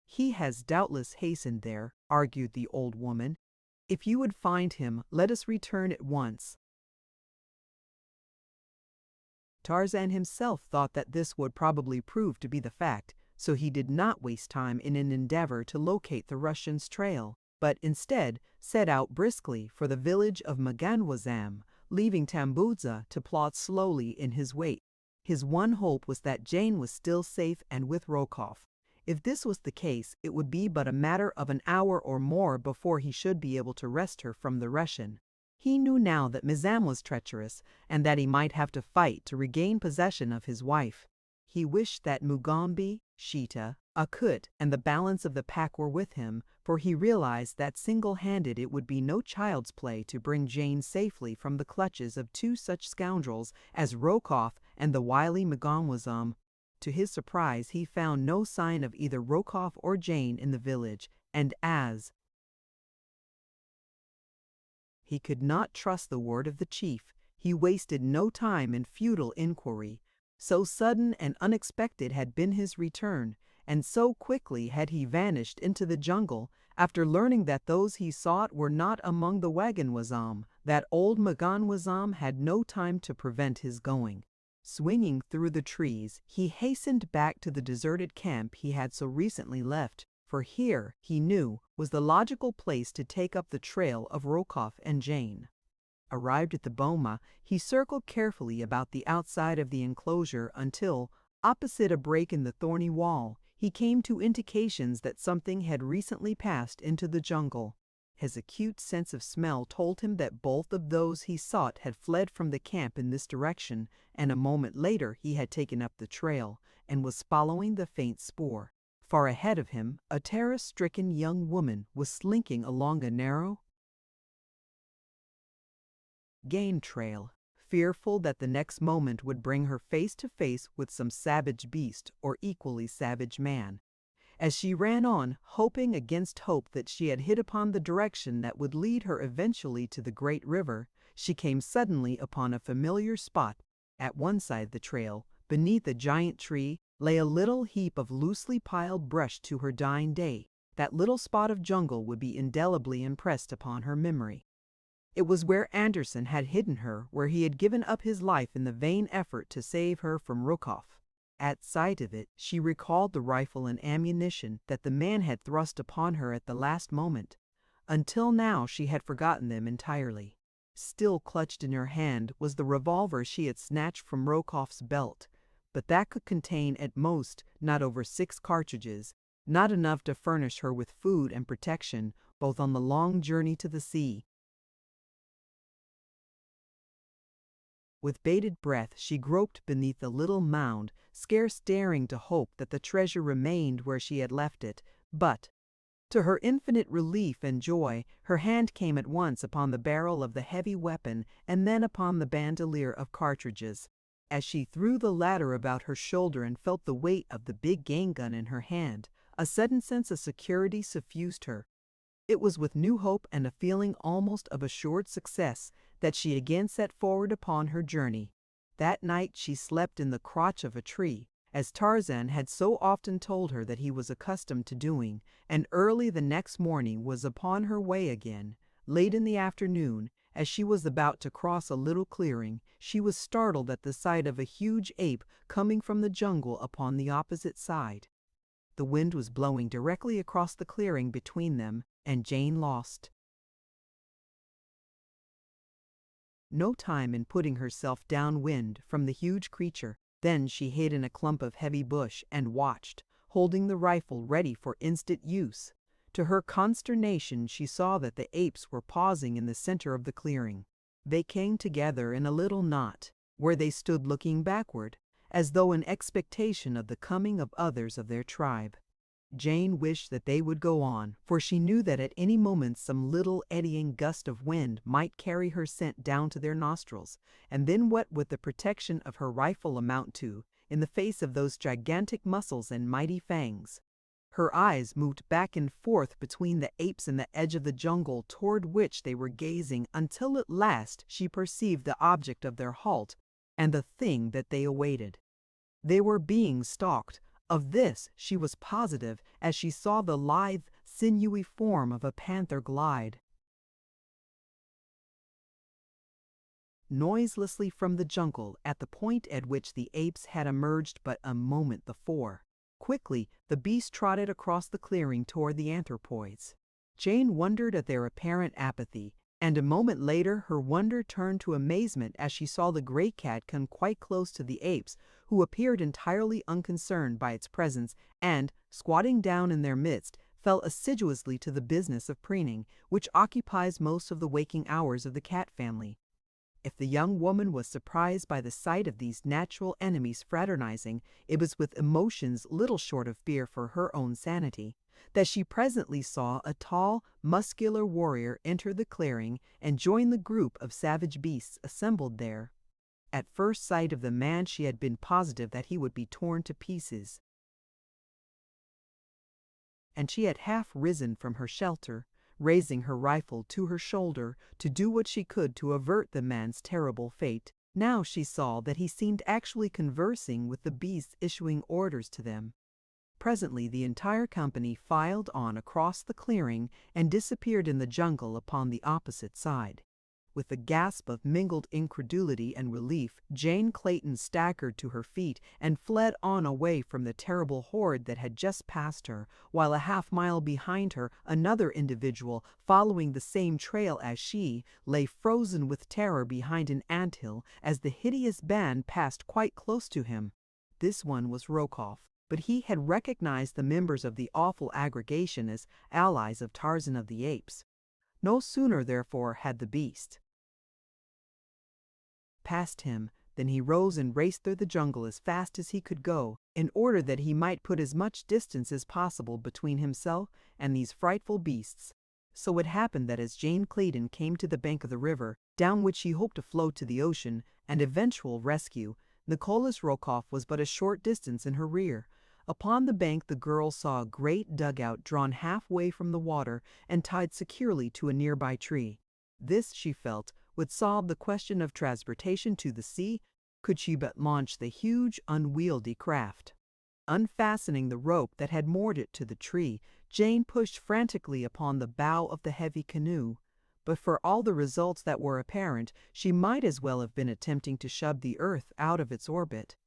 Speaker 1: "He has doubtless hastened there," argued the old woman. "If you would find him, let us return at once." Tarzan himself thought that this would probably prove to be the fact, so he did not waste time in an endeavor to locate the Russian's trail, but instead set out briskly for the village of Maganwazam, leaving Tambudza to plod slowly in his wake. His one hope was that Jane was still safe and with Rokoff. If this was the case, it would be but a matter of an hour or more before he should be able to wrest her from the Russian. He knew now that Mizam was treacherous, and that he might have to fight to regain possession of his wife. He wished that Mugambi, Sheeta, Akut, and the balance of the pack were with him, for he realized that single-handed it would be no child's play to bring Jane safely from the clutches of 2 such scoundrels as Rokoff and the wily Maganwazam. To his surprise, he found no sign of either Rokoff or Jane in the village, and as he could not trust the word of the chief, he wasted no time in futile inquiry. So sudden and unexpected had been his return, and so quickly had he vanished into the jungle after learning that those he sought were not among the Waganwazam, that old Maganwazam had no time to prevent his going. Swinging through the trees, he hastened back to the deserted camp he had so recently left, for here, he knew, was the logical place to take up the trail of Rokoff and Jane. Arrived at the boma, he circled carefully about the outside of the enclosure until, opposite a break in the thorny wall, he came to indications that something had recently passed into the jungle. His acute sense of smell told him that both of those he sought had fled from the camp in this direction, and a moment later he had taken up the trail and was following the faint spoor. Far ahead of him, a terror-stricken young woman was slinking along a narrow game trail, fearful that the next moment would bring her face to face with some savage beast or equally savage man. As she ran on, hoping against hope that she had hit upon the direction that would lead her eventually to the great river, she came suddenly upon a familiar spot. At one side of the trail, beneath a giant tree, lay a little heap of loosely piled brush to her dying day. That little spot of jungle would be indelibly impressed upon her memory. It was where Anderson had hidden her, where he had given up his life in the vain effort to save her from Rokoff. At sight of it, she recalled the rifle and ammunition that the man had thrust upon her at the last moment. Until now she had forgotten them entirely. Still clutched in her hand was the revolver she had snatched from Rokoff's belt, but that could contain at most not over 6 cartridges, not enough to furnish her with food and protection both on the long journey to the sea. With bated breath, she groped beneath the little mound, scarce daring to hope that the treasure remained where she had left it, but, to her infinite relief and joy, her hand came at once upon the barrel of the heavy weapon and then upon the bandolier of cartridges. As she threw the latter about her shoulder and felt the weight of the big game gun in her hand, a sudden sense of security suffused her. It was with new hope and a feeling almost of assured success that she again set forward upon her journey. That night she slept in the crotch of a tree, as Tarzan had so often told her that he was accustomed to doing, and early the next morning was upon her way again. Late in the afternoon, as she was about to cross a little clearing, she was startled at the sight of a huge ape coming from the jungle upon the opposite side. The wind was blowing directly across the clearing between them, and Jane lost. no time in putting herself downwind from the huge creature. Then she hid in a clump of heavy bush and watched, holding the rifle ready for instant use. To her consternation, she saw that the apes were pausing in the center of the clearing. They came together in a little knot, where they stood looking backward, as though in expectation of the coming of others of their tribe. Jane wished that they would go on, for she knew that at any moment some little eddying gust of wind might carry her scent down to their nostrils, and then what would the protection of her rifle amount to, in the face of those gigantic muscles and mighty fangs? Her eyes moved back and forth between the apes and the edge of the jungle toward which they were gazing until at last she perceived the object of their halt and the thing that they awaited. They were being stalked. Of this she was positive as she saw the lithe, sinewy form of a panther glide noiselessly from the jungle at the point at which the apes had emerged but a moment before. Quickly, the beast trotted across the clearing toward the anthropoids. Jane wondered at their apparent apathy, and a moment later her wonder turned to amazement as she saw the gray cat come quite close to the apes, who appeared entirely unconcerned by its presence and, squatting down in their midst, fell assiduously to the business of preening, which occupies most of the waking hours of the cat family. If the young woman was surprised by the sight of these natural enemies fraternizing, it was with emotions little short of fear for her own sanity that she presently saw a tall, muscular warrior enter the clearing and join the group of savage beasts assembled there. At first sight of the man she had been positive that he would be torn to pieces, and she had half risen from her shelter, raising her rifle to her shoulder to do what she could to avert the man's terrible fate. Now she saw that he seemed actually conversing with the beasts, issuing orders to them. Presently the entire company filed on across the clearing and disappeared in the jungle upon the opposite side. With a gasp of mingled incredulity and relief, Jane Clayton staggered to her feet and fled on away from the terrible horde that had just passed her, while a half-mile behind her another individual, following the same trail as she, lay frozen with terror behind an anthill as the hideous band passed quite close to him. This one was Rokoff, but he had recognized the members of the awful aggregation as allies of Tarzan of the Apes. No sooner, therefore, had the beast passed him than he rose and raced through the jungle as fast as he could go, in order that he might put as much distance as possible between himself and these frightful beasts. So it happened that as Jane Clayton came to the bank of the river, down which she hoped to float to the ocean and eventual rescue, Nikolas Rokoff was but a short distance in her rear. Upon the bank the girl saw a great dugout drawn halfway from the water and tied securely to a nearby tree. This, she felt, would solve the question of transportation to the sea, could she but launch the huge, unwieldy craft. Unfastening the rope that had moored it to the tree, Jane pushed frantically upon the bow of the heavy canoe. But for all the results that were apparent, she might as well have been attempting to shove the earth out of its orbit.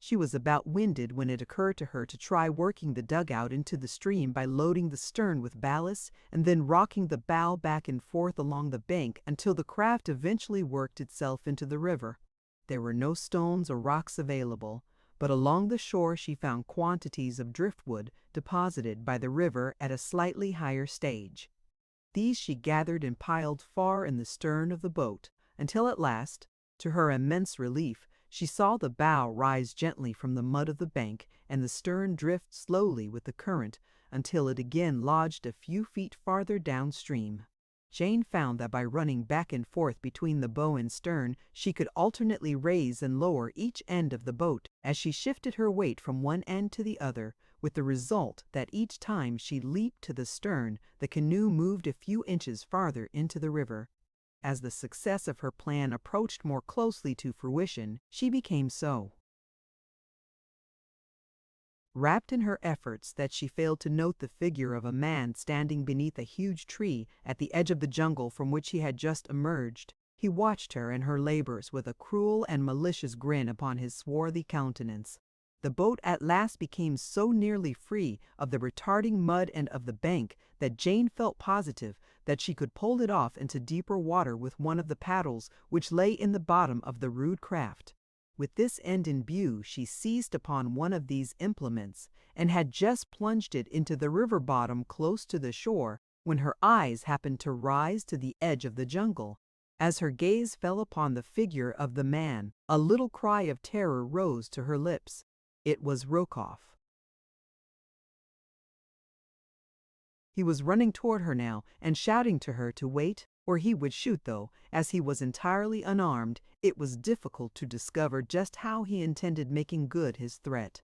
Speaker 1: She was about winded when it occurred to her to try working the dugout into the stream by loading the stern with ballast and then rocking the bow back and forth along the bank until the craft eventually worked itself into the river. There were no stones or rocks available, but along the shore she found quantities of driftwood deposited by the river at a slightly higher stage. These she gathered and piled far in the stern of the boat, until at last, to her immense relief, she saw the bow rise gently from the mud of the bank and the stern drift slowly with the current until it again lodged a few feet farther downstream. Jane found that by running back and forth between the bow and stern, she could alternately raise and lower each end of the boat as she shifted her weight from one end to the other, with the result that each time she leaped to the stern, the canoe moved a few inches farther into the river. As the success of her plan approached more closely to fruition, she became so wrapped in her efforts that she failed to note the figure of a man standing beneath a huge tree at the edge of the jungle from which he had just emerged. He watched her and her labors with a cruel and malicious grin upon his swarthy countenance. The boat at last became so nearly free of the retarding mud and of the bank that Jane felt positive that she could pull it off into deeper water with one of the paddles which lay in the bottom of the rude craft. With this end in view, she seized upon one of these implements and had just plunged it into the river bottom close to the shore when her eyes happened to rise to the edge of the jungle. As her gaze fell upon the figure of the man, a little cry of terror rose to her lips. It was Rokoff. He was running toward her now and shouting to her to wait, or he would shoot, though, as he was entirely unarmed, it was difficult to discover just how he intended making good his threat.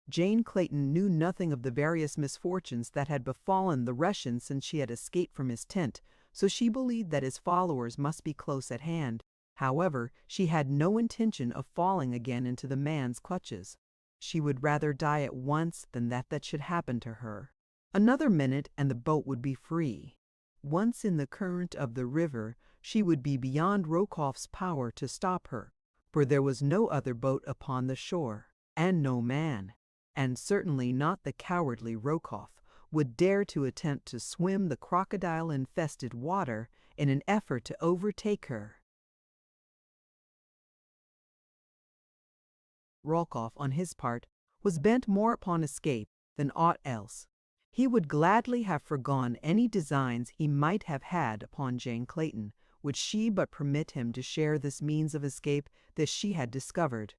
Speaker 1: Jane Clayton knew nothing of the various misfortunes that had befallen the Russian since she had escaped from his tent, so she believed that his followers must be close at hand. However, she had no intention of falling again into the man's clutches. She would rather die at once than that should happen to her. Another minute and the boat would be free. Once in the current of the river, she would be beyond Rokoff's power to stop her, for there was no other boat upon the shore, and no man, and certainly not the cowardly Rokoff, would dare to attempt to swim the crocodile-infested water in an effort to overtake her. Rokoff, on his part, was bent more upon escape than aught else. He would gladly have forgone any designs he might have had upon Jane Clayton, would she but permit him to share this means of escape that she had discovered.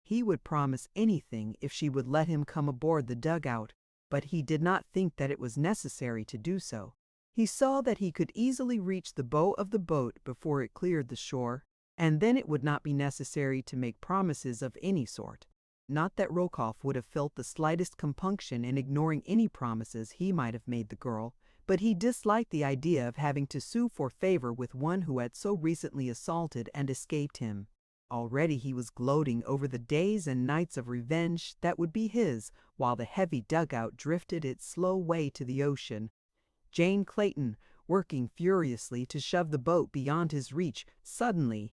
Speaker 1: He would promise anything if she would let him come aboard the dugout, but he did not think that it was necessary to do so. He saw that he could easily reach the bow of the boat before it cleared the shore, and then it would not be necessary to make promises of any sort. Not that Rokoff would have felt the slightest compunction in ignoring any promises he might have made the girl, but he disliked the idea of having to sue for favor with one who had so recently assaulted and escaped him. Already he was gloating over the days and nights of revenge that would be his while the heavy dugout drifted its slow way to the ocean. Jane Clayton, working furiously to shove the boat beyond his reach, suddenly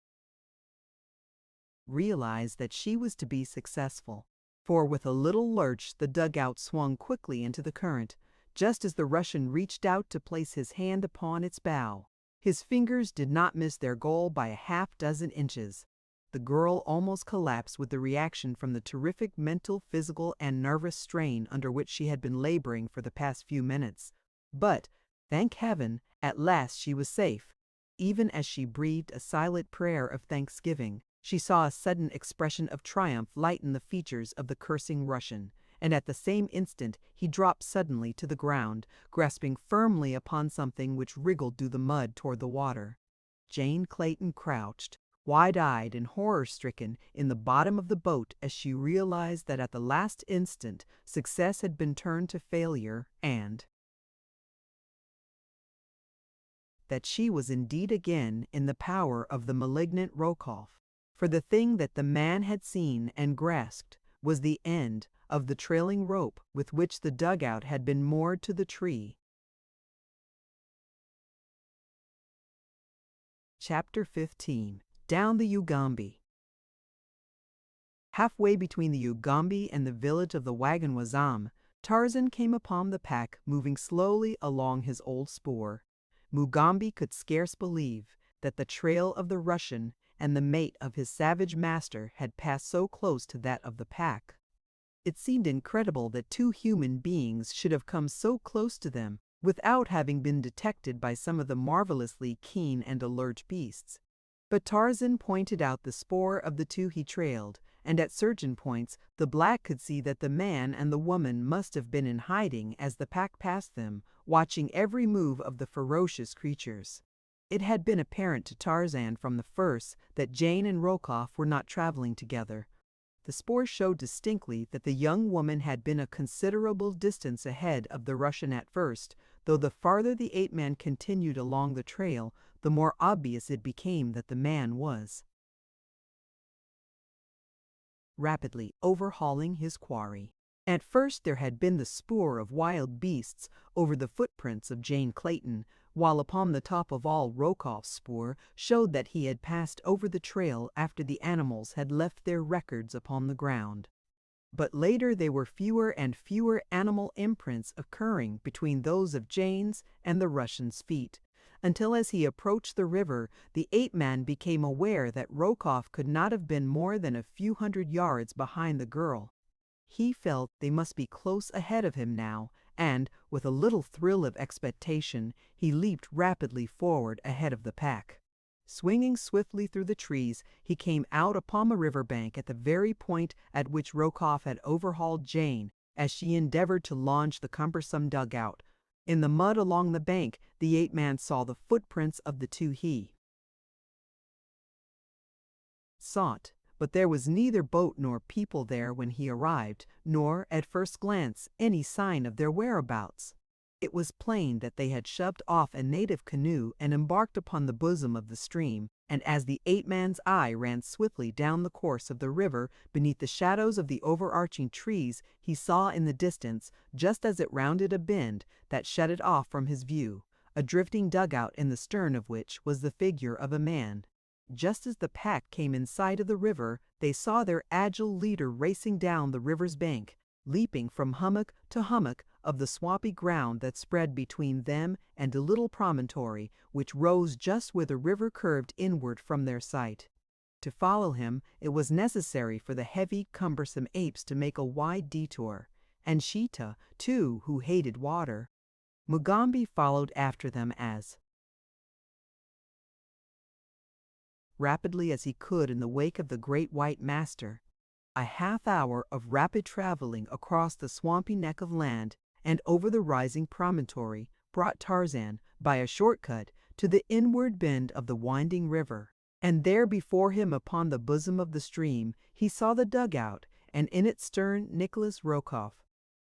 Speaker 1: realized that she was to be successful, for with a little lurch the dugout swung quickly into the current, just as the Russian reached out to place his hand upon its bow. His fingers did not miss their goal by a half-dozen inches. The girl almost collapsed with the reaction from the terrific mental, physical, and nervous strain under which she had been laboring for the past few minutes. But, thank heaven, at last she was safe. Even as she breathed a silent prayer of thanksgiving, she saw a sudden expression of triumph lighten the features of the cursing Russian, and at the same instant he dropped suddenly to the ground, grasping firmly upon something which wriggled through the mud toward the water. Jane Clayton crouched, wide-eyed and horror-stricken, in the bottom of the boat as she realized that at the last instant success had been turned to failure and that she was indeed again in the power of the malignant Rokoff. For the thing that the man had seen and grasped was the end of the trailing rope with which the dugout had been moored to the tree. Chapter 15. Down the Ugambi. Halfway between the Ugambi and the village of the Waganwazam, Tarzan came upon the pack moving slowly along his old spoor. Mugambi could scarce believe that the trail of the Russian and the mate of his savage master had passed so close to that of the pack. It seemed incredible that two human beings should have come so close to them without having been detected by some of the marvelously keen and alert beasts. But Tarzan pointed out the spoor of the two he trailed, and at certain points the black could see that the man and the woman must have been in hiding as the pack passed them, watching every move of the ferocious creatures. It had been apparent to Tarzan from the first that Jane and Rokoff were not traveling together. The spoor showed distinctly that the young woman had been a considerable distance ahead of the Russian at first, though the farther the ape-man continued along the trail, the more obvious it became that the man was rapidly overhauling his quarry. At first there had been the spoor of wild beasts over the footprints of Jane Clayton, while upon the top of all Rokoff's spoor showed that he had passed over the trail after the animals had left their records upon the ground. But later there were fewer and fewer animal imprints occurring between those of Jane's and the Russian's feet, until as he approached the river, the ape-man became aware that Rokoff could not have been more than a few hundred yards behind the girl. He felt they must be close ahead of him now, and, with a little thrill of expectation, he leaped rapidly forward ahead of the pack. Swinging swiftly through the trees, he came out upon the riverbank at the very point at which Rokoff had overhauled Jane as she endeavored to launch the cumbersome dugout. In the mud along the bank, the ape-man saw the footprints of the two he sought, but there was neither boat nor people there when he arrived, nor, at first glance, any sign of their whereabouts. It was plain that they had shoved off a native canoe and embarked upon the bosom of the stream, and as the ape-man's eye ran swiftly down the course of the river beneath the shadows of the overarching trees, he saw in the distance, just as it rounded a bend that shut it off from his view, a drifting dugout in the stern of which was the figure of a man. Just as the pack came in sight of the river, they saw their agile leader racing down the river's bank, leaping from hummock to hummock of the swampy ground that spread between them and a little promontory which rose just where the river curved inward from their sight. To follow him, it was necessary for the heavy, cumbersome apes to make a wide detour, and Sheeta, too, who hated water. Mugambi followed after them as rapidly as he could in the wake of the great white master. A half-hour of rapid traveling across the swampy neck of land and over the rising promontory brought Tarzan, by a shortcut, to the inward bend of the winding river, and there before him upon the bosom of the stream he saw the dugout, and in its stern Nikolas Rokoff.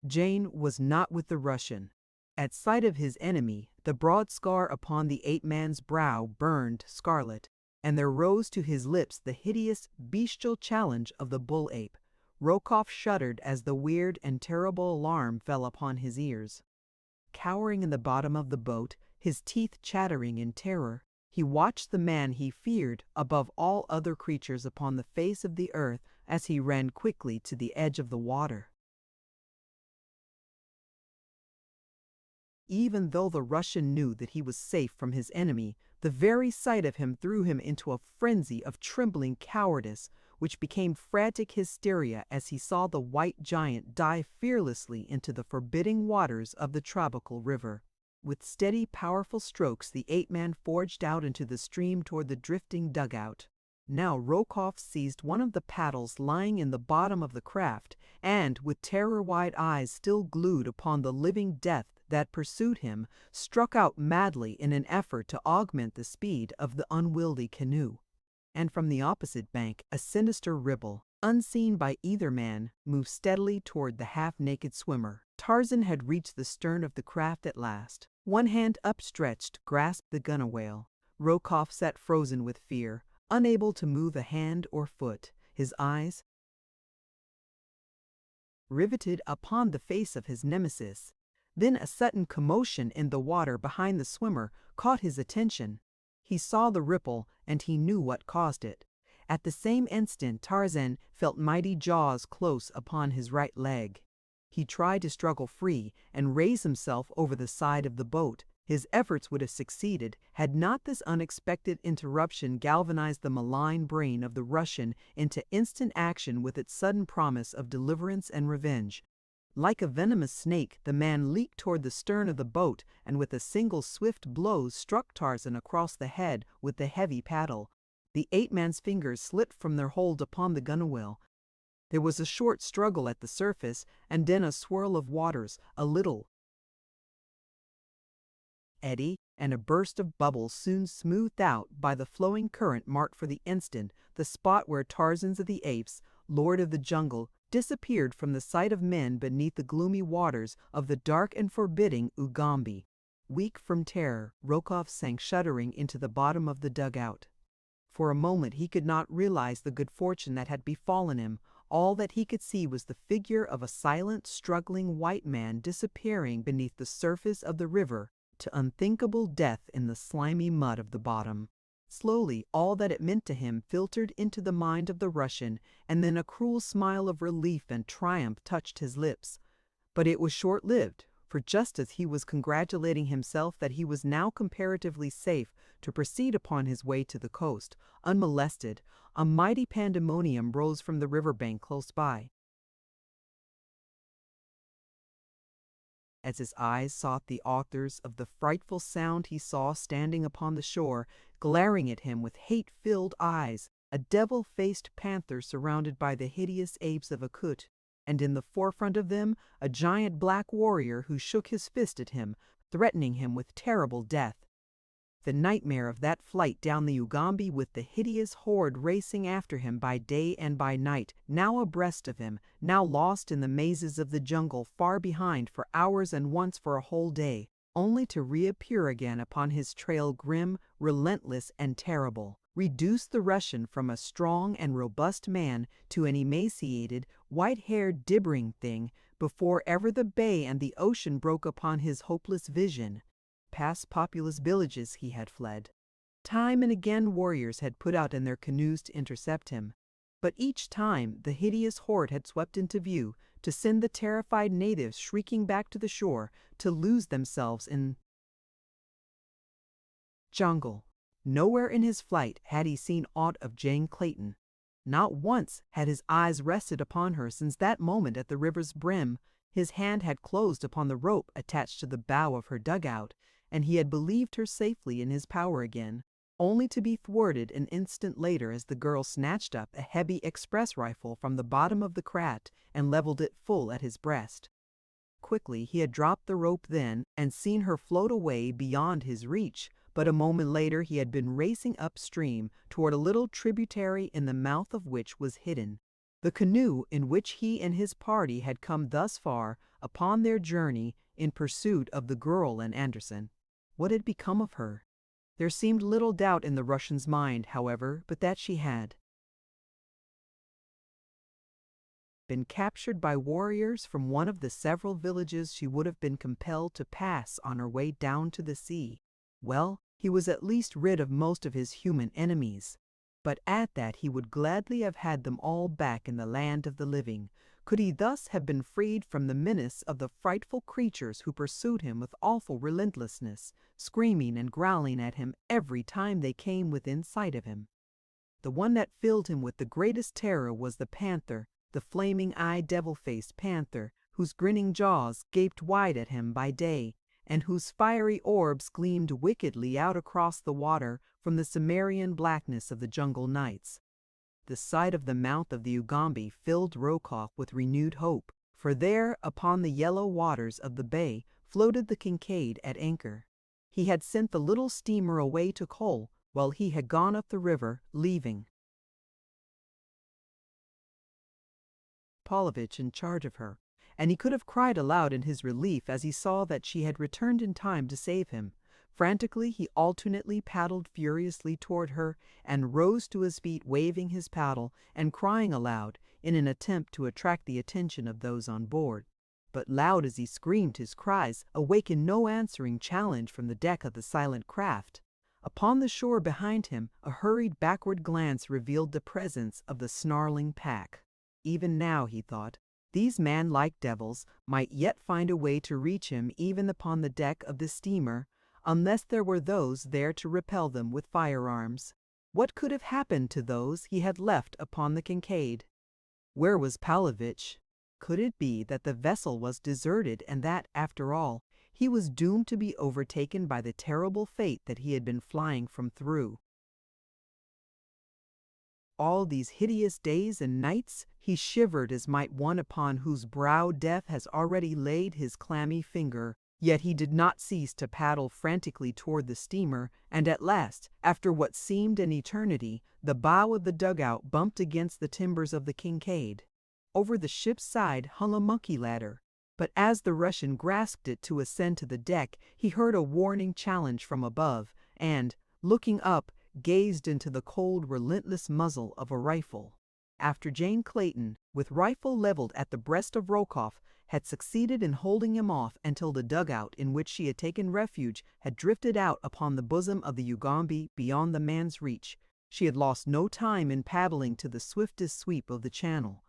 Speaker 1: Jane was not with the Russian. At sight of his enemy, the broad scar upon the ape-man's brow burned scarlet, and there rose to his lips the hideous, bestial challenge of the bull-ape. Rokoff shuddered as the weird and terrible alarm fell upon his ears. Cowering in the bottom of the boat, his teeth chattering in terror, he watched the man he feared above all other creatures upon the face of the earth as he ran quickly to the edge of the water. Even though the Russian knew that he was safe from his enemy, the very sight of him threw him into a frenzy of trembling cowardice, which became frantic hysteria as he saw the white giant dive fearlessly into the forbidding waters of the tropical river. With steady, powerful strokes, the ape-man forged out into the stream toward the drifting dugout. Now Rokoff seized one of the paddles lying in the bottom of the craft, and, with terror-wide eyes still glued upon the living death that pursued him, struck out madly in an effort to augment the speed of the unwieldy canoe. And from the opposite bank, a sinister ripple, unseen by either man, moved steadily toward the half-naked swimmer. Tarzan had reached the stern of the craft at last. One hand upstretched grasped the gunwale. Rokoff sat frozen with fear, unable to move a hand or foot, his eyes riveted upon the face of his nemesis. Then a sudden commotion in the water behind the swimmer caught his attention. He saw the ripple, and he knew what caused it. At the same instant Tarzan felt mighty jaws close upon his right leg. He tried to struggle free and raise himself over the side of the boat. His efforts would have succeeded had not this unexpected interruption galvanized the malign brain of the Russian into instant action with its sudden promise of deliverance and revenge. Like a venomous snake, the man leaped toward the stern of the boat and with a single swift blow struck Tarzan across the head with the heavy paddle. The ape-man's fingers slipped from their hold upon the gunwale. There was a short struggle at the surface, and then a swirl of waters, a little eddy, and a burst of bubbles soon smoothed out by the flowing current marked for the instant the spot where Tarzan of the Apes, lord of the jungle, disappeared from the sight of men beneath the gloomy waters of the dark and forbidding Ugambi. Weak from terror, Rokoff sank shuddering into the bottom of the dugout. For a moment he could not realize the good fortune that had befallen him. All that he could see was the figure of a silent, struggling white man disappearing beneath the surface of the river to unthinkable death in the slimy mud of the bottom. Slowly, all that it meant to him filtered into the mind of the Russian, and then a cruel smile of relief and triumph touched his lips. But it was short-lived, for just as he was congratulating himself that he was now comparatively safe to proceed upon his way to the coast, unmolested, a mighty pandemonium rose from the riverbank close by. As his eyes sought the authors of the frightful sound, he saw standing upon the shore, glaring at him with hate-filled eyes, a devil-faced panther surrounded by the hideous apes of Akut, and in the forefront of them a giant black warrior who shook his fist at him, threatening him with terrible death. The nightmare of that flight down the Ugambi with the hideous horde racing after him by day and by night, now abreast of him, now lost in the mazes of the jungle far behind for hours and once for a whole day, only to reappear again upon his trail grim, relentless, and terrible, reduced the Russian from a strong and robust man to an emaciated, white-haired, dibbering thing before ever the bay and the ocean broke upon his hopeless vision. Past populous villages he had fled. Time and again warriors had put out in their canoes to intercept him, but each time the hideous horde had swept into view to send the terrified natives shrieking back to the shore to lose themselves in jungle. Nowhere in his flight had he seen aught of John Clayton. Not once had his eyes rested upon her since that moment at the river's brim. His hand had closed upon the rope attached to the bow of her dugout, and he had believed her safely in his power again, only to be thwarted an instant later as the girl snatched up a heavy express rifle from the bottom of the craft and leveled it full at his breast. Quickly he had dropped the rope then and seen her float away beyond his reach, but a moment later he had been racing upstream toward a little tributary in the mouth of which was hidden the canoe in which he and his party had come thus far upon their journey in pursuit of the girl and Anderson. What had become of her? There seemed little doubt in the Russian's mind, however, but that she had been captured by warriors from one of the several villages she would have been compelled to pass on her way down to the sea. Well, he was at least rid of most of his human enemies. But at that he would gladly have had them all back in the land of the living, could he thus have been freed from the menace of the frightful creatures who pursued him with awful relentlessness, screaming and growling at him every time they came within sight of him. The one that filled him with the greatest terror was the panther, the flaming-eyed devil-faced panther, whose grinning jaws gaped wide at him by day, and whose fiery orbs gleamed wickedly out across the water from the Cimmerian blackness of the jungle nights. The sight of the mouth of the Ugambi filled Rokoff with renewed hope, for there, upon the yellow waters of the bay, floated the Kincaid at anchor. He had sent the little steamer away to coal, while he had gone up the river, leaving Paulevitch in charge of her, and he could have cried aloud in his relief as he saw that she had returned in time to save him. Frantically he alternately paddled furiously toward her and rose to his feet waving his paddle and crying aloud in an attempt to attract the attention of those on board. But loud as he screamed, his cries awakened no answering challenge from the deck of the silent craft. Upon the shore behind him a hurried backward glance revealed the presence of the snarling pack. Even now, he thought, these man-like devils might yet find a way to reach him even upon the deck of the steamer, unless there were those there to repel them with firearms. What could have happened to those he had left upon the Kincaid? Where was Paulevitch? Could it be that the vessel was deserted and that, after all, he was doomed to be overtaken by the terrible fate that he had been flying from through? All these hideous days and nights he shivered as might one upon whose brow death has already laid his clammy finger. Yet he did not cease to paddle frantically toward the steamer, and at last, after what seemed an eternity, the bow of the dugout bumped against the timbers of the Kincaid. Over the ship's side hung a monkey ladder, but as the Russian grasped it to ascend to the deck, he heard a warning challenge from above, and, looking up, gazed into the cold, relentless muzzle of a rifle. After John Clayton, with rifle leveled at the breast of Rokoff, had succeeded in holding him off until the dugout in which she had taken refuge had drifted out upon the bosom of the Ugambi beyond the man's reach, she had lost no time in paddling to the swiftest sweep of the channel.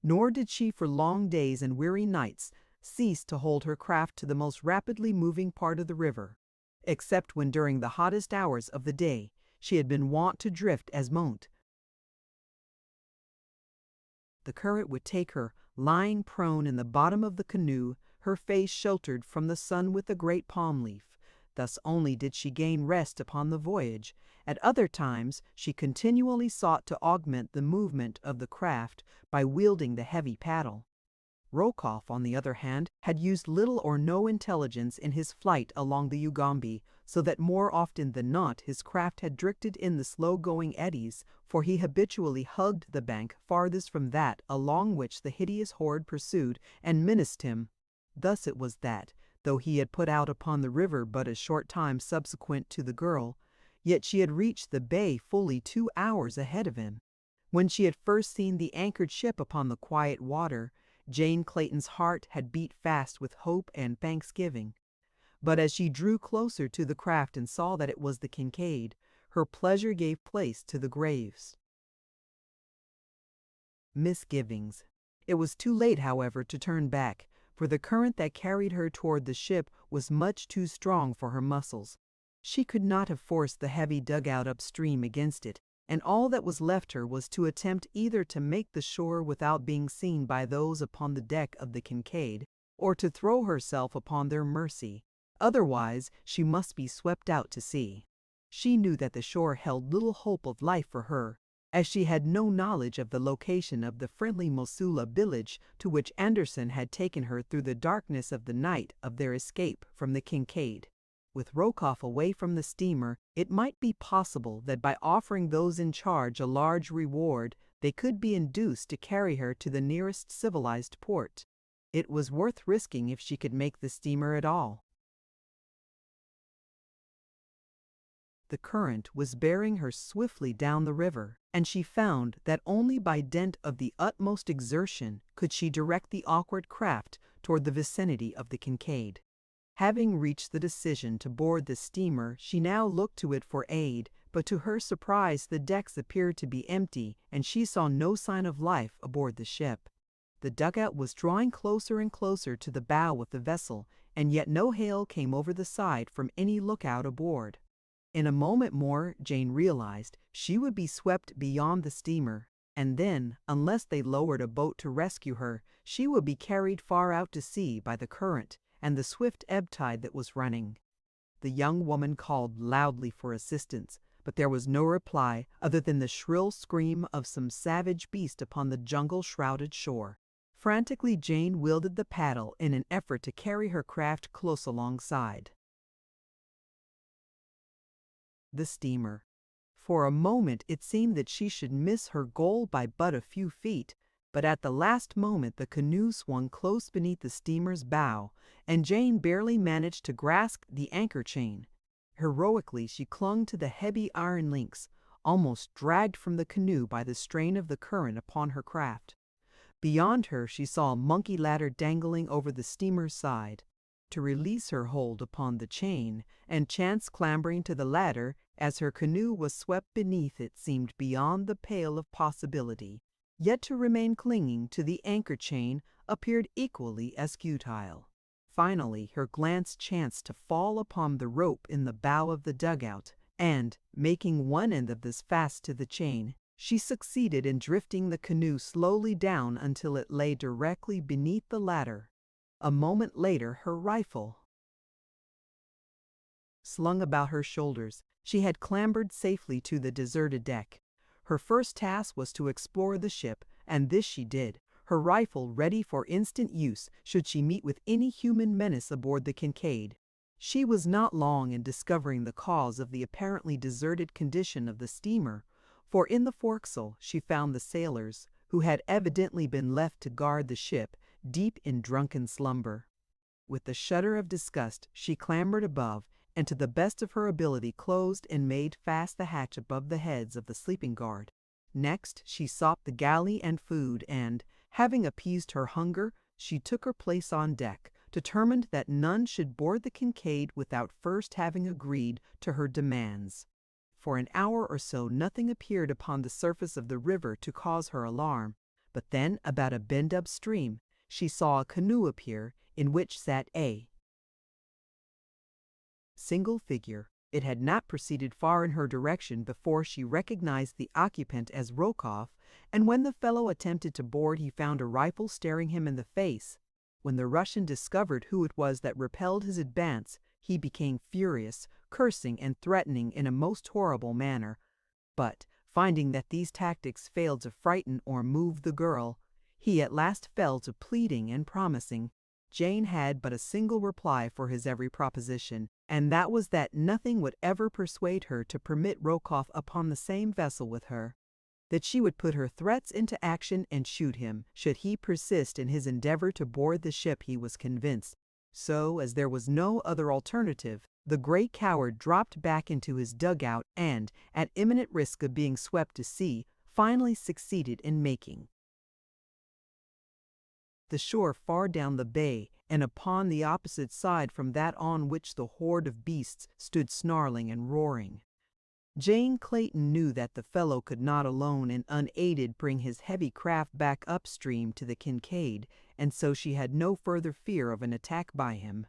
Speaker 1: Nor did she for long days and weary nights ceased to hold her craft to the most rapidly moving part of the river, except when during the hottest hours of the day she had been wont to drift as moat. The current would take her, lying prone in the bottom of the canoe, her face sheltered from the sun with a great palm leaf. Thus only did she gain rest upon the voyage. At other times she continually sought to augment the movement of the craft by wielding the heavy paddle. Rokoff, on the other hand, had used little or no intelligence in his flight along the Ugambi, so that more often than not his craft had drifted in the slow-going eddies, for he habitually hugged the bank farthest from that along which the hideous horde pursued and menaced him. Thus it was that, though he had put out upon the river but a short time subsequent to the girl, yet she had reached the bay fully 2 hours ahead of him. When she had first seen the anchored ship upon the quiet water, Jane Clayton's heart had beat fast with hope and thanksgiving. But as she drew closer to the craft and saw that it was the Kincaid, her pleasure gave place to the graves misgivings. It was too late, however, to turn back, for the current that carried her toward the ship was much too strong for her muscles. She could not have forced the heavy dugout upstream against it, and all that was left her was to attempt either to make the shore without being seen by those upon the deck of the Kincaid, or to throw herself upon their mercy. Otherwise, she must be swept out to sea. She knew that the shore held little hope of life for her, as she had no knowledge of the location of the friendly Mosula village to which Anderson had taken her through the darkness of the night of their escape from the Kincaid. With Rokoff away from the steamer, it might be possible that by offering those in charge a large reward, they could be induced to carry her to the nearest civilized port. It was worth risking if she could make the steamer at all. The current was bearing her swiftly down the river, and she found that only by dint of the utmost exertion could she direct the awkward craft toward the vicinity of the Kincaid. Having reached the decision to board the steamer, she now looked to it for aid, but to her surprise the decks appeared to be empty, and she saw no sign of life aboard the ship. The dugout was drawing closer and closer to the bow of the vessel, and yet no hail came over the side from any lookout aboard. In a moment more, Jane realized, she would be swept beyond the steamer, and then, unless they lowered a boat to rescue her, she would be carried far out to sea by the current and the swift ebb tide that was running. The young woman called loudly for assistance, but there was no reply other than the shrill scream of some savage beast upon the jungle-shrouded shore. Frantically, Jane wielded the paddle in an effort to carry her craft close alongside the steamer. For a moment it seemed that she should miss her goal by but a few feet, but at the last moment the canoe swung close beneath the steamer's bow, and Jane barely managed to grasp the anchor chain. Heroically she clung to the heavy iron links, almost dragged from the canoe by the strain of the current upon her craft. Beyond her she saw a monkey ladder dangling over the steamer's side. To release her hold upon the chain, and chance clambering to the ladder as her canoe was swept beneath it seemed beyond the pale of possibility. Yet to remain clinging to the anchor chain appeared equally as futile. Finally, her glance chanced to fall upon the rope in the bow of the dugout, and, making one end of this fast to the chain, she succeeded in drifting the canoe slowly down until it lay directly beneath the ladder. A moment later, her rifle slung about her shoulders, she had clambered safely to the deserted deck. Her first task was to explore the ship, and this she did, her rifle ready for instant use should she meet with any human menace aboard the Kincaid. She was not long in discovering the cause of the apparently deserted condition of the steamer, for in the forecastle she found the sailors, who had evidently been left to guard the ship, deep in drunken slumber. With a shudder of disgust, she clambered above, and to the best of her ability closed and made fast the hatch above the heads of the sleeping guard. Next, she sought the galley and food, and, having appeased her hunger, she took her place on deck, determined that none should board the Kincaid without first having agreed to her demands. For an hour or so nothing appeared upon the surface of the river to cause her alarm, but then, about a bend upstream, she saw a canoe appear, in which sat a single figure. It had not proceeded far in her direction before she recognized the occupant as Rokoff, and when the fellow attempted to board he found a rifle staring him in the face. When the Russian discovered who it was that repelled his advance, he became furious, cursing and threatening in a most horrible manner. But, finding that these tactics failed to frighten or move the girl, he at last fell to pleading and promising. Jane had but a single reply for his every proposition, and that was that nothing would ever persuade her to permit Rokoff upon the same vessel with her, that she would put her threats into action and shoot him, should he persist in his endeavor to board the ship. He was convinced. So, as there was no other alternative, the great coward dropped back into his dugout and, at imminent risk of being swept to sea, finally succeeded in making the shore far down the bay, and upon the opposite side from that on which the horde of beasts stood snarling and roaring. John Clayton knew that the fellow could not alone and unaided bring his heavy craft back upstream to the Kincaid, and so she had no further fear of an attack by him.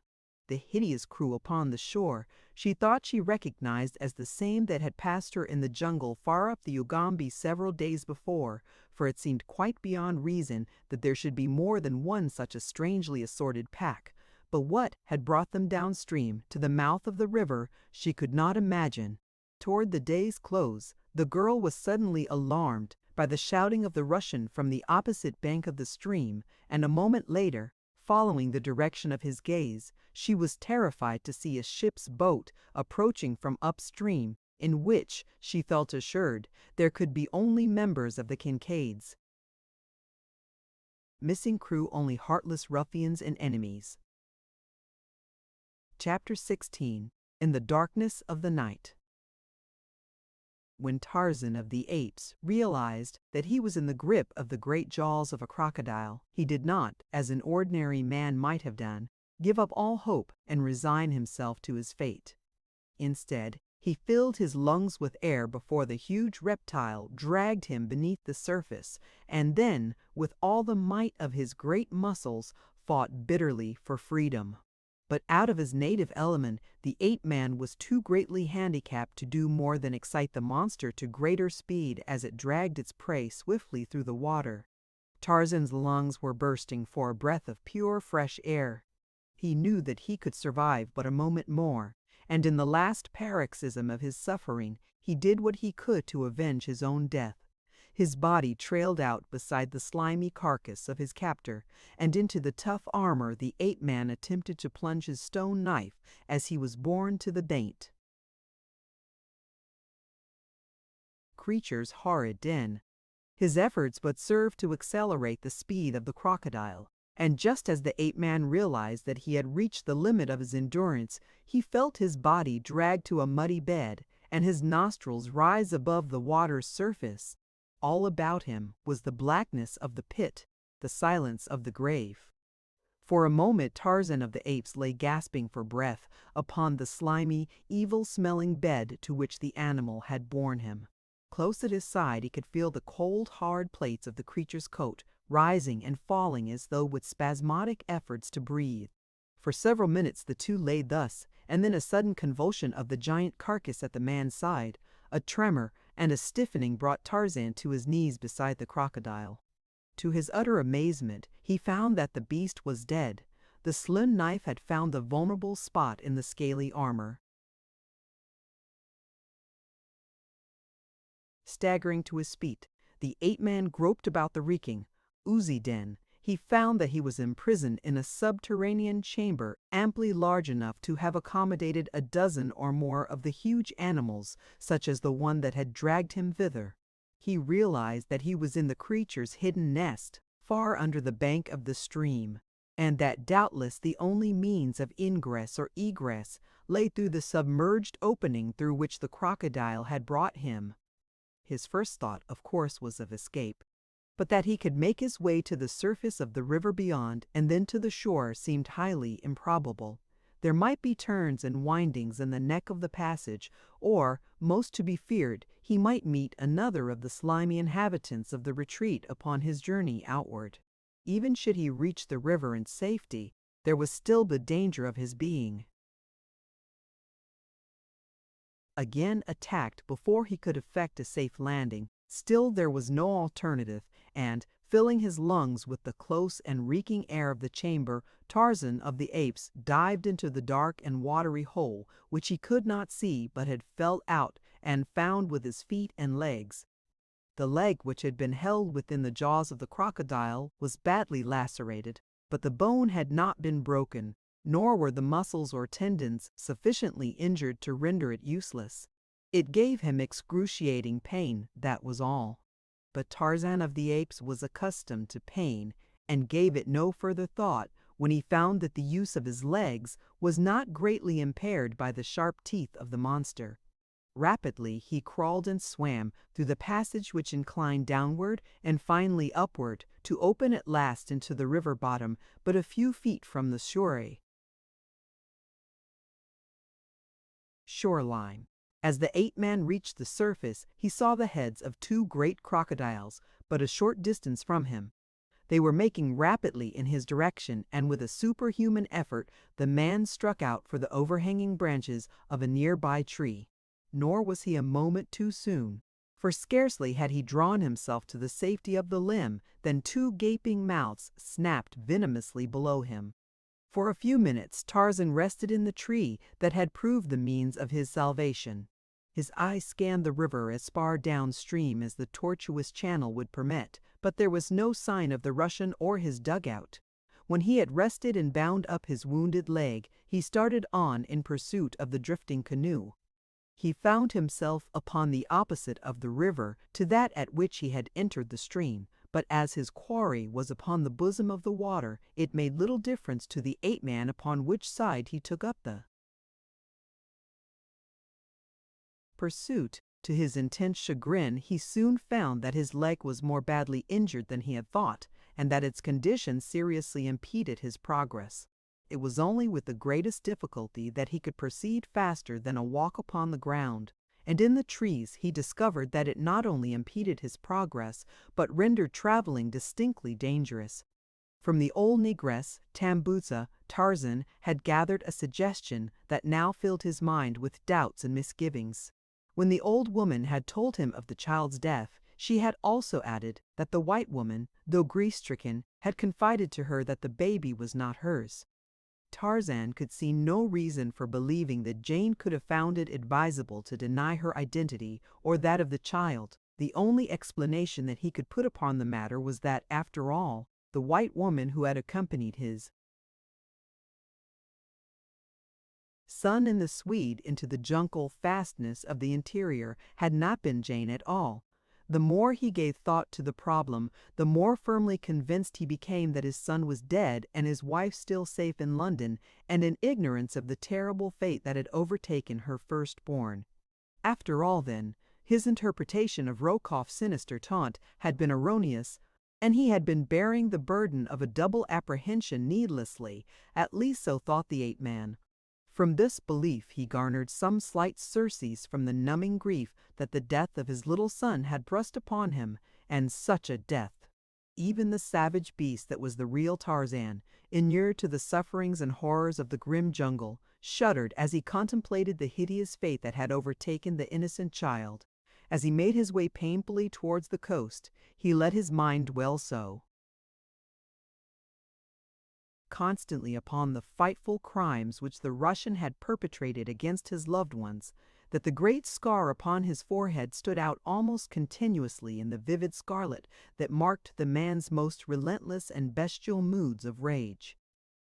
Speaker 1: The hideous crew upon the shore she thought she recognized as the same that had passed her in the jungle far up the Ugambi several days before, for it seemed quite beyond reason that there should be more than one such a strangely assorted pack. But what had brought them downstream to the mouth of the river she could not imagine. Toward the day's close, the girl was suddenly alarmed by the shouting of the Russian from the opposite bank of the stream, and a moment later, following the direction of his gaze, she was terrified to see a ship's boat approaching from upstream, in which, she felt assured, there could be only members of the Kincaids. Missing crew only heartless ruffians and enemies. Chapter 16. In the Darkness of the Night. When Tarzan of the Apes realized that he was in the grip of the great jaws of a crocodile, he did not, as an ordinary man might have done, give up all hope and resign himself to his fate. Instead, he filled his lungs with air before the huge reptile dragged him beneath the surface, and then, with all the might of his great muscles, fought bitterly for freedom. But out of his native element, the ape-man was too greatly handicapped to do more than excite the monster to greater speed as it dragged its prey swiftly through the water. Tarzan's lungs were bursting for a breath of pure, fresh air. He knew that he could survive but a moment more, and in the last paroxysm of his suffering, he did what he could to avenge his own death. His body trailed out beside the slimy carcass of his captor, and into the tough armor the ape-man attempted to plunge his stone knife as he was borne to the bait. Creature's horrid den. His efforts but served to accelerate the speed of the crocodile, and just as the ape-man realized that he had reached the limit of his endurance, he felt his body dragged to a muddy bed, and his nostrils rise above the water's surface. All about him was the blackness of the pit, the silence of the grave. For a moment Tarzan of the Apes lay gasping for breath upon the slimy, evil-smelling bed to which the animal had borne him. Close at his side he could feel the cold, hard plates of the creature's coat rising and falling as though with spasmodic efforts to breathe. For several minutes the two lay thus, and then a sudden convulsion of the giant carcass at the man's side, a tremor and a stiffening brought Tarzan to his knees beside the crocodile. To his utter amazement, he found that the beast was dead. The slim knife had found the vulnerable spot in the scaly armor. Staggering to his feet, the ape-man groped about the reeking, oozy den. He found that he was imprisoned in a subterranean chamber amply large enough to have accommodated a dozen or more of the huge animals, such as the one that had dragged him thither. He realized that he was in the creature's hidden nest, far under the bank of the stream, and that doubtless the only means of ingress or egress lay through the submerged opening through which the crocodile had brought him. His first thought, of course, was of escape, but that he could make his way to the surface of the river beyond and then to the shore seemed highly improbable. There might be turns and windings in the neck of the passage, or, most to be feared, he might meet another of the slimy inhabitants of the retreat upon his journey outward. Even should he reach the river in safety, there was still the danger of his being again attacked before he could effect a safe landing. Still there was no alternative, and, filling his lungs with the close and reeking air of the chamber, Tarzan of the Apes dived into the dark and watery hole, which he could not see but had fell out and found with his feet and legs. The leg which had been held within the jaws of the crocodile was badly lacerated, but the bone had not been broken, nor were the muscles or tendons sufficiently injured to render it useless. It gave him excruciating pain, that was all. But Tarzan of the Apes was accustomed to pain and gave it no further thought when he found that the use of his legs was not greatly impaired by the sharp teeth of the monster. Rapidly he crawled and swam through the passage which inclined downward and finally upward to open at last into the river bottom but a few feet from the shoreline. As the ape-man reached the surface, he saw the heads of two great crocodiles but a short distance from him. They were making rapidly in his direction, and with a superhuman effort the man struck out for the overhanging branches of a nearby tree. Nor was he a moment too soon, for scarcely had he drawn himself to the safety of the limb than two gaping mouths snapped venomously below him. For a few minutes Tarzan rested in the tree that had proved the means of his salvation. His eyes scanned the river as far downstream as the tortuous channel would permit, but there was no sign of the Russian or his dugout. When he had rested and bound up his wounded leg, he started on in pursuit of the drifting canoe. He found himself upon the opposite of the river to that at which he had entered the stream, but as his quarry was upon the bosom of the water, it made little difference to the ape-man upon which side he took up the pursuit. To his intense chagrin, he soon found that his leg was more badly injured than he had thought, and that its condition seriously impeded his progress. It was only with the greatest difficulty that he could proceed faster than a walk upon the ground, and in the trees he discovered that it not only impeded his progress, but rendered traveling distinctly dangerous. From the old negress, Tambuza, Tarzan had gathered a suggestion that now filled his mind with doubts and misgivings. When the old woman had told him of the child's death, she had also added that the white woman, though grief-stricken, had confided to her that the baby was not hers. Tarzan could see no reason for believing that Jane could have found it advisable to deny her identity or that of the child. The only explanation that he could put upon the matter was that, after all, the white woman who had accompanied his son and the Swede into the jungle fastness of the interior had not been Jane at all. The more he gave thought to the problem, the more firmly convinced he became that his son was dead and his wife still safe in London and in ignorance of the terrible fate that had overtaken her firstborn. After all, then, his interpretation of Rokoff's sinister taunt had been erroneous, and he had been bearing the burden of a double apprehension needlessly, at least so thought the ape-man. From this belief he garnered some slight surcease from the numbing grief that the death of his little son had thrust upon him, and such a death! Even the savage beast that was the real Tarzan, inured to the sufferings and horrors of the grim jungle, shuddered as he contemplated the hideous fate that had overtaken the innocent child. As he made his way painfully towards the coast, he let his mind dwell so constantly upon the frightful crimes which the Russian had perpetrated against his loved ones, that the great scar upon his forehead stood out almost continuously in the vivid scarlet that marked the man's most relentless and bestial moods of rage.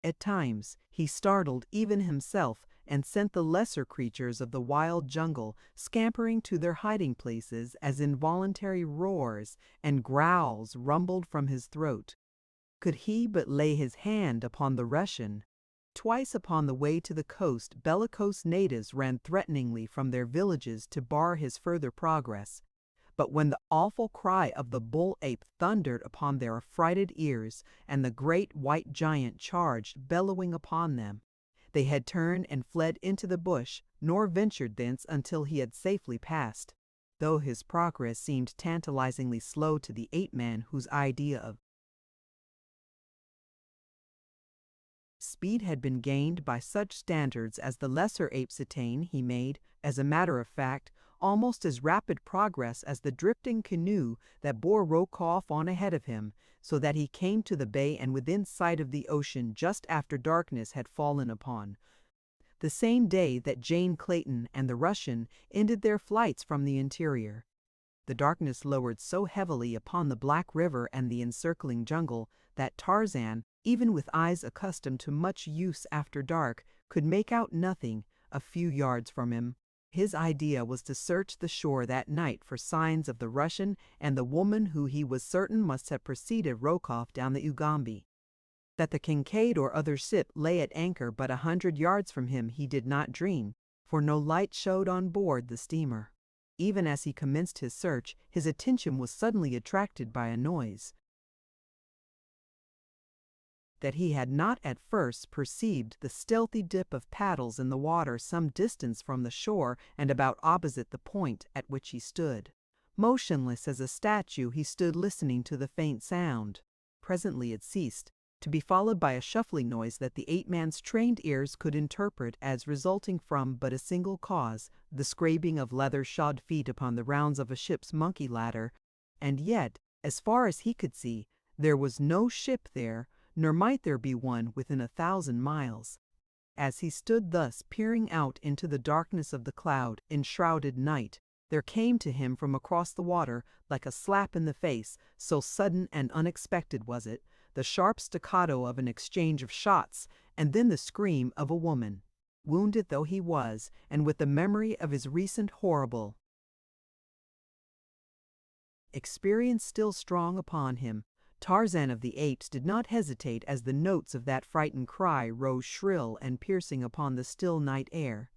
Speaker 1: At times he startled even himself and sent the lesser creatures of the wild jungle scampering to their hiding places as involuntary roars and growls rumbled from his throat. Could he but lay his hand upon the Russian! Twice upon the way to the coast bellicose natives ran threateningly from their villages to bar his further progress. But when the awful cry of the bull ape thundered upon their affrighted ears, and the great white giant charged bellowing upon them, they had turned and fled into the bush, nor ventured thence until he had safely passed, though his progress seemed tantalizingly slow to the ape-man whose idea of Speed had been gained by such standards as the lesser apes attain. He made, as a matter of fact, almost as rapid progress as the drifting canoe that bore Rokoff on ahead of him, so that he came to the bay and within sight of the ocean just after darkness had fallen upon the same day that John Clayton and the Russian ended their flights from the interior. The darkness lowered so heavily upon the Black River and the encircling jungle that Tarzan, even with eyes accustomed to much use after dark, could make out nothing a few yards from him. His idea was to search the shore that night for signs of the Russian and the woman who he was certain must have preceded Rokoff down the Ugambi. That the Kincaid or other ship lay at anchor but 100 yards from him he did not dream, for no light showed on board the steamer. Even as he commenced his search, his attention was suddenly attracted by a noise that he had not at first perceived: the stealthy dip of paddles in the water some distance from the shore and about opposite the point at which he stood. Motionless as a statue, he stood listening to the faint sound. Presently it ceased, to be followed by a shuffling noise that the ape-man's trained ears could interpret as resulting from but a single cause: the scraping of leather-shod feet upon the rounds of a ship's monkey ladder. And yet, as far as he could see, there was no ship there, nor might there be one within 1,000 miles. As he stood thus peering out into the darkness of the cloud-enshrouded night, there came to him from across the water, like a slap in the face, so sudden and unexpected was it, the sharp staccato of an exchange of shots, and then the scream of a woman. Wounded though he was, and with the memory of his recent horrible experience still strong upon him, Tarzan of the Apes did not hesitate as the notes of that frightened cry rose shrill and piercing upon the still night air.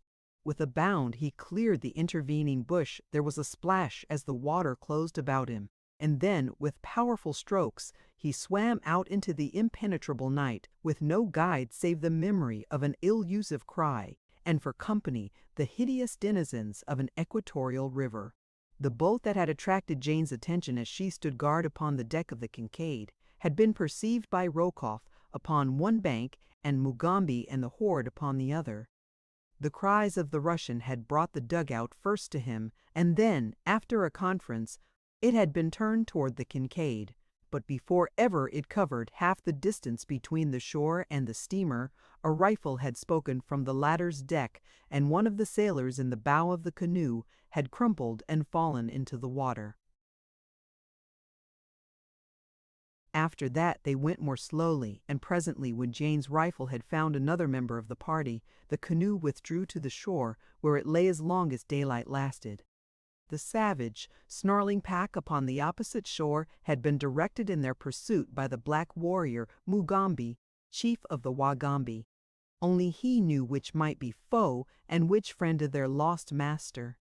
Speaker 1: With a bound he cleared the intervening bush. There was a splash as the water closed about him, and then, with powerful strokes, he swam out into the impenetrable night, with no guide save the memory of an elusive cry, and for company the hideous denizens of an equatorial river. The boat that had attracted Jane's attention as she stood guard upon the deck of the Kincaid had been perceived by Rokoff upon one bank and Mugambi and the horde upon the other. The cries of the Russian had brought the dugout first to him, and then, after a conference, it had been turned toward the Kincaid. But before ever it covered half the distance between the shore and the steamer, a rifle had spoken from the latter's deck, and one of the sailors in the bow of the canoe had crumpled and fallen into the water. After that they went more slowly, and presently, when Jane's rifle had found another member of the party, the canoe withdrew to the shore, where it lay as long as daylight lasted. The savage, snarling pack upon the opposite shore had been directed in their pursuit by the black warrior Mugambi, chief of the Wagambi. Only he knew which might be foe and which friend of their lost master.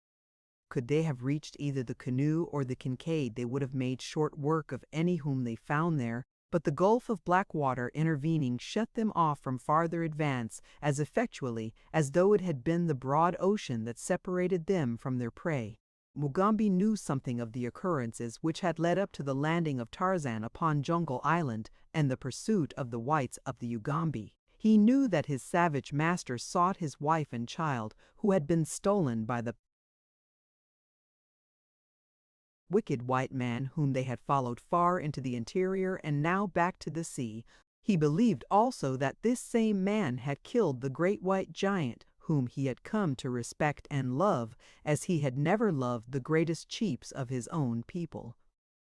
Speaker 1: Could they have reached either the canoe or the Kincaid, they would have made short work of any whom they found there, but the gulf of black water intervening shut them off from farther advance as effectually as though it had been the broad ocean that separated them from their prey. Mugambi knew something of the occurrences which had led up to the landing of Tarzan upon Jungle Island and the pursuit of the whites of the Ugambi. He knew that his savage master sought his wife and child, who had been stolen by the wicked white man whom they had followed far into the interior and now back to the sea. He believed also that this same man had killed the great white giant whom he had come to respect and love as he had never loved the greatest chiefs of his own people.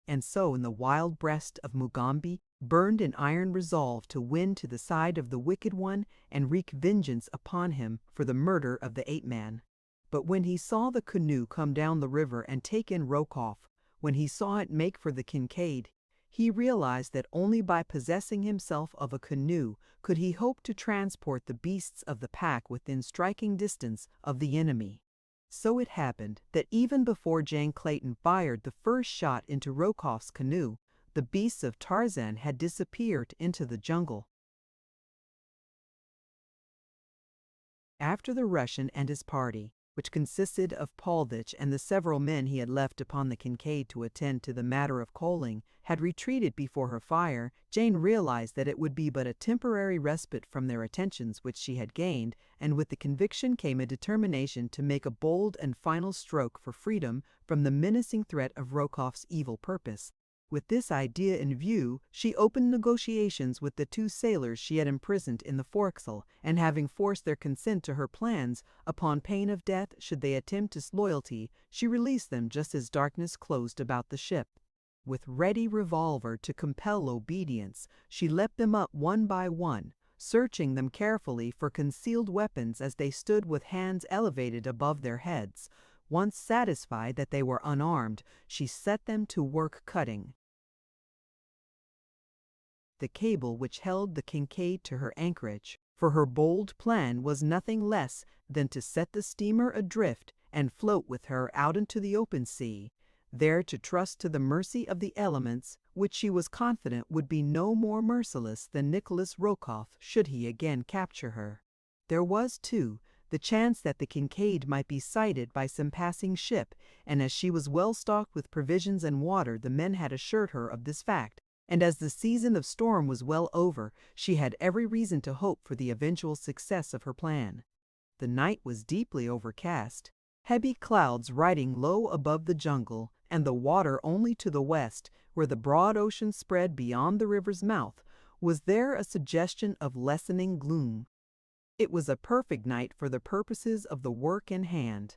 Speaker 1: And so in the wild breast of Mugambi burned an iron resolve to win to the side of the wicked one and wreak vengeance upon him for the murder of the ape-man. But when he saw the canoe come down the river and take in Rokoff, when he saw it make for the Kincaid, he realized that only by possessing himself of a canoe could he hope to transport the beasts of the pack within striking distance of the enemy. So it happened that even before John Clayton fired the first shot into Rokoff's canoe, the Beasts of Tarzan had disappeared into the jungle. After the Russian and his party, which consisted of Paulditch and the several men he had left upon the Kincaid to attend to the matter of coaling, had retreated before her fire, Jane realized that it would be but a temporary respite from their attentions which she had gained, and with the conviction came a determination to make a bold and final stroke for freedom from the menacing threat of Rokoff's evil purpose. With this idea in view, she opened negotiations with the two sailors she had imprisoned in the forecastle, and having forced their consent to her plans, upon pain of death should they attempt disloyalty, she released them just as darkness closed about the ship. With ready revolver to compel obedience, she leapt them up one by one, searching them carefully for concealed weapons as they stood with hands elevated above their heads. Once satisfied that they were unarmed, she set them to work cutting the cable which held the Kincaid to her anchorage, for her bold plan was nothing less than to set the steamer adrift and float with her out into the open sea, there to trust to the mercy of the elements, which she was confident would be no more merciless than Nikolas Rokoff should he again capture her. There was, too, the chance that the Kincaid might be sighted by some passing ship, and as she was well stocked with provisions and water, the men had assured her of this fact, and as the season of storm was well over, she had every reason to hope for the eventual success of her plan. The night was deeply overcast, heavy clouds riding low above the jungle, and the water only to the west, where the broad ocean spread beyond the river's mouth, was there a suggestion of lessening gloom. It was a perfect night for the purposes of the work in hand.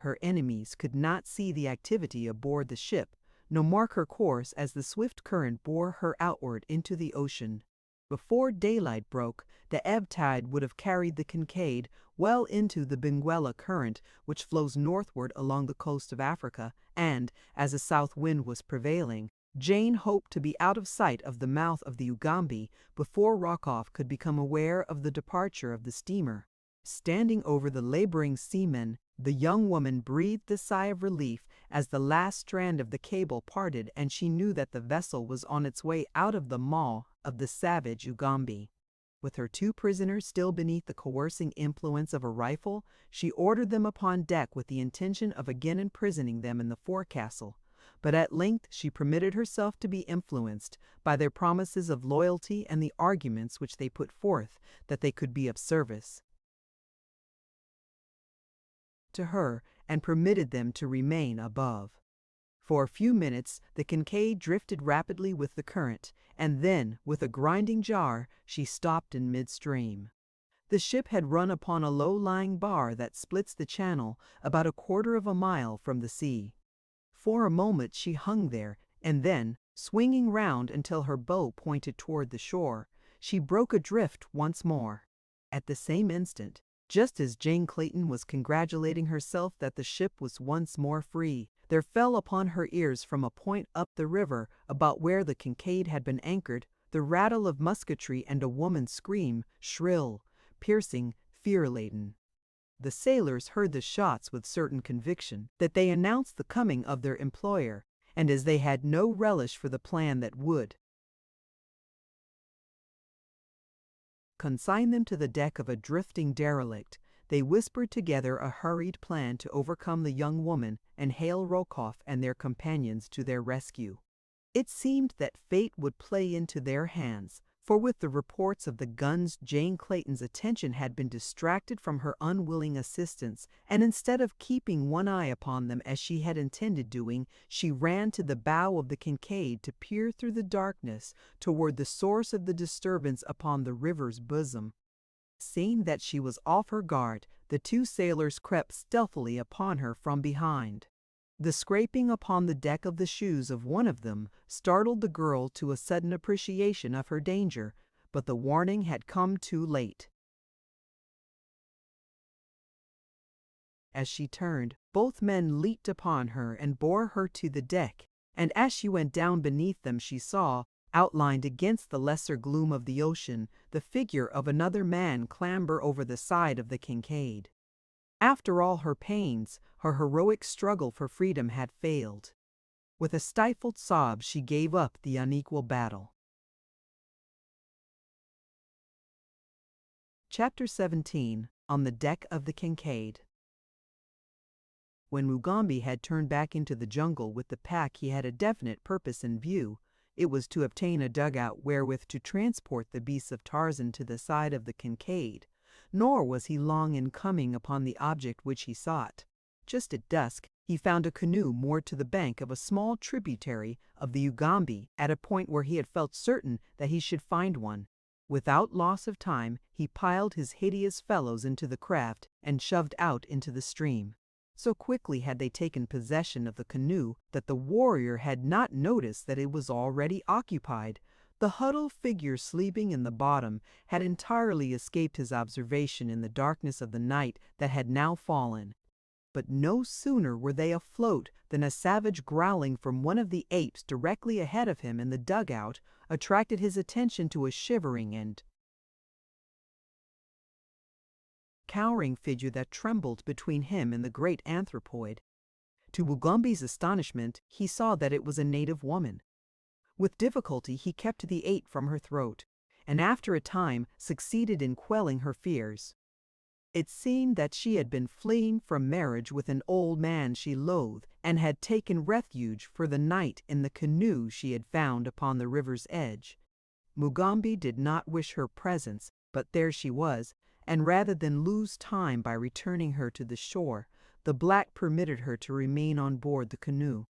Speaker 1: Her enemies could not see the activity aboard the ship, nor mark her course as the swift current bore her outward into the ocean. Before daylight broke, the ebb tide would have carried the Kincaid well into the Benguela current, which flows northward along the coast of Africa, and, as a south wind was prevailing, Jane hoped to be out of sight of the mouth of the Ugambi before Rokoff could become aware of the departure of the steamer. Standing over the laboring seamen, the young woman breathed a sigh of relief as the last strand of the cable parted and she knew that the vessel was on its way out of the maw of the savage Ugambi. With her two prisoners still beneath the coercing influence of a rifle, she ordered them upon deck with the intention of again imprisoning them in the forecastle. But at length she permitted herself to be influenced by their promises of loyalty and the arguments which they put forth that they could be of service to her, and permitted them to remain above. For a few minutes the Kincaid drifted rapidly with the current, and then, with a grinding jar, she stopped in midstream. The ship had run upon a low-lying bar that splits the channel about a quarter of a mile from the sea. For a moment she hung there, and then, swinging round until her bow pointed toward the shore, she broke adrift once more. At the same instant, just as Jane Clayton was congratulating herself that the ship was once more free, there fell upon her ears from a point up the river about where the Kincaid had been anchored the rattle of musketry and a woman's scream, shrill, piercing, fear-laden. The sailors heard the shots with certain conviction that they announced the coming of their employer, and as they had no relish for the plan that would consign them to the deck of a drifting derelict, they whispered together a hurried plan to overcome the young woman and hail Rokoff and their companions to their rescue. It seemed that fate would play into their hands, for with the reports of the guns Jane Clayton's attention had been distracted from her unwilling assistance, and instead of keeping one eye upon them as she had intended doing, she ran to the bow of the Kincaid to peer through the darkness toward the source of the disturbance upon the river's bosom. Seeing that she was off her guard, the two sailors crept stealthily upon her from behind. The scraping upon the deck of the shoes of one of them startled the girl to a sudden appreciation of her danger, but the warning had come too late. As she turned, both men leaped upon her and bore her to the deck, and as she went down beneath them she saw, outlined against the lesser gloom of the ocean, the figure of another man clamber over the side of the Kincaid. After all her pains, her heroic struggle for freedom had failed. With a stifled sob she gave up the unequal battle. Chapter 17. On the Deck of the Kincaid. When Mugambi had turned back into the jungle with the pack, he had a definite purpose in view. It was to obtain a dugout wherewith to transport the Beasts of Tarzan to the side of the Kincaid. Nor was he long in coming upon the object which he sought. Just at dusk, he found a canoe moored to the bank of a small tributary of the Ugambi at a point where he had felt certain that he should find one. Without loss of time, he piled his hideous fellows into the craft and shoved out into the stream. So quickly had they taken possession of the canoe that the warrior had not noticed that it was already occupied. The huddled figure sleeping in the bottom had entirely escaped his observation in the darkness of the night that had now fallen. But no sooner were they afloat than a savage growling from one of the apes directly ahead of him in the dugout attracted his attention to a shivering and cowering figure that trembled between him and the great anthropoid. To Mugambi's astonishment, he saw that it was a native woman. With difficulty he kept the ape from her throat, and after a time succeeded in quelling her fears. It seemed that she had been fleeing from marriage with an old man she loathed, and had taken refuge for the night in the canoe she had found upon the river's edge. Mugambi did not wish her presence, but there she was, and rather than lose time by returning her to the shore, the black permitted her to remain on board the canoe.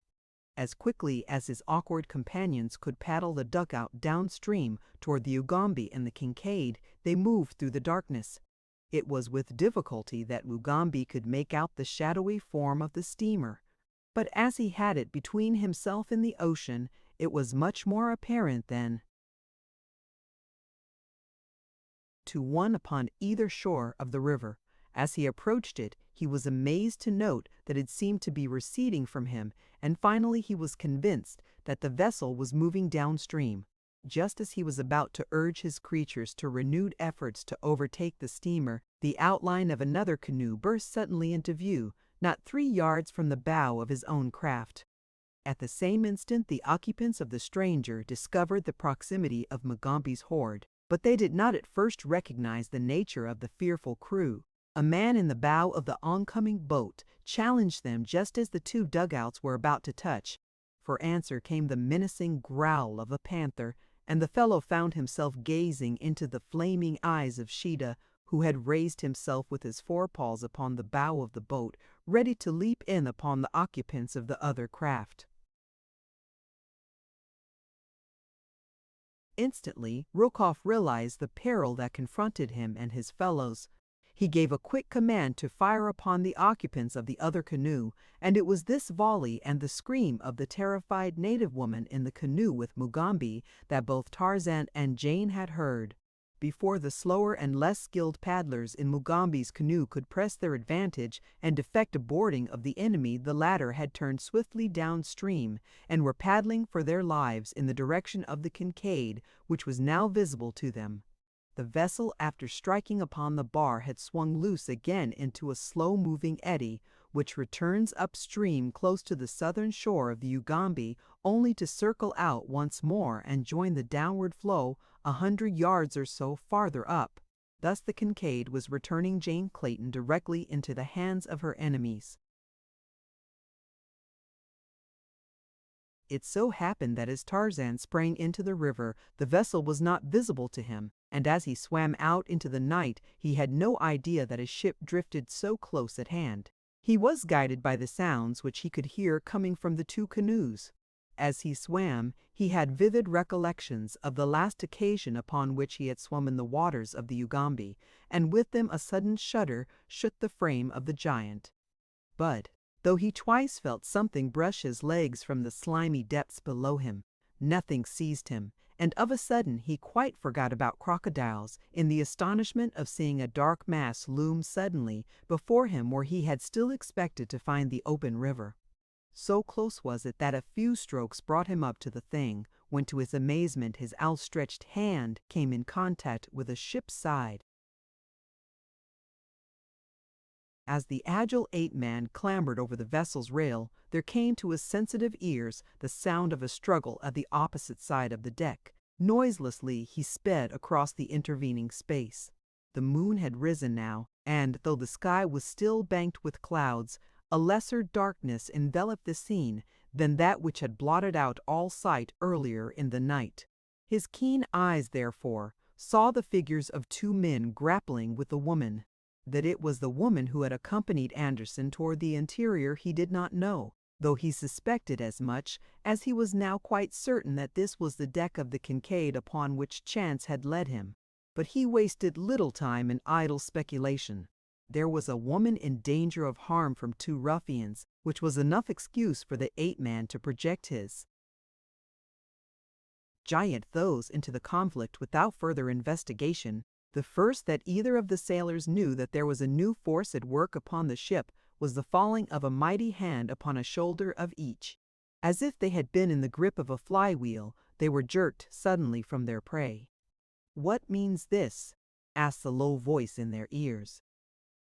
Speaker 1: As quickly as his awkward companions could paddle the dugout downstream toward the Ugambi and the Kincaid, they moved through the darkness. It was with difficulty that Mugambi could make out the shadowy form of the steamer, but as he had it between himself and the ocean, it was much more apparent than to one upon either shore of the river. As he approached it, he was amazed to note that it seemed to be receding from him, and finally he was convinced that the vessel was moving downstream. Just as he was about to urge his creatures to renewed efforts to overtake the steamer, the outline of another canoe burst suddenly into view, not 3 yards from the bow of his own craft. At the same instant the occupants of the stranger discovered the proximity of Mugambi's horde, but they did not at first recognize the nature of the fearful crew. A man in the bow of the oncoming boat challenged them just as the 2 dugouts were about to touch. For answer came the menacing growl of a panther, and the fellow found himself gazing into the flaming eyes of Sheeta, who had raised himself with his forepaws upon the bow of the boat, ready to leap in upon the occupants of the other craft. Instantly, Rokoff realized the peril that confronted him and his fellows. He gave a quick command to fire upon the occupants of the other canoe, and it was this volley and the scream of the terrified native woman in the canoe with Mugambi that both Tarzan and Jane had heard. Before the slower and less skilled paddlers in Mugambi's canoe could press their advantage and effect a boarding of the enemy, the latter had turned swiftly downstream and were paddling for their lives in the direction of the Kincaid, which was now visible to them. The vessel, after striking upon the bar, had swung loose again into a slow-moving eddy, which returns upstream close to the southern shore of the Ugambi, only to circle out once more and join the downward flow 100 yards or so farther up. Thus the Kincaid was returning John Clayton directly into the hands of her enemies. It so happened that as Tarzan sprang into the river, the vessel was not visible to him, and as he swam out into the night, he had no idea that a ship drifted so close at hand. He was guided by the sounds which he could hear coming from the 2 canoes. As he swam, he had vivid recollections of the last occasion upon which he had swum in the waters of the Ugambi, and with them a sudden shudder shook the frame of the giant. But though he twice felt something brush his legs from the slimy depths below him, nothing seized him, and of a sudden he quite forgot about crocodiles in the astonishment of seeing a dark mass loom suddenly before him where he had still expected to find the open river. So close was it that a few strokes brought him up to the thing, when to his amazement his outstretched hand came in contact with a ship's side. As the agile ape-man clambered over the vessel's rail, there came to his sensitive ears the sound of a struggle at the opposite side of the deck. Noiselessly he sped across the intervening space. The moon had risen now, and though the sky was still banked with clouds, a lesser darkness enveloped the scene than that which had blotted out all sight earlier in the night. His keen eyes, therefore, saw the figures of two men grappling with a woman. That it was the woman who had accompanied Anderson toward the interior he did not know, though he suspected as much, as he was now quite certain that this was the deck of the Kincaid upon which chance had led him. But he wasted little time in idle speculation. There was a woman in danger of harm from two ruffians, which was enough excuse for the ape-man to project his giant throws into the conflict without further investigation. The first that either of the sailors knew that there was a new force at work upon the ship was the falling of a mighty hand upon a shoulder of each. As if they had been in the grip of a flywheel, they were jerked suddenly from their prey. "What means this?" asked the low voice in their ears.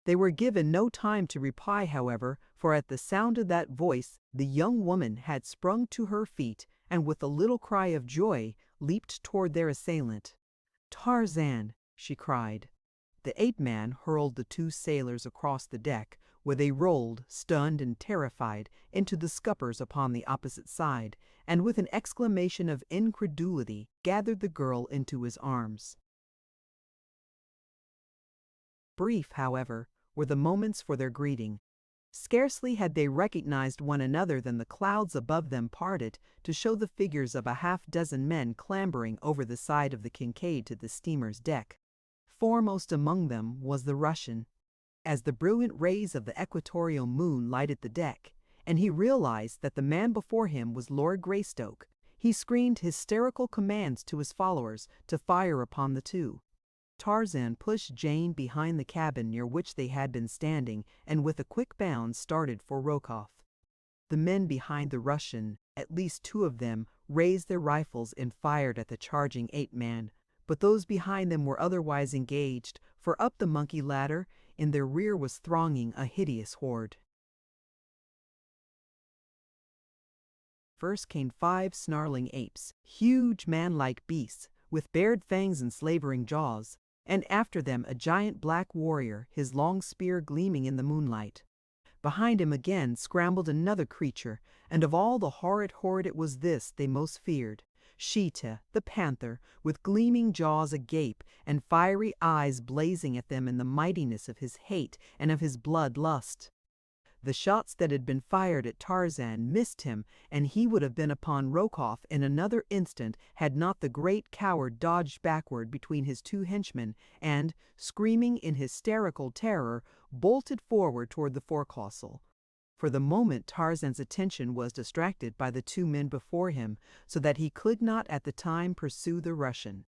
Speaker 1: They were given no time to reply, however, for at the sound of that voice the young woman had sprung to her feet and with a little cry of joy leaped toward their assailant. "Tarzan!" she cried. The ape-man hurled the two sailors across the deck, where they rolled, stunned and terrified, into the scuppers upon the opposite side, and with an exclamation of incredulity gathered the girl into his arms. Brief, however, were the moments for their greeting. Scarcely had they recognized one another than the clouds above them parted to show the figures of a half-dozen men clambering over the side of the Kincaid to the steamer's deck. Foremost among them was the Russian. As the brilliant rays of the equatorial moon lighted the deck, and he realized that the man before him was Lord Greystoke, he screamed hysterical commands to his followers to fire upon the two. Tarzan pushed Jane behind the cabin near which they had been standing and with a quick bound started for Rokoff. The men behind the Russian, at least two of them, raised their rifles and fired at the charging ape-man, but those behind them were otherwise engaged, for up the monkey ladder in their rear was thronging a hideous horde. First came 5 snarling apes, huge man-like beasts, with bared fangs and slavering jaws, and after them a giant black warrior, his long spear gleaming in the moonlight. Behind him again scrambled another creature, and of all the horrid horde it was this they most feared. Sheeta, the panther, with gleaming jaws agape and fiery eyes blazing at them in the mightiness of his hate and of his blood lust. The shots that had been fired at Tarzan missed him, and he would have been upon Rokoff in another instant had not the great coward dodged backward between his two henchmen and, screaming in hysterical terror, bolted forward toward the forecastle. For the moment Tarzan's attention was distracted by the two men before him, so that he could not at the time pursue the Russian.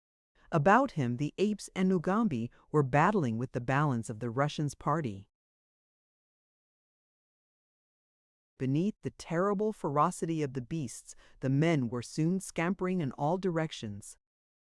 Speaker 1: About him the apes and Mugambi were battling with the balance of the Russian's party. Beneath the terrible ferocity of the beasts, the men were soon scampering in all directions.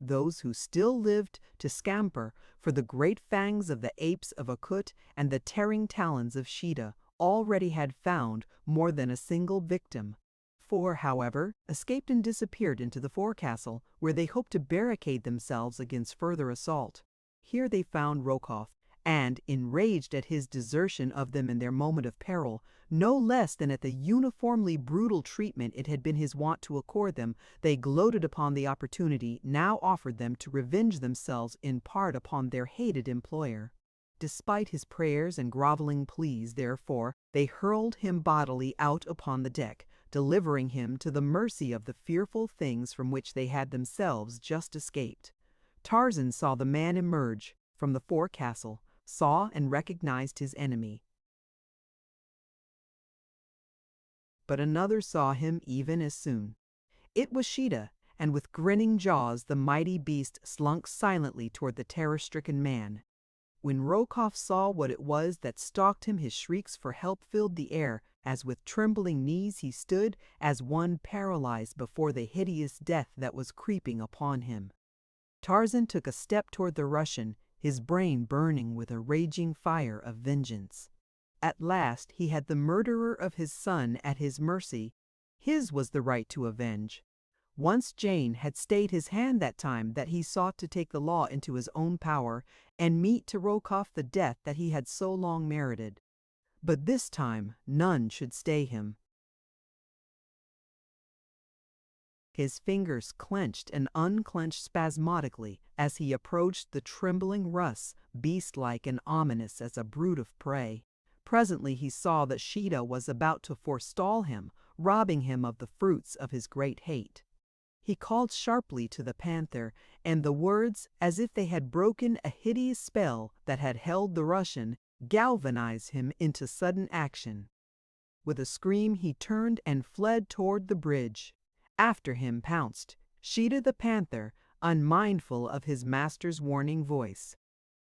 Speaker 1: Those who still lived to scamper, for the great fangs of the apes of Akut and the tearing talons of Sheeta already had found more than a single victim. 4, however, escaped and disappeared into the forecastle, where they hoped to barricade themselves against further assault. Here they found Rokoff, and, enraged at his desertion of them in their moment of peril, no less than at the uniformly brutal treatment it had been his wont to accord them, they gloated upon the opportunity now offered them to revenge themselves in part upon their hated employer. Despite his prayers and groveling pleas, therefore, they hurled him bodily out upon the deck, delivering him to the mercy of the fearful things from which they had themselves just escaped. Tarzan saw the man emerge from the forecastle, saw and recognized his enemy. But another saw him even as soon. It was Sheeta, and with grinning jaws the mighty beast slunk silently toward the terror-stricken man. When Rokoff saw what it was that stalked him, his shrieks for help filled the air, as with trembling knees he stood as one paralyzed before the hideous death that was creeping upon him. Tarzan took a step toward the Russian, his brain burning with a raging fire of vengeance. At last he had the murderer of his son at his mercy. His was the right to avenge. Once Jane had stayed his hand that time that he sought to take the law into his own power and mete to Rokoff the death that he had so long merited. But this time none should stay him. His fingers clenched and unclenched spasmodically as he approached the trembling Russ, beast-like and ominous as a brute of prey. Presently he saw that Sheeta was about to forestall him, robbing him of the fruits of his great hate. He called sharply to the panther, and the words, as if they had broken a hideous spell that had held the Russian, galvanized him into sudden action. With a scream he turned and fled toward the bridge. After him pounced Sheeta the panther, unmindful of his master's warning voice.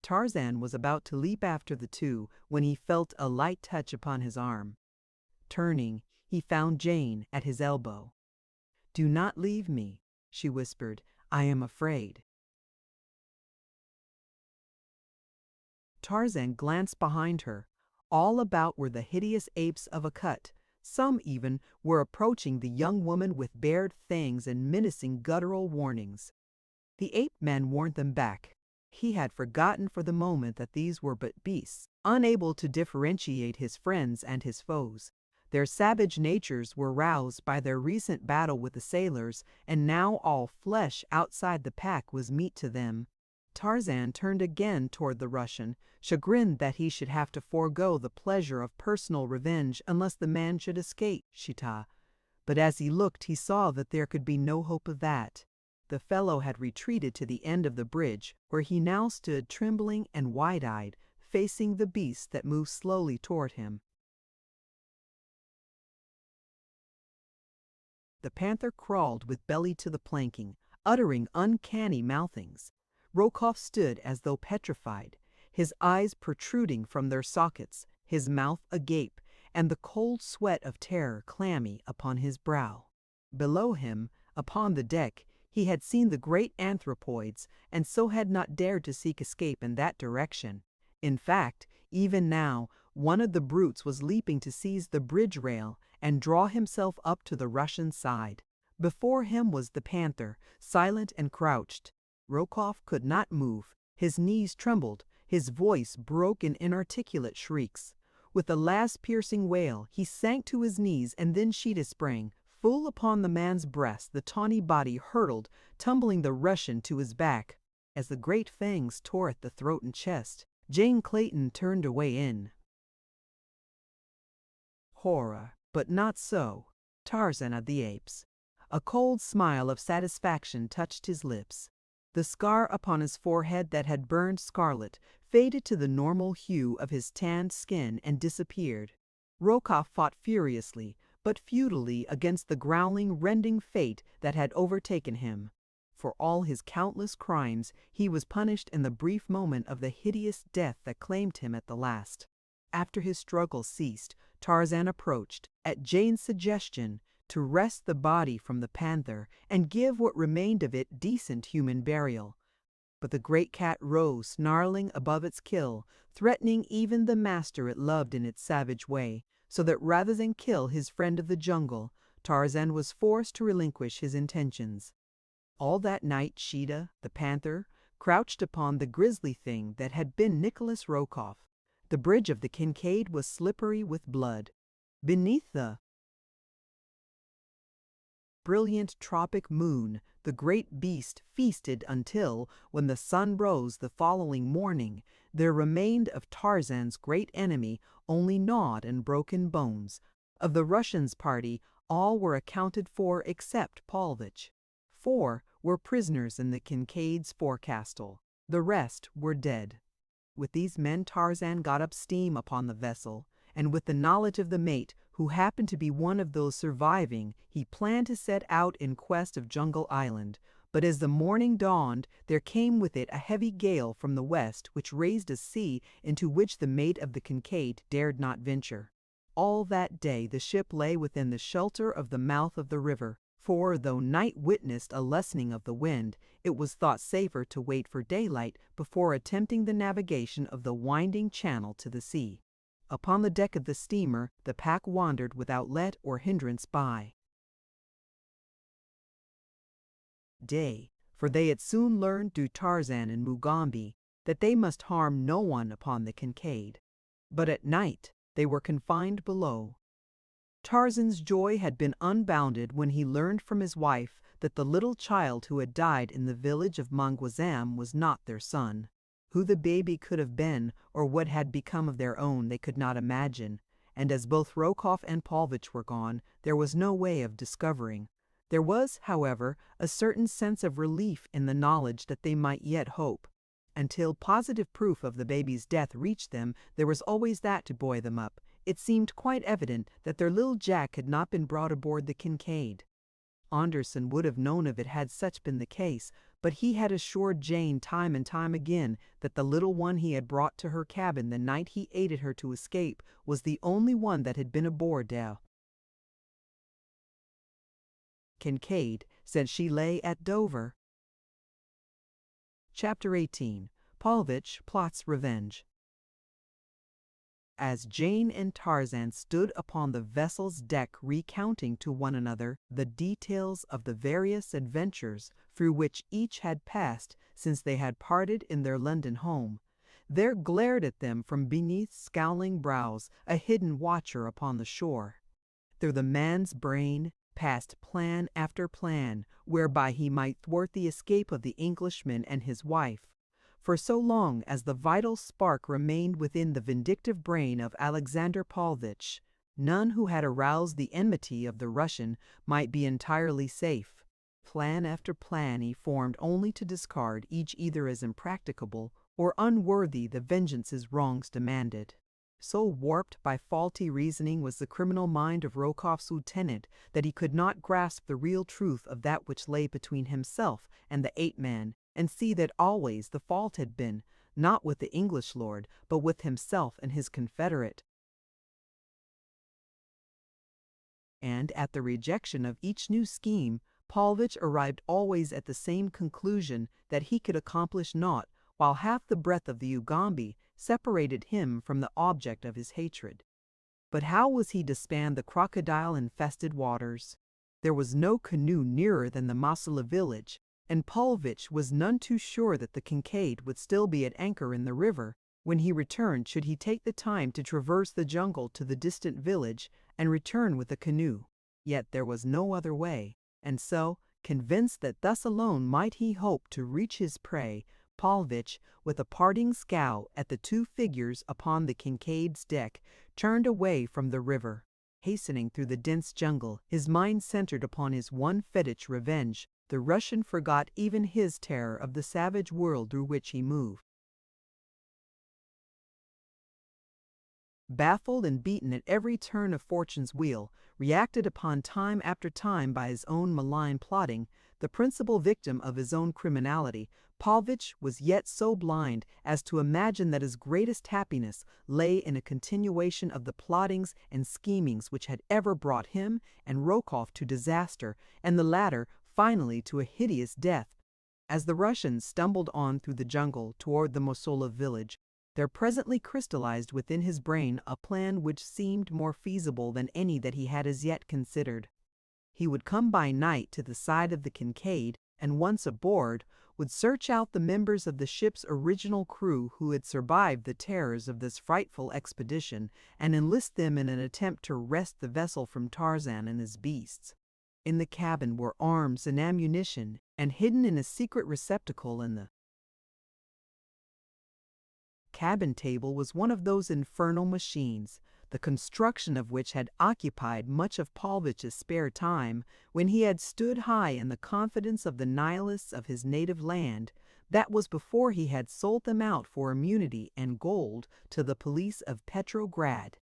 Speaker 1: Tarzan was about to leap after the two when he felt a light touch upon his arm. Turning, he found Jane at his elbow. "Do not leave me," she whispered. "I am afraid." Tarzan glanced behind her. All about were the hideous apes of a cut. Some even were approaching the young woman with bared fangs and menacing guttural warnings. The ape-man warned them back. He had forgotten for the moment that these were but beasts, unable to differentiate his friends and his foes. Their savage natures were roused by their recent battle with the sailors, and now all flesh outside the pack was meat to them. Tarzan turned again toward the Russian, chagrined that he should have to forego the pleasure of personal revenge unless the man should escape Sheeta. But as he looked he saw that there could be no hope of that. The fellow had retreated to the end of the bridge, where he now stood trembling and wide-eyed, facing the beast that moved slowly toward him. The panther crawled with belly to the planking, uttering uncanny mouthings. Rokoff stood as though petrified, his eyes protruding from their sockets, his mouth agape, and the cold sweat of terror clammy upon his brow. Below him, upon the deck, he had seen the great anthropoids, and so had not dared to seek escape in that direction. In fact, even now, one of the brutes was leaping to seize the bridge rail and draw himself up to the Russian side. Before him was the panther, silent and crouched. Rokoff could not move. His knees trembled. His voice broke in inarticulate shrieks. With a last piercing wail, he sank to his knees, and then Sheeta sprang. Full upon the man's breast, the tawny body hurtled, tumbling the Russian to his back. As the great fangs tore at the throat and chest, John Clayton turned away in horror, but not so Tarzan of the Apes. A cold smile of satisfaction touched his lips. The scar upon his forehead that had burned scarlet faded to the normal hue of his tanned skin and disappeared. Rokoff fought furiously, but futilely against the growling, rending fate that had overtaken him. For all his countless crimes, he was punished in the brief moment of the hideous death that claimed him at the last. After his struggle ceased, Tarzan approached, at Jane's suggestion, to wrest the body from the panther and give what remained of it decent human burial. But the great cat rose, snarling above its kill, threatening even the master it loved in its savage way, so that rather than kill his friend of the jungle, Tarzan was forced to relinquish his intentions. All that night Sheeta, the panther, crouched upon the grisly thing that had been Nikolas Rokoff. The bridge of the Kincaid was slippery with blood. Beneath the brilliant tropic moon, the great beast feasted until, when the sun rose the following morning, there remained of Tarzan's great enemy only gnawed and broken bones. Of the Russians' party, all were accounted for except Paulvitch. 4 were prisoners in the Kincaid's forecastle. The rest were dead. With these men Tarzan got up steam upon the vessel, and with the knowledge of the mate, who happened to be one of those surviving, he planned to set out in quest of Jungle Island. But as the morning dawned, there came with it a heavy gale from the west, which raised a sea into which the mate of the Kincaid dared not venture. All that day the ship lay within the shelter of the mouth of the river, for though night witnessed a lessening of the wind, it was thought safer to wait for daylight before attempting the navigation of the winding channel to the sea. Upon the deck of the steamer the pack wandered without let or hindrance by. day, for they had soon learned through Tarzan and Mugambi that they must harm no one upon the Kincaid. But at night they were confined below. Tarzan's joy had been unbounded when he learned from his wife that the little child who had died in the village of Mangwazam was not their son. Who the baby could have been or what had become of their own they could not imagine, and as both Rokoff and Paulvitch were gone, there was no way of discovering. There was, however, a certain sense of relief in the knowledge that they might yet hope. Until positive proof of the baby's death reached them, there was always that to buoy them up. It seemed quite evident that their little Jack had not been brought aboard the Kincaid. Anderson would have known of it had such been the case, but he had assured Jane time and time again that the little one he had brought to her cabin the night he aided her to escape was the only one that had been aboard the Kincaid since she lay at Dover. Chapter 18. Paulvitch Plots Revenge. As Jane and Tarzan stood upon the vessel's deck recounting to one another the details of the various adventures through which each had passed since they had parted in their London home, there glared at them from beneath scowling brows a hidden watcher upon the shore. Through the man's brain passed plan after plan whereby he might thwart the escape of the Englishman and his wife. For so long as the vital spark remained within the vindictive brain of Alexander Paulvitch, none who had aroused the enmity of the Russian might be entirely safe. Plan after plan he formed only to discard each either as impracticable or unworthy the vengeance his wrongs demanded. So warped by faulty reasoning was the criminal mind of Rokoff's lieutenant that he could not grasp the real truth of that which lay between himself and the ape-man, and see that always the fault had been, not with the English lord, but with himself and his confederate. And at the rejection of each new scheme, Paulvitch arrived always at the same conclusion that he could accomplish naught, while half the breadth of the Ugambi separated him from the object of his hatred. But how was he to span the crocodile-infested waters? There was no canoe nearer than the Masula village, and Paulvitch was none too sure that the Kincaid would still be at anchor in the river. When he returned, should he take the time to traverse the jungle to the distant village and return with a canoe? Yet there was no other way, and so, convinced that thus alone might he hope to reach his prey, Paulvitch, with a parting scowl at the two figures upon the Kincaid's deck, turned away from the river. Hastening through the dense jungle, his mind centered upon his one fetish revenge, the Russian forgot even his terror of the savage world through which he moved. Baffled and beaten at every turn of fortune's wheel, reacted upon time after time by his own malign plotting, the principal victim of his own criminality, Paulvitch was yet so blind as to imagine that his greatest happiness lay in a continuation of the plottings and schemings which had ever brought him and Rokoff to disaster, and the latter finally to a hideous death. As the Russians stumbled on through the jungle toward the Mossola village, there presently crystallized within his brain a plan which seemed more feasible than any that he had as yet considered. He would come by night to the side of the Kincaid, and once aboard, would search out the members of the ship's original crew who had survived the terrors of this frightful expedition, and enlist them in an attempt to wrest the vessel from Tarzan and his beasts. In the cabin were arms and ammunition, and hidden in a secret receptacle in the cabin table was one of those infernal machines, the construction of which had occupied much of Paulvitch's spare time when he had stood high in the confidence of the nihilists of his native land. That was before he had sold them out for immunity and gold to the police of Petrograd.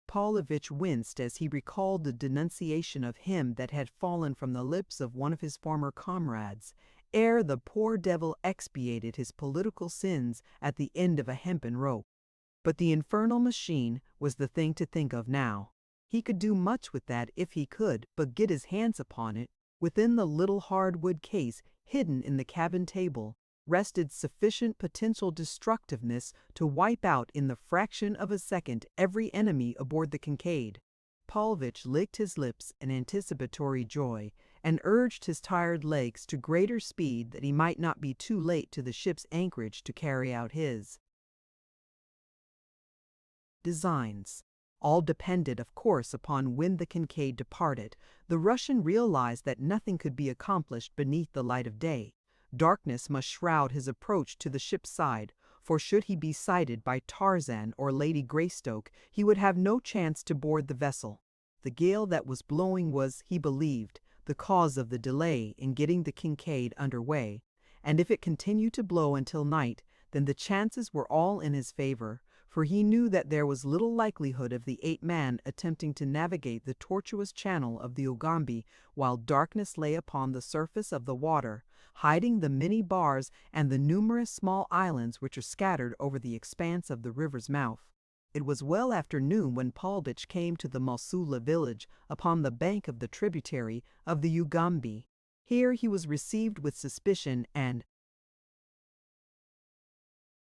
Speaker 1: Paulvitch winced as he recalled the denunciation of him that had fallen from the lips of one of his former comrades, ere the poor devil expiated his political sins at the end of a hempen rope. But the infernal machine was the thing to think of now. He could do much with that if he could but get his hands upon it. Within the little hardwood case hidden in the cabin table rested sufficient potential destructiveness to wipe out in the fraction of a second every enemy aboard the Kincaid. Paulvitch licked his lips in anticipatory joy and urged his tired legs to greater speed that he might not be too late to the ship's anchorage to carry out his designs. All depended, of course, upon when the Kincaid departed. The Russian realized that nothing could be accomplished beneath the light of day. Darkness must shroud his approach to the ship's side, for should he be sighted by Tarzan or Lady Greystoke, he would have no chance to board the vessel. The gale that was blowing was, he believed, the cause of the delay in getting the Kincaid under way, and if it continued to blow until night, then the chances were all in his favor, for he knew that there was little likelihood of the ape-man attempting to navigate the tortuous channel of the Ugambi while darkness lay upon the surface of the water, hiding the many bars and the numerous small islands which are scattered over the expanse of the river's mouth. It was well after noon when Paulvitch came to the Mosula village upon the bank of the tributary of the Ugambi. Here he was received with suspicion and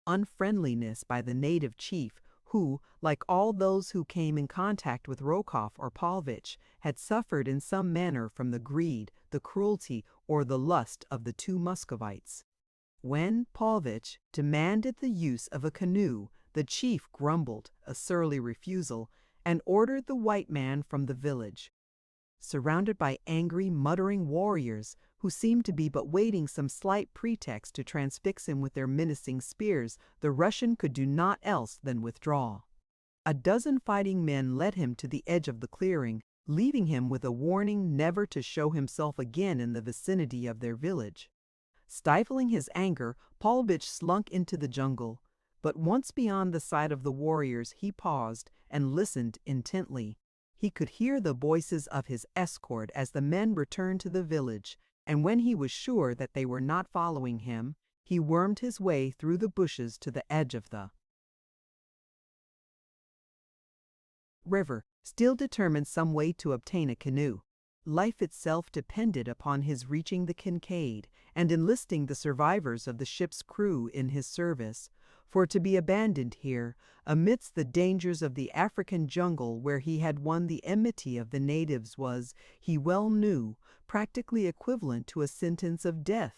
Speaker 1: unfriendliness by the native chief, who, like all those who came in contact with Rokoff or Paulvitch, had suffered in some manner from the greed, the cruelty, or the lust of the two Muscovites. When Paulvitch demanded the use of a canoe, the chief grumbled a surly refusal and ordered the white man from the village. Surrounded by angry, muttering warriors, who seemed to be but waiting some slight pretext to transfix him with their menacing spears, the Russian could do naught else than withdraw. A dozen fighting men led him to the edge of the clearing, leaving him with a warning never to show himself again in the vicinity of their village. Stifling his anger, Paulvitch slunk into the jungle, but once beyond the sight of the warriors he paused and listened intently. He could hear the voices of his escort as the men returned to the village, and when he was sure that they were not following him, he wormed his way through the bushes to the edge of the river, still determined some way to obtain a canoe. Life itself depended upon his reaching the Kincaid and enlisting the survivors of the ship's crew in his service, for to be abandoned here, amidst the dangers of the African jungle where he had won the enmity of the natives was, he well knew, practically equivalent to a sentence of death.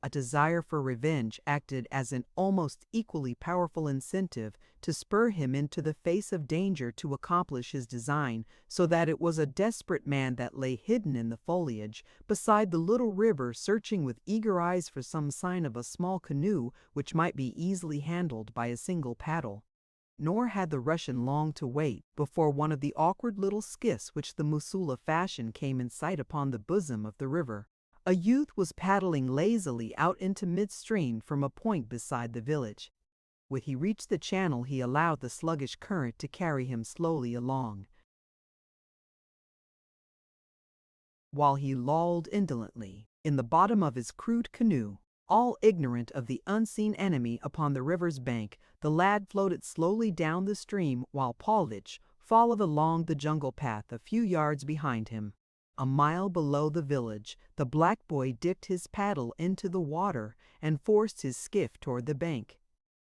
Speaker 1: A desire for revenge acted as an almost equally powerful incentive to spur him into the face of danger to accomplish his design, so that it was a desperate man that lay hidden in the foliage beside the little river, searching with eager eyes for some sign of a small canoe which might be easily handled by a single paddle. Nor had the Russian long to wait before one of the awkward little skiffs which the Mosula fashioned came in sight upon the bosom of the river. A youth was paddling lazily out into midstream from a point beside the village. When he reached the channel, he allowed the sluggish current to carry him slowly along, while he lolled indolently in the bottom of his crude canoe. All ignorant of the unseen enemy upon the river's bank, the lad floated slowly down the stream while Paulvitch followed along the jungle path a few yards behind him. A mile below the village, the black boy dipped his paddle into the water and forced his skiff toward the bank.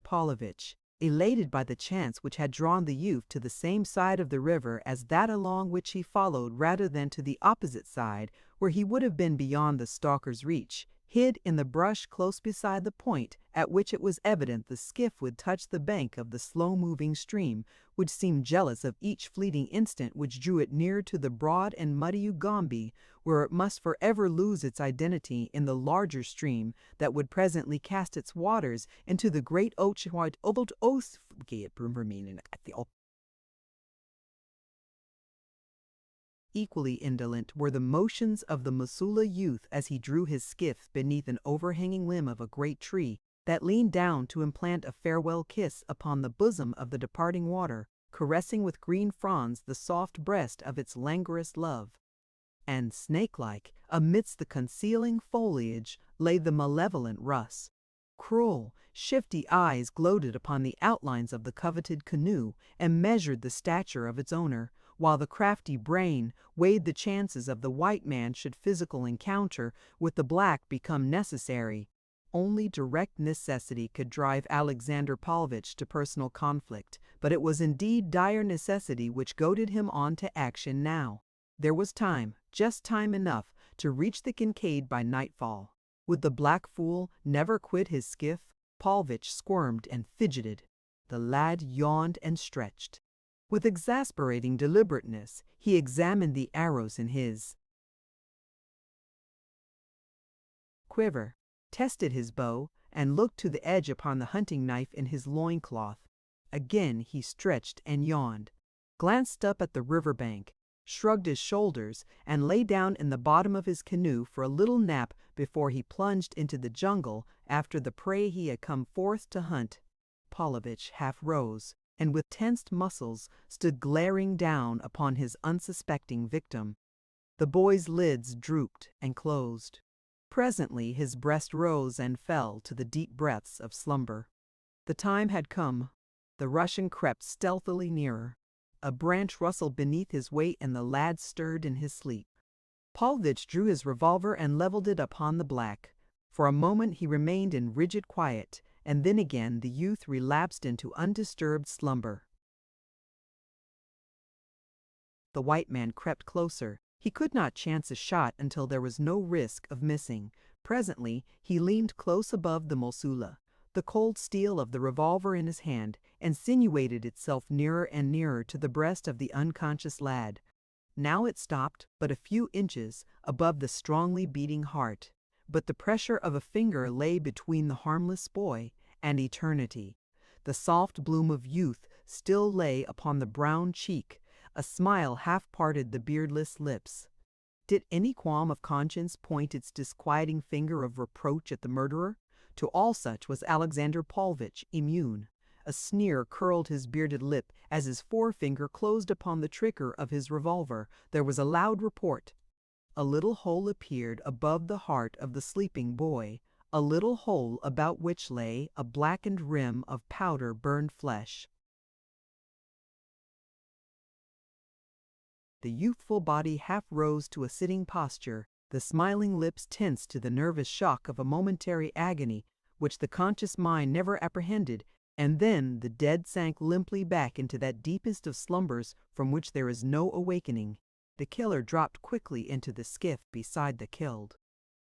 Speaker 1: Paulvitch, elated by the chance which had drawn the youth to the same side of the river as that along which he followed rather than to the opposite side, where he would have been beyond the stalker's reach, hid in the brush close beside the point at which it was evident the skiff would touch the bank of the slow-moving stream, which seemed jealous of each fleeting instant which drew it nearer to the broad and muddy Ugambi, where it must forever lose its identity in the larger stream that would presently cast its waters into the great Equally indolent were the motions of the Mosula youth as he drew his skiff beneath an overhanging limb of a great tree that leaned down to implant a farewell kiss upon the bosom of the departing water, caressing with green fronds the soft breast of its languorous love. And snake-like, amidst the concealing foliage, lay the malevolent Russ. Cruel, shifty eyes gloated upon the outlines of the coveted canoe and measured the stature of its owner, while the crafty brain weighed the chances of the white man should physical encounter with the black become necessary. Only direct necessity could drive Alexander Paulvitch to personal conflict, but it was indeed dire necessity which goaded him on to action now. There was time, just time enough, to reach the Kincaid by nightfall. Would the black fool never quit his skiff? Paulvitch squirmed and fidgeted. The lad yawned and stretched. With exasperating deliberateness, he examined the arrows in his quiver, tested his bow, and looked to the edge upon the hunting knife in his loincloth. Again he stretched and yawned, glanced up at the river bank, shrugged his shoulders, and lay down in the bottom of his canoe for a little nap before he plunged into the jungle after the prey he had come forth to hunt. Paulvitch half rose, and with tensed muscles stood glaring down upon his unsuspecting victim. The boy's lids drooped and closed. Presently his breast rose and fell to the deep breaths of slumber. The time had come. The Russian crept stealthily nearer. A branch rustled beneath his weight, and the lad stirred in his sleep. Paulvitch drew his revolver and leveled it upon the black. For a moment he remained in rigid quiet, and then again the youth relapsed into undisturbed slumber. The white man crept closer. He could not chance a shot until there was no risk of missing. Presently he leaned close above the Mosula. The cold steel of the revolver in his hand insinuated itself nearer and nearer to the breast of the unconscious lad. Now it stopped but a few inches above the strongly beating heart, but the pressure of a finger lay between the harmless boy and eternity. The soft bloom of youth still lay upon the brown cheek. A smile half parted the beardless lips. Did any qualm of conscience point its disquieting finger of reproach at the murderer? To all such was Alexander Paulvitch immune. A sneer curled his bearded lip as his forefinger closed upon the trigger of his revolver. There was a loud report. A little hole appeared above the heart of the sleeping boy, a little hole about which lay a blackened rim of powder-burned flesh. The youthful body half rose to a sitting posture, the smiling lips tense to the nervous shock of a momentary agony which the conscious mind never apprehended, and then the dead sank limply back into that deepest of slumbers from which there is no awakening. The killer dropped quickly into the skiff beside the killed.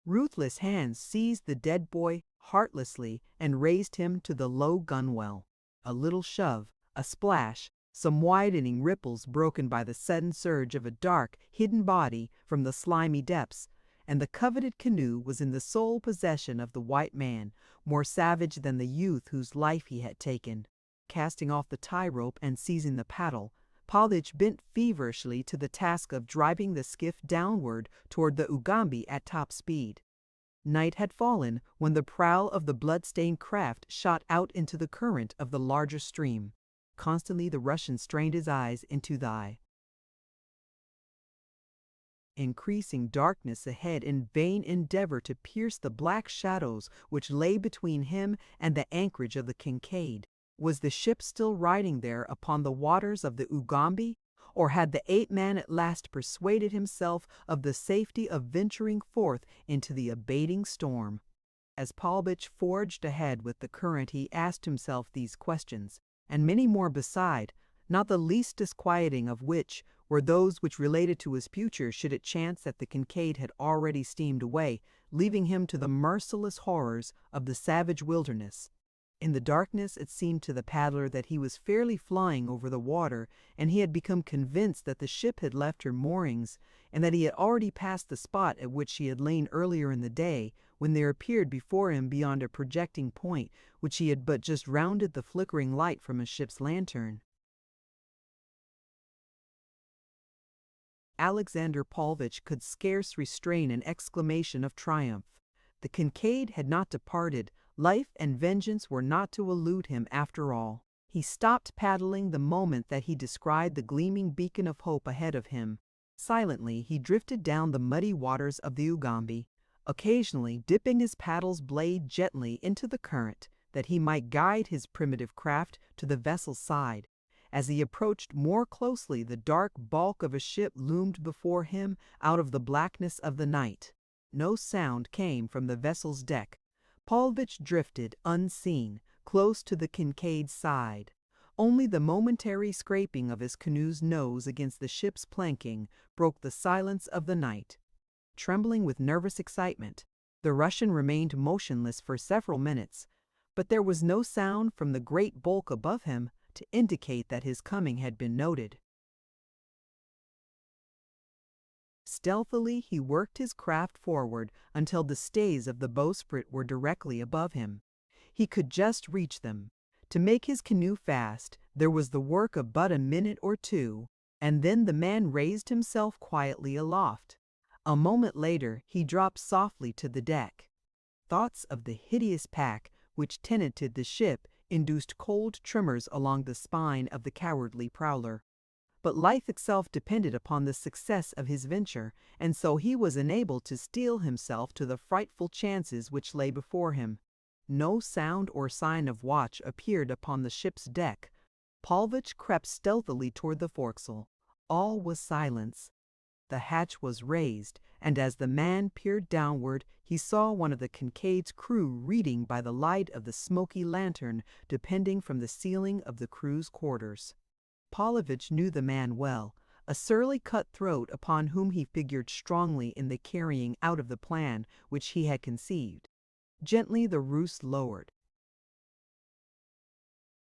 Speaker 1: Ruthless hands seized the dead boy heartlessly and raised him to the low gunwale. A little shove, a splash, some widening ripples broken by the sudden surge of a dark, hidden body from the slimy depths, and the coveted canoe was in the sole possession of the white man, more savage than the youth whose life he had taken. Casting off the tie rope and seizing the paddle, Paulvitch bent feverishly to the task of driving the skiff downward toward the Ugambi at top speed. Night had fallen when the prow of the blood-stained craft shot out into the current of the larger stream. Constantly the Russian strained his eyes into the increasing darkness ahead in vain endeavor to pierce the black shadows which lay between him and the anchorage of the Kincaid. Was the ship still riding there upon the waters of the Ugambi, or had the ape-man at last persuaded himself of the safety of venturing forth into the abating storm? As Paulvitch forged ahead with the current, he asked himself these questions, and many more beside, not the least disquieting of which were those which related to his future should it chance that the Kincaid had already steamed away, leaving him to the merciless horrors of the savage wilderness. In the darkness it seemed to the paddler that he was fairly flying over the water, and he had become convinced that the ship had left her moorings, and that he had already passed the spot at which she had lain earlier in the day, when there appeared before him beyond a projecting point which he had but just rounded the flickering light from a ship's lantern. Alexander Paulvitch could scarce restrain an exclamation of triumph. The Kincaid had not departed. Life and vengeance were not to elude him after all. He stopped paddling the moment that he descried the gleaming beacon of hope ahead of him. Silently he drifted down the muddy waters of the Ugambi, occasionally dipping his paddle's blade gently into the current that he might guide his primitive craft to the vessel's side. As he approached more closely, the dark bulk of a ship loomed before him out of the blackness of the night. No sound came from the vessel's deck. Paulvitch drifted, unseen, close to the Kincaid's side. Only the momentary scraping of his canoe's nose against the ship's planking broke the silence of the night. trembling with nervous excitement. The Russian remained motionless for several minutes, but there was no sound from the great bulk above him to indicate that his coming had been noted. Stealthily, he worked his craft forward until the stays of the bowsprit were directly above him. He could just reach them. To make his canoe fast, there was the work of but a minute or two, and then the man raised himself quietly aloft. A moment later, he dropped softly to the deck. Thoughts of the hideous pack which tenanted the ship induced cold tremors along the spine of the cowardly prowler. But life itself depended upon the success of his venture, and so he was enabled to steel himself to the frightful chances which lay before him. No sound or sign of watch appeared upon the ship's deck. Paulvitch crept stealthily toward the forecastle. All was silence. The hatch was raised, and as the man peered downward, he saw one of the Kincaid's crew reading by the light of the smoky lantern depending from the ceiling of the crew's quarters. Paulvitch knew the man well, a surly cutthroat upon whom he figured strongly in the carrying out of the plan which he had conceived. Gently the roost lowered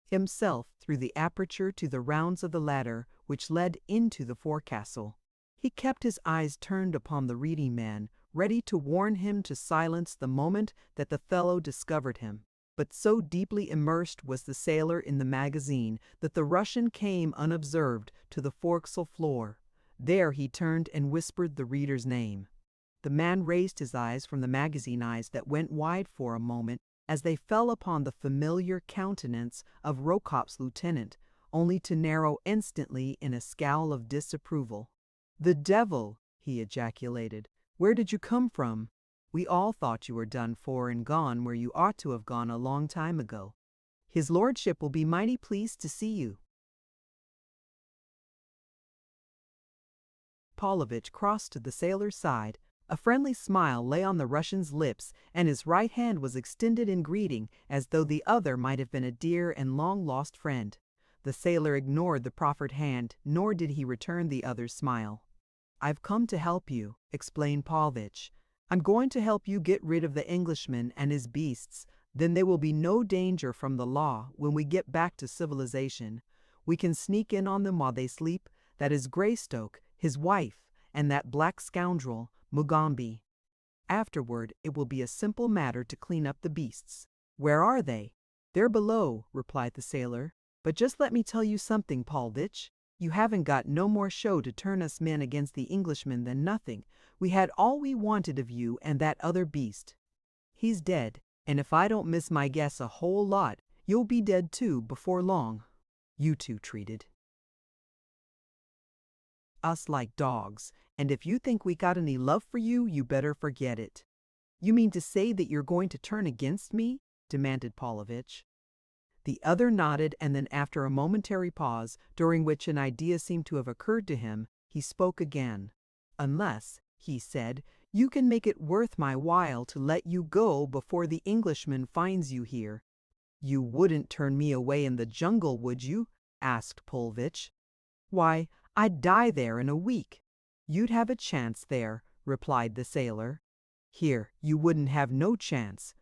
Speaker 1: himself through the aperture to the rounds of the ladder which led into the forecastle. He kept his eyes turned upon the reading man, ready to warn him to silence the moment that the fellow discovered him. But so deeply immersed was the sailor in the magazine that the Russian came unobserved to the forecastle floor. There he turned and whispered the reader's name. The man raised his eyes from the magazine eyes that went wide for a moment as they fell upon the familiar countenance of Rokoff's lieutenant, only to narrow instantly in a scowl of disapproval. "The devil!" he ejaculated. "Where did you come from? We all thought you were done for and gone where you ought to have gone a long time ago. His lordship will be mighty pleased to see you." Paulvitch crossed to the sailor's side. A friendly smile lay on the Russian's lips, and his right hand was extended in greeting as though the other might have been a dear and long-lost friend. The sailor ignored the proffered hand, nor did he return the other's smile. "I've come to help you," explained Paulvitch. "I'm going to help you get rid of the Englishman and his beasts. Then there will be no danger from the law when we get back to civilization. We can sneak in on them while they sleep. That is Greystoke, his wife, and that black scoundrel, Mugambi. Afterward, it will be a simple matter to clean up the beasts." "Where are they?" "They're below," replied the sailor. "But just let me tell you something, Paulvitch. You haven't got no more show to turn us men against the Englishman than nothing. We had all we wanted of you and that other beast. He's dead, and if I don't miss my guess a whole lot, you'll be dead too before long. You two treated us like dogs, and if you think we got any love for you, you better forget it." "You mean to say that you're going to turn against me?" demanded Paulvitch. The other nodded, and then after a momentary pause, during which an idea seemed to have occurred to him, he spoke again. "Unless," he said, "you can make it worth my while to let you go before the Englishman finds you here." "You wouldn't turn me away in the jungle, would you?" asked Paulvitch. "Why, I'd die there in a week." "You'd have a chance there," replied the sailor. "Here, you wouldn't have no chance.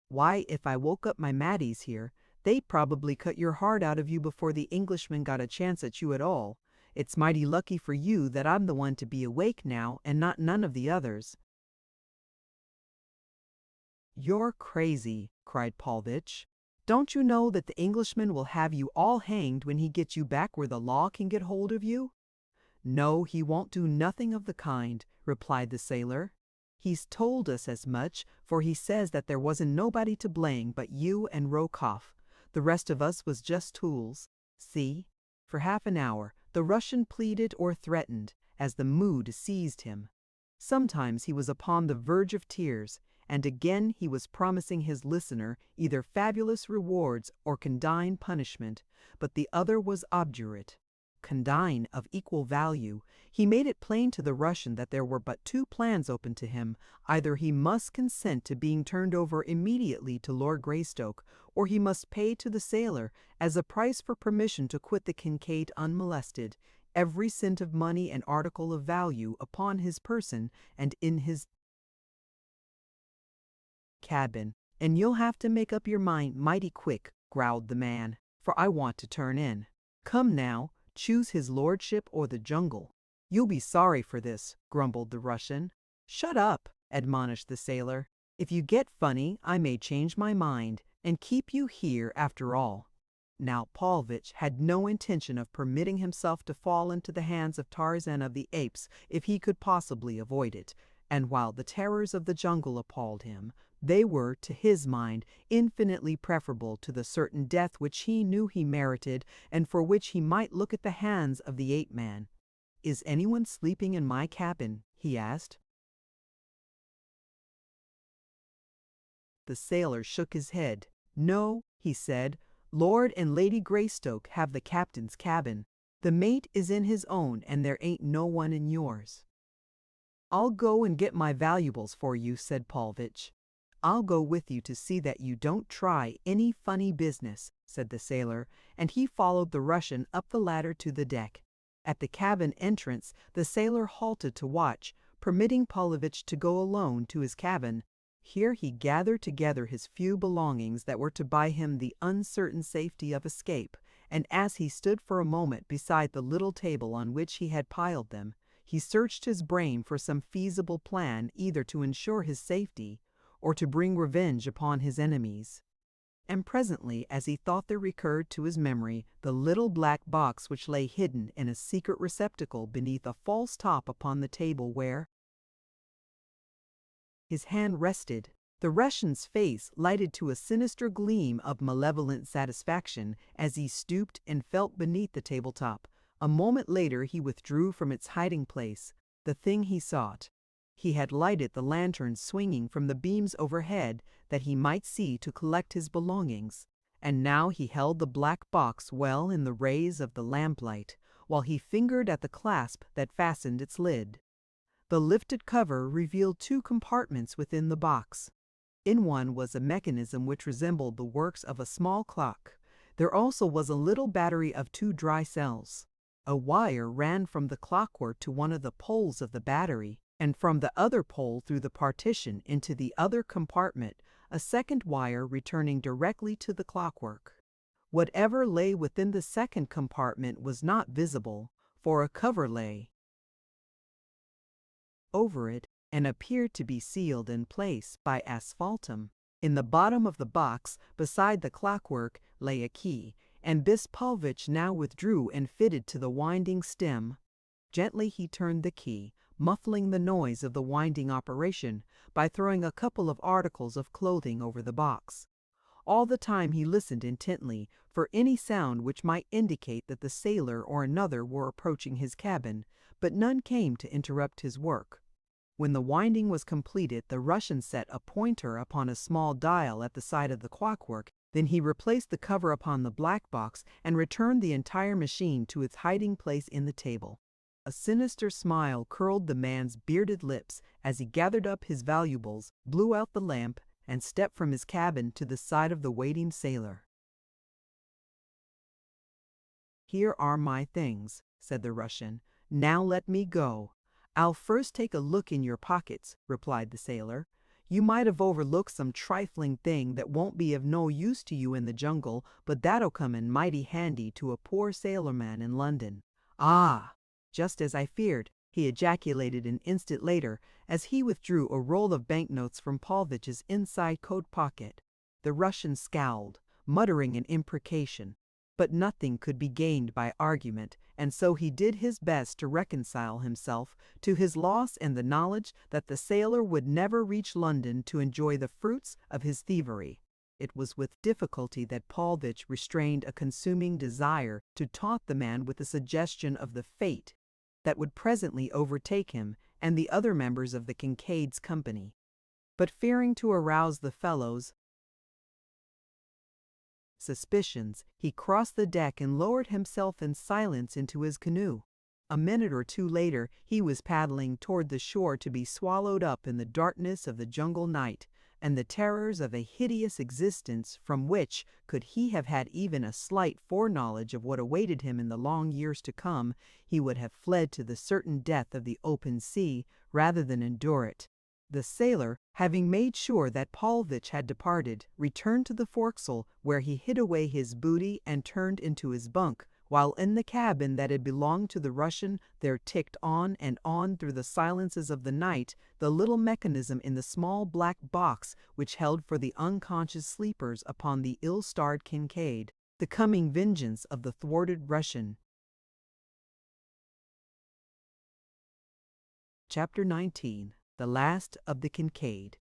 Speaker 1: Why, if I woke up my Maddies here, they'd probably cut your heart out of you before the Englishman got a chance at you at all. It's mighty lucky for you that I'm the one to be awake now and not none of the others." "You're crazy," cried Paulvitch. "Don't you know that the Englishman will have you all hanged when he gets you back where the law can get hold of you?" "No, he won't do nothing of the kind," replied the sailor. "He's told us as much, for he says that there wasn't nobody to blame but you and Rokoff. The rest of us was just tools. See?" For half an hour the Russian pleaded or threatened, as the mood seized him. Sometimes he was upon the verge of tears, and again he was promising his listener either fabulous rewards or condign punishment, but the other was obdurate. Condign of equal value. He made it plain to the Russian that there were but two plans open to him. Either he must consent to being turned over immediately to Lord Greystoke, or he must pay to the sailor as a price for permission to quit the Kincaid unmolested. every cent of money and article of value upon his person and in his cabin. And you'll have to make up your mind mighty quick, growled the man, for I want to turn in. Come now, choose his lordship or the jungle. You'll be sorry for this, grumbled the Russian. Shut up, admonished the sailor. If you get funny, I may change my mind and keep you here after all. Now Paulvitch had no intention of permitting himself to fall into the hands of Tarzan of the Apes if he could possibly avoid it, and while the terrors of the jungle appalled him, they were, to his mind, infinitely preferable to the certain death which he knew he merited and for which he might look at the hands of the ape-man. "Is anyone sleeping in my cabin?" he asked. The sailor shook his head. "No," he said. "Lord and Lady Greystoke have the captain's cabin. The mate is in his own, and there ain't no one in yours." "I'll go and get my valuables for you," said Paulvitch. "I'll go with you to see that you don't try any funny business," said the sailor, and he followed the Russian up the ladder to the deck. At the cabin entrance, the sailor halted to watch, permitting Paulvitch to go alone to his cabin. Here he gathered together his few belongings that were to buy him the uncertain safety of escape, and as he stood for a moment beside the little table on which he had piled them, he searched his brain for some feasible plan either to ensure his safety or to bring revenge upon his enemies. And presently, as he thought, there recurred to his memory the little black box which lay hidden in a secret receptacle beneath a false top upon the table where his hand rested. The Russian's face lighted to a sinister gleam of malevolent satisfaction as he stooped and felt beneath the tabletop. A moment later he withdrew from its hiding place, the thing he sought. He had lighted the lantern swinging from the beams overhead that he might see to collect his belongings, and now he held the black box well in the rays of the lamplight, while he fingered at the clasp that fastened its lid. The lifted cover revealed two compartments within the box. In one was a mechanism which resembled the works of a small clock. There also was a little battery of 2 dry cells. A wire ran from the clockwork to one of the poles of the battery, and from the other pole through the partition into the other compartment, a second wire returning directly to the clockwork. Whatever lay within the second compartment was not visible, for a cover lay over it and appeared to be sealed in place by asphaltum. In the bottom of the box, beside the clockwork, lay a key, and this Paulvitch now withdrew and fitted to the winding stem. Gently he turned the key, muffling the noise of the winding operation by throwing a couple of articles of clothing over the box. All the time he listened intently for any sound which might indicate that the sailor or another were approaching his cabin, but none came to interrupt his work. When the winding was completed, the Russian set a pointer upon a small dial at the side of the clockwork. Then he replaced the cover upon the black box and returned the entire machine to its hiding place in the table. A sinister smile curled the man's bearded lips as he gathered up his valuables, blew out the lamp, and stepped from his cabin to the side of the waiting sailor. "Here are my things," said the Russian. "Now let me go." "I'll first take a look in your pockets," replied the sailor. "You might have overlooked some trifling thing that won't be of no use to you in the jungle, but that'll come in mighty handy to a poor sailorman in London." "Ah! Just as I feared," he ejaculated an instant later as he withdrew a roll of banknotes from Paulvitch's inside coat pocket. The Russian scowled, muttering an imprecation, but nothing could be gained by argument, and so he did his best to reconcile himself to his loss and the knowledge that the sailor would never reach London to enjoy the fruits of his thievery. It was with difficulty that Paulvitch restrained a consuming desire to taunt the man with the suggestion of the fate that would presently overtake him and the other members of the Kincaid's company. But fearing to arouse the fellow's suspicions, he crossed the deck and lowered himself in silence into his canoe. A minute or two later he was paddling toward the shore to be swallowed up in the darkness of the jungle night, and the terrors of a hideous existence from which, could he have had even a slight foreknowledge of what awaited him in the long years to come, he would have fled to the certain death of the open sea rather than endure it. The sailor, having made sure that Paulvitch had departed, returned to the forecastle, where he hid away his booty and turned into his bunk, while in the cabin that had belonged to the Russian there ticked on and on through the silences of the night the little mechanism in the small black box which held for the unconscious sleepers upon the ill-starred Kincaid the coming vengeance of the thwarted Russian. Chapter 19. The Last of the Kincaid.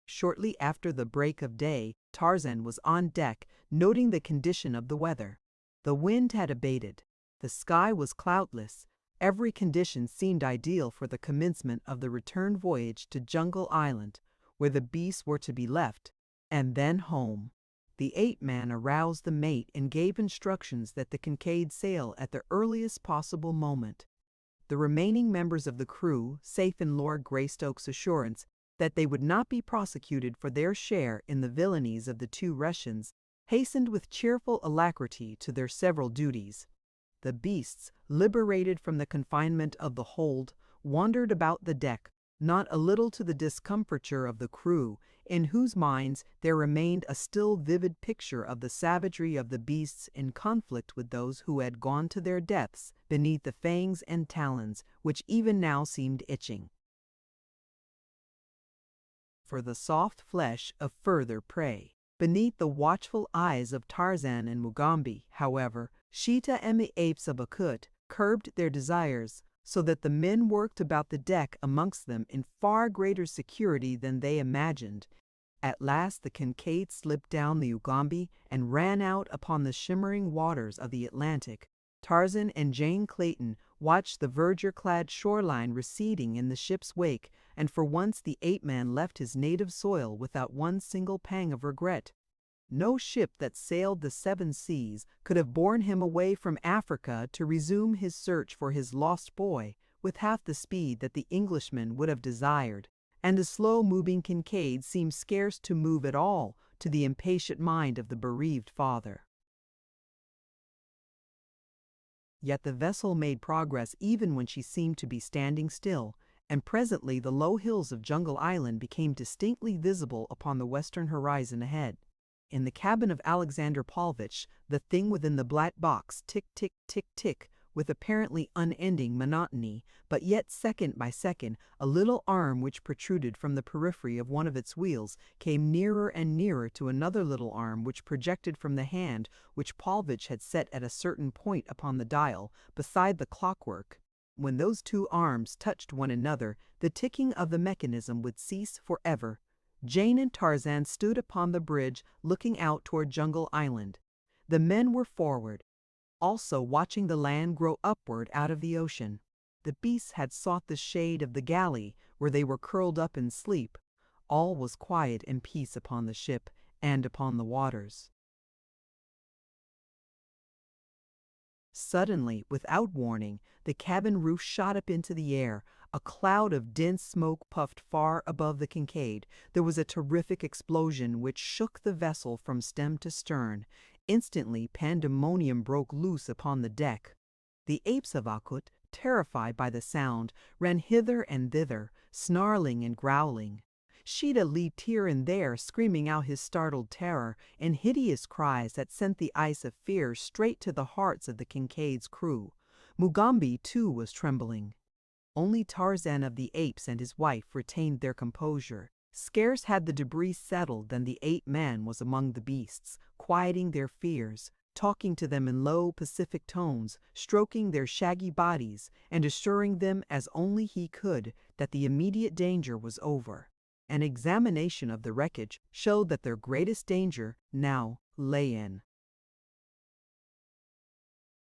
Speaker 1: Shortly after the break of day, Tarzan was on deck, noting the condition of the weather. The wind had abated. The sky was cloudless. Every condition seemed ideal for the commencement of the return voyage to Jungle Island, where the beasts were to be left, and then home. The ape-man aroused the mate and gave instructions that the Kincaid sail at the earliest possible moment. The remaining members of the crew, safe in Lord Greystoke's assurance that they would not be prosecuted for their share in the villainies of the two Russians, hastened with cheerful alacrity to their several duties. The beasts, liberated from the confinement of the hold, wandered about the deck, not a little to the discomfiture of the crew, in whose minds there remained a still vivid picture of the savagery of the beasts in conflict with those who had gone to their deaths beneath the fangs and talons which even now seemed itching for the soft flesh of further prey. Beneath the watchful eyes of Tarzan and Mugambi, however, Sheeta and the apes of Akut curbed their desires, so that the men worked about the deck amongst them in far greater security than they imagined. At last the Kincaid slipped down the Ugambi and ran out upon the shimmering waters of the Atlantic. Tarzan and John Clayton watched the verdure-clad shoreline receding in the ship's wake, and for once the ape-man left his native soil without one single pang of regret. No ship that sailed the seven seas could have borne him away from Africa to resume his search for his lost boy with half the speed that the Englishman would have desired, and the slow-moving Kincaid seemed scarce to move at all to the impatient mind of the bereaved father. Yet the vessel made progress even when she seemed to be standing still, and presently the low hills of Jungle Island became distinctly visible upon the western horizon ahead. In the cabin of Alexander Paulvitch, the thing within the black box tick, tick, tick, tick, with apparently unending monotony, but yet second by second, a little arm which protruded from the periphery of one of its wheels came nearer and nearer to another little arm which projected from the hand which Paulvitch had set at a certain point upon the dial, beside the clockwork. When those two arms touched one another, the ticking of the mechanism would cease forever. Jane and Tarzan stood upon the bridge looking out toward Jungle Island. The men were forward, also watching the land grow upward out of the ocean. The beasts had sought the shade of the galley, where they were curled up in sleep. All was quiet and peace upon the ship and upon the waters. Suddenly, without warning, the cabin roof shot up into the air. A cloud of dense smoke puffed far above the Kincaid. There was a terrific explosion which shook the vessel from stem to stern. Instantly pandemonium broke loose upon the deck. The apes of Akut, terrified by the sound, ran hither and thither, snarling and growling. Sheeta leaped here and there, screaming out his startled terror, in hideous cries that sent the ice of fear straight to the hearts of the Kincaid's crew. Mugambi, too, was trembling. Only Tarzan of the Apes and his wife retained their composure. Scarce had the debris settled than the ape-man was among the beasts, quieting their fears, talking to them in low, pacific tones, stroking their shaggy bodies, and assuring them, as only he could, that the immediate danger was over. An examination of the wreckage showed that their greatest danger now lay in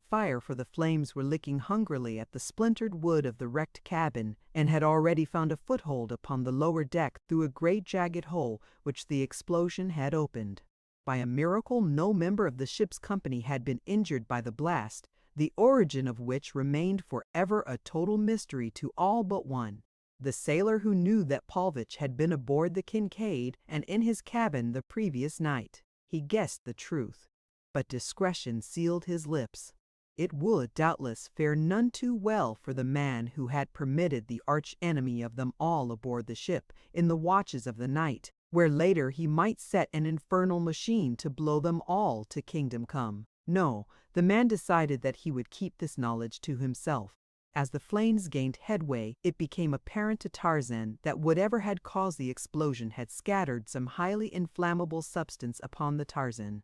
Speaker 1: fire, for the flames were licking hungrily at the splintered wood of the wrecked cabin, and had already found a foothold upon the lower deck through a great jagged hole which the explosion had opened. By a miracle, no member of the ship's company had been injured by the blast, the origin of which remained forever a total mystery to all but one. The sailor who knew that Paulvitch had been aboard the Kincaid and in his cabin the previous night. He guessed the truth, but discretion sealed his lips. It would doubtless fare none too well for the man who had permitted the arch-enemy of them all aboard the ship in the watches of the night, where later he might set an infernal machine to blow them all to kingdom come. No, the man decided that he would keep this knowledge to himself. As the flames gained headway, it became apparent to Tarzan that whatever had caused the explosion had scattered some highly inflammable substance upon the Tarzan.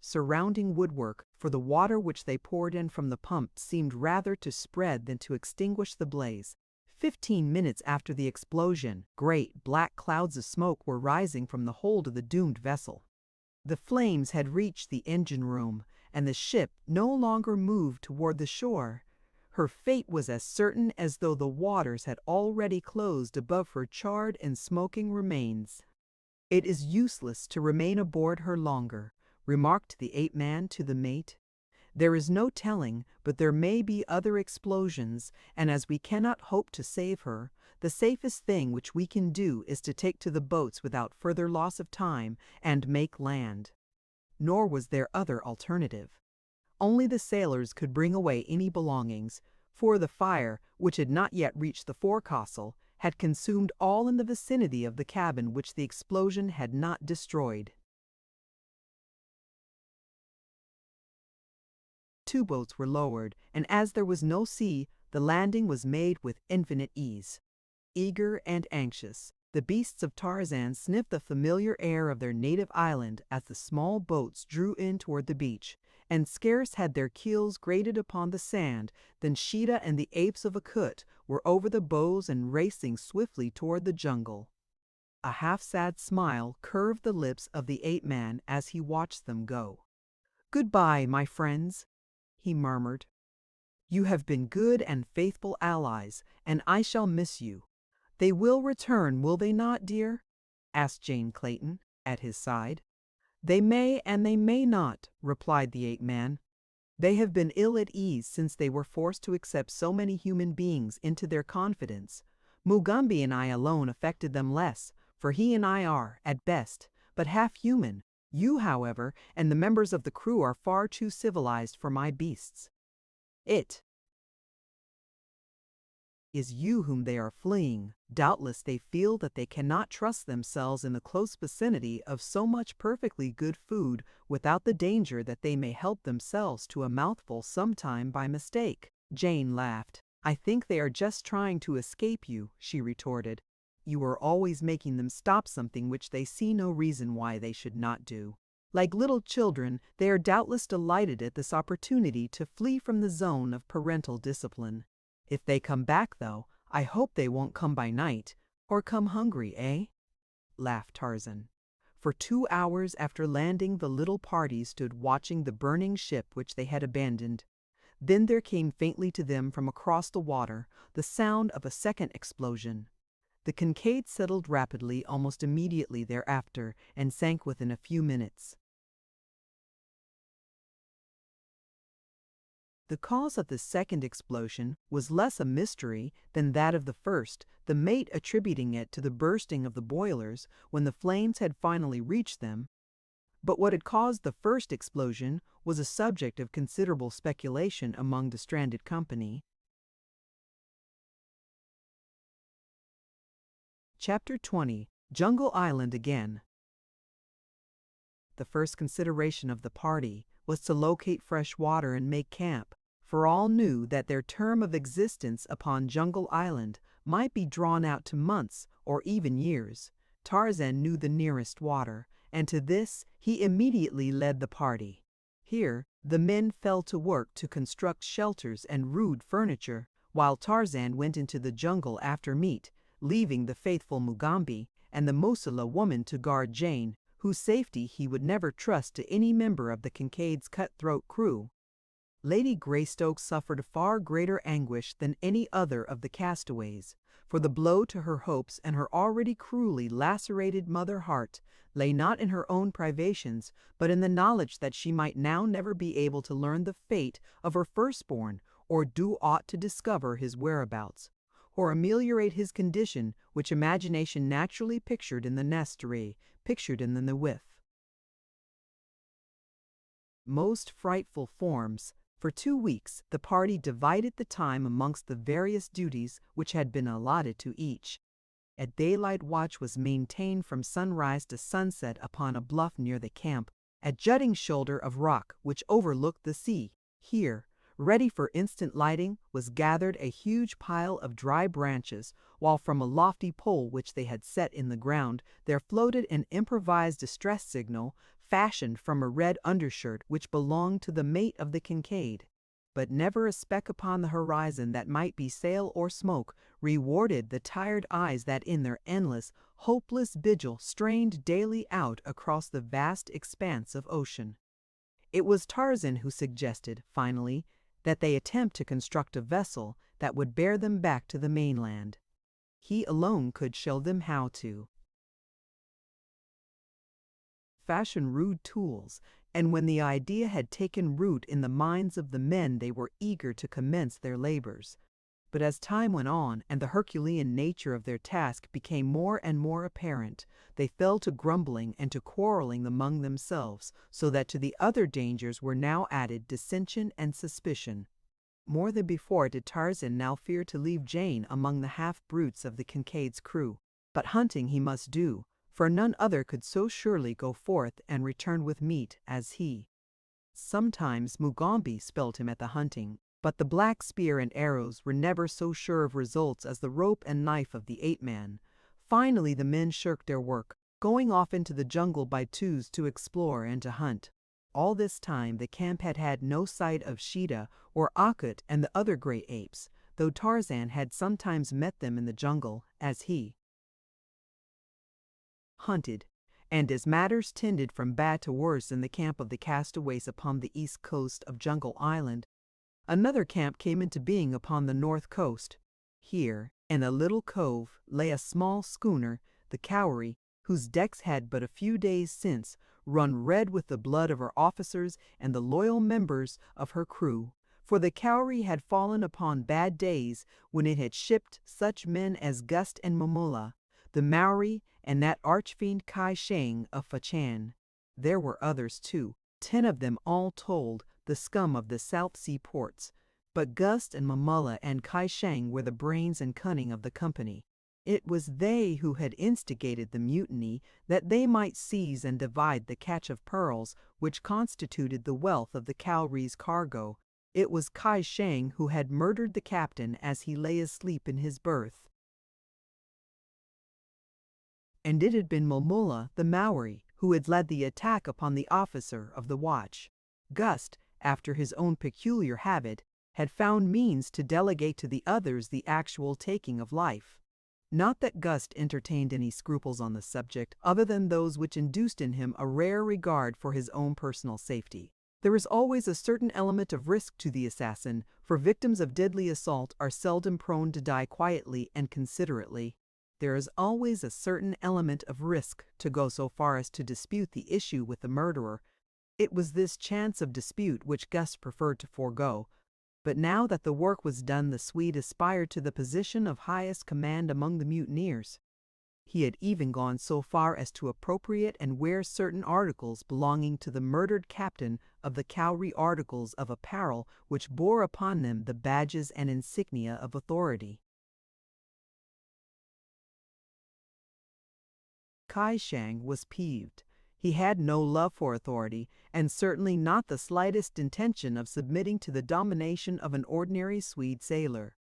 Speaker 1: Surrounding woodwork, for the water which they poured in from the pump seemed rather to spread than to extinguish the blaze. 15 minutes after the explosion, great black clouds of smoke were rising from the hold of the doomed vessel. The flames had reached the engine room, and the ship no longer moved toward the shore. Her fate was as certain as though the waters had already closed above her charred and smoking remains. "It is useless to remain aboard her longer," remarked the ape-man to the mate. "There is no telling, but there may be other explosions, and as we cannot hope to save her, the safest thing which we can do is to take to the boats without further loss of time and make land." Nor was there other alternative. Only the sailors could bring away any belongings, for the fire, which had not yet reached the forecastle, had consumed all in the vicinity of the cabin which the explosion had not destroyed. 2 boats were lowered, and as there was no sea, the landing was made with infinite ease. Eager and anxious, the beasts of Tarzan sniffed the familiar air of their native island as the small boats drew in toward the beach, and scarce had their keels grated upon the sand than Sheeta and the apes of Akut were over the bows and racing swiftly toward the jungle. A half-sad smile curved the lips of the ape-man as he watched them go. "Goodbye, my friends," he murmured. "You have been good and faithful allies, and I shall miss you. They will return, will they not, dear?" asked Jane Clayton, at his side. "They may and they may not," replied the ape-man. "They have been ill at ease since they were forced to accept so many human beings into their confidence. Mugambi and I alone affected them less, for he and I are, at best, but half human. You, however, and the members of the crew are far too civilized for my beasts. It is you whom they are fleeing. Doubtless they feel that they cannot trust themselves in the close vicinity of so much perfectly good food without the danger that they may help themselves to a mouthful sometime by mistake." Jane laughed. "I think they are just trying to escape you," she retorted. "You are always making them stop something which they see no reason why they should not do. Like little children, they are doubtless delighted at this opportunity to flee from the zone of parental discipline. If they come back, though, I hope they won't come by night, or come hungry, eh?" laughed Tarzan. For 2 hours after landing, the little party stood watching the burning ship which they had abandoned. Then there came faintly to them from across the water the sound of a second explosion. The Kincaid settled rapidly almost immediately thereafter and sank within a few minutes. The cause of the second explosion was less a mystery than that of the first, the mate attributing it to the bursting of the boilers when the flames had finally reached them. But what had caused the first explosion was a subject of considerable speculation among the stranded company. Chapter 20. Jungle Island Again. The first consideration of the party was to locate fresh water and make camp, for all knew that their term of existence upon Jungle Island might be drawn out to months or even years. Tarzan knew the nearest water, and to this he immediately led the party. Here the men fell to work to construct shelters and rude furniture, while Tarzan went into the jungle after meat, leaving the faithful Mugambi and the Mosula woman to guard Jane, whose safety he would never trust to any member of the Kincaid's cutthroat crew. Lady Greystoke suffered far greater anguish than any other of the castaways, for the blow to her hopes and her already cruelly lacerated mother heart lay not in her own privations, but in the knowledge that she might now never be able to learn the fate of her firstborn or do aught to discover his whereabouts. or ameliorate his condition, which imagination naturally pictured in the nestery, pictured in the whiff. Most frightful forms. For 2 weeks, the party divided the time amongst the various duties which had been allotted to each. A daylight watch was maintained from sunrise to sunset upon a bluff near the camp, a jutting shoulder of rock which overlooked the sea. Here, ready for instant lighting, was gathered a huge pile of dry branches, while from a lofty pole which they had set in the ground there floated an improvised distress signal fashioned from a red undershirt which belonged to the mate of the Kincaid. But never a speck upon the horizon that might be sail or smoke rewarded the tired eyes that in their endless, hopeless vigil strained daily out across the vast expanse of ocean. It was Tarzan who suggested, finally, that they attempt to construct a vessel that would bear them back to the mainland. He alone could show them how to fashion rude tools, and when the idea had taken root in the minds of the men they were eager to commence their labors. But as time went on and the Herculean nature of their task became more and more apparent, they fell to grumbling and to quarreling among themselves, so that to the other dangers were now added dissension and suspicion. More than before did Tarzan now fear to leave Jane among the half-brutes of the Kincaid's crew, but hunting he must do, for none other could so surely go forth and return with meat as he. Sometimes Mugambi spelled him at the hunting, but the black spear and arrows were never so sure of results as the rope and knife of the ape-man. Finally the men shirked their work, going off into the jungle by twos to explore and to hunt. All this time the camp had had no sight of Sheeta or Akut and the other great apes, though Tarzan had sometimes met them in the jungle, as he hunted, and as matters tended from bad to worse in the camp of the castaways upon the east coast of Jungle Island, another camp came into being upon the north coast. Here, in a little cove, lay a small schooner, the Cowrie, whose decks had but a few days since run red with the blood of her officers and the loyal members of her crew, for the Cowrie had fallen upon bad days when it had shipped such men as Gust and Momola, the Maori, and that archfiend Kai Shang of Fachan. There were others too, 10 of them all told, the scum of the South Sea ports, but Gust and Momola and Kai Shang were the brains and cunning of the company. It was they who had instigated the mutiny, that they might seize and divide the catch of pearls which constituted the wealth of the Cowrie's cargo. It was Kai Shang who had murdered the captain as he lay asleep in his berth. And it had been Momola, the Maori, who had led the attack upon the officer of the watch. Gust, after his own peculiar habit, had found means to delegate to the others the actual taking of life. Not that Gust entertained any scruples on the subject other than those which induced in him a rare regard for his own personal safety. There is always a certain element of risk to the assassin, for victims of deadly assault are seldom prone to die quietly and considerately. There is always a certain element of risk to go so far as to dispute the issue with the murderer. It was this chance of dispute which Gust preferred to forego. But now that the work was done, the Swede aspired to the position of highest command among the mutineers. He had even gone so far as to appropriate and wear certain articles belonging to the murdered captain of the Cowrie, articles of apparel which bore upon them the badges and insignia of authority. Kai Shang was peeved. He had no love for authority, and certainly not the slightest intention of submitting to the domination of an ordinary Swede sailor.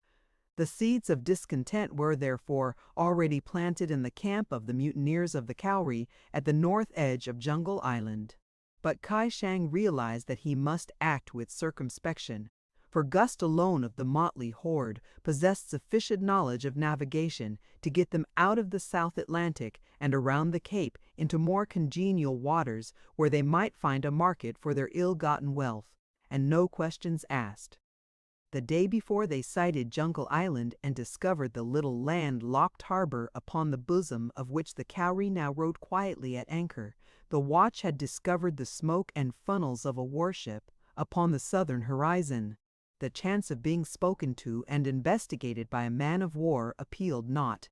Speaker 1: The seeds of discontent were, therefore, already planted in the camp of the mutineers of the Cowrie at the north edge of Jungle Island. But Kai Shang realized that he must act with circumspection, for Gust alone of the motley horde possessed sufficient knowledge of navigation to get them out of the South Atlantic and around the Cape into more congenial waters where they might find a market for their ill-gotten wealth, and no questions asked. The day before they sighted Jungle Island and discovered the little land-locked harbor upon the bosom of which the Cowrie now rode quietly at anchor, the watch had discovered the smoke and funnels of a warship upon the southern horizon. The chance of being spoken to and investigated by a man of war appealed not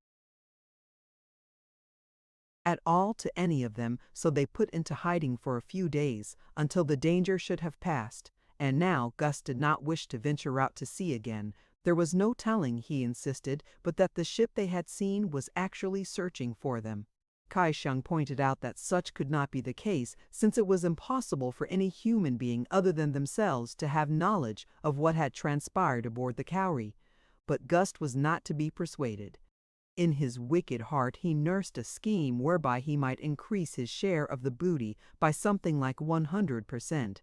Speaker 1: at all to any of them, so they put into hiding for a few days, until the danger should have passed. And now Gus did not wish to venture out to sea again. There was no telling, he insisted, but that the ship they had seen was actually searching for them. Kai Shang pointed out that such could not be the case, since it was impossible for any human being other than themselves to have knowledge of what had transpired aboard the Cowrie. But Gus was not to be persuaded. In his wicked heart he nursed a scheme whereby he might increase his share of the booty by something like 100%.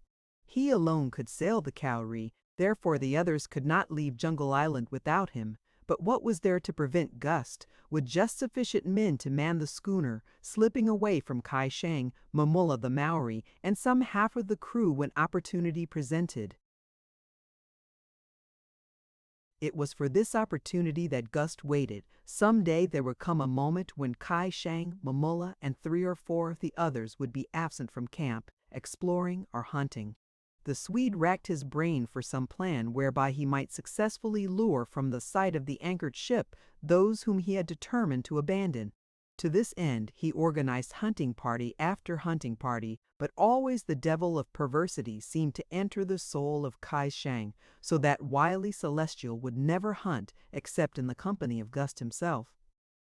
Speaker 1: He alone could sail the Cowrie, therefore the others could not leave Jungle Island without him. But what was there to prevent Gus, with just sufficient men to man the schooner, slipping away from Kai Shang, Momola the Maori, and some half of the crew when opportunity presented? It was for this opportunity that Gus waited. Some day there would come a moment when Kai Shang, Momola, and 3 or 4 of the others would be absent from camp, exploring or hunting. The Swede racked his brain for some plan whereby he might successfully lure from the sight of the anchored ship those whom he had determined to abandon. To this end he organized hunting party after hunting party, but always the devil of perversity seemed to enter the soul of Kai Shang, so that wily celestial would never hunt except in the company of Gus himself.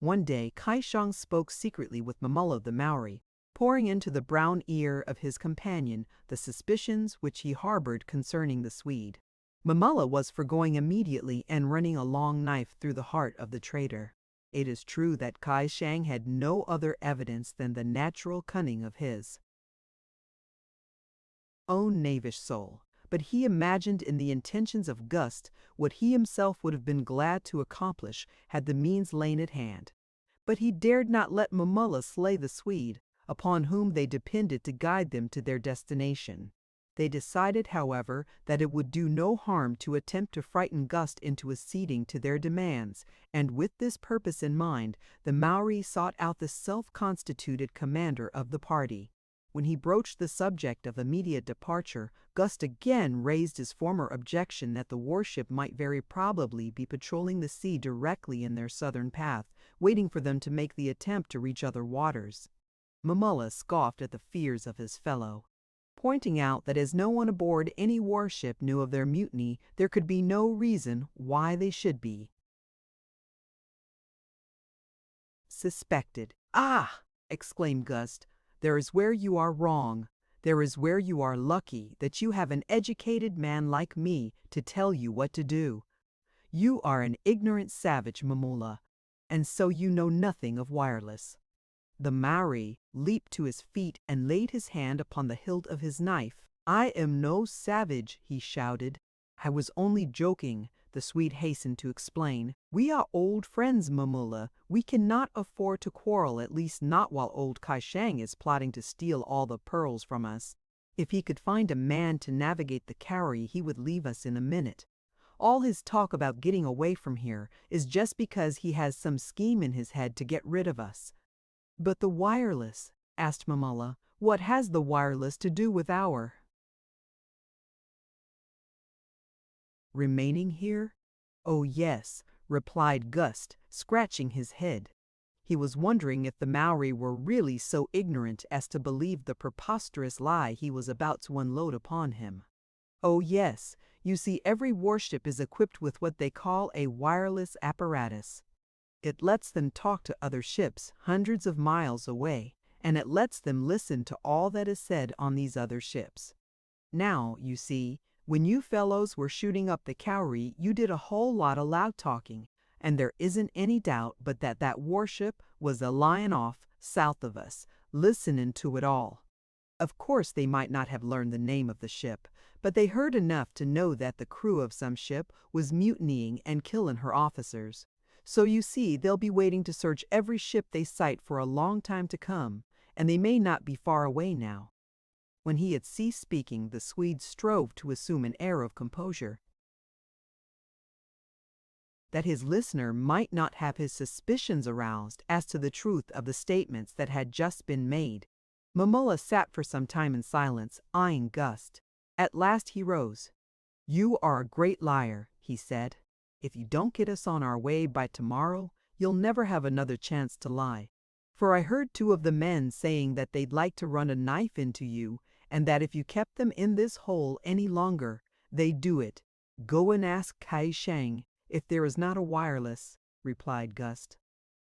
Speaker 1: One day Kai Shang spoke secretly with Momola the Maori, pouring into the brown ear of his companion the suspicions which he harbored concerning the Swede. Momola was for going immediately and running a long knife through the heart of the traitor. It is true that Kai Shang had no other evidence than the natural cunning of his own knavish soul, but he imagined in the intentions of Gus what he himself would have been glad to accomplish had the means lain at hand. But he dared not let Momola slay the Swede, upon whom they depended to guide them to their destination. They decided, however, that it would do no harm to attempt to frighten Gus into acceding to their demands, and with this purpose in mind, the Maori sought out the self-constituted commander of the party. When he broached the subject of immediate departure, Gus again raised his former objection that the warship might very probably be patrolling the sea directly in their southern path, waiting for them to make the attempt to reach other waters. Momola scoffed at the fears of his fellow, pointing out that as no one aboard any warship knew of their mutiny, there could be no reason why they should be suspected. "Ah!" exclaimed Gus, "there is where you are wrong. There is where you are lucky that you have an educated man like me to tell you what to do. You are an ignorant savage, Momola, and so you know nothing of wireless." The Maori leaped to his feet and laid his hand upon the hilt of his knife. "I am no savage," he shouted. "I was only joking," the Swede hastened to explain. "We are old friends, Momola. We cannot afford to quarrel, at least not while old Kai Shang is plotting to steal all the pearls from us. If he could find a man to navigate the Cowrie, he would leave us in a minute. All his talk about getting away from here is just because he has some scheme in his head to get rid of us." "But the wireless?" asked Momola. "What has the wireless to do with our remaining here?" "Oh yes," replied Gus, scratching his head. He was wondering if the Maori were really so ignorant as to believe the preposterous lie he was about to unload upon him. "Oh yes, you see every warship is equipped with what they call a wireless apparatus. It lets them talk to other ships hundreds of miles away, and it lets them listen to all that is said on these other ships. Now, you see, when you fellows were shooting up the Cowrie, you did a whole lot of loud talking, and there isn't any doubt but that that warship was a lying off south of us, listening to it all. Of course they might not have learned the name of the ship, but they heard enough to know that the crew of some ship was mutinying and killing her officers. So you see, they'll be waiting to search every ship they sight for a long time to come, and they may not be far away now." When he had ceased speaking, the Swede strove to assume an air of composure, that his listener might not have his suspicions aroused as to the truth of the statements that had just been made. Momola sat for some time in silence, eyeing Gus. At last he rose. You are a great liar, he said. If you don't get us on our way by tomorrow, you'll never have another chance to lie. For I heard two of the men saying that they'd like to run a knife into you, and that if you kept them in this hole any longer, they'd do it. Go and ask Kai Shang if there is not a wireless, replied Gust.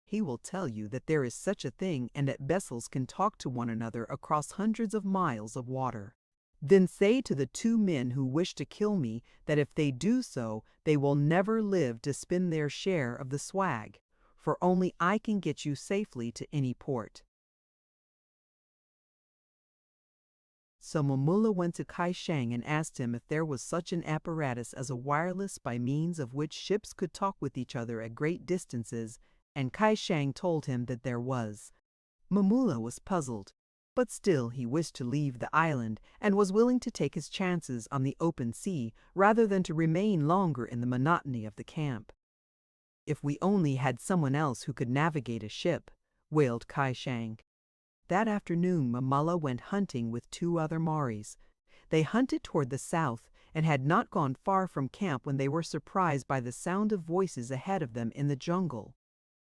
Speaker 1: He will tell you that there is such a thing and that vessels can talk to one another across hundreds of miles of water. Then say to the two men who wish to kill me that if they do so, they will never live to spend their share of the swag, for only I can get you safely to any port. So Mamula went to Kai Shang and asked him if there was such an apparatus as a wireless by means of which ships could talk with each other at great distances, and Kai Shang told him that there was. Mamula was puzzled, but still he wished to leave the island and was willing to take his chances on the open sea rather than to remain longer in the monotony of the camp. If we only had someone else who could navigate a ship, wailed Kai Shang. That afternoon Mamula went hunting with two other Maoris. They hunted toward the south and had not gone far from camp when they were surprised by the sound of voices ahead of them in the jungle.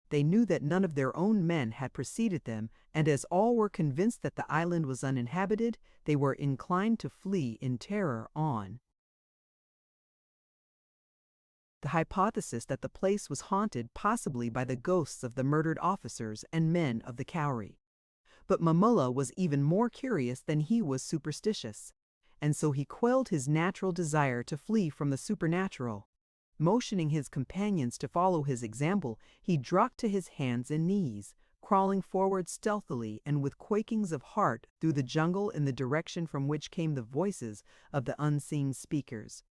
Speaker 1: They knew that none of their own men had preceded them, and as all were convinced that the island was uninhabited, they were inclined to flee in terror on. The hypothesis that the place was haunted possibly by the ghosts of the murdered officers and men of the Cowrie. But Mamula was even more curious than he was superstitious, and so he quelled his natural desire to flee from the supernatural. Motioning his companions to follow his example, he dropped to his hands and knees, crawling forward stealthily and with quakings of heart through the jungle in the direction from which came the voices of the unseen speakers.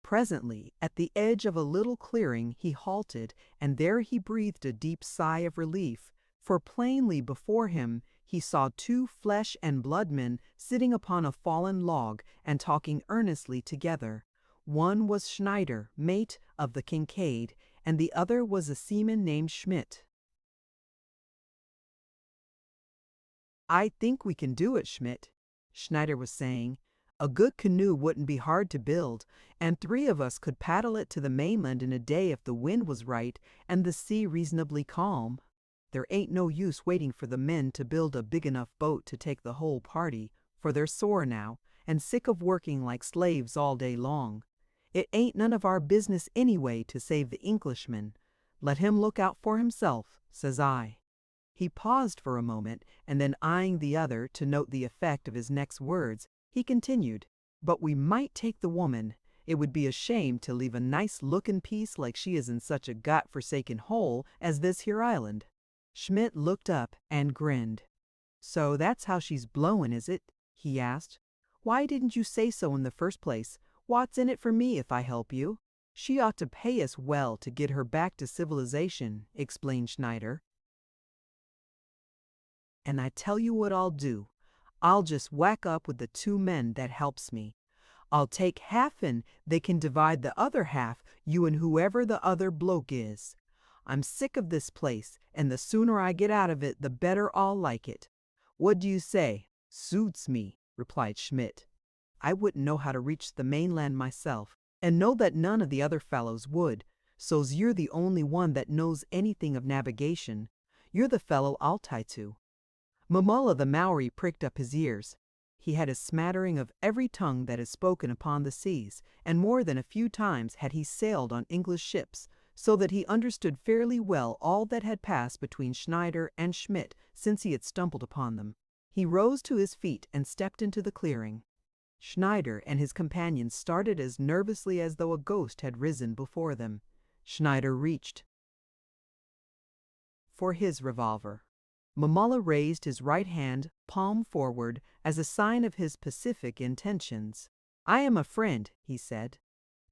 Speaker 1: Presently, at the edge of a little clearing, he halted, and there he breathed a deep sigh of relief, for plainly before him he saw two flesh and blood men sitting upon a fallen log and talking earnestly together. One was Schneider, mate of the Kincaid, and the other was a seaman named Schmidt. "I think we can do it, Schmidt," Schneider was saying. "A good canoe wouldn't be hard to build, and 3 of us could paddle it to the mainland in a day if the wind was right and the sea reasonably calm. There ain't no use waiting for the men to build a big enough boat to take the whole party, for they're sore now and sick of working like slaves all day long. It ain't none of our business anyway to save the Englishman. Let him look out for himself, says I." He paused for a moment, and then eyeing the other to note the effect of his next words, he continued, "But we might take the woman. It would be a shame to leave a nice-looking piece like she is in such a God-forsaken hole as this here island." Schmidt looked up and grinned. "So that's how she's blowin', is it?" he asked. "Why didn't you say so in the first place? What's in it for me if I help you?" "She ought to pay us well to get her back to civilization," explained Schneider. "And I tell you what I'll do. I'll just whack up with the 2 men that helps me. I'll take half and they can divide the other half, you and whoever the other bloke is. I'm sick of this place, and the sooner I get out of it, the better I'll like it. What do you say?" "Suits me," replied Schmidt. "I wouldn't know how to reach the mainland myself, and know that none of the other fellows would, so's you're the only one that knows anything of navigation. You're the fellow I'll tie to." Mamula the Maori pricked up his ears. He had a smattering of every tongue that is spoken upon the seas, and more than a few times had he sailed on English ships, so that he understood fairly well all that had passed between Schneider and Schmidt since he had stumbled upon them. He rose to his feet and stepped into the clearing. Schneider and his companions started as nervously as though a ghost had risen before them. Schneider reached for his revolver. Mamula raised his right hand, palm forward, as a sign of his pacific intentions. "I am a friend," he said.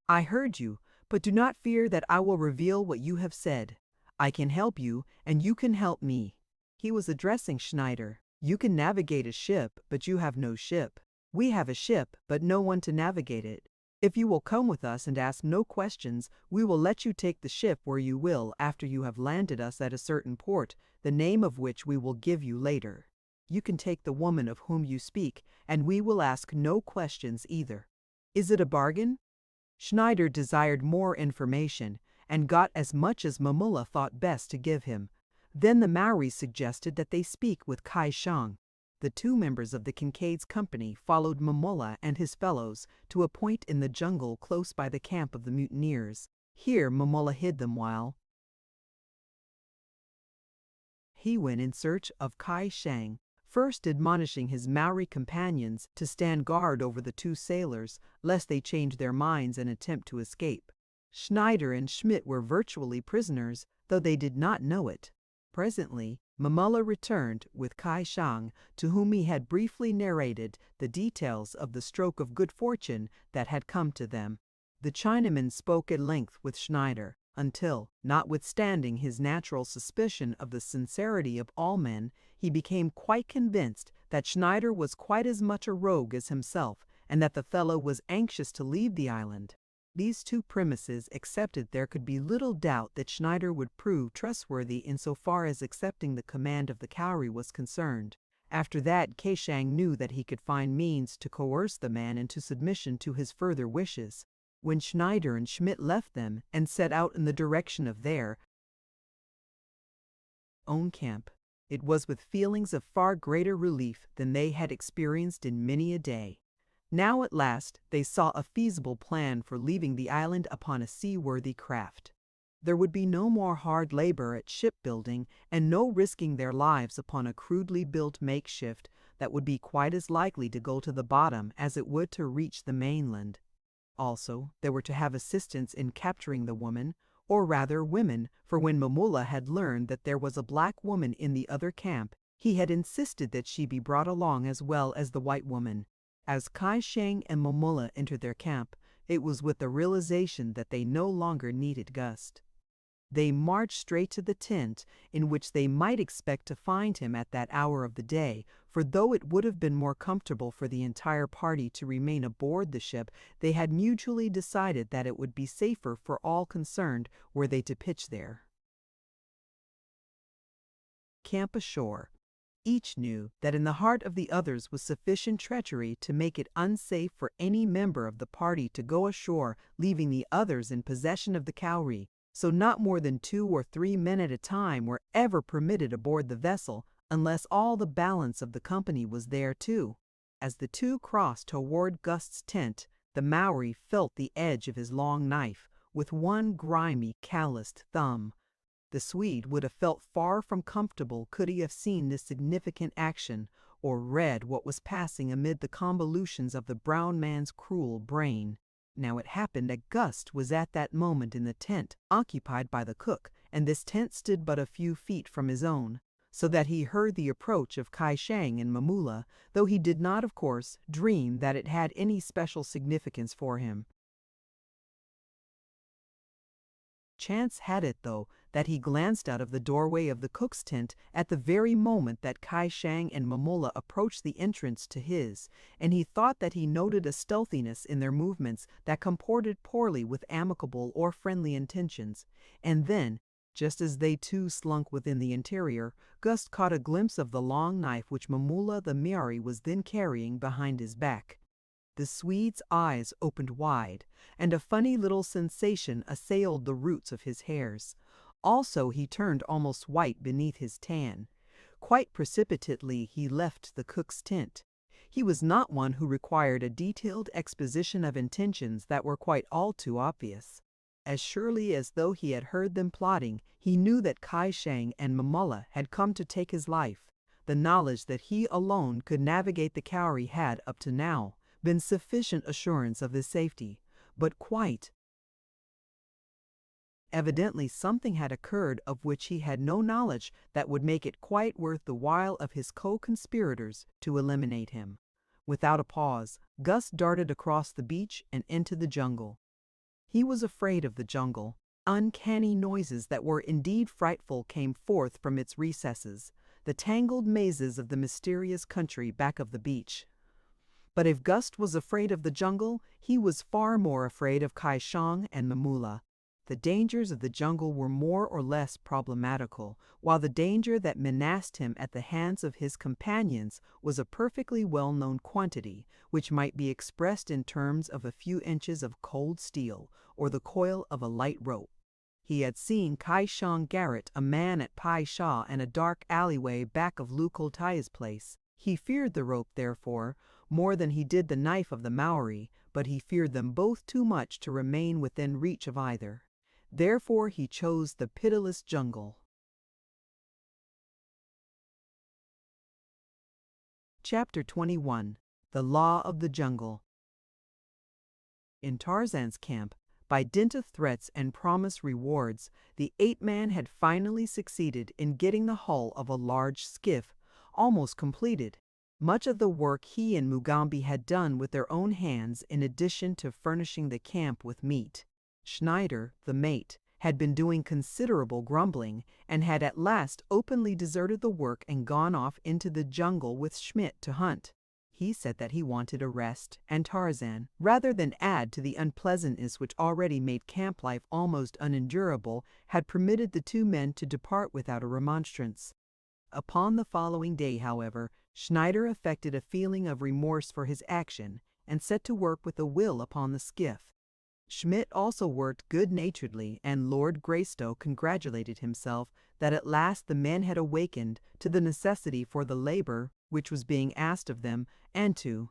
Speaker 1: "I heard you, but do not fear that I will reveal what you have said. I can help you, and you can help me." He was addressing Schneider. "You can navigate a ship, but you have no ship. We have a ship, but no one to navigate it. If you will come with us and ask no questions, we will let you take the ship where you will after you have landed us at a certain port, the name of which we will give you later. You can take the woman of whom you speak, and we will ask no questions either. Is it a bargain?" Schneider desired more information and got as much as Mamula thought best to give him. Then the Maori suggested that they speak with Kai Shang. The two members of the Kincaid's company followed Mamula and his fellows to a point in the jungle close by the camp of the mutineers. Here Mamula hid them while he went in search of Kai Shang, first admonishing his Maori companions to stand guard over the two sailors, lest they change their minds and attempt to escape. Schneider and Schmidt were virtually prisoners, though they did not know it. Presently, Mamula returned with Kai Shang, to whom he had briefly narrated the details of the stroke of good fortune that had come to them. The Chinaman spoke at length with Schneider, until, notwithstanding his natural suspicion of the sincerity of all men, he became quite convinced that Schneider was quite as much a rogue as himself, and that the fellow was anxious to leave the island. These two premises accepted, there could be little doubt that Schneider would prove trustworthy insofar as accepting the command of the Cowrie was concerned. After that, Kai Shang knew that he could find means to coerce the man into submission to his further wishes. When Schneider and Schmidt left them and set out in the direction of their own camp, it was with feelings of far greater relief than they had experienced in many a day. Now at last they saw a feasible plan for leaving the island upon a seaworthy craft. There would be no more hard labor at shipbuilding and no risking their lives upon a crudely built makeshift that would be quite as likely to go to the bottom as it would to reach the mainland. Also, they were to have assistance in capturing the woman, or rather women, for when Mamula had learned that there was a black woman in the other camp, he had insisted that she be brought along as well as the white woman. As Kai Shang and Mamula entered their camp, it was with the realization that they no longer needed Gust. They marched straight to the tent in which they might expect to find him at that hour of the day, for though it would have been more comfortable for the entire party to remain aboard the ship, they had mutually decided that it would be safer for all concerned were they to pitch there. Camp ashore. Each knew that in the heart of the others was sufficient treachery to make it unsafe for any member of the party to go ashore, leaving the others in possession of the Cowrie. So not more than 2 or 3 men at a time were ever permitted aboard the vessel, unless all the balance of the company was there too. As the two crossed toward Gust's tent, the Maori felt the edge of his long knife, with one grimy, calloused thumb. The Swede would have felt far from comfortable could he have seen this significant action, or read what was passing amid the convolutions of the brown man's cruel brain. Now it happened that Gust was at that moment in the tent occupied by the cook, and this tent stood but a few feet from his own, so that he heard the approach of Kai Shang and Mamula, though he did not, of course, dream that it had any special significance for him. Chance had it, though, that he glanced out of the doorway of the cook's tent at the very moment that Kai Shang and Mamula approached the entrance to his, and he thought that he noted a stealthiness in their movements that comported poorly with amicable or friendly intentions. And then, just as they too slunk within the interior, Gust caught a glimpse of the long knife which Mamula the Maori was then carrying behind his back. The Swede's eyes opened wide, and a funny little sensation assailed the roots of his hairs. Also, he turned almost white beneath his tan. Quite precipitately he left the cook's tent. He was not one who required a detailed exposition of intentions that were quite all too obvious. As surely as though he had heard them plotting, he knew that Kai Shang and Mamula had come to take his life. The knowledge that he alone could navigate the Cowrie had, up to now, been sufficient assurance of his safety, but quite evidently something had occurred of which he had no knowledge that would make it quite worth the while of his co-conspirators to eliminate him. Without a pause, Gust darted across the beach and into the jungle. He was afraid of the jungle. Uncanny noises that were indeed frightful came forth from its recesses, the tangled mazes of the mysterious country back of the beach. But if Gust was afraid of the jungle, he was far more afraid of Kai Shang and Mamula. the dangers of the jungle were more or less problematical, while the danger that menaced him at the hands of his companions was a perfectly well-known quantity, which might be expressed in terms of a few inches of cold steel or the coil of a light rope. He had seen Kai Shang garrote a man at Pai Sha in a dark alleyway back of Lu Koltai's place. He feared the rope, therefore, more than he did the knife of the Maori, but he feared them both too much to remain within reach of either. Therefore he chose the pitiless jungle. Chapter 21. The Law of the Jungle. In Tarzan's camp, by dint of threats and promised rewards, the ape-man had finally succeeded in getting the hull of a large skiff almost completed. Much of the work he and Mugambi had done with their own hands in addition to furnishing the camp with meat. Schneider, the mate, had been doing considerable grumbling and had at last openly deserted the work and gone off into the jungle with Schmidt to hunt. He said that he wanted a rest, and Tarzan, rather than add to the unpleasantness which already made camp life almost unendurable, had permitted the two men to depart without a remonstrance. Upon the following day, however, Schneider affected a feeling of remorse for his action and set to work with a will upon the skiff. Schmidt also worked good-naturedly, and Lord Greystoke congratulated himself that at last the men had awakened to the necessity for the labor which was being asked of them and to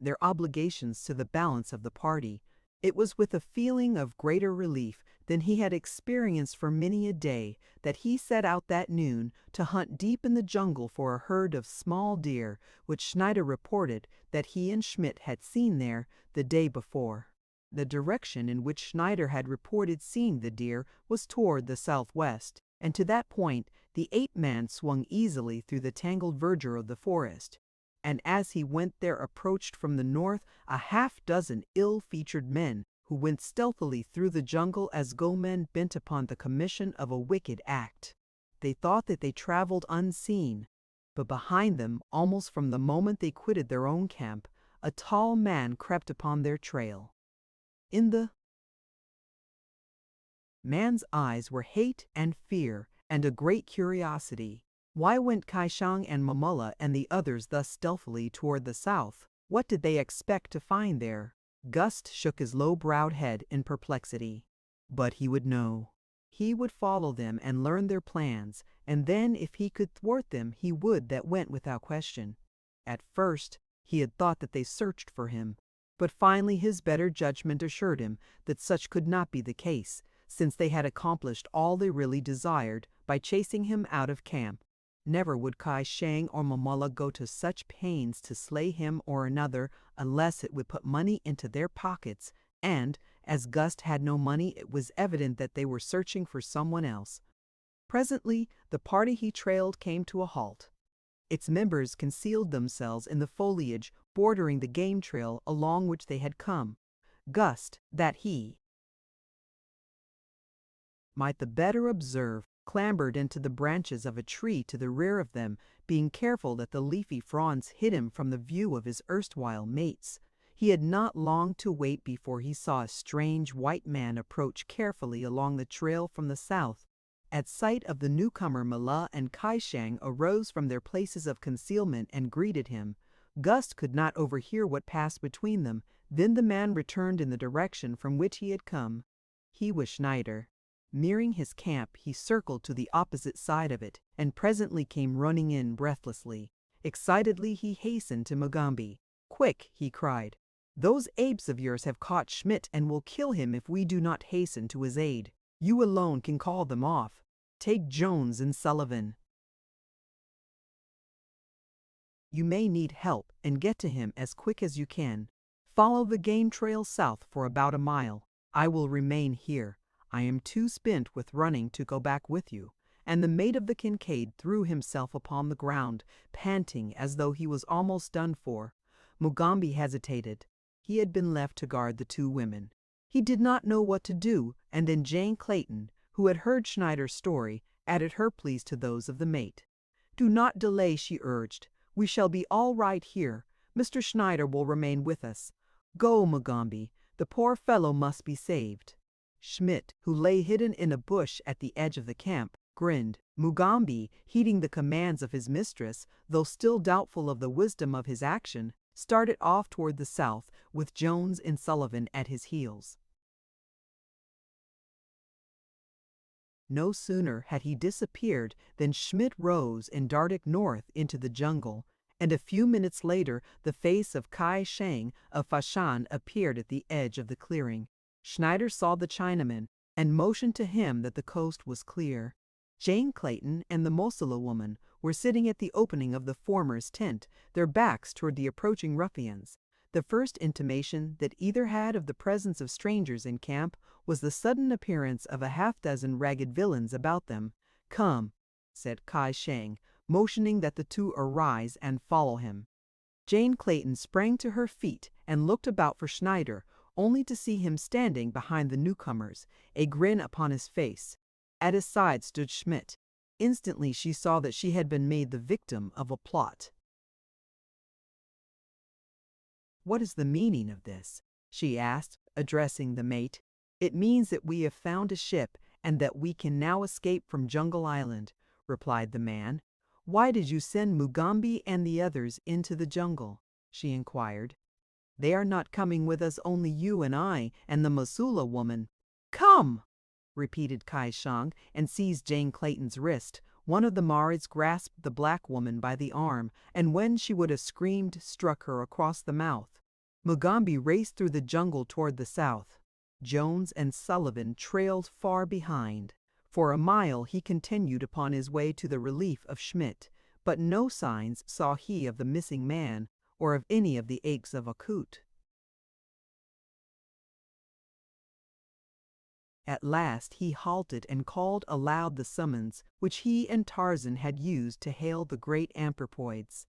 Speaker 1: their obligations to the balance of the party. It was with a feeling of greater relief than he had experienced for many a day that he set out that noon to hunt deep in the jungle for a herd of small deer, which Schneider reported that he and Schmidt had seen there the day before. The direction in which Schneider had reported seeing the deer was toward the southwest, and to that point the ape-man swung easily through the tangled verdure of the forest. And as he went there approached from the north a half-dozen ill-featured men who went stealthily through the jungle as go men bent upon the commission of a wicked act. They thought that they traveled unseen, but behind them, almost from the moment they quitted their own camp, a tall man crept upon their trail. In the man's eyes were hate and fear and a great curiosity. Why went Kai Shang and Momulla and the others thus stealthily toward the south? What did they expect to find there? Gust shook his low-browed head in perplexity. But he would know. He would follow them and learn their plans, and then if he could thwart them he would. That went without question. At first he had thought that they searched for him, but finally his better judgment assured him that such could not be the case, since they had accomplished all they really desired by chasing him out of camp. Never would Kai Shang or Momulla go to such pains to slay him or another unless it would put money into their pockets, and, as Gust had no money, it was evident that they were searching for someone else. Presently, the party he trailed came to a halt. Its members concealed themselves in the foliage bordering the game trail along which they had come. Gust, that he might the better observe, clambered into the branches of a tree to the rear of them, being careful that the leafy fronds hid him from the view of his erstwhile mates. He had not long to wait before he saw a strange white man approach carefully along the trail from the south. At sight of the newcomer, Momulla and Kai Shang arose from their places of concealment and greeted him. Gust could not overhear what passed between them. Then the man returned in the direction from which he had come. He was Schneider. Nearing his camp, he circled to the opposite side of it, and presently came running in breathlessly. Excitedly he hastened to Mugambi. "Quick!" he cried. "Those apes of yours have caught Schmidt and will kill him if we do not hasten to his aid. You alone can call them off. Take Jones and Sullivan. You may need help, and get to him as quick as you can. Follow the game trail south for about a mile. I will remain here. I am too spent with running to go back with you." And the mate of the Kincaid threw himself upon the ground, panting as though he was almost done for. Mugambi hesitated. He had been left to guard the two women. He did not know what to do, and then John Clayton, who had heard Schneider's story, added her pleas to those of the mate. "Do not delay," she urged. "We shall be all right here. Mr. Schneider will remain with us. Go, Mugambi. The poor fellow must be saved. Schmidt, who lay hidden in a bush at the edge of the camp, grinned. Mugambi, heeding the commands of his mistress, though still doubtful of the wisdom of his action, started off toward the south with Jones and Sullivan at his heels. No sooner had he disappeared than Schmidt rose and darted north into the jungle, and a few minutes later the face of Kai Shang of Fashan appeared at the edge of the clearing. Schneider saw the Chinaman and motioned to him that the coast was clear. John Clayton and the Mosula woman were sitting at the opening of the former's tent, their backs toward the approaching ruffians. The first intimation that either had of the presence of strangers in camp was the sudden appearance of a half-dozen ragged villains about them. "Come," said Kai Shang, motioning that the two arise and follow him. John Clayton sprang to her feet and looked about for Schneider, only to see him standing behind the newcomers, a grin upon his face. At his side stood Schmidt. Instantly she saw that she had been made the victim of a plot. "What is the meaning of this?" she asked, addressing the mate. "It means that we have found a ship and that we can now escape from Jungle Island," replied the man. "Why did you send Mugambi and the others into the jungle?" she inquired. "They are not coming with us, only you and I and the Mosula woman." "Come!" repeated Kai Shang and seized John Clayton's wrist. One of the Marids grasped the black woman by the arm, and when she would have screamed, struck her across the mouth. Mugambi raced through the jungle toward the south. Jones and Sullivan trailed far behind. For a mile he continued upon his way to the relief of Schmidt, but no signs saw he of the missing man or of any of the Apes of Akut. At last he halted and called aloud the summons which he and Tarzan had used to hail the great anthropoids.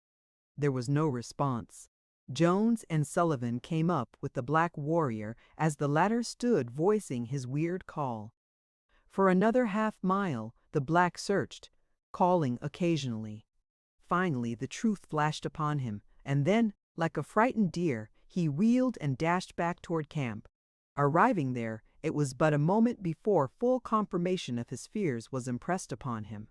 Speaker 1: There was no response. Jones and Sullivan came up with the black warrior as the latter stood voicing his weird call. For another half-mile the black searched, calling occasionally. Finally the truth flashed upon him, and then, like a frightened deer, he wheeled and dashed back toward camp. Arriving there, it was but a moment before full confirmation of his fears was impressed upon him.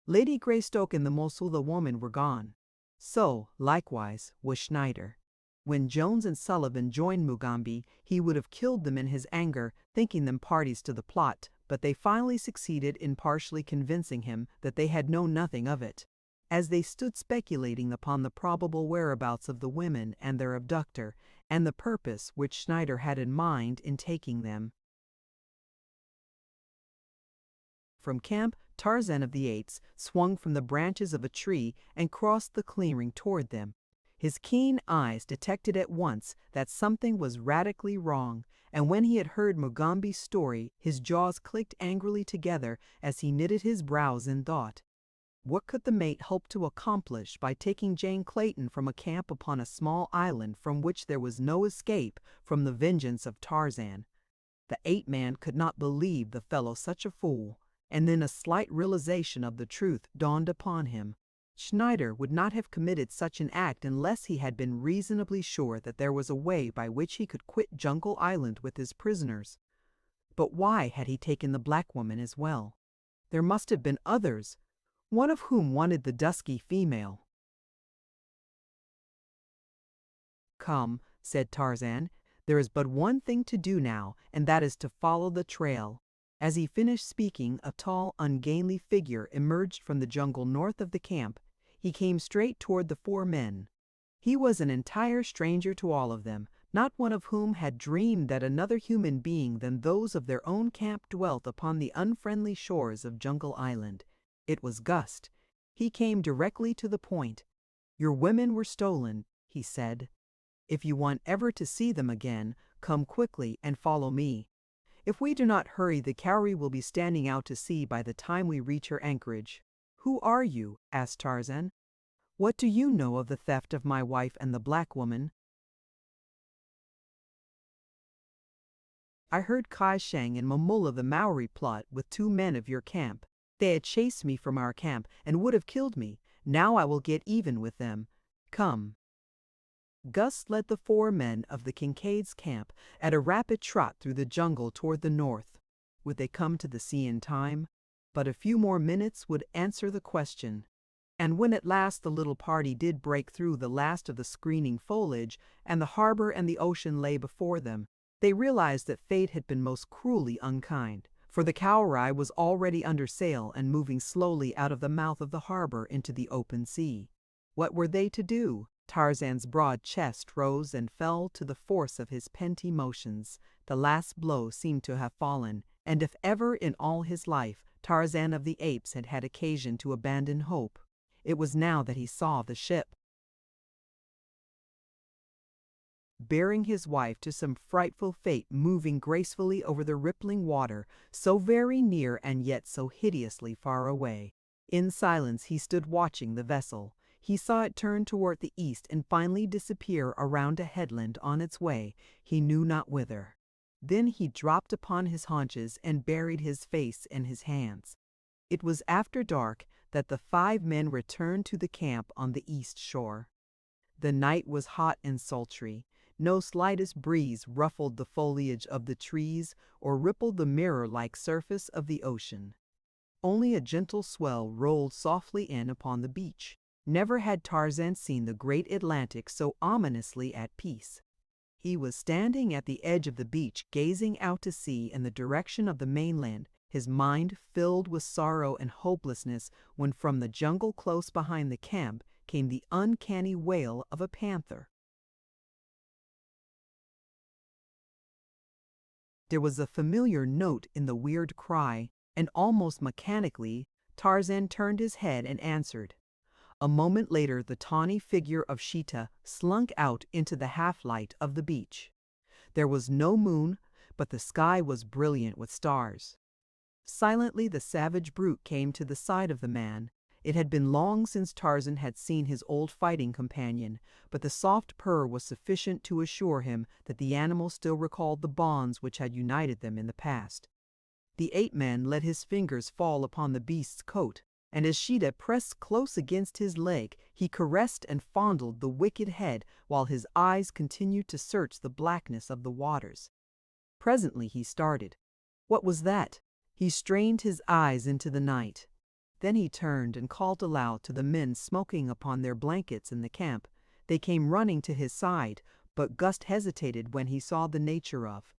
Speaker 1: Lady Greystoke and the Mosula woman were gone. So, likewise, was Schneider. When Jones and Sullivan joined Mugambi, he would have killed them in his anger, thinking them parties to the plot, but they finally succeeded in partially convincing him that they had known nothing of it. As they stood speculating upon the probable whereabouts of the women and their abductor, and the purpose which Schneider had in mind in taking them. From camp, Tarzan of the Apes swung from the branches of a tree and crossed the clearing toward them. His keen eyes detected at once that something was radically wrong, and when he had heard Mugambi's story, his jaws clicked angrily together as he knitted his brows in thought. What could the mate hope to accomplish by taking John Clayton from a camp upon a small island from which there was no escape from the vengeance of Tarzan? The ape-man could not believe the fellow such a fool, and then a slight realization of the truth dawned upon him. Schneider would not have committed such an act unless he had been reasonably sure that there was a way by which he could quit Jungle Island with his prisoners. But why had he taken the black woman as well? There must have been others, one of whom wanted the dusky female. "Come," said Tarzan, "there is but one thing to do now, and that is to follow the trail." As he finished speaking, a tall, ungainly figure emerged from the jungle north of the camp. He came straight toward the four men. He was an entire stranger to all of them, not one of whom had dreamed that another human being than those of their own camp dwelt upon the unfriendly shores of Jungle Island. It was Gust. He came directly to the point. "Your women were stolen," he said. "If you want ever to see them again, come quickly and follow me. If we do not hurry, the Cowrie will be standing out to sea by the time we reach her anchorage." "Who are you?" asked Tarzan. "What do you know of the theft of my wife and the black woman?" "I heard Kai Shang and Momola the Maori plot with 2 men of your camp. They had chased me from our camp and would have killed me. Now I will get even with them. Come." Gus led the 4 men of the Kincaid's camp at a rapid trot through the jungle toward the north. Would they come to the sea in time? But a few more minutes would answer the question. And when at last the little party did break through the last of the screening foliage, and the harbor and the ocean lay before them, they realized that fate had been most cruelly unkind, for the Cowrie was already under sail and moving slowly out of the mouth of the harbor into the open sea. What were they to do? Tarzan's broad chest rose and fell to the force of his pent emotions. The last blow seemed to have fallen, and if ever in all his life Tarzan of the Apes had had occasion to abandon hope, it was now that he saw the ship, bearing his wife to some frightful fate, moving gracefully over the rippling water, so very near and yet so hideously far away. In silence he stood watching the vessel. He saw it turn toward the east and finally disappear around a headland on its way, he knew not whither. Then he dropped upon his haunches and buried his face in his hands. It was after dark that the 5 men returned to the camp on the east shore. The night was hot and sultry. No slightest breeze ruffled the foliage of the trees or rippled the mirror-like surface of the ocean. Only a gentle swell rolled softly in upon the beach. Never had Tarzan seen the great Atlantic so ominously at peace. He was standing at the edge of the beach, gazing out to sea in the direction of the mainland, his mind filled with sorrow and hopelessness, when from the jungle close behind the camp came the uncanny wail of a panther. There was a familiar note in the weird cry, and almost mechanically Tarzan turned his head and answered. A moment later the tawny figure of Sheeta slunk out into the half-light of the beach. There was no moon, but the sky was brilliant with stars. Silently the savage brute came to the side of the man. It had been long since Tarzan had seen his old fighting companion, but the soft purr was sufficient to assure him that the animal still recalled the bonds which had united them in the past. The ape-man let his fingers fall upon the beast's coat, and as Sheeta pressed close against his leg, he caressed and fondled the wicked head while his eyes continued to search the blackness of the waters. Presently he started. What was that? He strained his eyes into the night. Then he turned and called aloud to the men smoking upon their blankets in the camp. They came running to his side, but Gus hesitated when he saw the nature of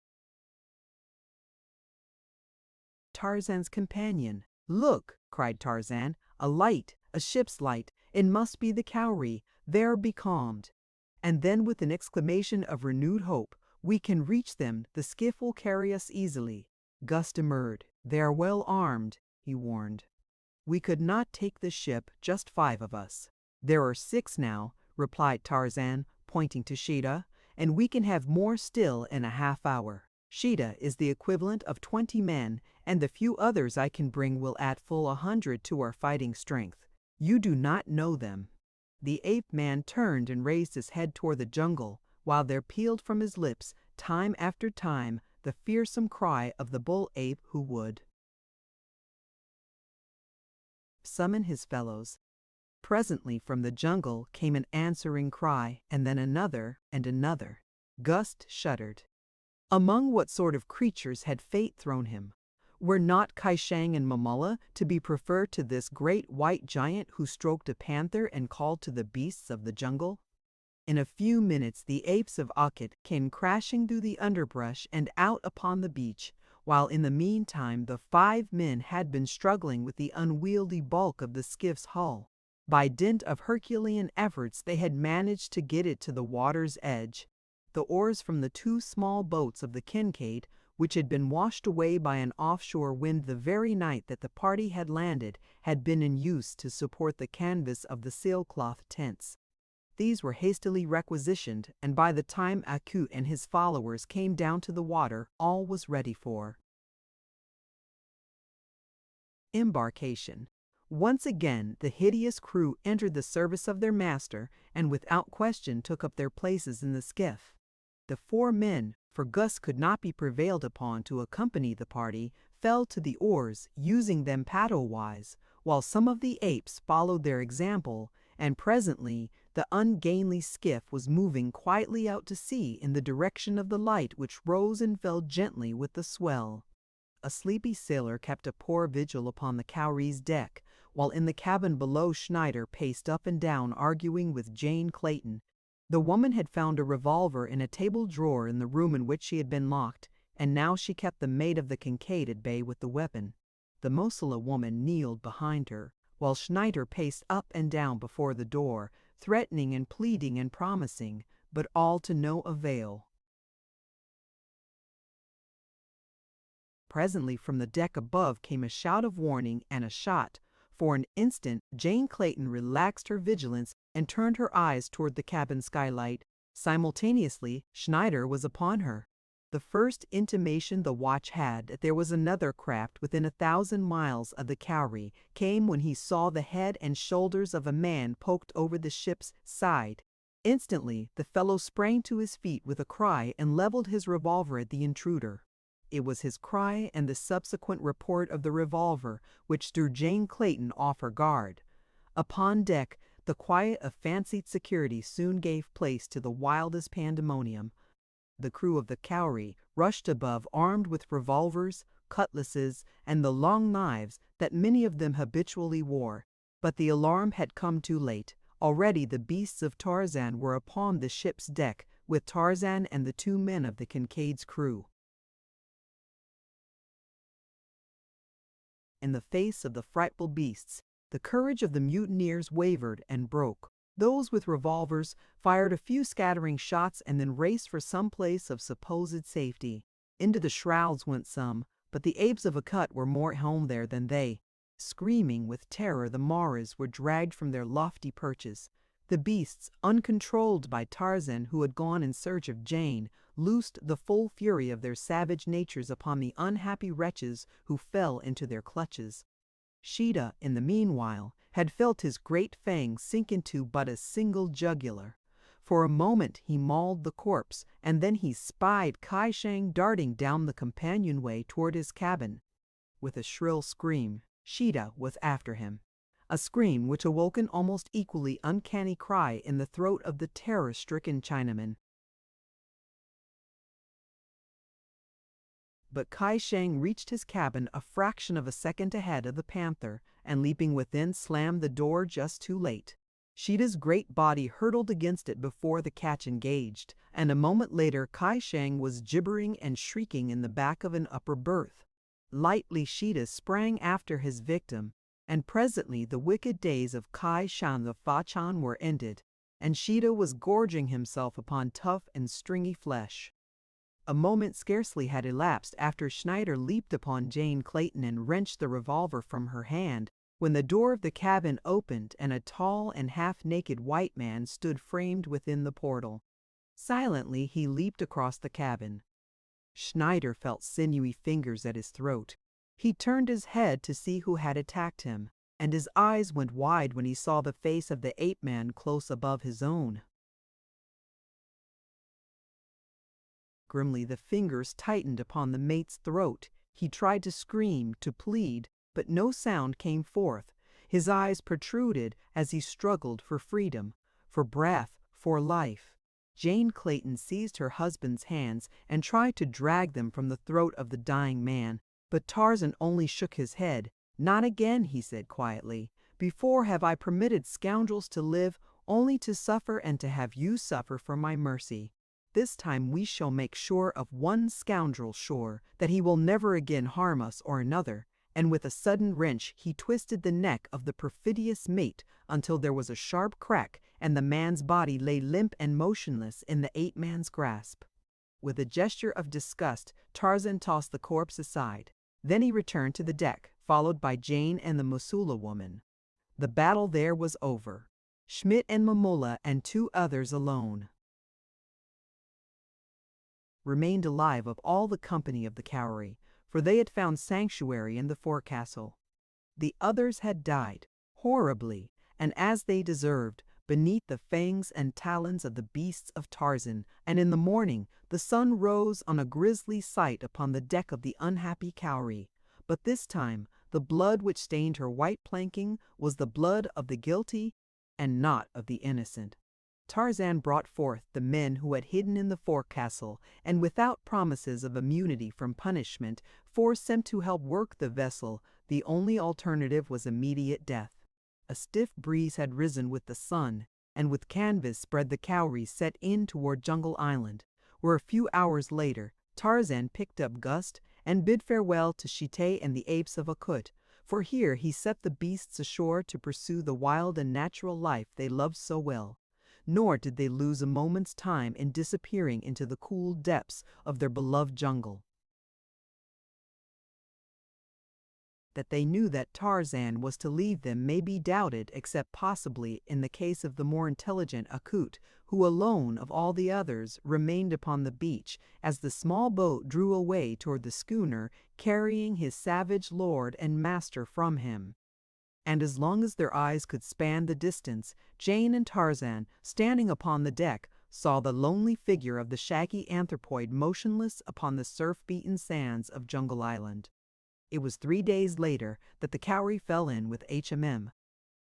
Speaker 1: Tarzan's companion. "Look!" cried Tarzan. "A light, a ship's light. It must be the Cowrie. They're becalmed." And then with an exclamation of renewed hope, "We can reach them. The skiff will carry us easily." Gus demurred. "They are well armed," he warned. "We could not take the ship, just 5 of us." "There are 6 now," replied Tarzan, pointing to Sheeta, "and we can have more still in a half-hour. Sheeta is the equivalent of 20 men, and the few others I can bring will add full 100 to our fighting strength. You do not know them." The ape-man turned and raised his head toward the jungle, while there pealed from his lips, time after time, the fearsome cry of the bull ape who would summon his fellows. Presently from the jungle came an answering cry, and then another and another. Gus shuddered. Among what sort of creatures had fate thrown him? Were not Kaishang and Mamulla to be preferred to this great white giant who stroked a panther and called to the beasts of the jungle? In a few minutes the apes of Akit came crashing through the underbrush and out upon the beach, while in the meantime the 5 men had been struggling with the unwieldy bulk of the skiff's hull. By dint of Herculean efforts they had managed to get it to the water's edge. The oars from the 2 small boats of the Kincaid, which had been washed away by an offshore wind the very night that the party had landed, had been in use to support the canvas of the sailcloth tents. These were hastily requisitioned, and by the time Akut and his followers came down to the water, all was ready for embarkation. Once again the hideous crew entered the service of their master, and without question took up their places in the skiff. The 4 men, for Gus could not be prevailed upon to accompany the party, fell to the oars, using them paddle-wise, while some of the apes followed their example, and presently The ungainly skiff was moving quietly out to sea in the direction of the light which rose and fell gently with the swell. A sleepy sailor kept a poor vigil upon the Cowrie's deck, while in the cabin below Schneider paced up and down arguing with Jane Clayton. The woman had found a revolver in a table drawer in the room in which she had been locked, and now she kept the mate of the Kincaid at bay with the weapon. The Mosula woman kneeled behind her, while Schneider paced up and down before the door, threatening and pleading and promising, but all to no avail. Presently from the deck above came a shout of warning and a shot. For an instant Jane Clayton relaxed her vigilance and turned her eyes toward the cabin skylight. Simultaneously, Schneider was upon her. The first intimation the watch had that there was another craft within 1,000 miles of the Cowrie came when he saw the head and shoulders of a man poked over the ship's side. Instantly, the fellow sprang to his feet with a cry and leveled his revolver at the intruder. It was his cry and the subsequent report of the revolver which threw Jane Clayton off her guard. Upon deck, the quiet of fancied security soon gave place to the wildest pandemonium. The crew of the Cowrie rushed above armed with revolvers, cutlasses, and the long knives that many of them habitually wore. But the alarm had come too late. Already the Beasts of Tarzan were upon the ship's deck, with Tarzan and the 2 men of the Kincaid's crew. In the face of the frightful beasts, the courage of the mutineers wavered and broke. Those with revolvers fired a few scattering shots and then raced for some place of supposed safety. Into the shrouds went some, but the apes of Akut were more at home there than they. Screaming with terror, the Maras were dragged from their lofty perches. The beasts, uncontrolled by Tarzan, who had gone in search of Jane, loosed the full fury of their savage natures upon the unhappy wretches who fell into their clutches. Sheeta, in the meanwhile, had felt his great fangs sink into but a single jugular. For a moment he mauled the corpse, and then he spied Kai Shang darting down the companionway toward his cabin. With a shrill scream, Sheeta was after him. A scream which awoke an almost equally uncanny cry in the throat of the terror-stricken Chinaman. But Kai Shang reached his cabin a fraction of a second ahead of the panther, and leaping within slammed the door just too late. Sheeta's great body hurtled against it before the catch engaged, and a moment later Kai Shang was gibbering and shrieking in the back of an upper berth. Lightly Sheeta sprang after his victim, and presently the wicked days of Kai Shan the Fa-Chan were ended, and Sheeta was gorging himself upon tough and stringy flesh. A moment scarcely had elapsed after Schneider leaped upon Jane Clayton and wrenched the revolver from her hand, when the door of the cabin opened and a tall and half-naked white man stood framed within the portal. Silently he leaped across the cabin. Schneider felt sinewy fingers at his throat. He turned his head to see who had attacked him, and his eyes went wide when he saw the face of the ape-man close above his own. Grimly the fingers tightened upon the mate's throat. He tried to scream, to plead, but no sound came forth. His eyes protruded as he struggled for freedom, for breath, for life. Jane Clayton seized her husband's hands and tried to drag them from the throat of the dying man, but Tarzan only shook his head. "Not again," he said quietly. "Before have I permitted scoundrels to live only to suffer and to have you suffer for my mercy. This time we shall make sure of one scoundrel sure that he will never again harm us or another," and with a sudden wrench he twisted the neck of the perfidious mate until there was a sharp crack and the man's body lay limp and motionless in the ape-man's grasp. With a gesture of disgust, Tarzan tossed the corpse aside. Then he returned to the deck, followed by Jane and the Mosula woman. The battle there was over. Schmidt and Momola and 2 others alone remained alive of all the company of the Cowrie, for they had found sanctuary in the forecastle. The others had died, horribly, and as they deserved, beneath the fangs and talons of the Beasts of Tarzan, and in the morning the sun rose on a grisly sight upon the deck of the unhappy Cowrie. But this time the blood which stained her white planking was the blood of the guilty and not of the innocent. Tarzan brought forth the men who had hidden in the forecastle, and without promises of immunity from punishment, forced them to help work the vessel. The only alternative was immediate death. A stiff breeze had risen with the sun, and with canvas spread the Cowrie set in toward Jungle Island, where a few hours later Tarzan picked up Gust and bid farewell to Shite and the apes of Akut, for here he set the beasts ashore to pursue the wild and natural life they loved so well. Nor did they lose a moment's time in disappearing into the cool depths of their beloved jungle. That they knew that Tarzan was to leave them may be doubted, except possibly in the case of the more intelligent Akut, who alone of all the others remained upon the beach as the small boat drew away toward the schooner, carrying his savage lord and master from him. And as long as their eyes could span the distance, Jane and Tarzan, standing upon the deck, saw the lonely figure of the shaggy anthropoid motionless upon the surf-beaten sands of Jungle Island. It was 3 days later that the Cowrie fell in with HMM,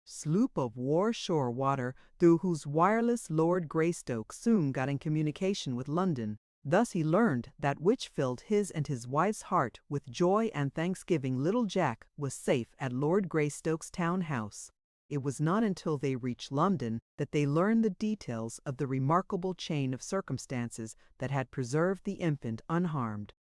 Speaker 1: sloop of war shore water, through whose wireless Lord Greystoke soon got in communication with London. Thus he learned that which filled his and his wife's heart with joy and thanksgiving. Little Jack was safe at Lord Greystoke's town house. It was not until they reached London that they learned the details of the remarkable chain of circumstances that had preserved the infant unharmed.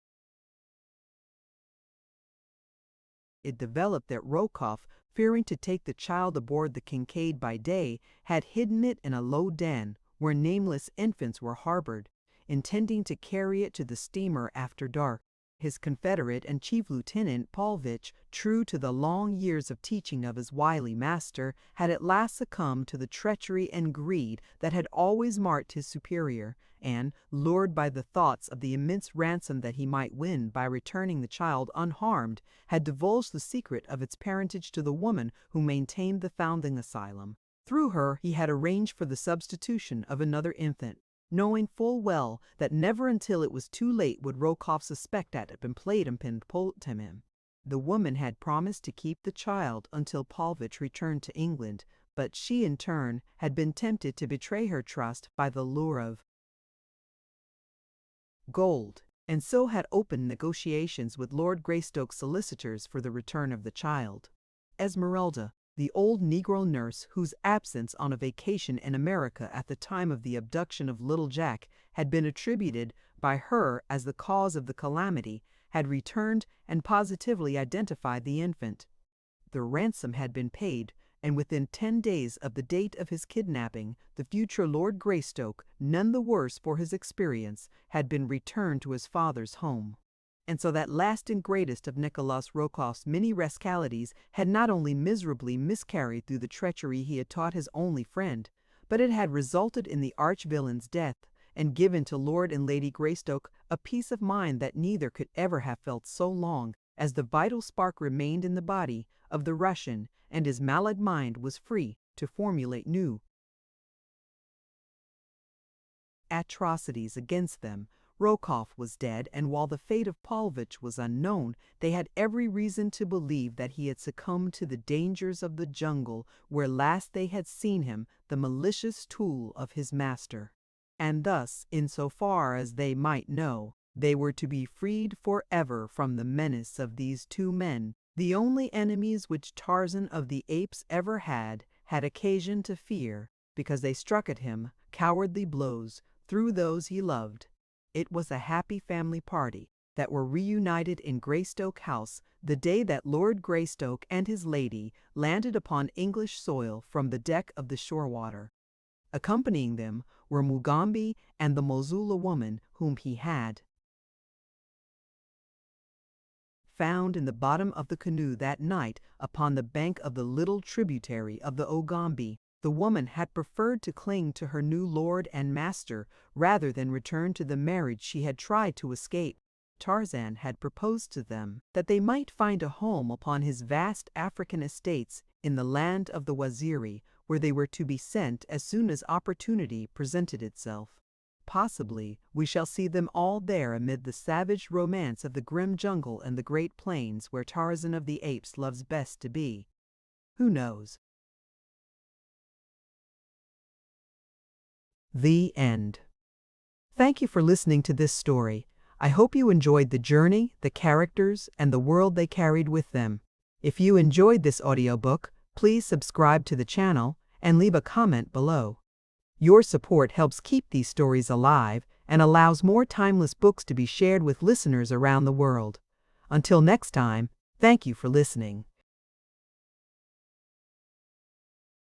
Speaker 1: It developed that Rokoff, fearing to take the child aboard the Kincaid by day, had hidden it in a low den where nameless infants were harbored, intending to carry it to the steamer after dark. His confederate and chief lieutenant, Paulvitch, true to the long years of teaching of his wily master, had at last succumbed to the treachery and greed that had always marked his superior, and, lured by the thoughts of the immense ransom that he might win by returning the child unharmed, had divulged the secret of its parentage to the woman who maintained the foundling asylum. Through her he had arranged for the substitution of another infant, knowing full well that never until it was too late would Rokoff suspect that it had been played upon him. The woman had promised to keep the child until Paulvitch returned to England, but she in turn had been tempted to betray her trust by the lure of gold, and so had opened negotiations with Lord Greystoke's solicitors for the return of the child. Esmeralda, the old Negro nurse whose absence on a vacation in America at the time of the abduction of little Jack had been attributed by her as the cause of the calamity, had returned and positively identified the infant. The ransom had been paid, and within 10 days of the date of his kidnapping, the future Lord Greystoke, none the worse for his experience, had been returned to his father's home. And so that last and greatest of Nikolas Rokoff's many rascalities had not only miserably miscarried through the treachery he had taught his only friend, but it had resulted in the arch-villain's death, and given to Lord and Lady Greystoke a peace of mind that neither could ever have felt so long as the vital spark remained in the body of the Russian, and his malad mind was free to formulate new atrocities against them. Rokoff was dead, and while the fate of Paulvitch was unknown, they had every reason to believe that he had succumbed to the dangers of the jungle, where last they had seen him, the malicious tool of his master. And thus, in so far as they might know, they were to be freed forever from the menace of these two men, the only enemies which Tarzan of the Apes ever had occasion to fear, because they struck at him cowardly blows through those he loved. It was a happy family party that were reunited in Greystoke House the day that Lord Greystoke and his lady landed upon English soil from the deck of the Shorewater. Accompanying them were Mugambi and the Mosula woman whom he had found in the bottom of the canoe that night upon the bank of the little tributary of the Ogambi. The woman had preferred to cling to her new lord and master rather than return to the marriage she had tried to escape. Tarzan had proposed to them that they might find a home upon his vast African estates in the land of the Waziri, where they were to be sent as soon as opportunity presented itself. Possibly we shall see them all there amid the savage romance of the grim jungle and the great plains where Tarzan of the Apes loves best to be. Who knows? The end. Thank you for listening to this story. I hope you enjoyed the journey, the characters, and the world they carried with them. If you enjoyed this audiobook, please subscribe to the channel and leave a comment below. Your support helps keep these stories alive and allows more timeless books to be shared with listeners around the world. Until next time, thank you for listening.